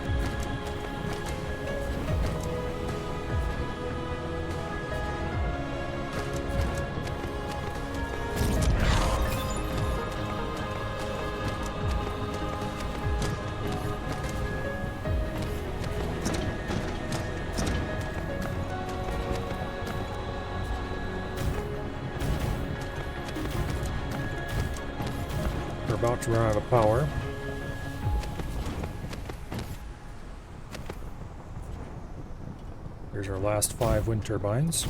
We're about to run out of power. Here's our last 5 wind turbines.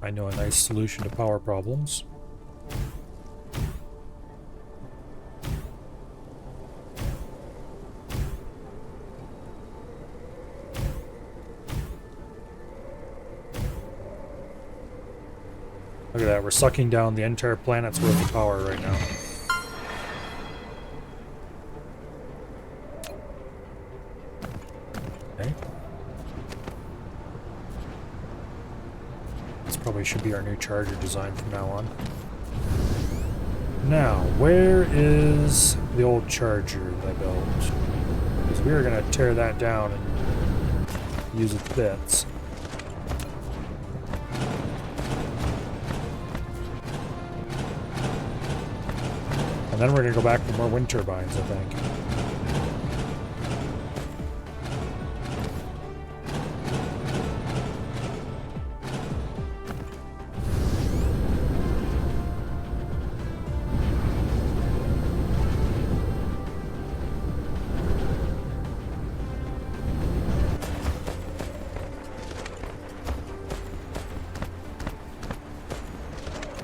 I know a nice solution to power problems. Look at that, we're sucking down the entire planet's worth of power right now. Okay. This probably should be our new charger design from now on. Now, where is the old charger that I built? Because we are going to tear that down and use its bits. And then we're going to go back for more wind turbines, I think.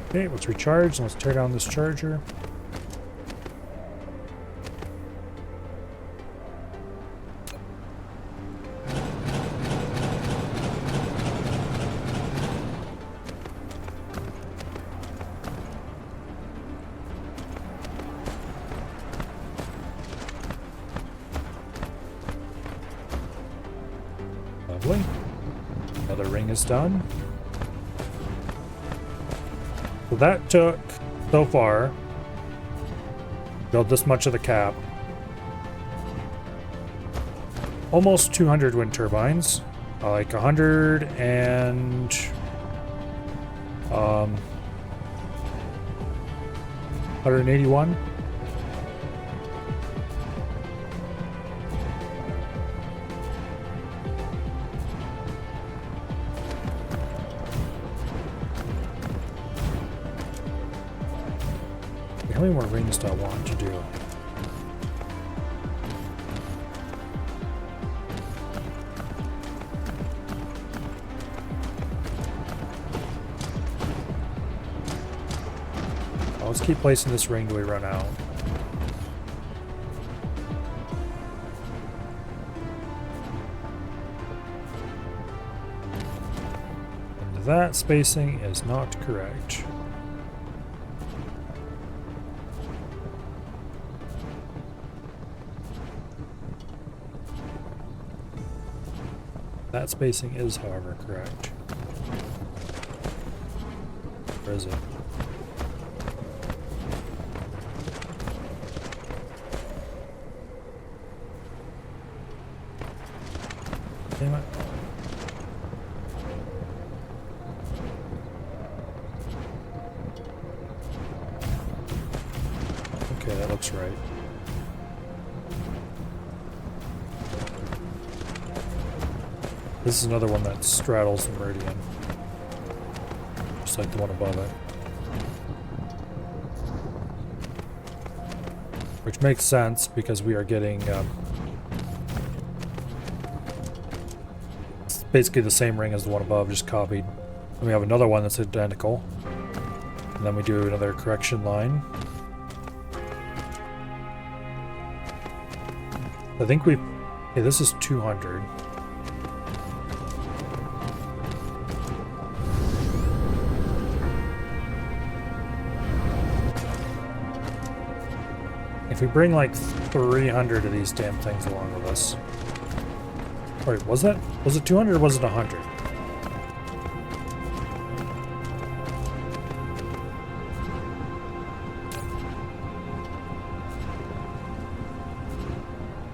Okay, let's recharge and let's tear down this charger. Lovely. Another ring is done. So that took, so far, build this much of the cap. Almost 200 wind turbines. Like 100 and... 181. How many more rings do I want to do? Well, let's keep placing this ring till we run out. And that spacing is not correct. That spacing is, however, correct. Where is it? Damn it. Okay, that looks right. This is another one that straddles the meridian, just like the one above it. Which makes sense because we are getting it's basically the same ring as the one above, just copied Then we have another one that's identical. And then we do another correction line. I think we... Okay, this is 200. If we bring like 300 of these damn things along with us. Wait, was it 200 or was it 100?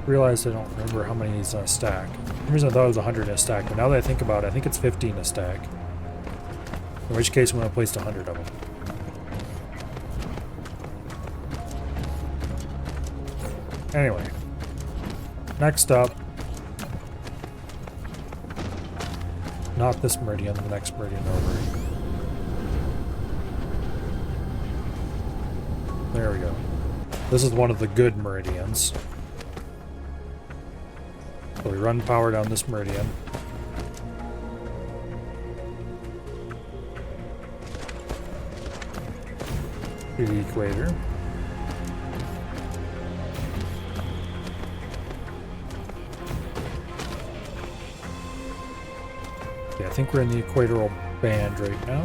Realized I don't remember how many is in a stack. For some reason I thought it was 100 in a stack, but now that I think about it, I think it's 50 in a stack. In which case I'm going to place 100 of them. Anyway, next up, not this meridian, the next meridian over. There we go. This is one of the good meridians. So we run power down this meridian. To the equator. Yeah, I think we're in the equatorial band right now.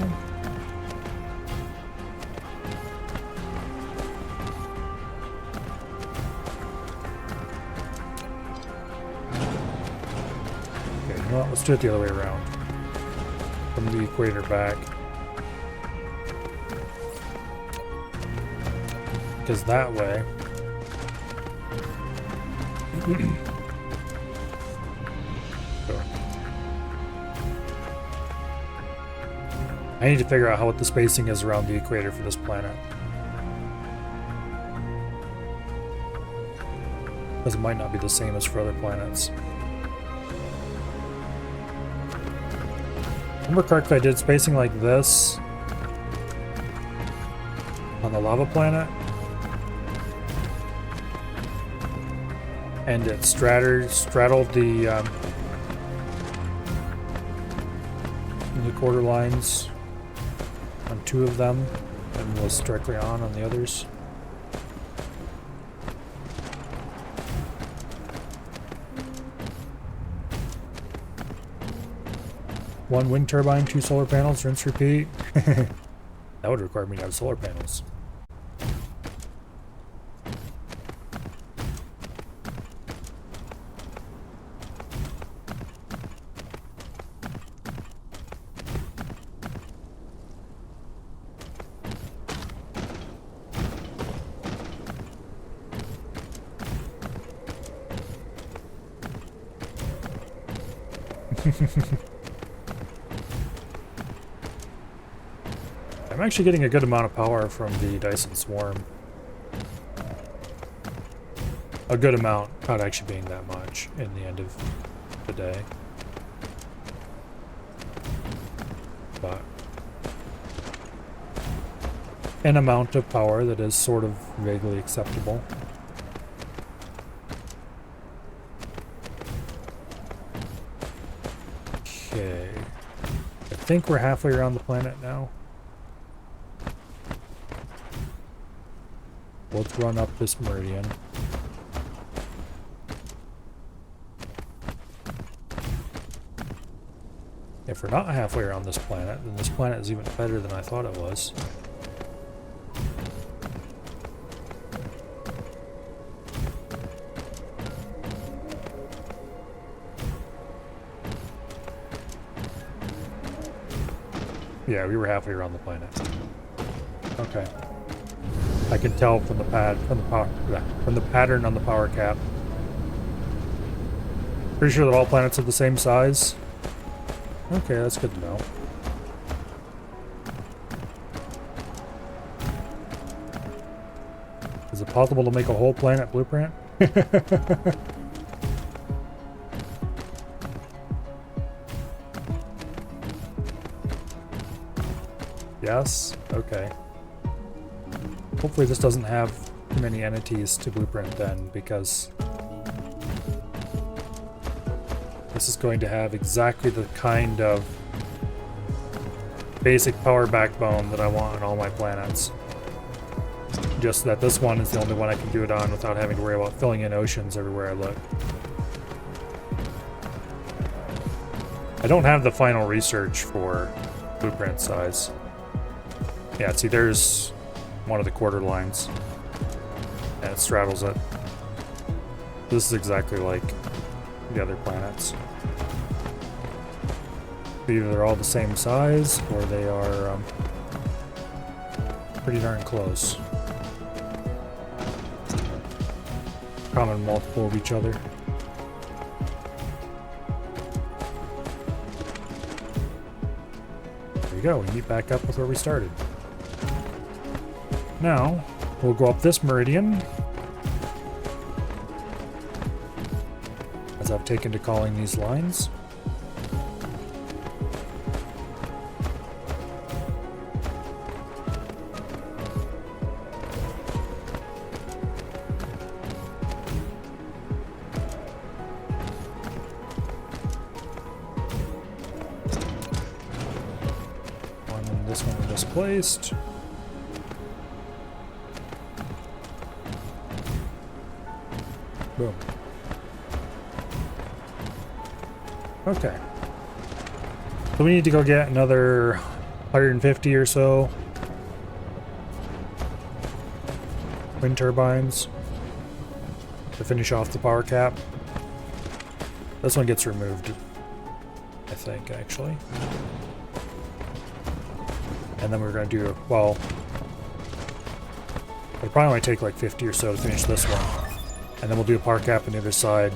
Well, let's do it the other way around. From the equator back. Because that way... Sure. I need to figure out what the spacing is around the equator for this planet. Because it might not be the same as for other planets. Remember correctly, I did spacing like this on the lava planet, and it straddled the quarter lines on 2 of them, and was directly on the others. One wind turbine, 2 solar panels, rinse, repeat. That would require me to have solar panels. I'm actually getting a good amount of power from the Dyson Swarm. A good amount, not actually being that much in the end of the day. But an amount of power that is sort of vaguely acceptable. Okay. I think we're halfway around the planet now. Let's run up this meridian. If we're not halfway around this planet, then this planet is even better than I thought it was. Yeah, we were halfway around the planet. Okay. I can tell from the pattern on the power cap. Pretty sure that all planets are the same size. Okay, that's good to know. Is it possible to make a whole planet blueprint? Yes? Okay. Hopefully this doesn't have too many entities to blueprint then, because this is going to have exactly the kind of basic power backbone that I want on all my planets. Just that this one is the only one I can do it on without having to worry about filling in oceans everywhere I look. I don't have the final research for blueprint size. Yeah, see, there's one of the quarter lines. And it straddles it. This is exactly like the other planets. Either they're all the same size, or they are pretty darn close. Common multiple of each other. There we go, we meet back up with where we started. Now, we'll go up this meridian, as I've taken to calling these lines. This one displaced. Boom. Okay. So we need to go get another 150 or so wind turbines to finish off the power cap. This one gets removed, I think, actually. And then we're going to do, well, it'll probably only take like 50 or so to finish this one. And then we'll do a power cap on the other side.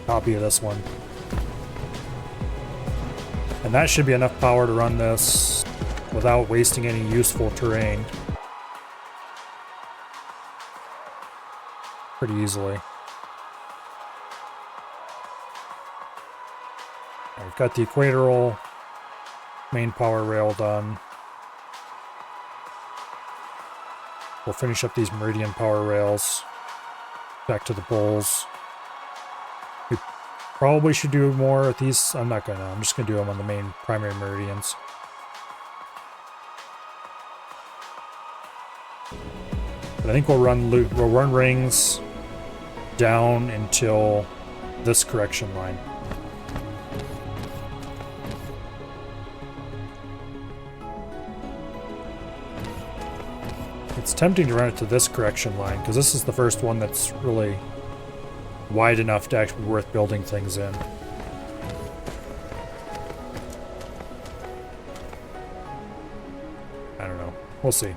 Copy of this one. And that should be enough power to run this without wasting any useful terrain. Pretty easily. And we've got the equatorial main power rail done. We'll finish up these meridian power rails back to the poles. We probably should do more at these. I'm not gonna. I'm just gonna do them on the main primary meridians. But I think we'll run rings down until this correction line. It's tempting to run it to this correction line, because this is the first one that's really wide enough to actually be worth building things in. I don't know. We'll see.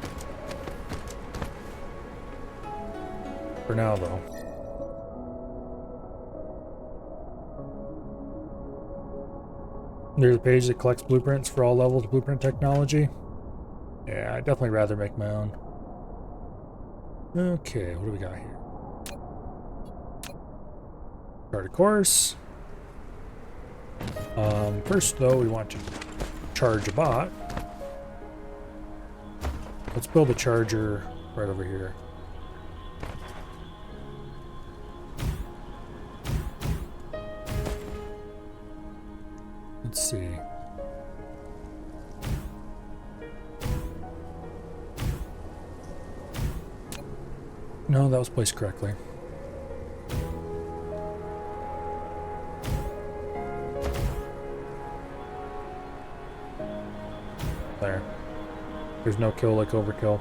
For now, though. There's a page that collects blueprints for all levels of blueprint technology. Yeah, I'd definitely rather make my own. Okay, what do we got here? Start a course. First, though, we want to charge a bot. Let's build a charger right over here. Let's see. No, that was placed correctly. There. There's no kill like overkill.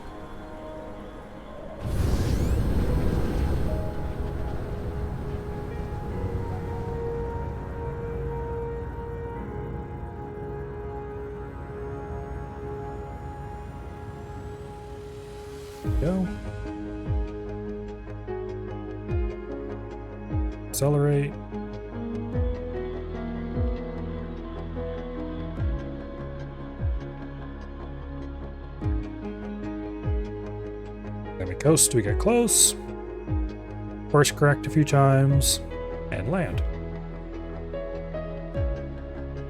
Go. Accelerate. Then we coast, we get close. Course correct a few times, and land.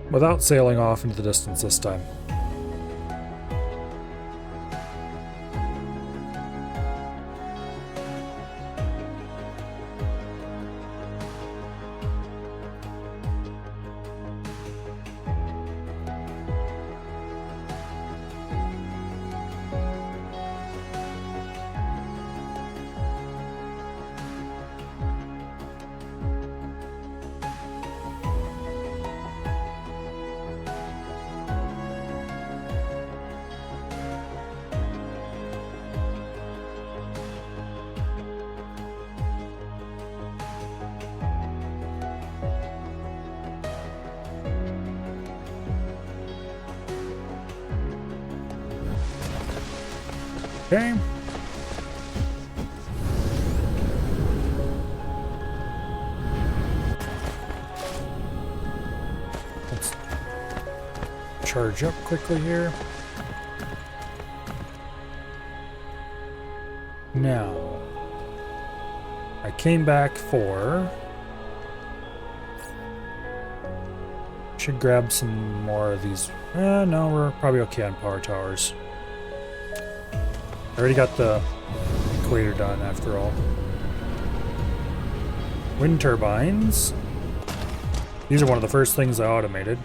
Without sailing off into the distance this time. Okay. Let's charge up quickly here. Now, I came back for... Should grab some more of these. No, we're probably okay on power towers. I already got the equator done after all. Wind turbines. These are one of the first things I automated.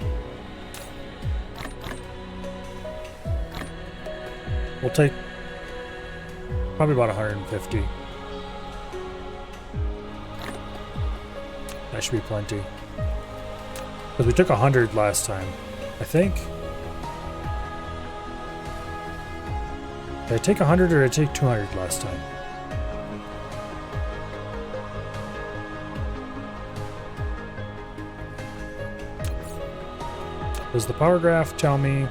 We'll take probably about 150. That should be plenty. Because we took 100 last time, I think. Did I take 100 or did I take 200 last time? Does the power graph tell me?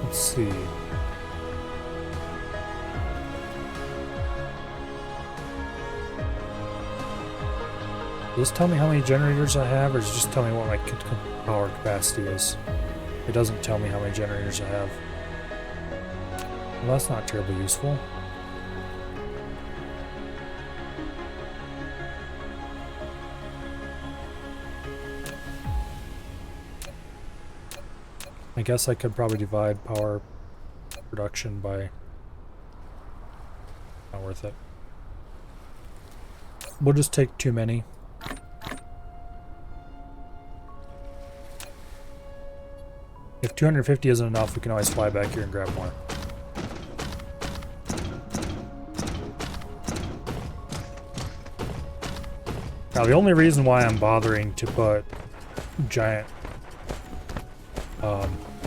Let's see. Does this tell me how many generators I have, or does it just tell me what my power capacity is? It doesn't tell me how many generators I have. Well, that's not terribly useful. I guess I could probably divide power production by... Not worth it. We'll just take too many. If 250 isn't enough, we can always fly back here and grab more. Now, the only reason why I'm bothering to put giant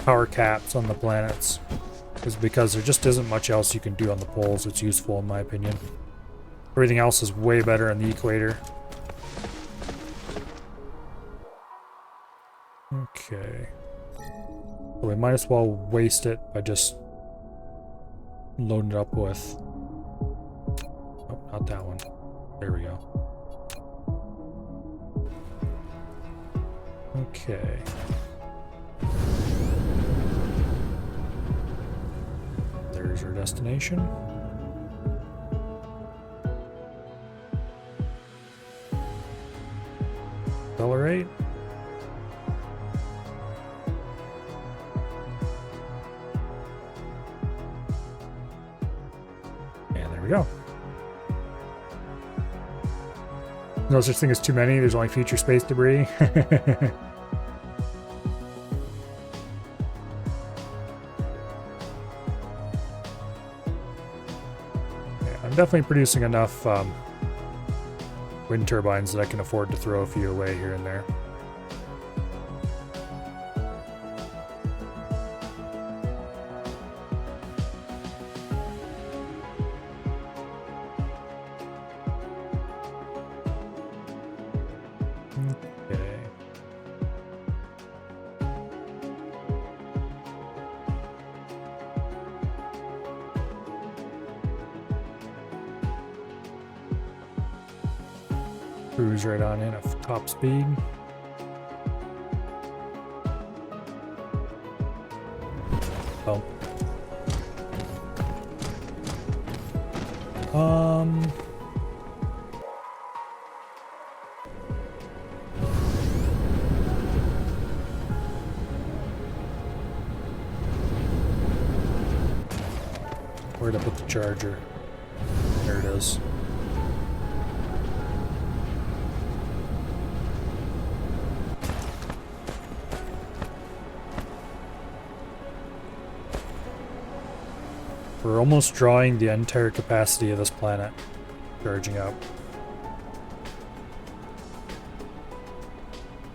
power caps on the planets is because there just isn't much else you can do on the poles that's useful, in my opinion. Everything else is way better on the equator. Okay. So we might as well waste it by just loading it up with... Oh, not that one. There we go. Okay. There's our destination. Accelerate. And there we go. No such thing as too many, there's only future space debris. I'm definitely producing enough wind turbines that I can afford to throw a few away here and there. Okay. Cruise right on in at top speed. Oh. Where'd I put the charger? There it is. We're almost drawing the entire capacity of this planet, charging up.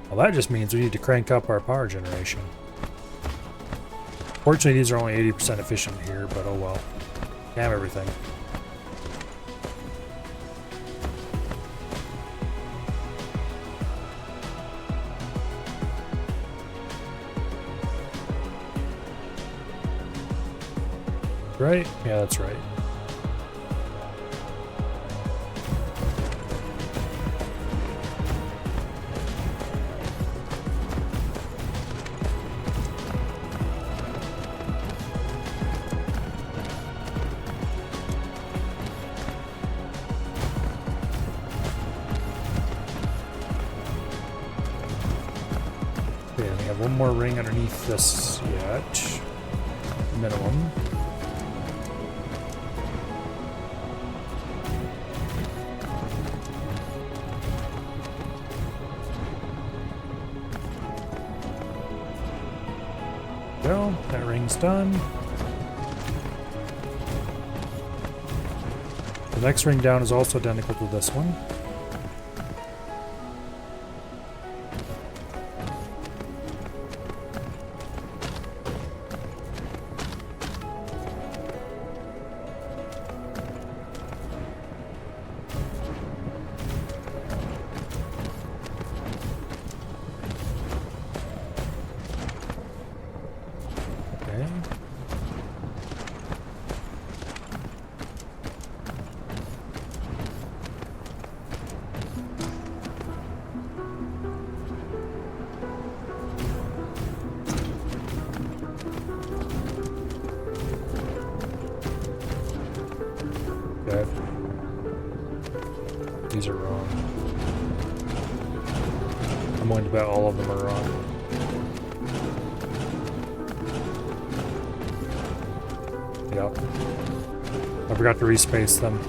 Well, that just means we need to crank up our power generation. Fortunately, these are only 80% efficient here, but oh well. Damn everything. right? Yeah, that's right. Okay, we have one more ring underneath this yet. Minimum. Well, that ring's done. The next ring down is also identical to this one. Okay. Okay. These are wrong. I'm going to bet all of them are wrong. Yep. I forgot to respace them.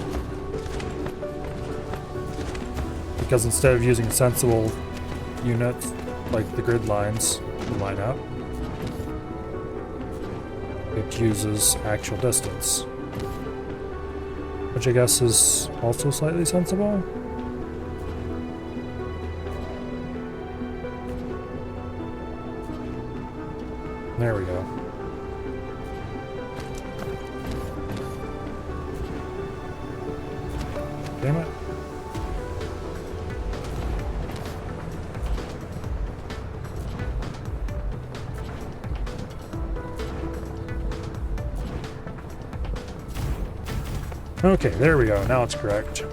Because instead of using sensible units, like the grid lines, to line up, it uses actual distance. Which I guess is also slightly sensible. There we go. Damn it. Okay, there we go. Now it's correct.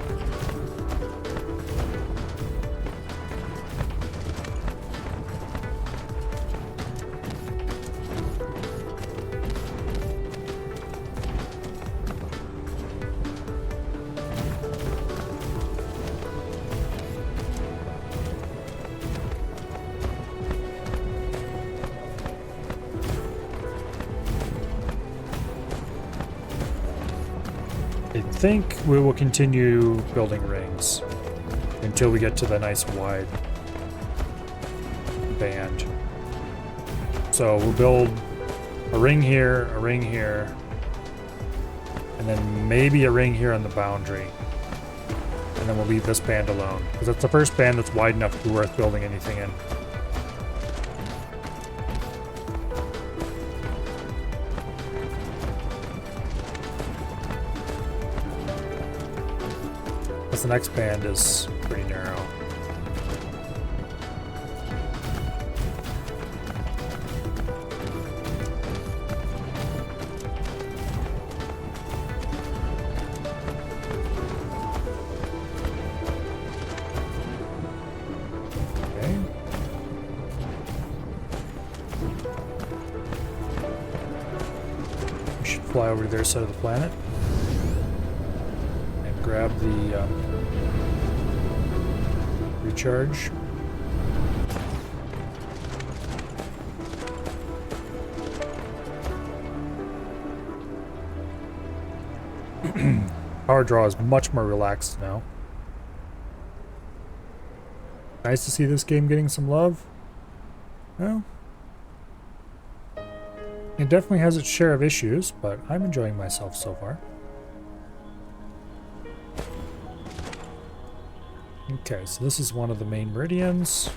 I think we will continue building rings until we get to the nice wide band. So we'll build a ring here, and then maybe a ring here on the boundary. And then we'll leave this band alone, because that's the first band that's wide enough to be worth building anything in. The next band is pretty narrow. Okay. We should fly over to their side of the planet and grab the recharge. Power draw is much more relaxed now. Nice to see this game getting some love. Well, it definitely has its share of issues, but I'm enjoying myself so far. Okay, so this is one of the main meridians.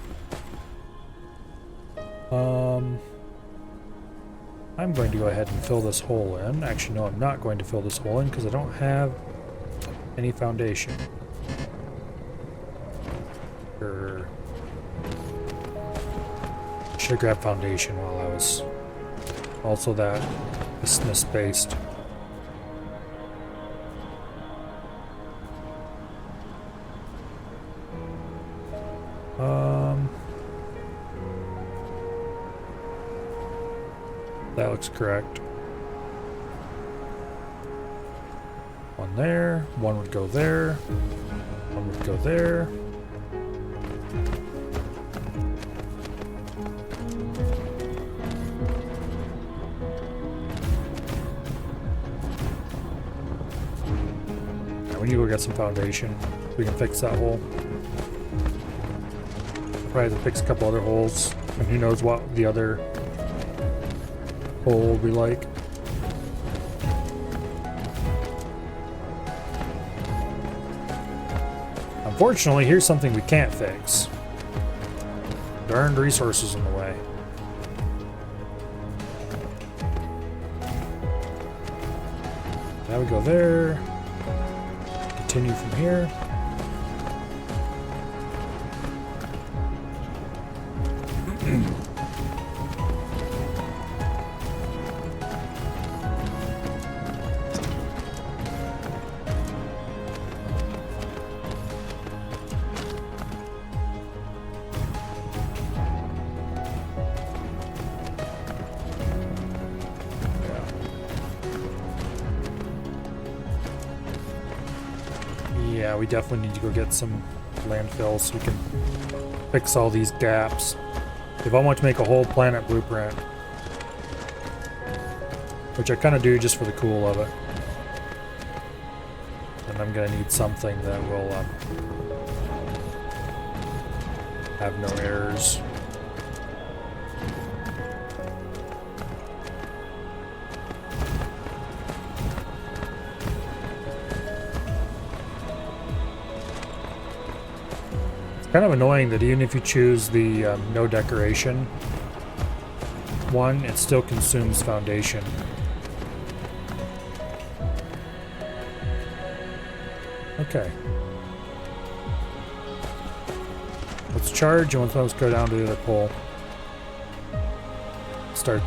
I'm going to go ahead and fill this hole in. Actually, no, I'm not going to fill this hole in because I don't have any foundation. Should have grabbed foundation while I was... Also that is misspaced. That looks correct. One there, one would go there, one would go there. Yeah, we need to go get some foundation. We can fix that hole. Probably have to fix a couple other holes, and who knows what the other hole will be like. Unfortunately, here's something we can't fix. Darned resources in the way. Now we go there. Continue from here. Yeah, we definitely need to go get some landfill so we can fix all these gaps. If I want to make a whole planet blueprint, which I kind of do just for the cool of it, and I'm gonna need something that will have no errors. Kind of annoying that even if you choose the no decoration one, it still consumes foundation. Okay. Let's charge and let's go down to the other pole. Start.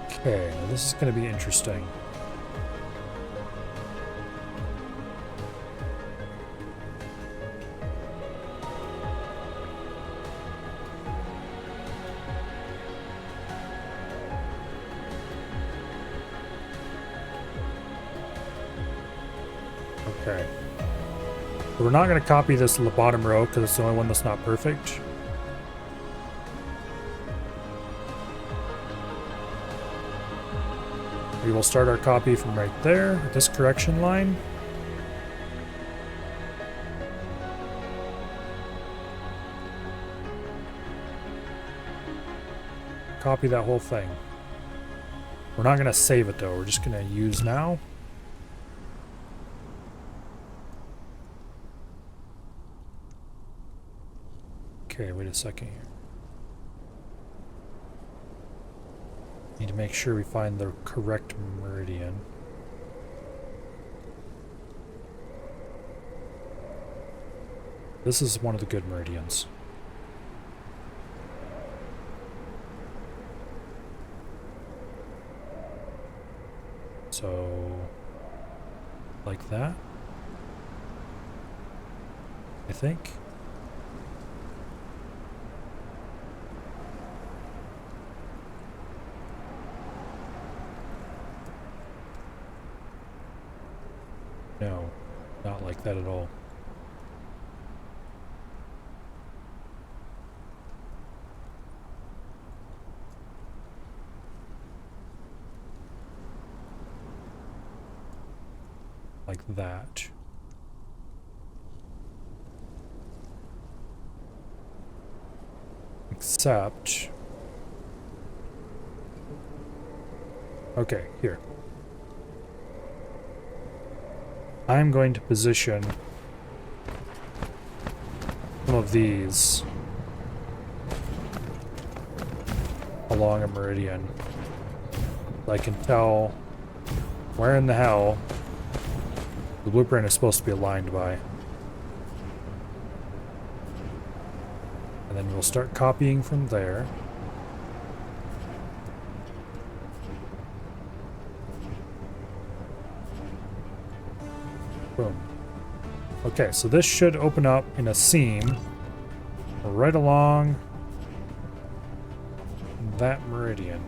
Okay, now this is going to be interesting. Okay. We're not going to copy this in the bottom row because it's the only one that's not perfect. We will start our copy from right there, this correction line. Copy that whole thing. We're not going to save it though, we're just going to use now. Okay, wait a second here. Need to make sure we find the correct meridian. This is one of the good meridians. So, like that, I think. No, not like that at all. Like that. Except... Okay, here. I'm going to position some of these along a meridian. I can tell where in the hell the blueprint is supposed to be aligned by. And then we'll start copying from there. Boom. Okay, so this should open up in a seam right along that meridian.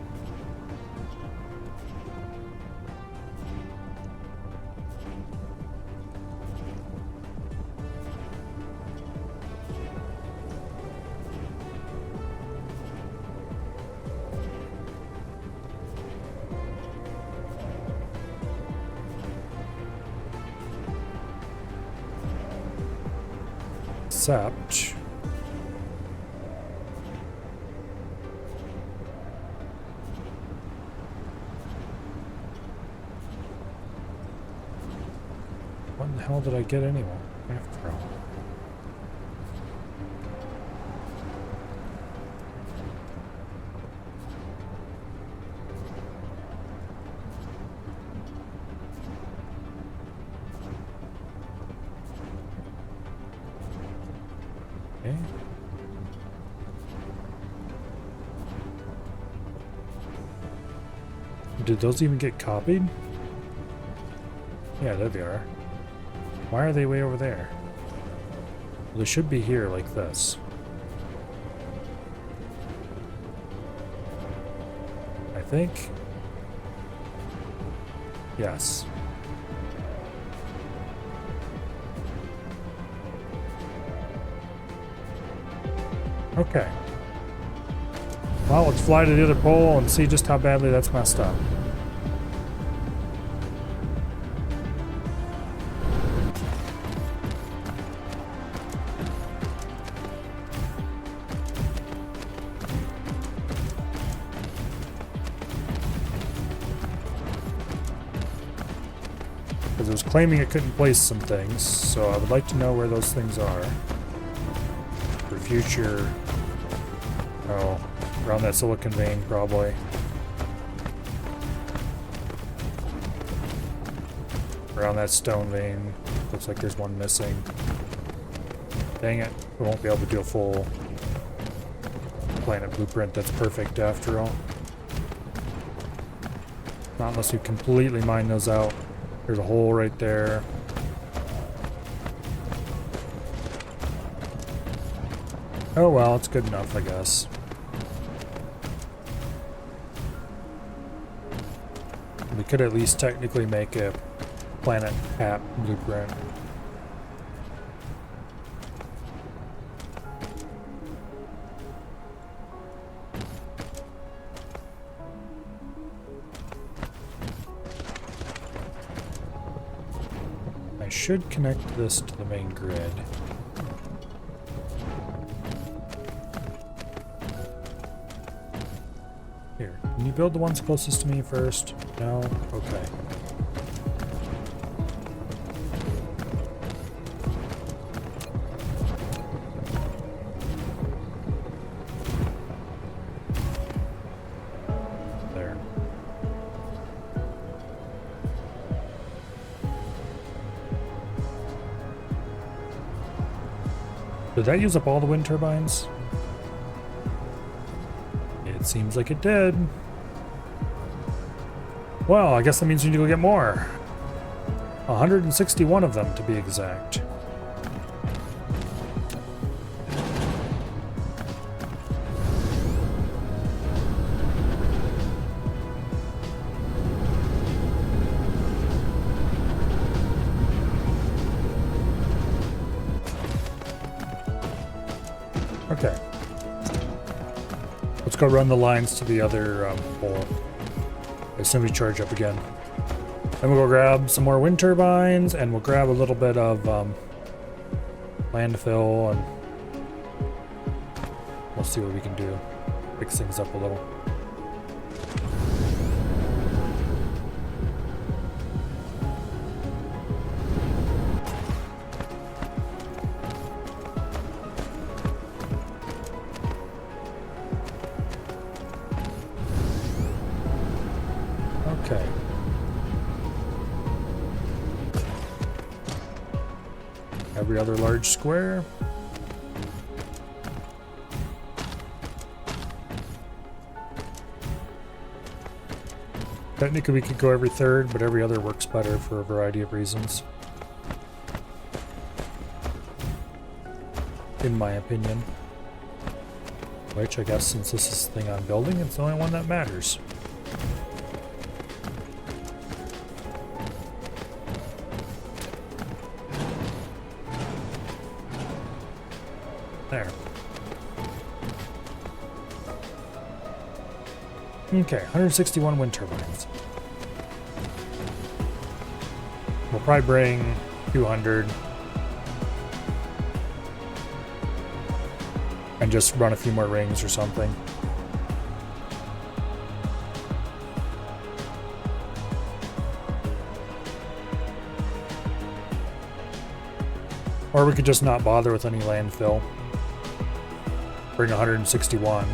Except what in the hell did I get anyway? After all. Okay. Did those even get copied? Yeah, there they are. Why are they way over there? Well, they should be here like this. I think. Yes. Okay. Well, let's fly to the other pole and see just how badly that's messed up. Because it was claiming it couldn't place some things, so I would like to know where those things are. For future... Oh, around that silicon vein, probably. Around that stone vein. Looks like there's one missing. Dang it, we won't be able to do a full planet blueprint that's perfect after all. Not unless we completely mine those out. There's a hole right there. Oh well, it's good enough, I guess. We could at least technically make a planet map blueprint. I should connect this to the main grid. Here, can you build the ones closest to me first? No? Okay. There. Did that use up all the wind turbines? It seems like it did. Well, I guess that means we need to go get more. 161 of them, to be exact. Okay. Let's go run the lines to the other pole. As soon as we charge up again. Then we'll go grab some more wind turbines, and we'll grab a little bit of landfill, and we'll see what we can do. Fix things up a little. Okay. Every other large square. Technically we could go every third, but every other works better for a variety of reasons. in my opinion. Which I guess since this is the thing I'm building, it's the only one that matters. There. Okay, 161 wind turbines. We'll probably bring 200 and just run a few more rings or something. Or we could just not bother with any landfill. Bring 161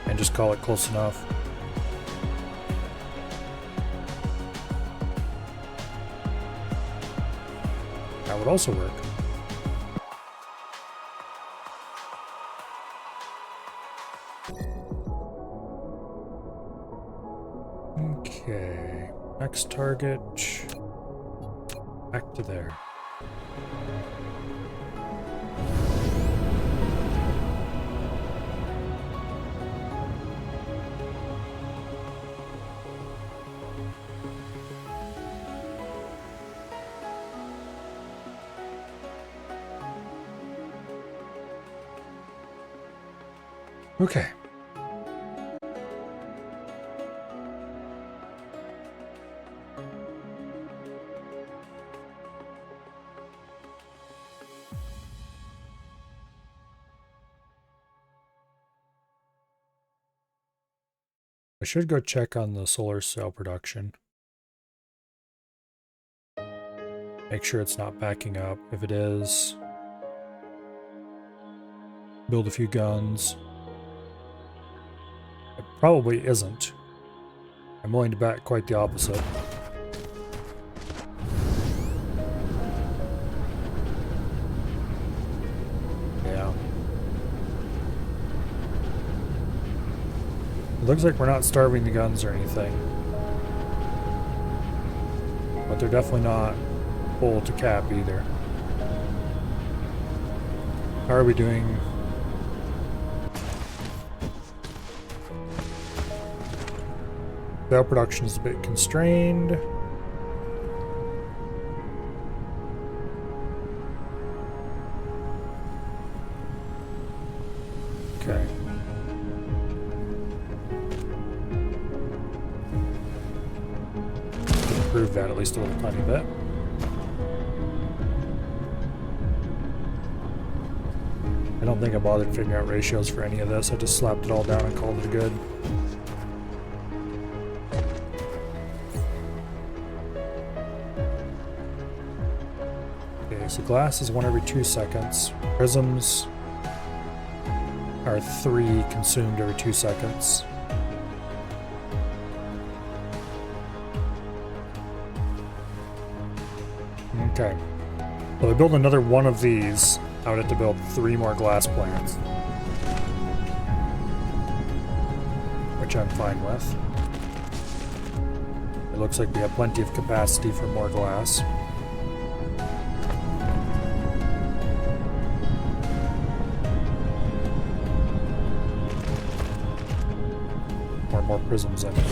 and just call it close enough. That would also work. Okay, next target, back to there. Okay. I should go check on the solar cell production. Make sure it's not backing up. If it is, build a few guns. It probably isn't. I'm willing to bet quite the opposite. Yeah. It looks like we're not starving the guns or anything. But they're definitely not full to cap either. How are we doing? Cell production is a bit constrained. Okay. Improve that at least a little tiny bit. I don't think I bothered figuring out ratios for any of this. I just slapped it all down and called it good. So glass is 1 every 2 seconds. Prisms are 3 consumed every 2 seconds. Okay. Well, we build another one of these. I would have to build 3 more glass plants. Which I'm fine with. It looks like we have plenty of capacity for more glass. More prisms, I mean.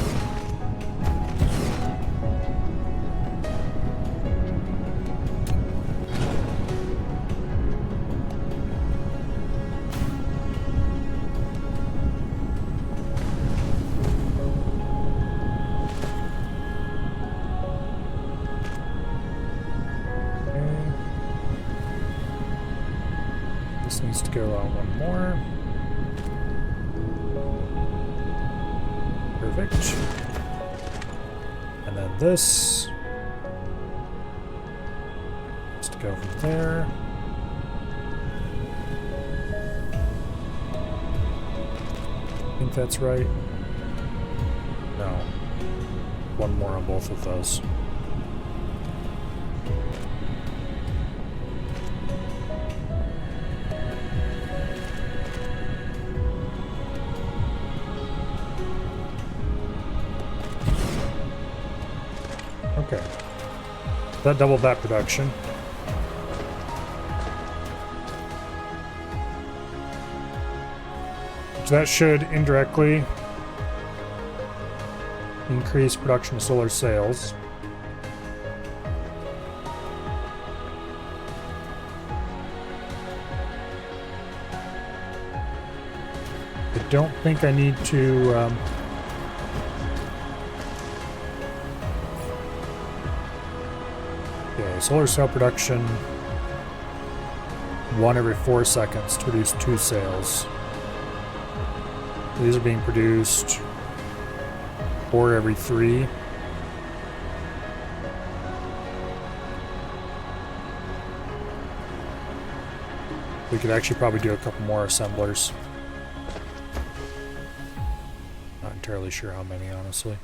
Okay. This needs to go out 1 more. Perfect. And then this just to go from there. I think that's right. No. 1 more on both of those. Okay. That doubled that production. So that should indirectly increase production of solar sails. I don't think I need to okay, solar sail production 1 every 4 seconds to produce 2 sails. These are being produced 4 every 3. We could actually probably do a couple more assemblers. Not entirely sure how many, honestly.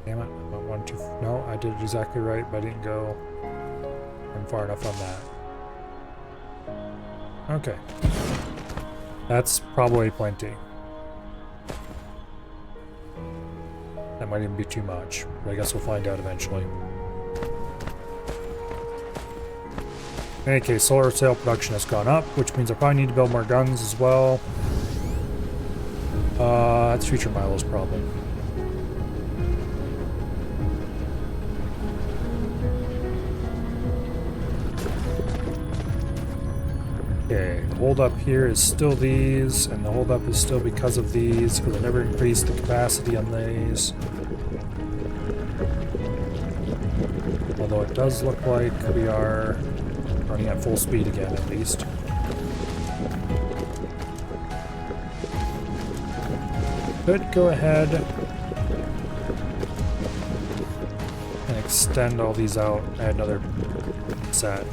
Damn it, I went 1, 2, no, I did it exactly right, but I didn't go far enough on that. Okay. That's probably plenty. That might even be too much, but I guess we'll find out eventually. In any case, solar sail production has gone up, which means I probably need to build more guns as well. That's future Milo's problem. Okay, the hold up here is still these, and the hold up is still because of these, because I never increased the capacity on these. Although it does look like we are running at full speed again, at least. Could go ahead and extend all these out, add another set.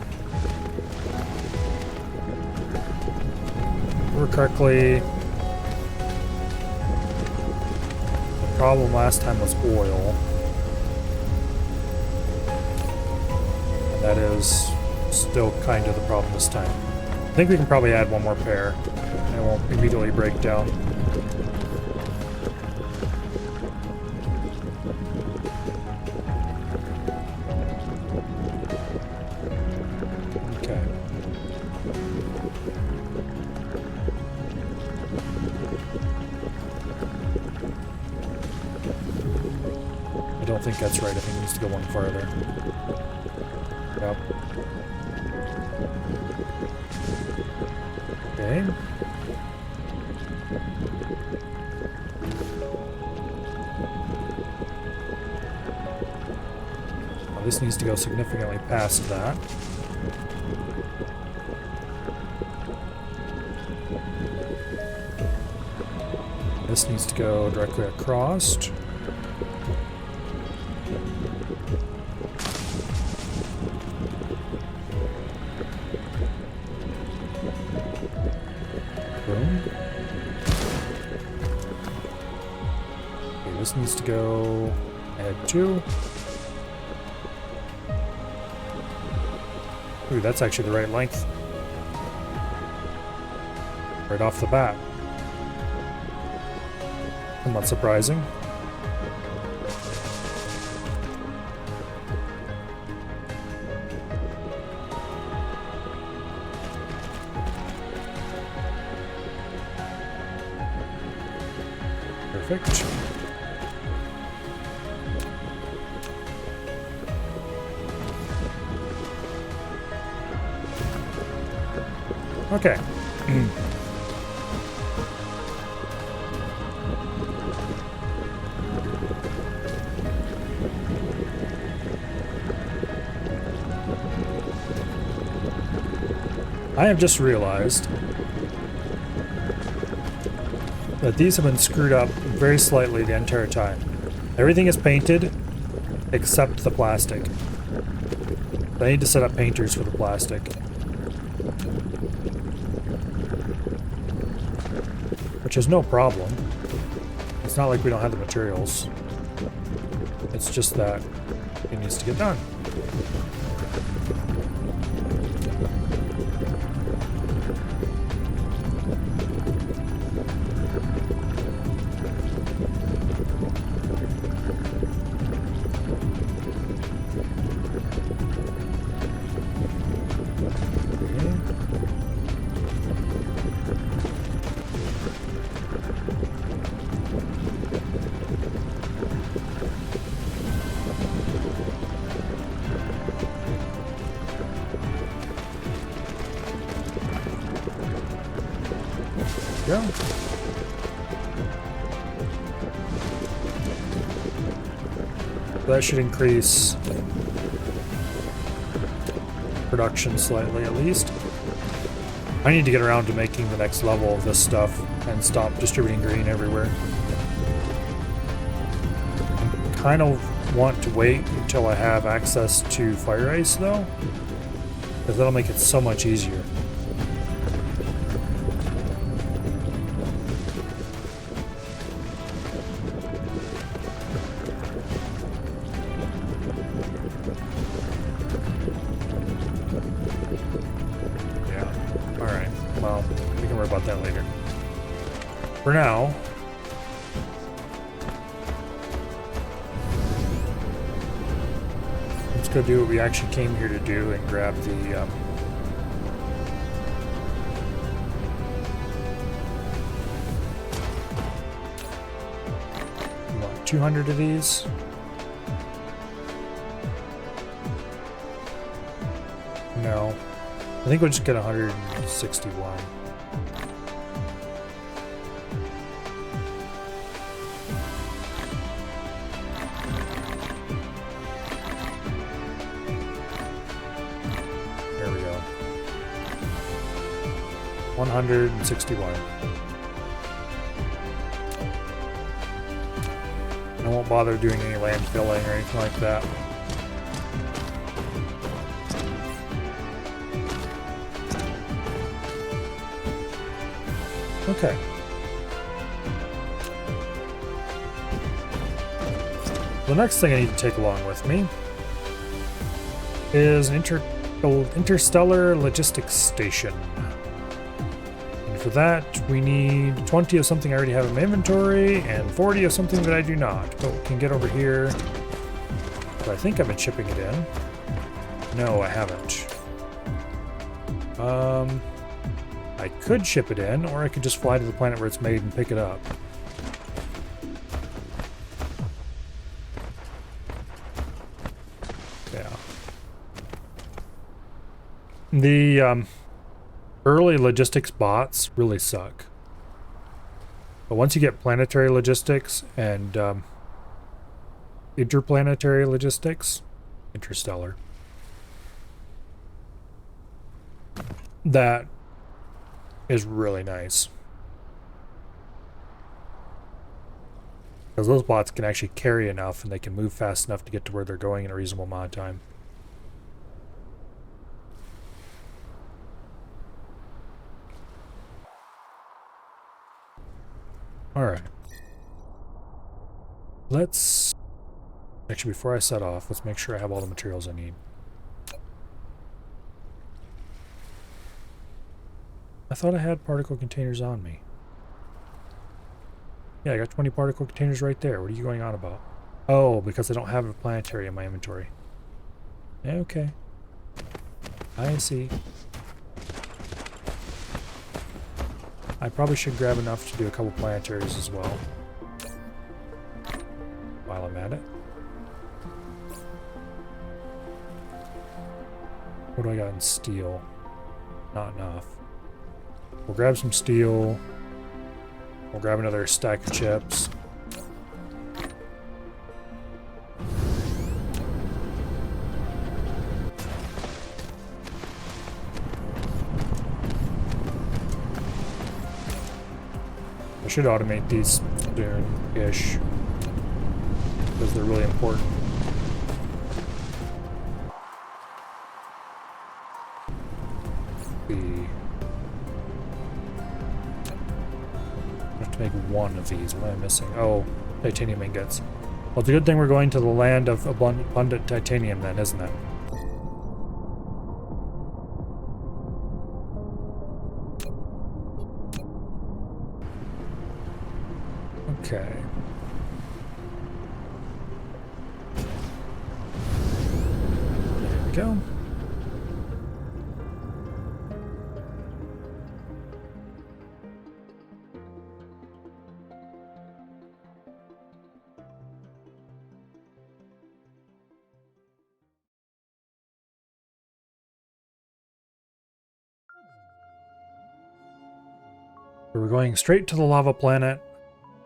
Correctly, the problem last time was oil, and that is still kind of the problem this time. I think we can probably add 1 more pair, and it won't immediately break down. I think that's right. I think it needs to go 1 farther. Yep. Okay. Well, this needs to go significantly past that. This needs to go directly across. This needs to go ahead 2. Ooh, that's actually the right length. Right off the bat. Somewhat surprising. Perfect. Okay. I have just realized that these have been screwed up very slightly the entire time. Everything is painted except the plastic. I need to set up painters for the plastic. which is no problem. It's not like we don't have the materials. It's just that it needs to get done. Go. That should increase production slightly at least. I need to get around to making the next level of this stuff and stop distributing green everywhere. I kind of want to wait until I have access to fire ice though, because that'll make it so much easier. For now, let's go do what we actually came here to do and grab the what, 200 of these. No, I think we'll just get 161. There we go. 161. I won't bother doing any land filling or anything like that. Okay. The next thing I need to take along with me is an interstellar logistics station. And for that, we need 20 of something I already have in my inventory and 40 of something that I do not. But we can get over here. But I think I've been shipping it in. No, I haven't. I could ship it in, or I could just fly to the planet where it's made and pick it up. Yeah. The early logistics bots really suck. But once you get planetary logistics and interplanetary logistics, interstellar, that is really nice. Because those bots can actually carry enough and they can move fast enough to get to where they're going in a reasonable amount of time. Alright. Let's... Actually, before I set off, let's make sure I have all the materials I need. I thought I had particle containers on me. Yeah, I got 20 particle containers right there. What are you going on about? Oh, because I don't have a planetary in my inventory. Okay. I see. I probably should grab enough to do a couple planetaries as well. While I'm at it. What do I got in steel? Not enough. We'll grab some steel. We'll grab another stack of chips. I should automate these soon-ish, because they're really important. one of these. What am I missing? Oh, titanium ingots. Well, it's a good thing we're going to the land of abundant titanium then, isn't it? Okay. There we go. We're going straight to the lava planet,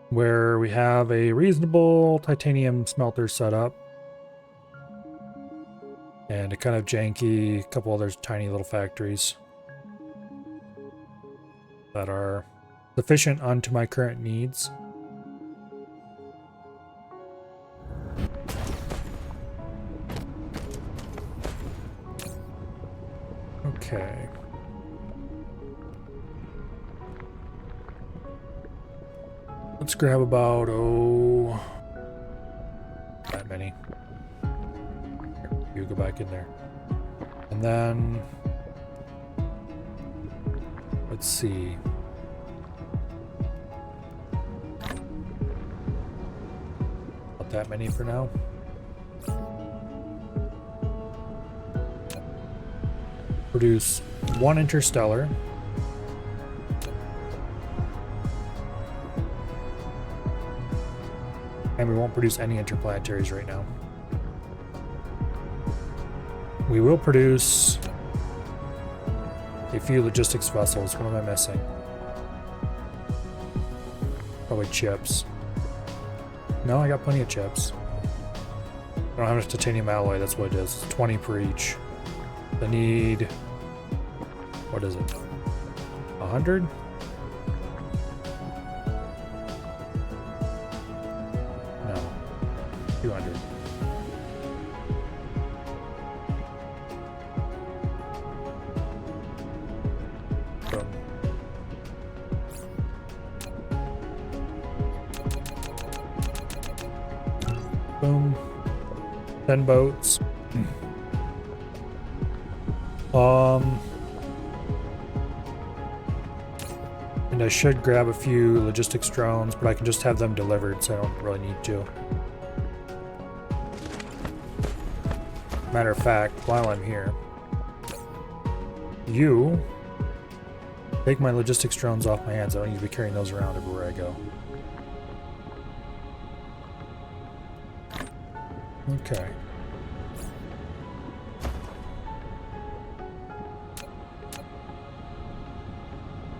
where we have a reasonable titanium smelter set up. And a kind of janky, couple other tiny little factories that are sufficient onto my current needs. Okay. Let's grab about, that many. Here, you go back in there. And then, let's see. Not that many for now. Produce one interstellar. And we won't produce any interplanetaries right now. We will produce a few logistics vessels. What am I missing? Probably chips. No, I got plenty of chips. I don't have enough titanium alloy, that's what it is. It's 20 per each. I need... what is it? 100? No. 200. Boom. Boom. 10 boats. And I should grab a few logistics drones, but I can just have them delivered, so I don't really need to. Matter of fact, while I'm here, you take my logistics drones off my hands. I don't need to be carrying those around everywhere I go. Okay.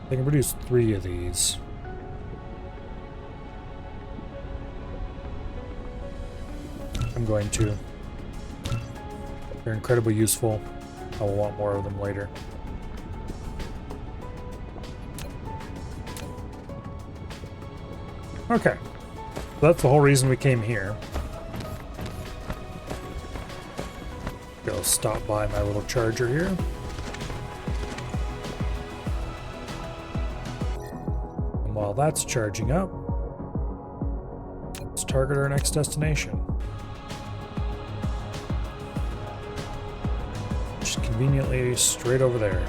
I can produce 3 of these. I'm going to. They're incredibly useful. I will want more of them later. Okay. So that's the whole reason we came here. Go stop by my little charger here. And while that's charging up, let's target our next destination. Just conveniently straight over there.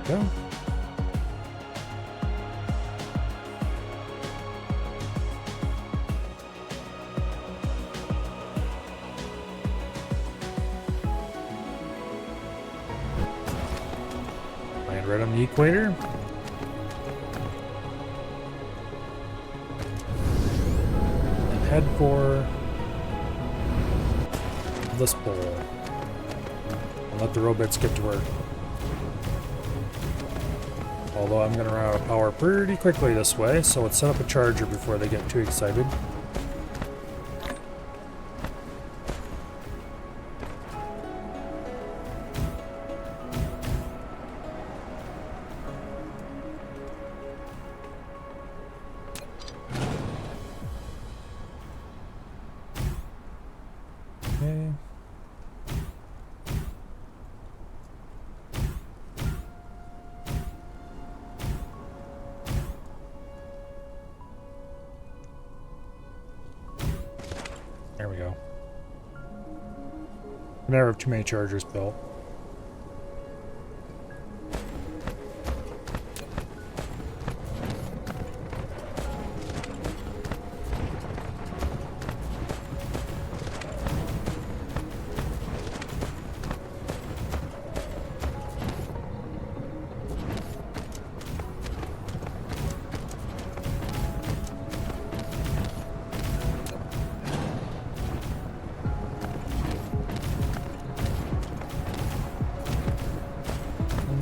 Go. Land right on the equator. And head for this pole. And let the robots get to work. Although I'm going to run out of power pretty quickly this way, so let's set up a charger before they get too excited. never have too many chargers built.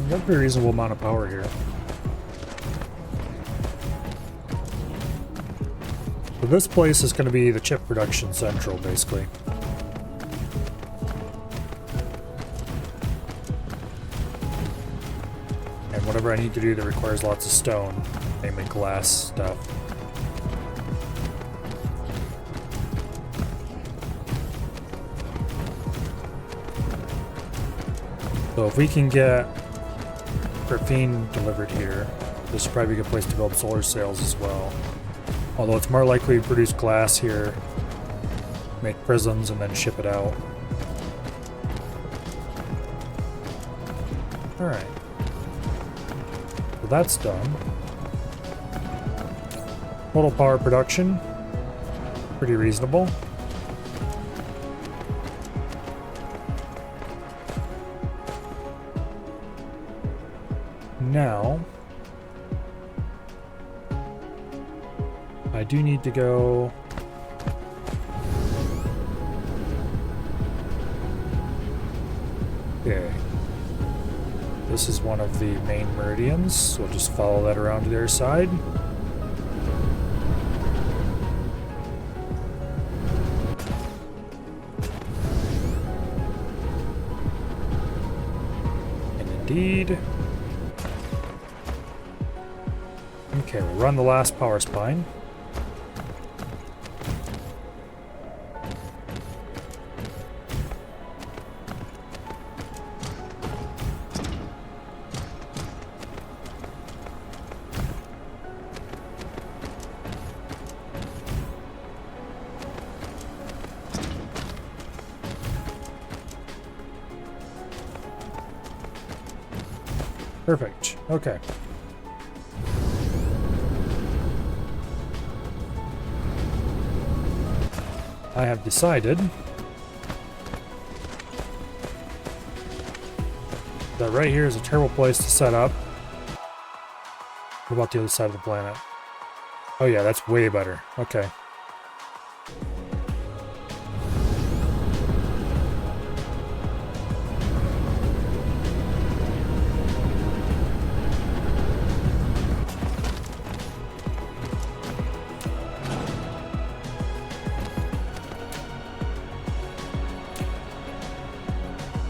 Got a pretty reasonable amount of power here. So this place is going to be the chip production central, basically. And whatever I need to do that requires lots of stone, mainly glass stuff. So if we can get graphene delivered here, this would probably be a good place to build solar sails as well. Although it's more likely to produce glass here, make prisms, and then ship it out. Alright. So that's done. Total power production, pretty reasonable. Now, I do need to go. Okay. This is one of the main meridians, so we'll just follow that around to the other side. And indeed. Okay, we'll run the last power spine. Perfect. Okay. I have decided that right here is a terrible place to set up. What about the other side of the planet? Oh yeah, that's way better. Okay.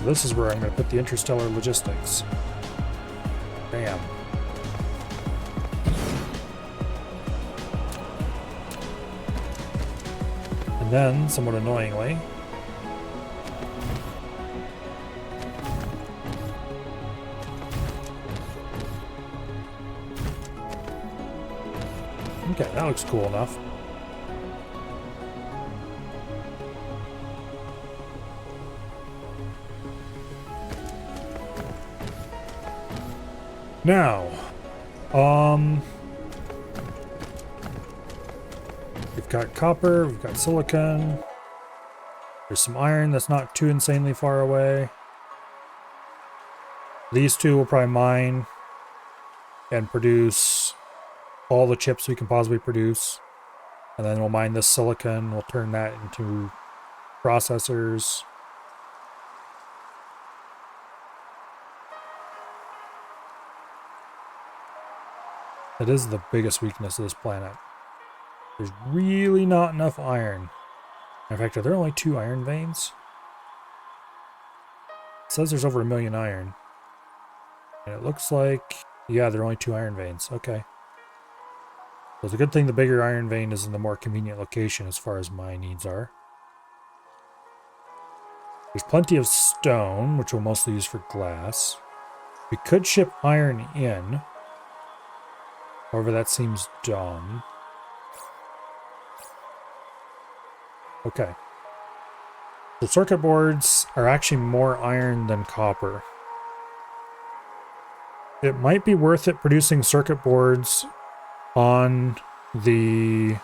This is where I'm going to put the interstellar logistics. Bam. And then, somewhat annoyingly, okay, that looks cool enough. Now, we've got copper, we've got silicon, there's some iron that's not too insanely far away. These two will probably mine and produce all the chips we can possibly produce. And then we'll mine this silicon, we'll turn that into processors. That is the biggest weakness of this planet. There's really not enough iron. In fact, are there only 2 iron veins? It says there's over 1 million iron. And it looks like, yeah, there are only 2 iron veins. Okay. So it's a good thing the bigger iron vein is in the more convenient location as far as my needs are. There's plenty of stone, which we'll mostly use for glass. We could ship iron in. However, that seems dumb. Okay. The circuit boards are actually more iron than copper. It might be worth it producing circuit boards on the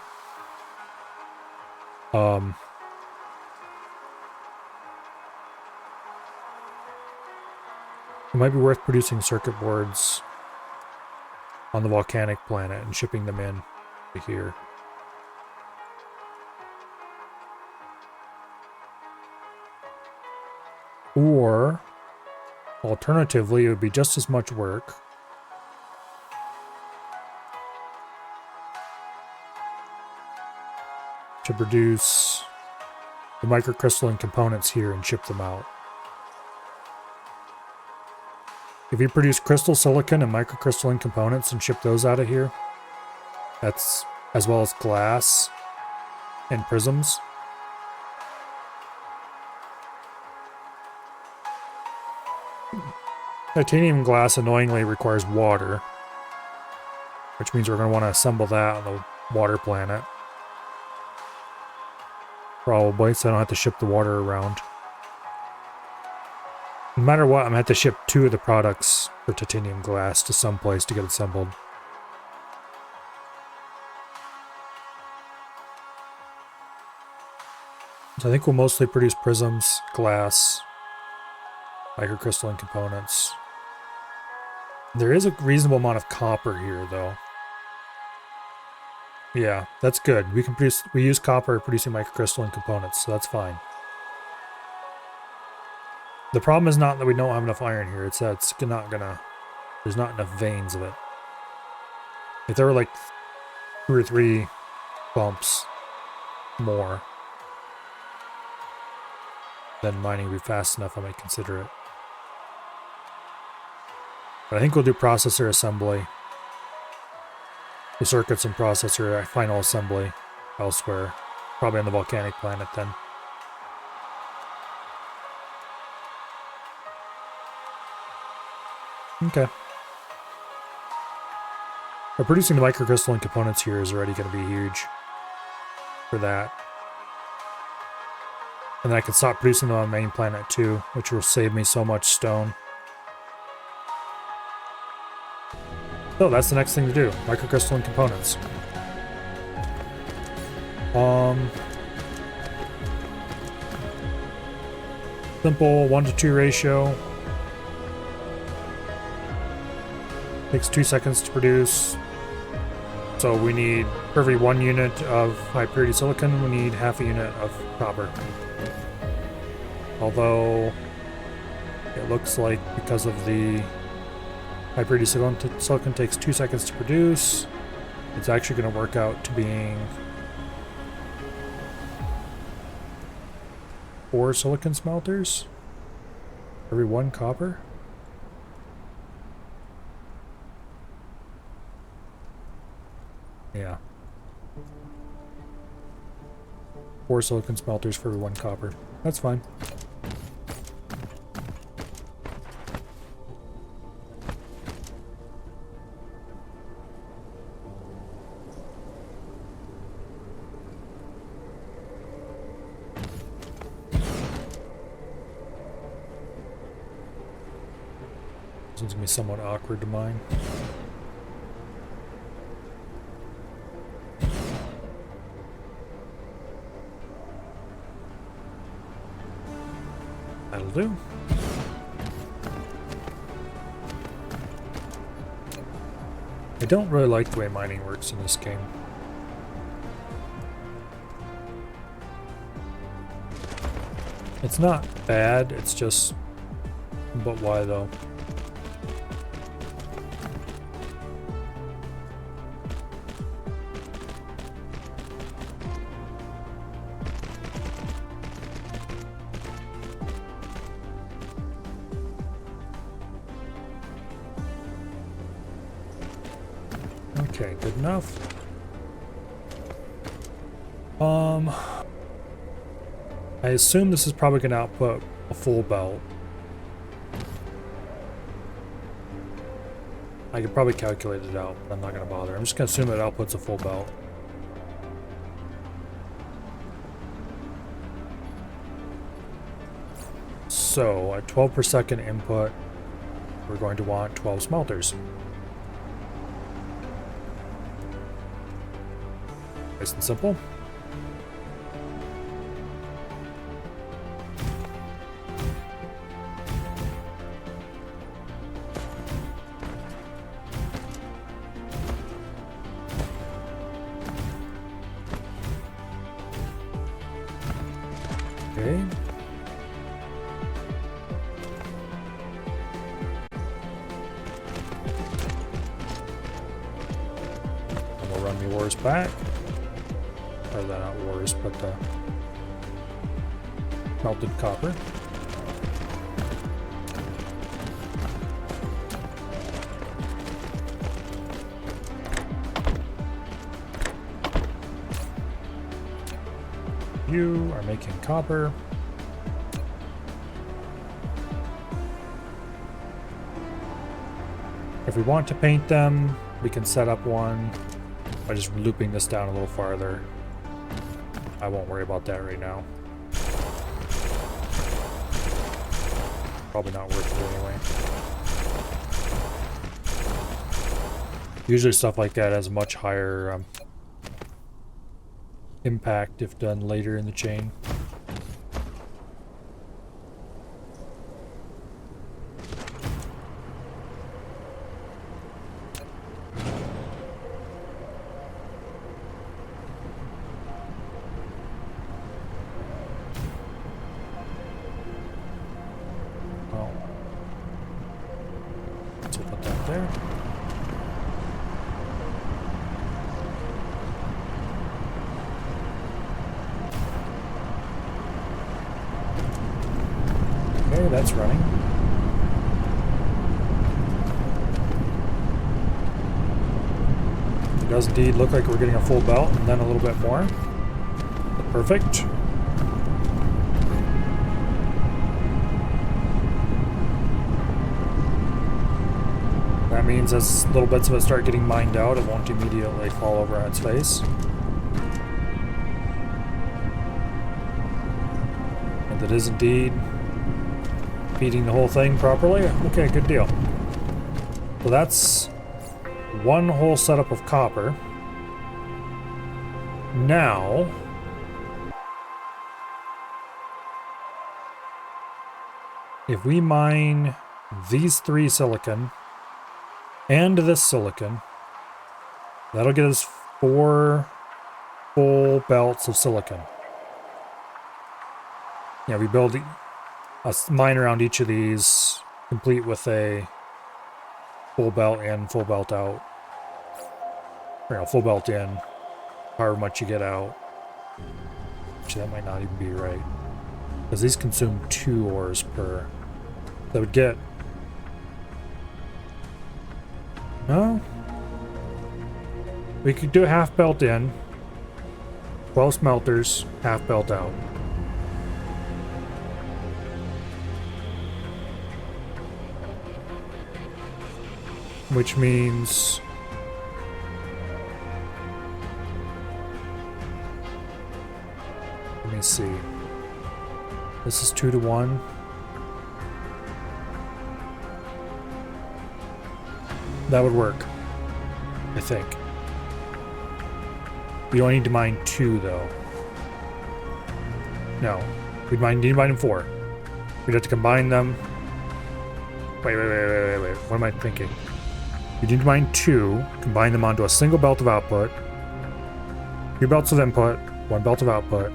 it might be worth producing circuit boards on the volcanic planet and shipping them in to here. Or, alternatively, it would be just as much work to produce the microcrystalline components here and ship them out. If you produce crystal silicon and microcrystalline components and ship those out of here, that's as well as glass and prisms. Titanium glass annoyingly requires water, which means we're going to want to assemble that on the water planet. Probably, so I don't have to ship the water around. No matter what, I'm going to have to ship 2 of the products for titanium glass to some place to get assembled. So I think we'll mostly produce prisms, glass, microcrystalline components. There is a reasonable amount of copper here, though. Yeah, that's good. We use copper producing microcrystalline components, so that's fine. The problem is not that we don't have enough iron here, it's that it's not gonna... There's not enough veins of it. If there were like 2 or 3 bumps more, then mining would be fast enough I might consider it. But I think we'll do processor assembly. The circuits and processor final assembly elsewhere. Probably on the volcanic planet then. Okay. But producing the microcrystalline components here is already going to be huge for that. And then I can stop producing them on the main planet too, which will save me so much stone. So that's the next thing to do, microcrystalline components. Simple 1:2 ratio. Takes 2 seconds to produce. So we need, for every 1 unit of high purity silicon, we need half a unit of copper. Although it looks like because of the high purity silicon takes 2 seconds to produce, it's actually going to work out to being 4 silicon smelters for every 1 copper. Yeah. 4 silicon smelters for every 1 copper. That's fine. This one's gonna be somewhat awkward to mine. That'll do. I don't really like the way mining works in this game. It's not bad, it's just... But why though? Okay, good enough. I assume this is probably going to output a full belt. I could probably calculate it out, but I'm not going to bother. I'm just going to assume it outputs a full belt. So at 12 per second input, we're going to want 12 smelters. Nice and simple. Okay. And we'll run the ores back. Or they're not ores, but melted copper. You are making copper. If we want to paint them, we can set up one by just looping this down a little farther. I won't worry about that right now. Probably not worth it anyway. Usually stuff like that has a much higher impact if done later in the chain. Well, let's put that there. Okay, that's running. It does indeed look like we're getting a full belt and then a little bit more. Perfect. That means as little bits of it start getting mined out, it won't immediately fall over on its face. And it is indeed feeding the whole thing properly. Okay, good deal. So that's one whole setup of copper. Now, if we mine these 3 silicon and this silicon, that'll get us 4 full belts of silicon. Yeah, we build a mine around each of these, complete with a full belt in, full belt out. Or, full belt in, however much you get out. Actually, that might not even be right. Because these consume 2 ores per. That would get. No? We could do a half belt in, 12 smelters, half belt out. Which means let me see. This is 2 to 1. That would work, I think. We don't need to mine 2 though. No, we'd need to mine 4. We'd have to combine them. Wait. What am I thinking? You need to mine 2, combine them onto a single belt of output, 2 belts of input, 1 belt of output.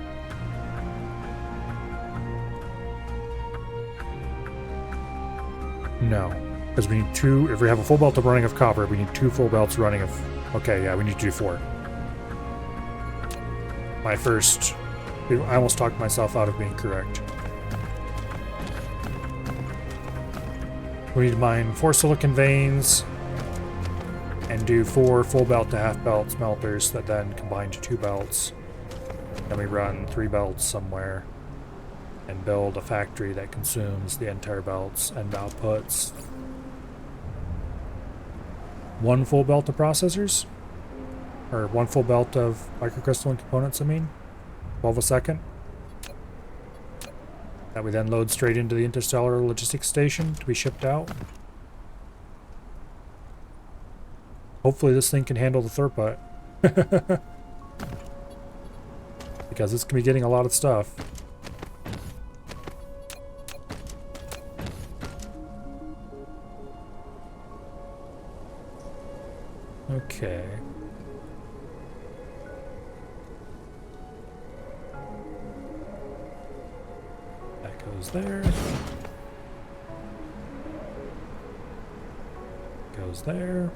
No, because we need 2, if we have a full belt of running of copper, we need 2 full belts running of, okay, yeah, we need to do 4. I almost talked myself out of being correct. We need to mine 4 silicon veins, and do 4 full belt to half belt smelters that then combine to 2 belts. Then we run 3 belts somewhere and build a factory that consumes the entire belts and outputs 1 full belt of processors, or 1 full belt of microcrystalline components, 12 a second. that we then load straight into the interstellar logistics station to be shipped out. Hopefully this thing can handle the throughput. Because it's going to be getting a lot of stuff. Okay. That goes there. Goes there.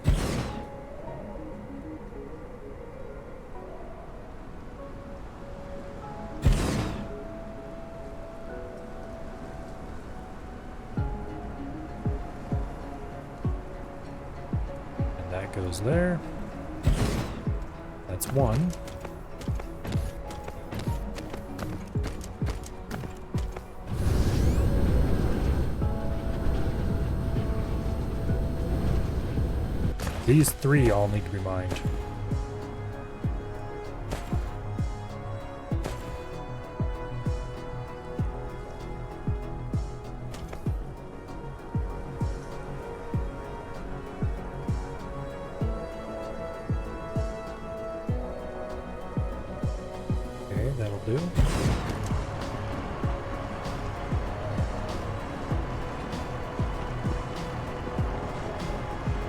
And that goes there. That's one. These three all need to be mined. Okay, that'll do.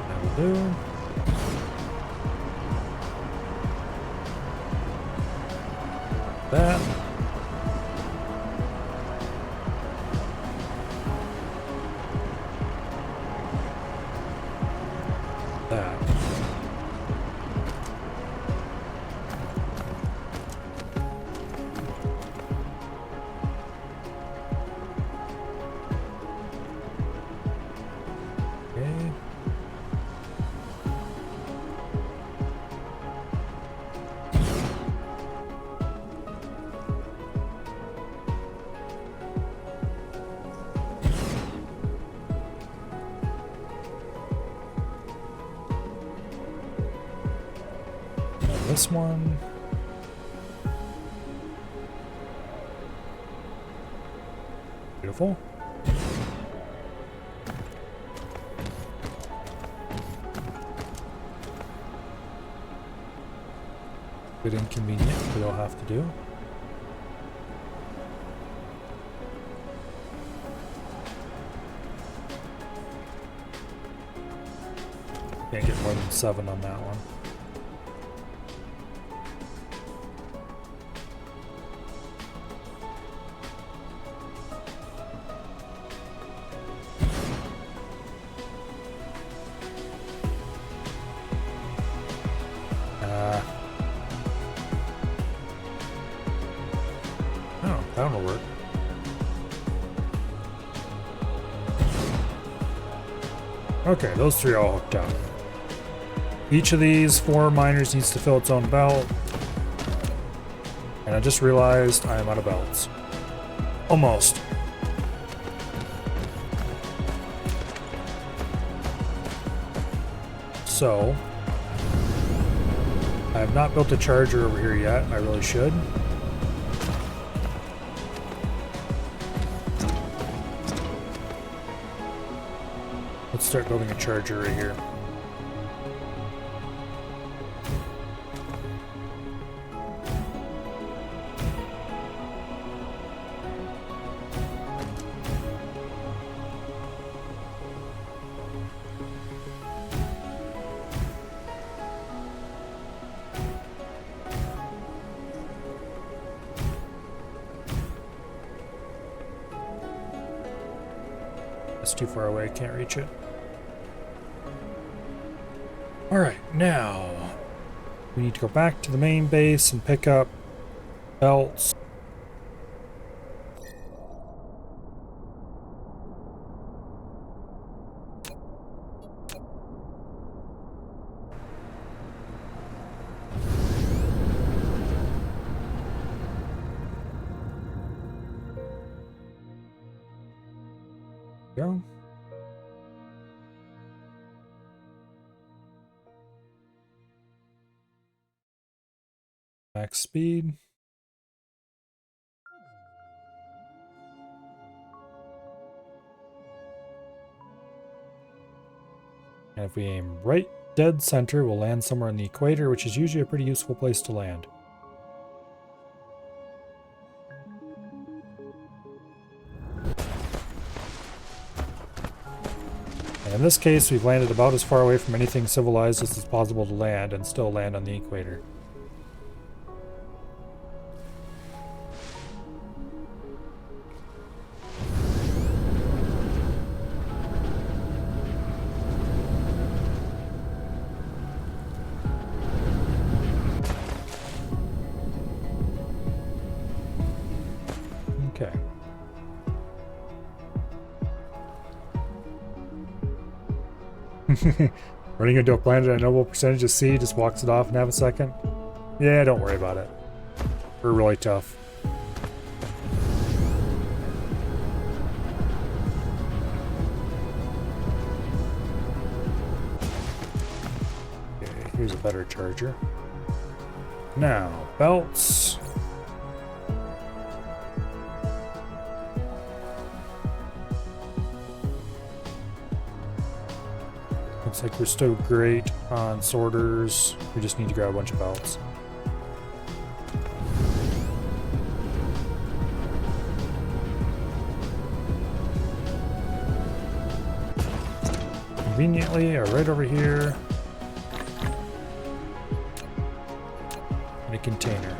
That'll do. That. That. Okay. This one. Beautiful. Bit inconvenient, but it'll have to do. Can't get more than 7 on that one. Oh, that'll work. Okay, those three are all hooked up. Each of these 4 miners needs to fill its own belt. And I just realized I am out of belts. Almost. So, I have not built a charger over here yet. I really should. Let's start building a charger right here. It's too far away, can't reach it. Alright, now we need to go back to the main base and pick up belts. Go. Max speed. And if we aim right dead center, we'll land somewhere on the equator, which is usually a pretty useful place to land. And in this case, we've landed about as far away from anything civilized as it's possible to land and still land on the equator. Okay. Running into a planet at a noble percentage of C, just walks it off and have a second? Yeah, don't worry about it. We're really tough. Okay, here's a better charger. Now, belts. Looks like we're still great on sorters. We just need to grab a bunch of belts. Conveniently are right over here. In a container.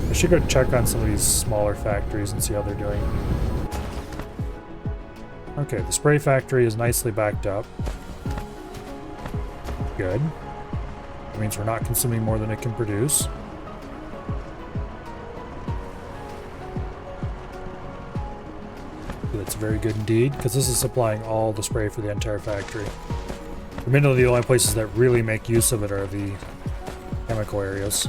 I should go check on some of these smaller factories and see how they're doing. Okay, the spray factory is nicely backed up. Good. That means we're not consuming more than it can produce. That's very good indeed, because this is supplying all the spray for the entire factory. Admittedly, the only places that really make use of it are the chemical areas.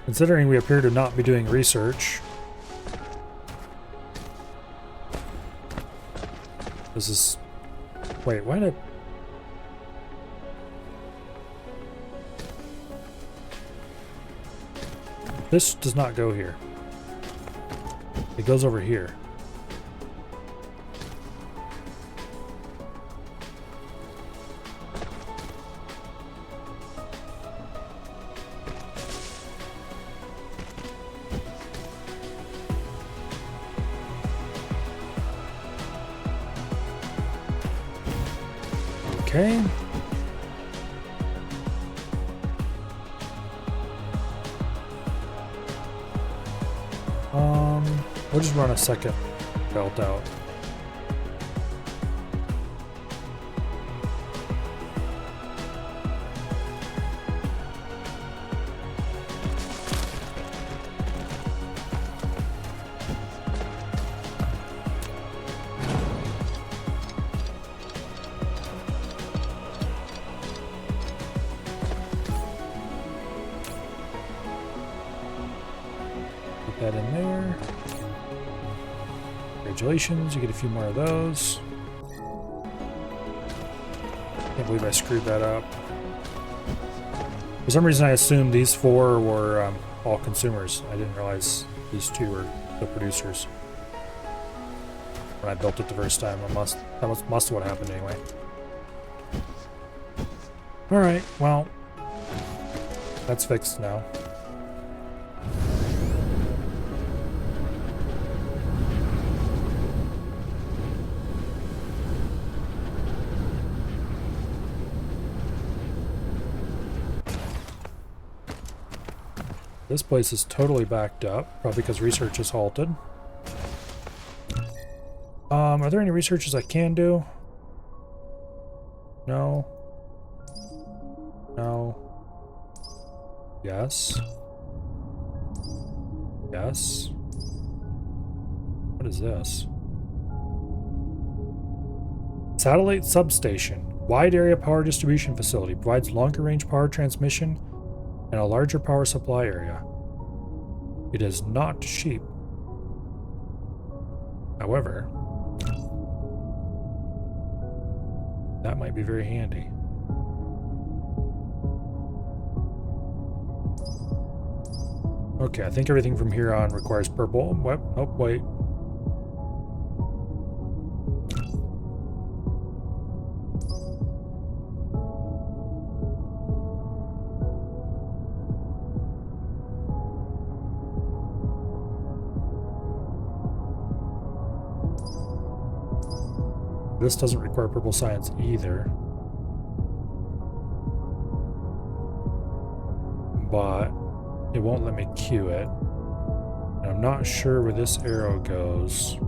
Considering we appear to not be doing research, this is... Wait, why did... This does not go here. It goes over here. Okay. We'll just run a second belt out. Put that in there. Congratulations, you get a few more of those. Can't believe I screwed that up. For some reason I assumed these four were all consumers. I didn't realize these two were the producers. When I built it the first time, that must what happened anyway. Alright, well, that's fixed now. This place is totally backed up, probably because research is halted. Are there any researches I can do? No. No. Yes. Yes. What is this? Satellite substation. Wide area power distribution facility. Provides longer range power transmission and a larger power supply area. It is not cheap. However, that might be very handy. Okay, I think everything from here on requires purple. What? Oh, wait. This doesn't require purple science either. But it won't let me queue it. And I'm not sure where this arrow goes.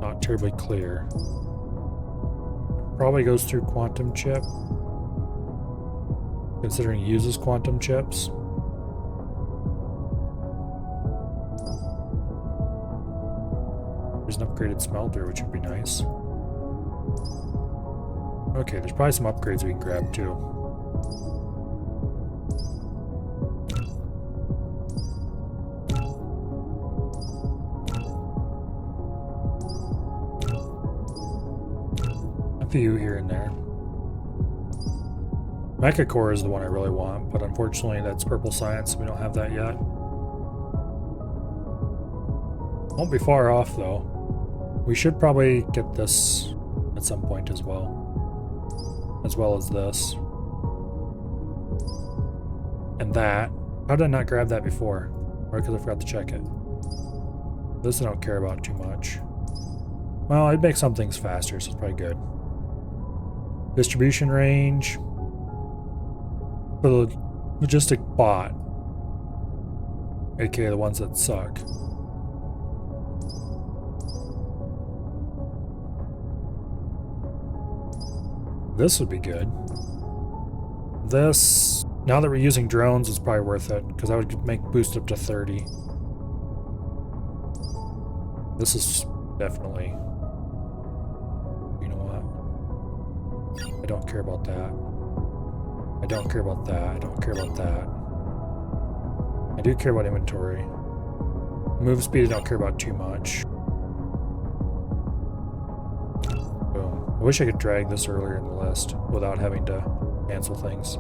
Not terribly clear. Probably goes through quantum chip. Considering it uses quantum chips. There's an upgraded smelter, which would be nice. Okay, there's probably some upgrades we can grab too. A few here and there. Mecha Core is the one I really want, but unfortunately that's purple science, so we don't have that yet. Won't be far off though. We should probably get this at some point as well as this. And that. How did I not grab that before? Or because I forgot to check it. This I don't care about too much. Well, I'd make some things faster, so it's probably good. Distribution range. For the logistic bot. AKA the ones that suck. This would be good. This, now that we're using drones, is probably worth it, because I would make boost up to 30. This is definitely, you know what? I don't care about that. I don't care about that. I don't care about that. I do care about inventory. Move speed I don't care about too much. I wish I could drag this earlier in the list without having to cancel things.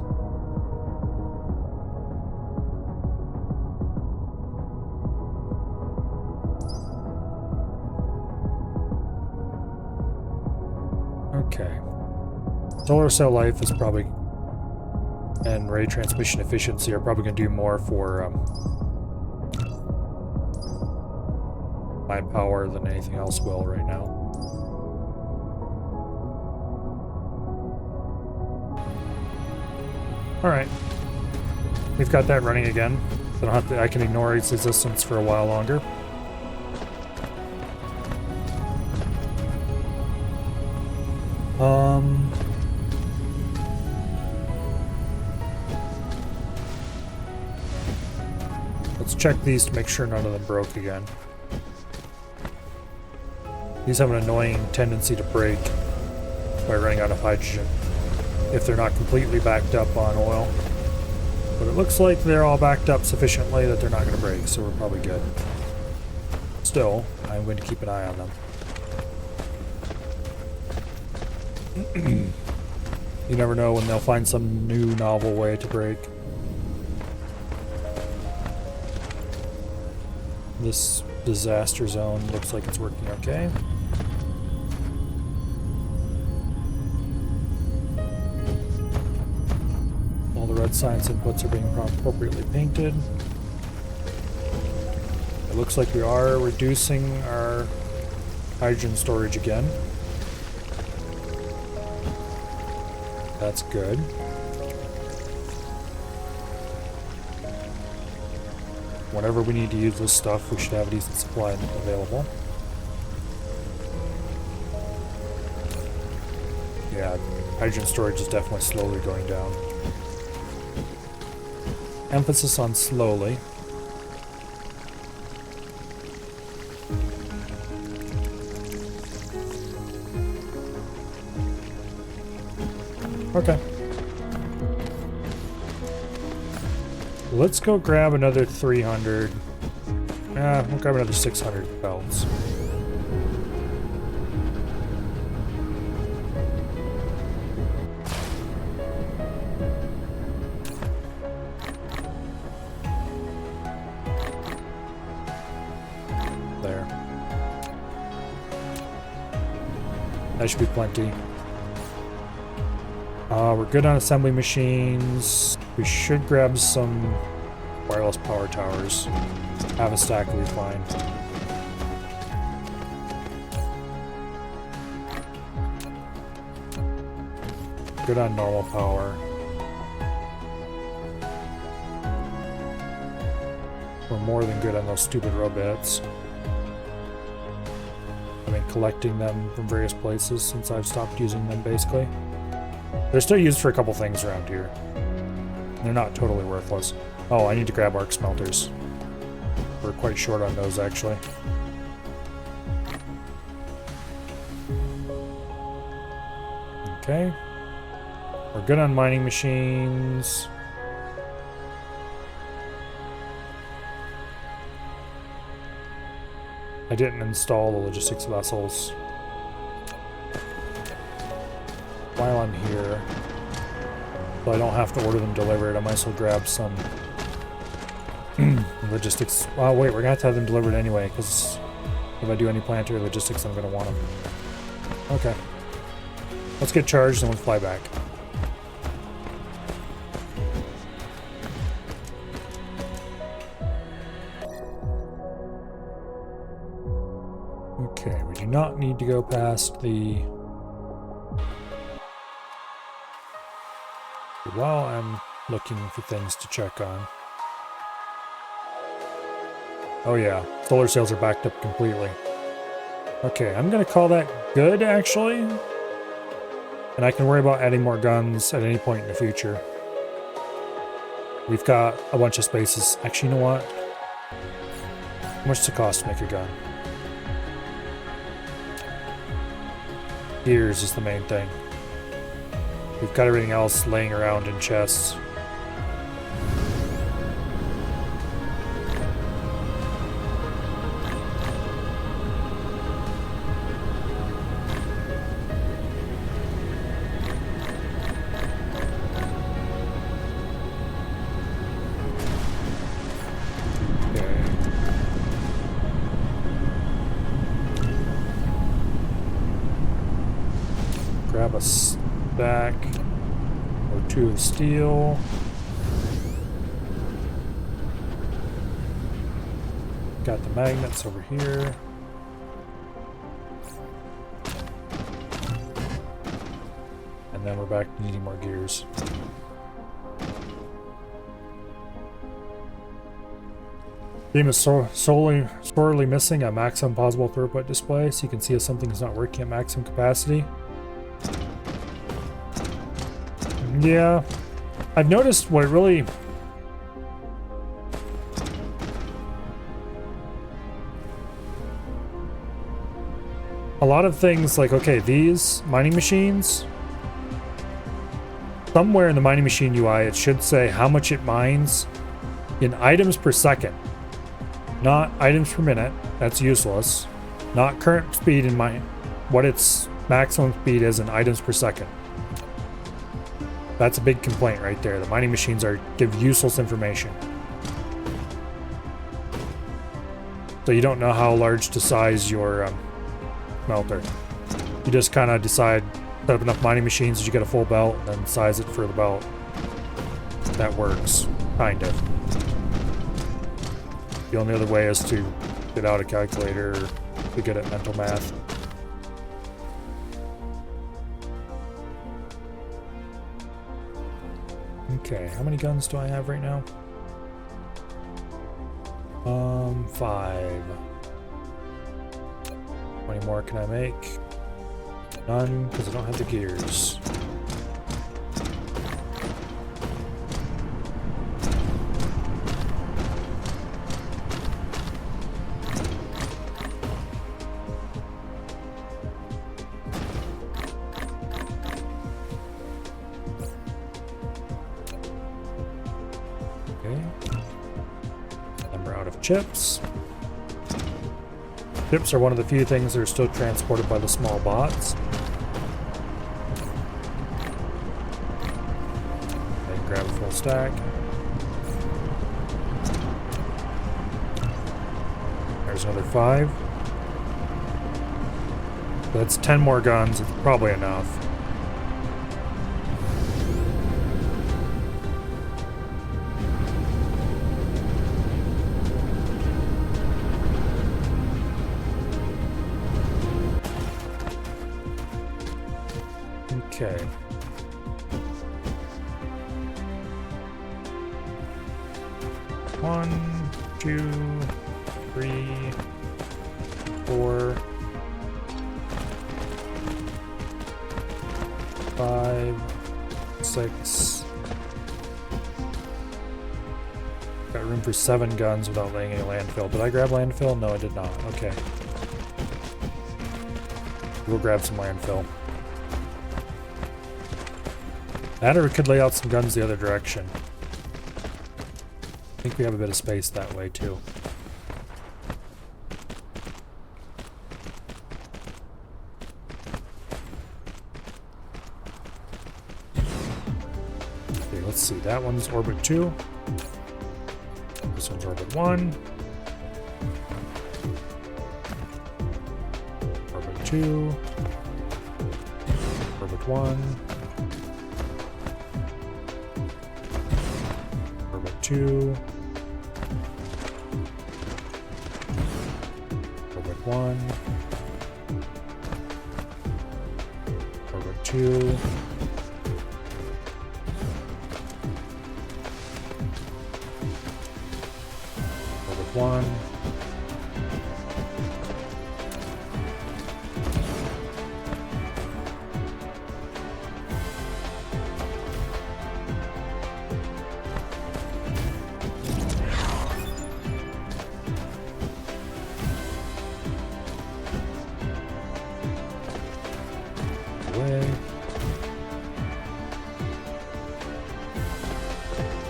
Okay. Solar cell life is probably, and ray transmission efficiency are probably going to do more for my power than anything else will right now. Alright. We've got that running again. So I don't have to, I can ignore its existence for a while longer. Let's check these to make sure none of them broke again. These have an annoying tendency to break by running out of hydrogen if they're not completely backed up on oil. But it looks like they're all backed up sufficiently that they're not going to break, so we're probably good. Still, I'm going to keep an eye on them. You never know when they'll find some new novel way to break. This disaster zone looks like it's working okay. All the red science inputs are being appropriately painted. It looks like we are reducing our hydrogen storage again. That's good. Whenever we need to use this stuff, we should have a decent supply available. Yeah, hydrogen storage is definitely slowly going down. Emphasis on slowly. Okay. Let's go grab another 300. We'll grab another 600 belts. That should be plenty. We're good on assembly machines. We should grab some wireless power towers. Have a stack will be fine. Good on normal power. We're more than good on those stupid robots. I've been collecting them from various places since I've stopped using them, basically. They're still used for a couple things around here. They're not totally worthless. Oh, I need to grab arc smelters. We're quite short on those, actually. Okay. We're good on mining machines. I didn't install the logistics vessels. While I'm here, so I don't have to order them delivered, I might as well grab some logistics. Oh wait, we're gonna have to have them delivered anyway, because if I do any planetary logistics, I'm gonna want them. Okay. Let's get charged and we'll fly back. Okay, we do not need to go past the... While I'm looking for things to check on. Oh yeah, solar sails are backed up completely. Okay, I'm gonna call that good, actually. And I can worry about adding more guns at any point in the future. We've got a bunch of spaces. Actually, you know what? How much does it cost to make a gun? Gears is the main thing. We've got everything else laying around in chests. Grab a stack or two of steel. Got the magnets over here. And then we're back to needing more gears. Game is sorely missing a maximum possible throughput display, so you can see if something is not working at maximum capacity. Yeah, I've noticed what really... A lot of things like, okay, these mining machines, somewhere in the mining machine UI, it should say how much it mines in items per second, not items per minute. That's useless. Not current speed in mine, what its maximum speed is in items per second. That's a big complaint right there. The mining machines give useless information. So you don't know how large to size your smelter. You just kind of decide, set up enough mining machines that you get a full belt, and then size it for the belt. That works, kind of. The only other way is to get out a calculator or be good at mental math. Okay, how many guns do I have right now? 5. How many more can I make? None, because I don't have the gears. Chips. Chips are one of the few things that are still transported by the small bots. And grab a full stack. There's another 5. That's 10 more guns. It's probably enough. Okay. One, 2, 3, 4, 5, 6. Got room for 7 guns without laying any landfill. Did I grab landfill? No, I did not. Okay. We'll grab some landfill. That, or we could lay out some guns the other direction. I think we have a bit of space that way too. Okay, let's see. That one's orbit 2. This one's orbit 1. Orbit 2. Orbit 1. Orbit 2. Orbit 1. Orbit 2. Orbit 1. Away.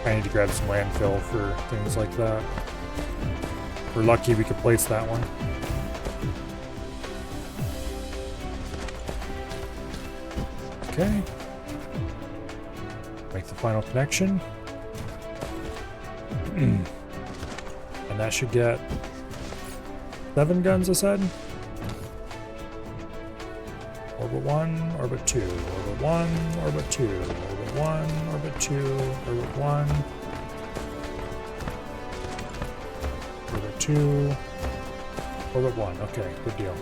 I need to grab some landfill for things like that. We're lucky we could place that one. Okay. Make the final connection. And that should get 7 guns, I said. Orbit 1, orbit 2, orbit 1, orbit 2, orbit 1, orbit 2, orbit 1, orbit 2, orbit 1. Okay, good deal.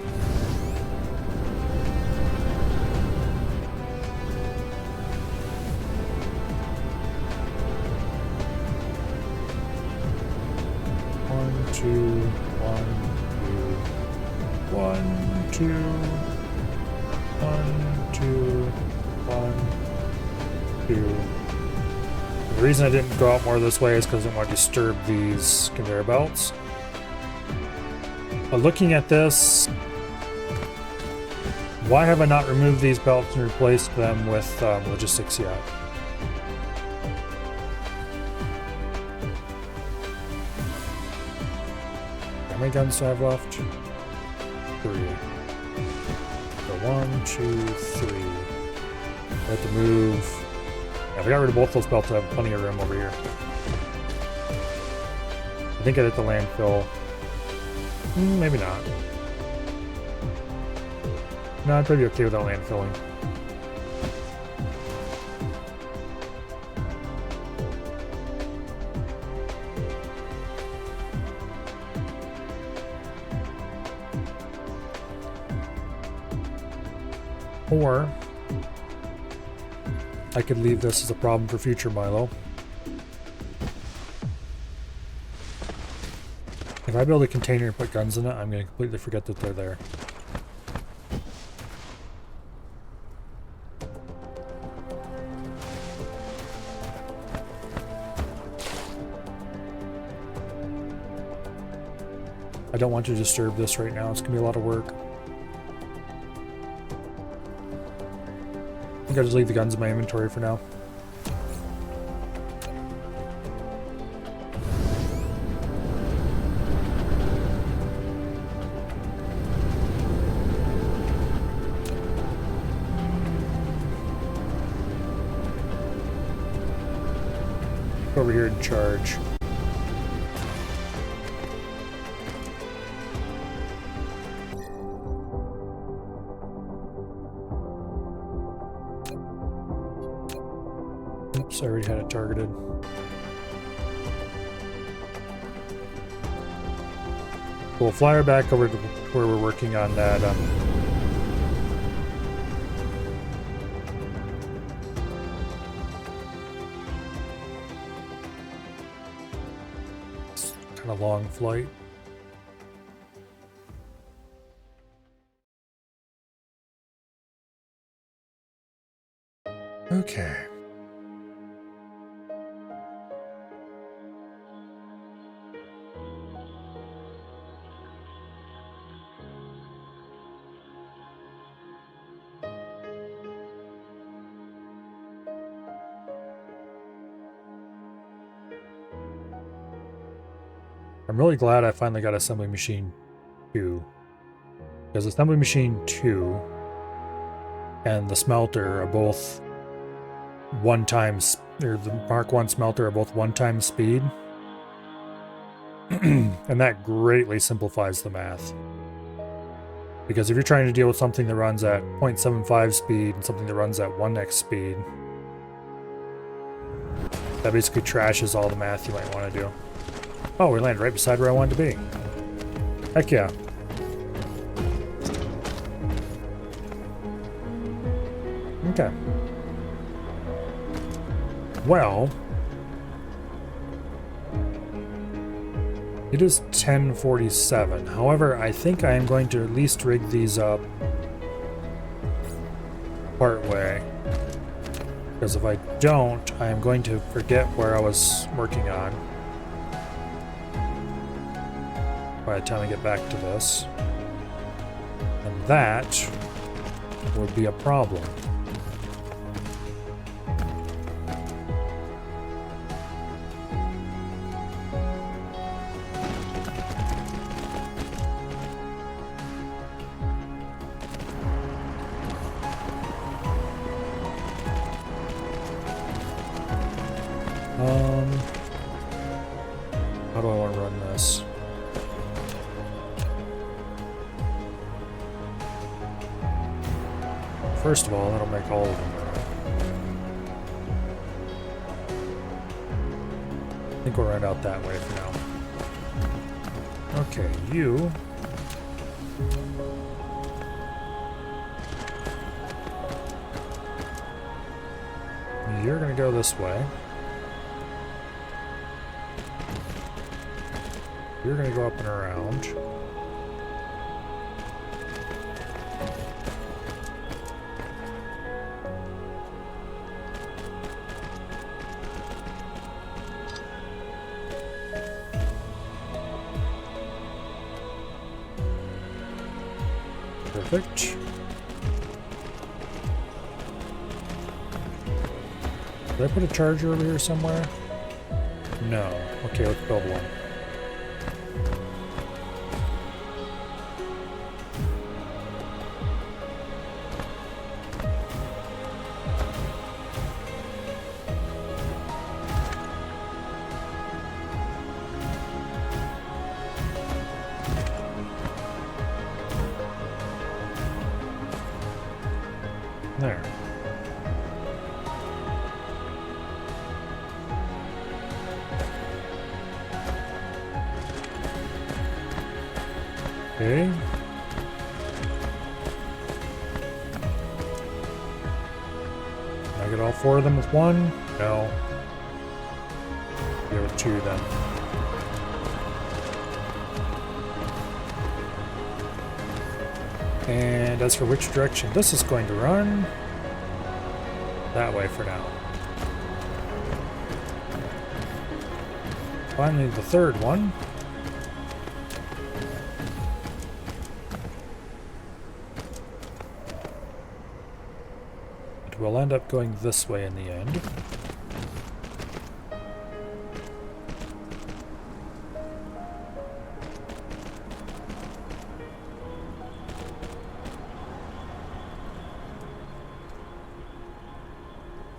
One, two, 1, 2, 1, 2. 1, 2, 1, 2. The reason I didn't go out more this way is because I didn't want to disturb these conveyor belts. But looking at this, why have I not removed these belts and replaced them with logistics yet? How many guns do I have left? 3. 1, 2, 3. I have to move. Yeah, if I got rid of both those belts, I have plenty of room over here. I think I hit the landfill. Maybe not. No, I'd probably be okay without landfilling. Or I could leave this as a problem for future Milo. If I build a container and put guns in it, I'm going to completely forget that they're there. I don't want to disturb this right now. It's going to be a lot of work. I think I'll just leave the guns in my inventory for now. Over here in charge. Oops, I already had it targeted. We'll fly her back over to where we're working on that. Kind of long flight. Okay. I'm really glad I finally got Assembly Machine 2. Because Assembly Machine 2 and the smelter are both or the Mark 1 smelter are both 1 times speed. And that greatly simplifies the math. Because if you're trying to deal with something that runs at 0.75 speed and something that runs at 1x speed, that basically trashes all the math you might want to do. Oh, we landed right beside where I wanted to be. Heck yeah. Okay. Well, it is 10:47. However, I think I am going to at least rig these up part way. Because if I don't, I am going to forget where I was working on by the time I get back to this. And that would be a problem. How do I want to run this? First of all, that'll make all of them run. I think we'll run out that way for now. Okay, you. You're gonna go this way. You're gonna go up and around. Perfect. Did I put a charger over here somewhere? No. Okay, let's build one. There. Okay. Can I get all 4 of them with 1? No. Get with 2 then. And as for which direction this is going to run, that way for now. Finally, the third one. It will end up going this way in the end.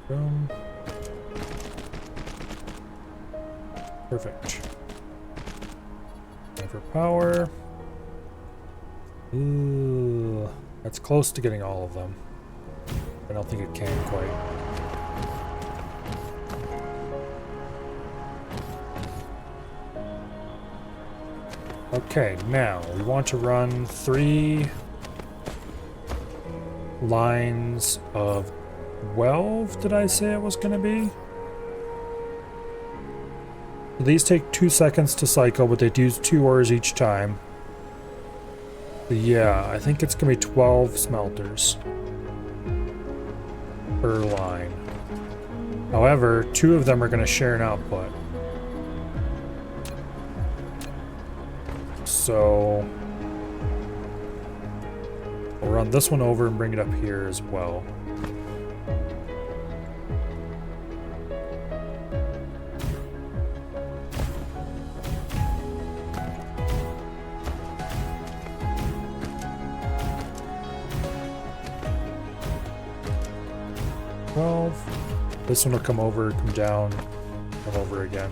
Boom. Perfect. And for power. Ooh, that's close to getting all of them. I don't think it can quite. Okay, now we want to run 3 lines of 12, did I say it was going to be? These take 2 seconds to cycle, but they use 2 ores each time. But yeah, I think it's going to be 12 smelters per line. However, 2 of them are going to share an output. So we'll run this one over and bring it up here as well. This one will come over, come down, come over again.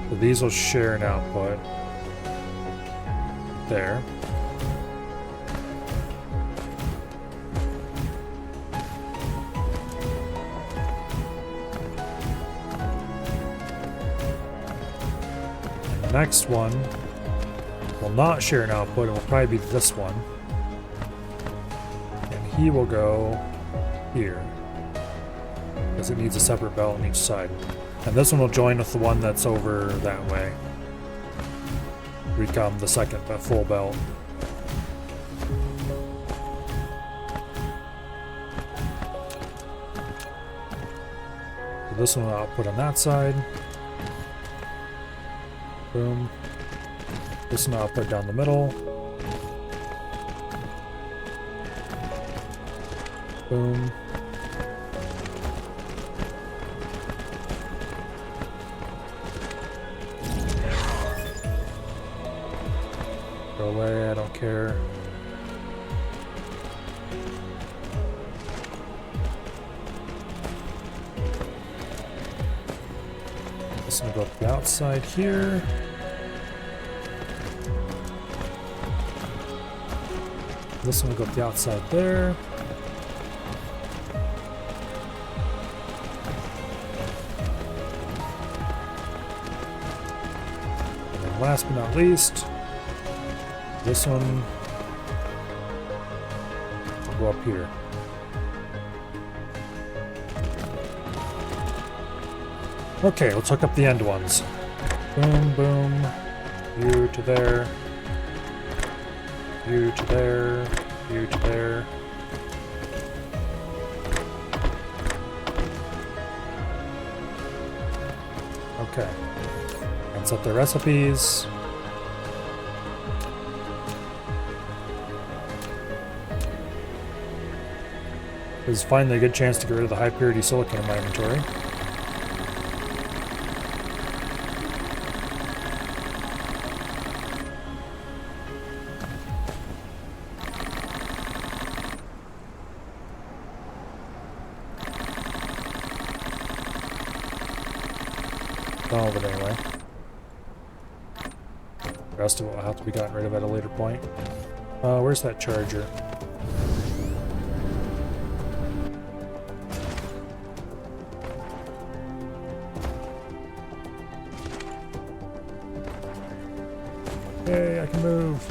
So these will share an output. There. And the next one will not share an output, it will probably be this one. And he will go here, because it needs a separate belt on each side. And this one will join with the one that's over that way. Become the second full belt. So this one will output on that side. Boom. This one will output down the middle. Boom. Go away, I don't care. This one will go up the outside here. This one will go up the outside there. Last but not least, this one will go up here. Okay, let's hook up the end ones. Boom, boom. You to there. You to there. You to there. Okay. And set the recipes. This is finally a good chance to get rid of the high purity silicon in my inventory. All of it anyway. The rest of it will have to be gotten rid of at a later point. Where's that charger? Yay, I can move.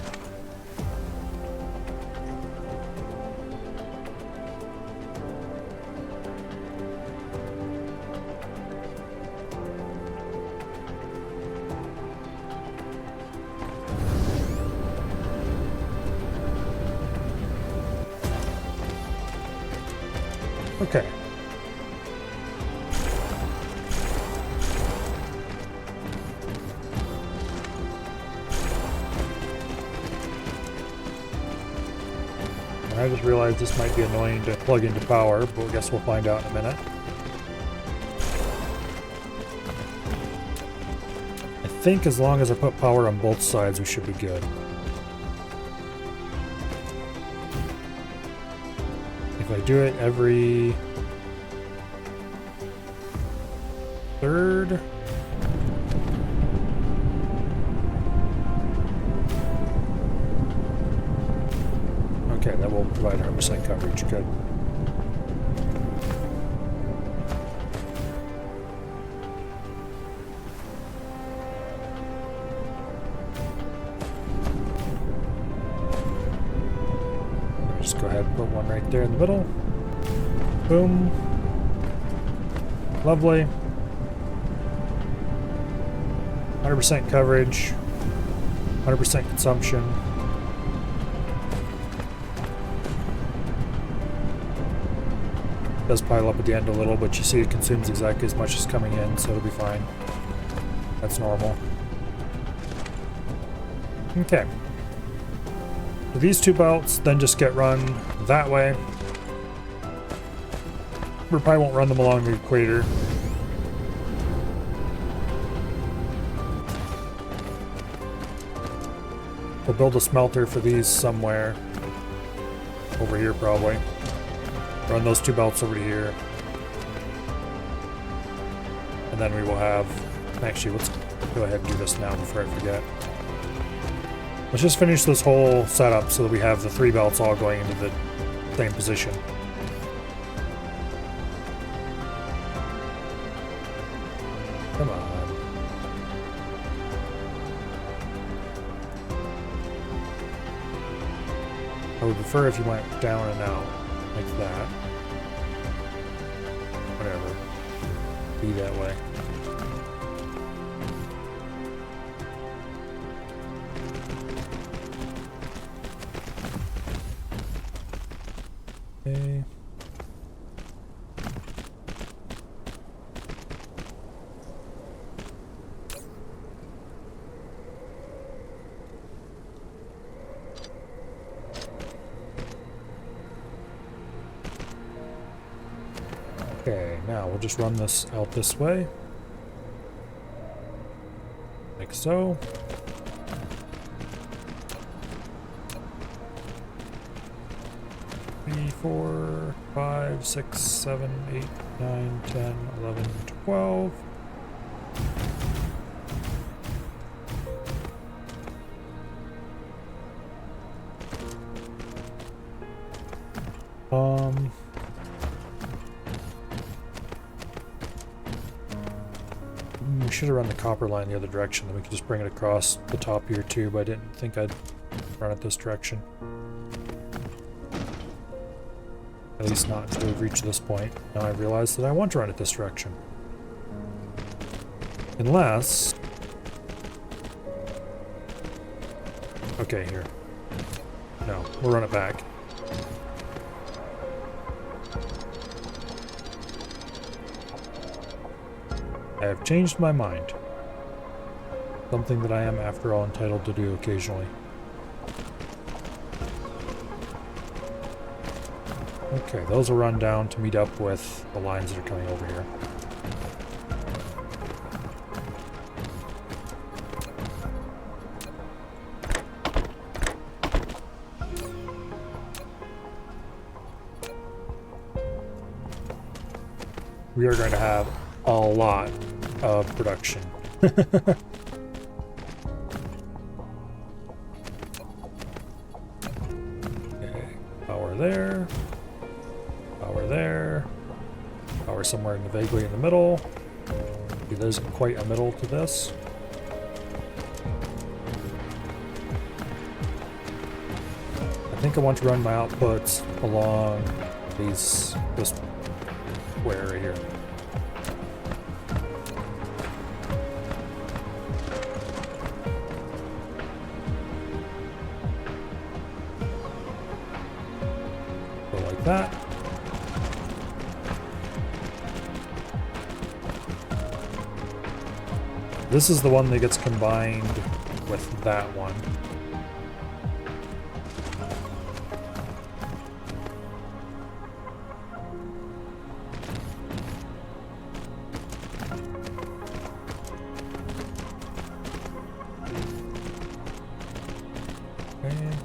Okay. I just realized this might be annoying to plug into power, but I guess we'll find out in a minute. I think as long as I put power on both sides, we should be good. If I do it every third, okay, that will provide 100% coverage. Good. just go ahead and put one right there in the middle. Boom. Lovely. 100% coverage. 100% consumption. Does pile up at the end a little, but you see it consumes exactly as much as coming in, so it'll be fine. That's normal. Okay. So these two belts then just get run that way. We probably won't run them along the equator. We'll build a smelter for these somewhere. Over here, probably. Run those two belts over to here. And then we will have... Actually, let's go ahead and do this now before I forget. Let's just finish this whole setup so that we have the three belts all going into the same position. Come on. I would prefer if you went down and out like that. Whatever. Be that way. Okay. Okay, now we'll just run this out this way. Like so. Three, 4, 5, 6, 7, 8, 9, 10, 11, 12. We should have run the copper line the other direction, then we could just bring it across the top here too, but I didn't think I'd run it this direction. At least not until we've reached this point. Now I realize that I want to run it this direction. Unless... Okay, here. No, we'll run it back. I have changed my mind. Something that I am, after all, entitled to do occasionally. Okay, those will run down to meet up with the lines that are coming over here. We are going to have a lot of production. Okay, power there. Power there. Power somewhere vaguely in the middle. Maybe there isn't quite a middle to this. I think I want to run my outputs along this square right here. Go like that. This is the one that gets combined with that one. Okay.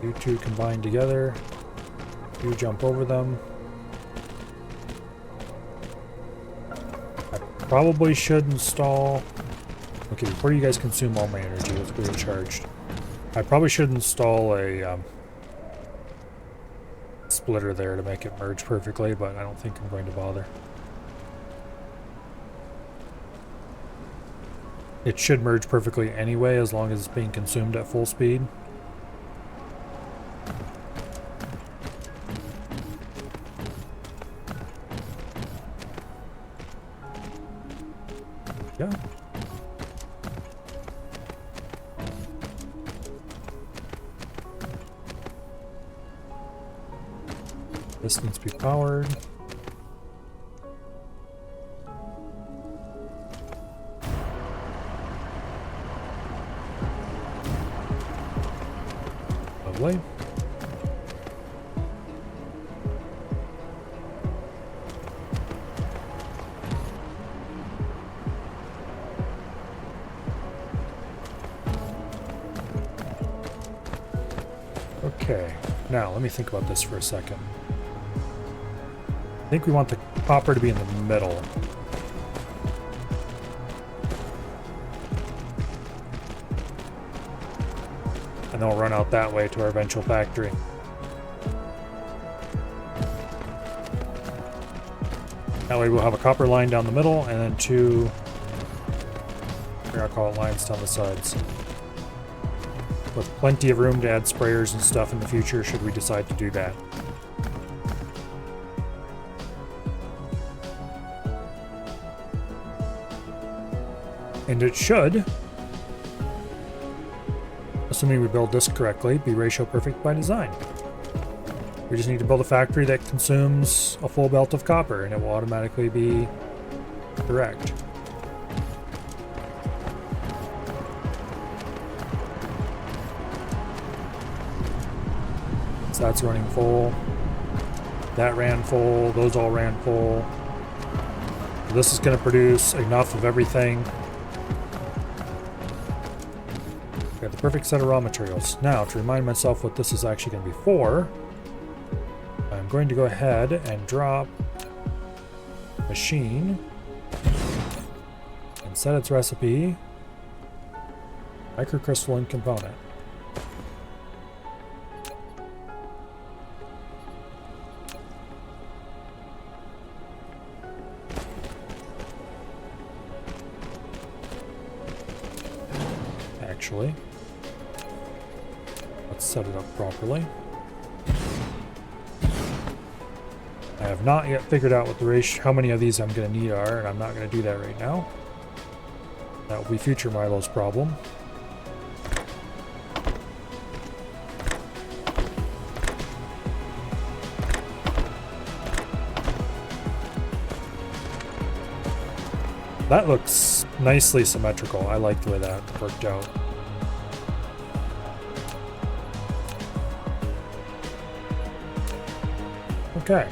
You two combine together. You jump over them. Probably should install... Okay, before you guys consume all my energy, let's get it charged. I probably should install a splitter there to make it merge perfectly, but I don't think I'm going to bother. It should merge perfectly anyway, as long as it's being consumed at full speed. Yeah. This needs to be powered. Lovely. Okay, now let me think about this for a second. I think we want the copper to be in the middle. And then we'll run out that way to our eventual factory. That way we'll have a copper line down the middle and then two, I'll call it lines down the sides. With plenty of room to add sprayers and stuff in the future should we decide to do that. And it should, assuming we build this correctly, be ratio perfect by design. We just need to build a factory that consumes a full belt of copper and it will automatically be correct. So that's running full. That ran full. Those all ran full. So this is going to produce enough of everything. Got the perfect set of raw materials. Now, to remind myself what this is actually going to be for, I'm going to go ahead and drop machine and set its recipe microcrystalline component. Actually, let's set it up properly. I have not yet figured out what the ratio, how many of these I'm going to need are, and I'm not going to do that right now. That will be future Milo's problem. That looks nicely symmetrical. I like the way that worked out. Okay.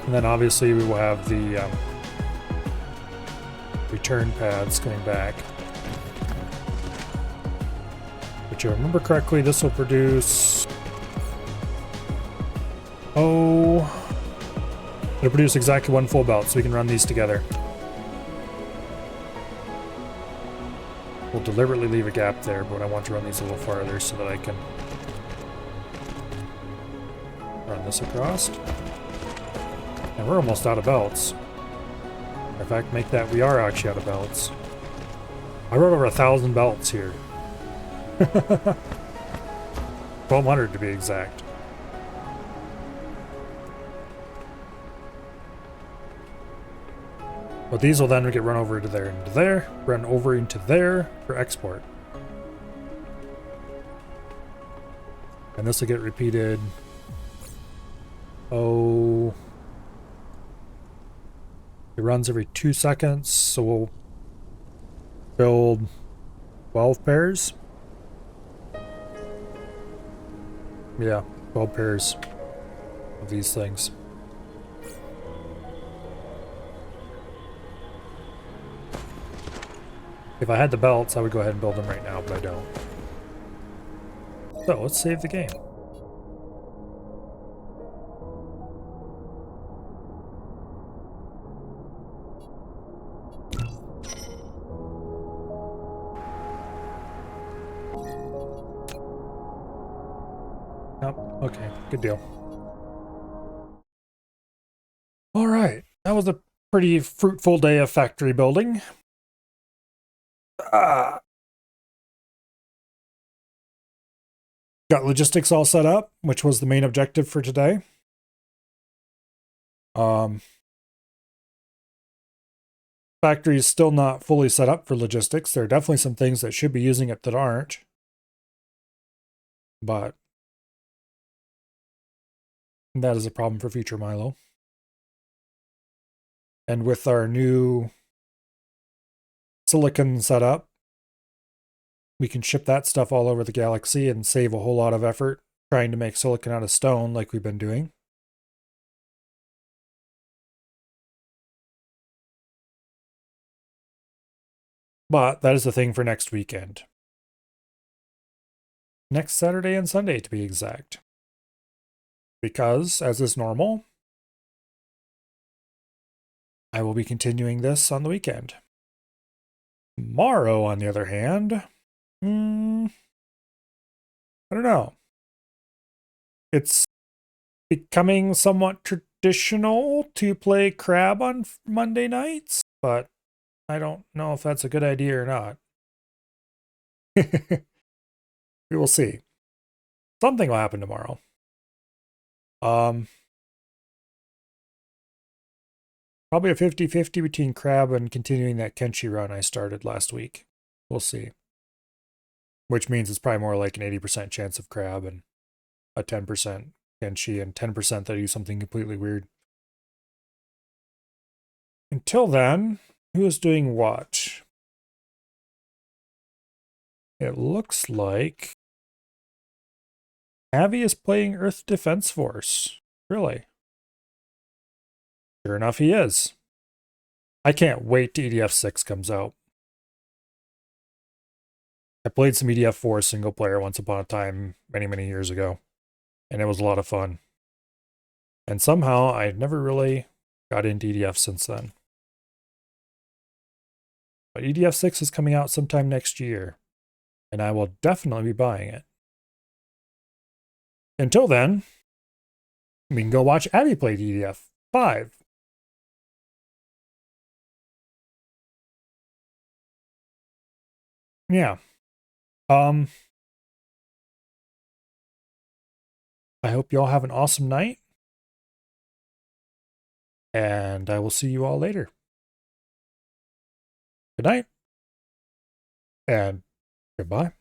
And then obviously we will have the return paths going back. Which, if I remember correctly, this will produce... it'll produce exactly one full belt, so we can run these together. We'll deliberately leave a gap there, but I want to run these a little farther so that I can run this across. And we're almost out of belts. In fact, make that we are actually out of belts. I wrote over 1,000 belts here. 1,200 to be exact. But these will then get run over to there, into there, run over into there for export. And this will get repeated. It runs every 2 seconds, so we'll build 12 pairs. Yeah, 12 pairs of these things. If I had the belts, I would go ahead and build them right now, but I don't. So, let's save the game. Nope. Okay, good deal. All right, that was a pretty fruitful day of factory building. Got logistics all set up, which was the main objective for today. factory is still not fully set up for logistics. There are definitely some things that should be using it that aren't. But that is a problem for future Milo. And with our new silicon setup, we can ship that stuff all over the galaxy and save a whole lot of effort trying to make silicon out of stone like we've been doing. But that is the thing for next weekend. Next Saturday and Sunday, to be exact. Because, as is normal, I will be continuing this on the weekend. Tomorrow, on the other hand, I don't know. It's becoming somewhat traditional to play crab on Monday nights, but I don't know if that's a good idea or not. We will see. Something will happen tomorrow. Probably a 50-50 between crab and continuing that Kenshi run I started last week. We'll see. Which means it's probably more like an 80% chance of crab and a 10% Kenshi and 10% that I do something completely weird. Until then, who is doing what? It looks like Avi is playing Earth Defense Force. Really? Sure enough, he is. I can't wait till EDF 6 comes out. I played some EDF 4 single player once upon a time, many, many years ago, and it was a lot of fun. And somehow I never really got into EDF since then. But EDF 6 is coming out sometime next year, and I will definitely be buying it. Until then, we can go watch Abby play EDF 5. Yeah. I hope you all have an awesome night. And I will see you all later. Good night. And goodbye.